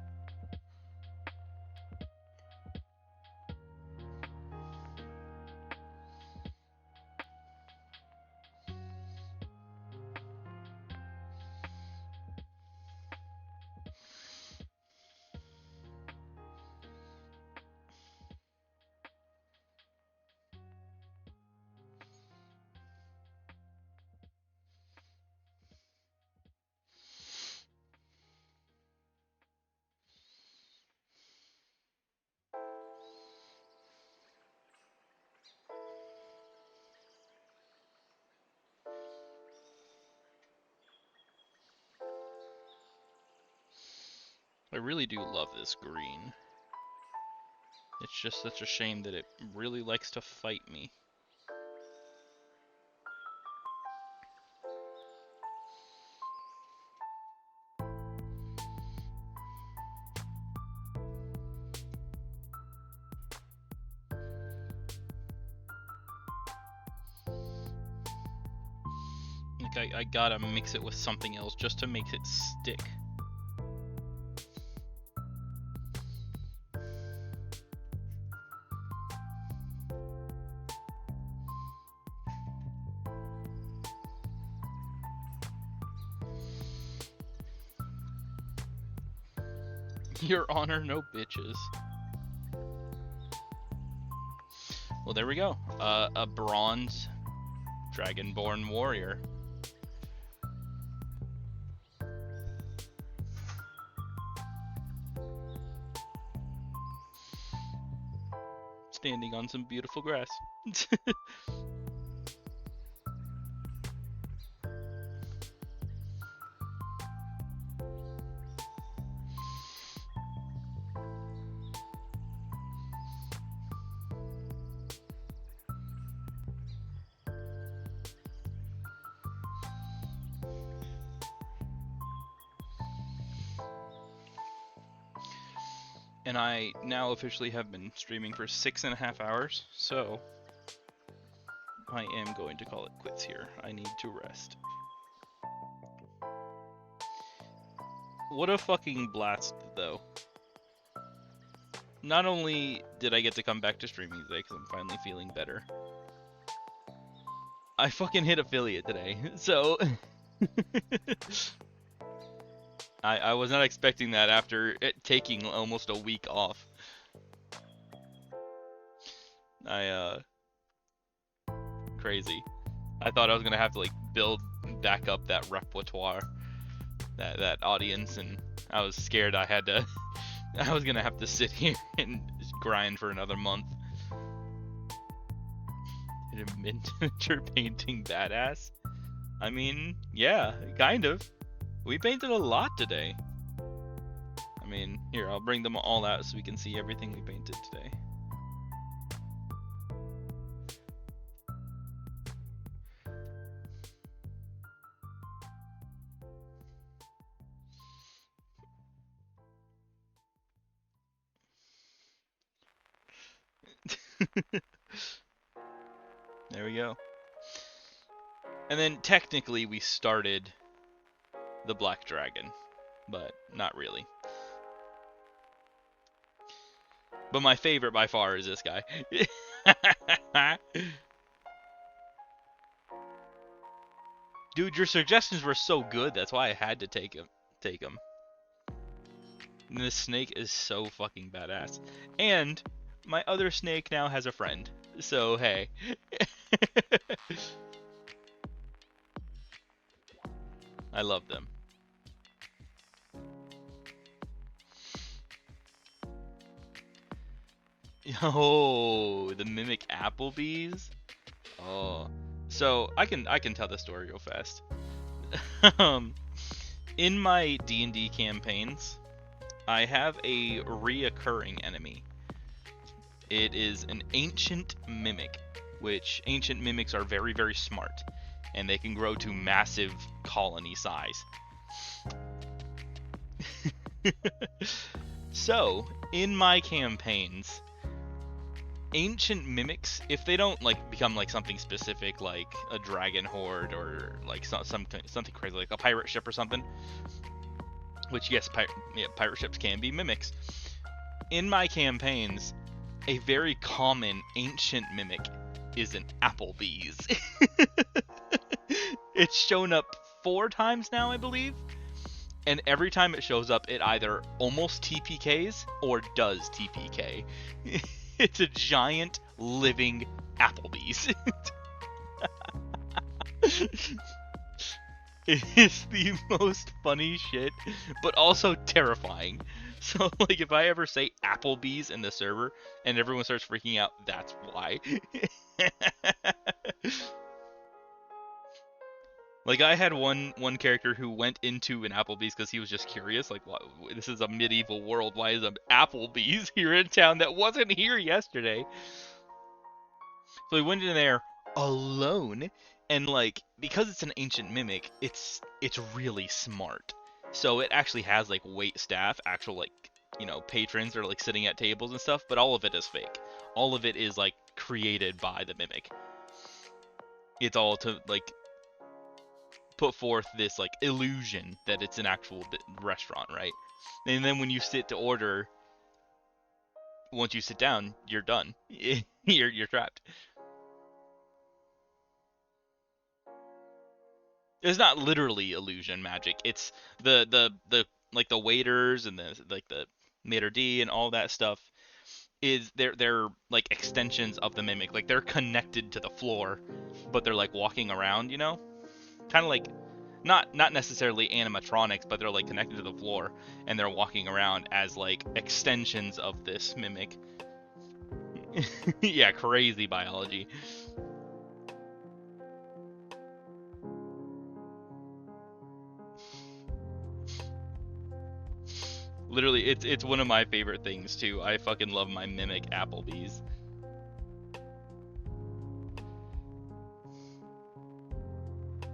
I really do love this green. It's just such a shame that it really likes to fight me. Like I gotta mix it with something else just to make it stick. Your Honor, no bitches. Well, there we go. A bronze Dragonborn warrior. Standing on some beautiful grass. And I now officially have been streaming for 6.5 hours, so I am going to call it quits here. I need to rest. What a fucking blast, though. Not only did I get to come back to streaming today, because I'm finally feeling better, I fucking hit affiliate today, so... I was not expecting that after it taking almost a week off. Crazy. I thought I was gonna have to like build back up that repertoire, that audience, and I was scared I was gonna have to sit here and just grind for another month. A miniature painting badass? I mean, yeah, kind of. We painted a lot today. I mean, here, I'll bring them all out so we can see everything we painted today. There we go. And then technically we started the Black Dragon, but not really. But my favorite by far is this guy. Dude, your suggestions were so good, that's why I had to take him. And this snake is so fucking badass. And my other snake now has a friend. So, hey. I love them. Oh, the Mimic Applebee's? Oh. So, I can tell the story real fast. In my D&D campaigns, I have a reoccurring enemy. It is an ancient mimic, which ancient mimics are very, very smart, and they can grow to massive colony size. So, in my campaigns, ancient mimics, if they don't like become like something specific, like a dragon horde or like something crazy, like a pirate ship or something, which yes, pirate ships can be mimics. In my campaigns, a very common ancient mimic is an Applebee's. It's shown up 4 times now, I believe. And every time it shows up, it either almost TPKs or does TPK. It's a giant living Applebee's. It is the most funny shit, but also terrifying. So, like, if I ever say Applebee's in the server and everyone starts freaking out, that's why. Like, I had one character who went into an Applebee's because he was just curious, like, what, this is a medieval world, why is an Applebee's here in town that wasn't here yesterday? So he went in there alone, and, like, because it's an ancient mimic, it's really smart. So it actually has, like, wait staff, actual, like, you know, patrons that are, like, sitting at tables and stuff, but all of it is fake. All of it is, like, created by the mimic. It's all to, like, put forth this like illusion that it's an actual restaurant, right? And then when you sit to order, once you sit down, you're done. you're trapped. It's not literally illusion magic. It's the like the waiters and the Mater D and all that stuff is they're like extensions of the Mimic. Like they're connected to the floor, but they're like walking around, you know? Kind of like not necessarily animatronics, but they're like connected to the floor and they're walking around as like extensions of this Mimic. Yeah, crazy biology. Literally, it's one of my favorite things too. I fucking love my Mimic Applebee's.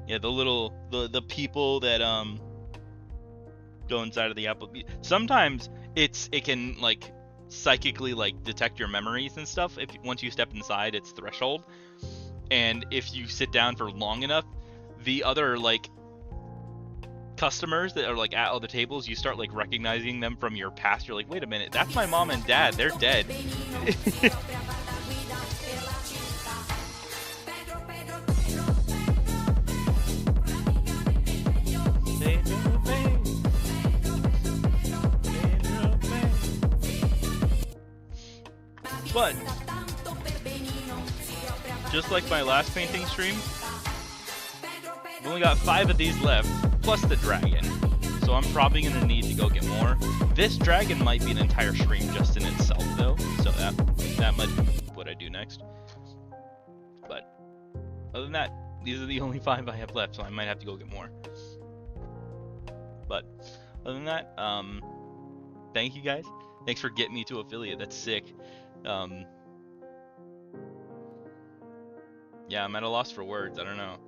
Yeah, the people that go inside of the Applebee's. Sometimes it can like psychically like detect your memories and stuff. If once you step inside its threshold, and if you sit down for long enough, the other like customers that are like at other tables, you start like recognizing them from your past. You're like, wait a minute, that's my mom and dad. They're dead. But just like my last painting stream, I've only got 5 of these left, plus the dragon. So I'm probably gonna need to go get more. This dragon might be an entire stream just in itself, though. So that might be what I do next. But other than that, these are the only 5 I have left, so I might have to go get more. But other than that, thank you guys. Thanks for getting me to affiliate. That's sick. Yeah, I'm at a loss for words. I don't know.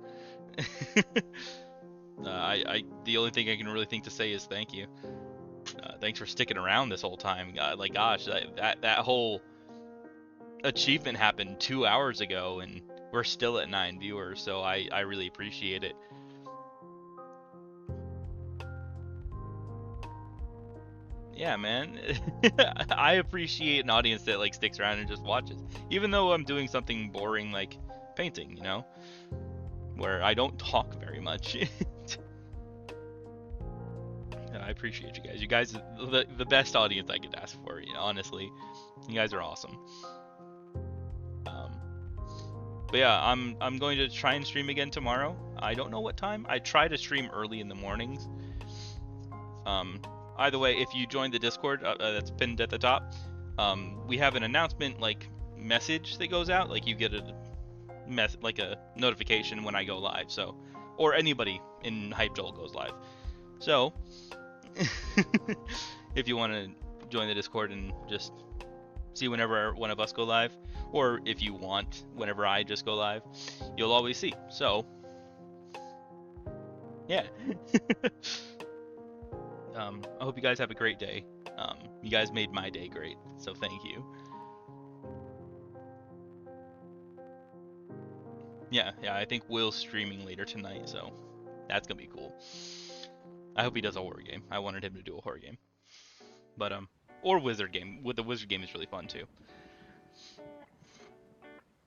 The only thing I can really think to say is thank you. Thanks for sticking around this whole time. Like, gosh, that whole achievement happened 2 hours ago, and we're still at 9 viewers. So I really appreciate it. Yeah, man. I appreciate an audience that like sticks around and just watches, even though I'm doing something boring like painting, you know, where I don't talk very much. I appreciate you guys. You guys are the best audience I could ask for, you know, honestly. You guys are awesome. But yeah, I'm going to try and stream again tomorrow. I don't know what time. I try to stream early in the mornings. Either way, if you join the Discord that's pinned at the top, we have an announcement like message that goes out. Like you get a like a notification when I go live. So, or anybody in Hype Joel goes live. So, if you want to join the Discord and just see whenever one of us go live, or if you want whenever I just go live, you'll always see. So, yeah. I hope you guys have a great day. You guys made my day great, so thank you. Yeah, I think Will's streaming later tonight, so that's gonna be cool. I hope he does a horror game. I wanted him to do a horror game. But, or wizard game. The wizard game is really fun too.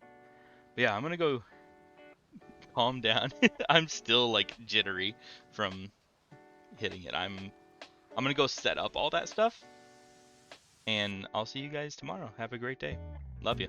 But yeah, I'm gonna go calm down. I'm still like jittery from hitting it. I'm gonna go set up all that stuff, and I'll see you guys tomorrow. Have a great day. Love you.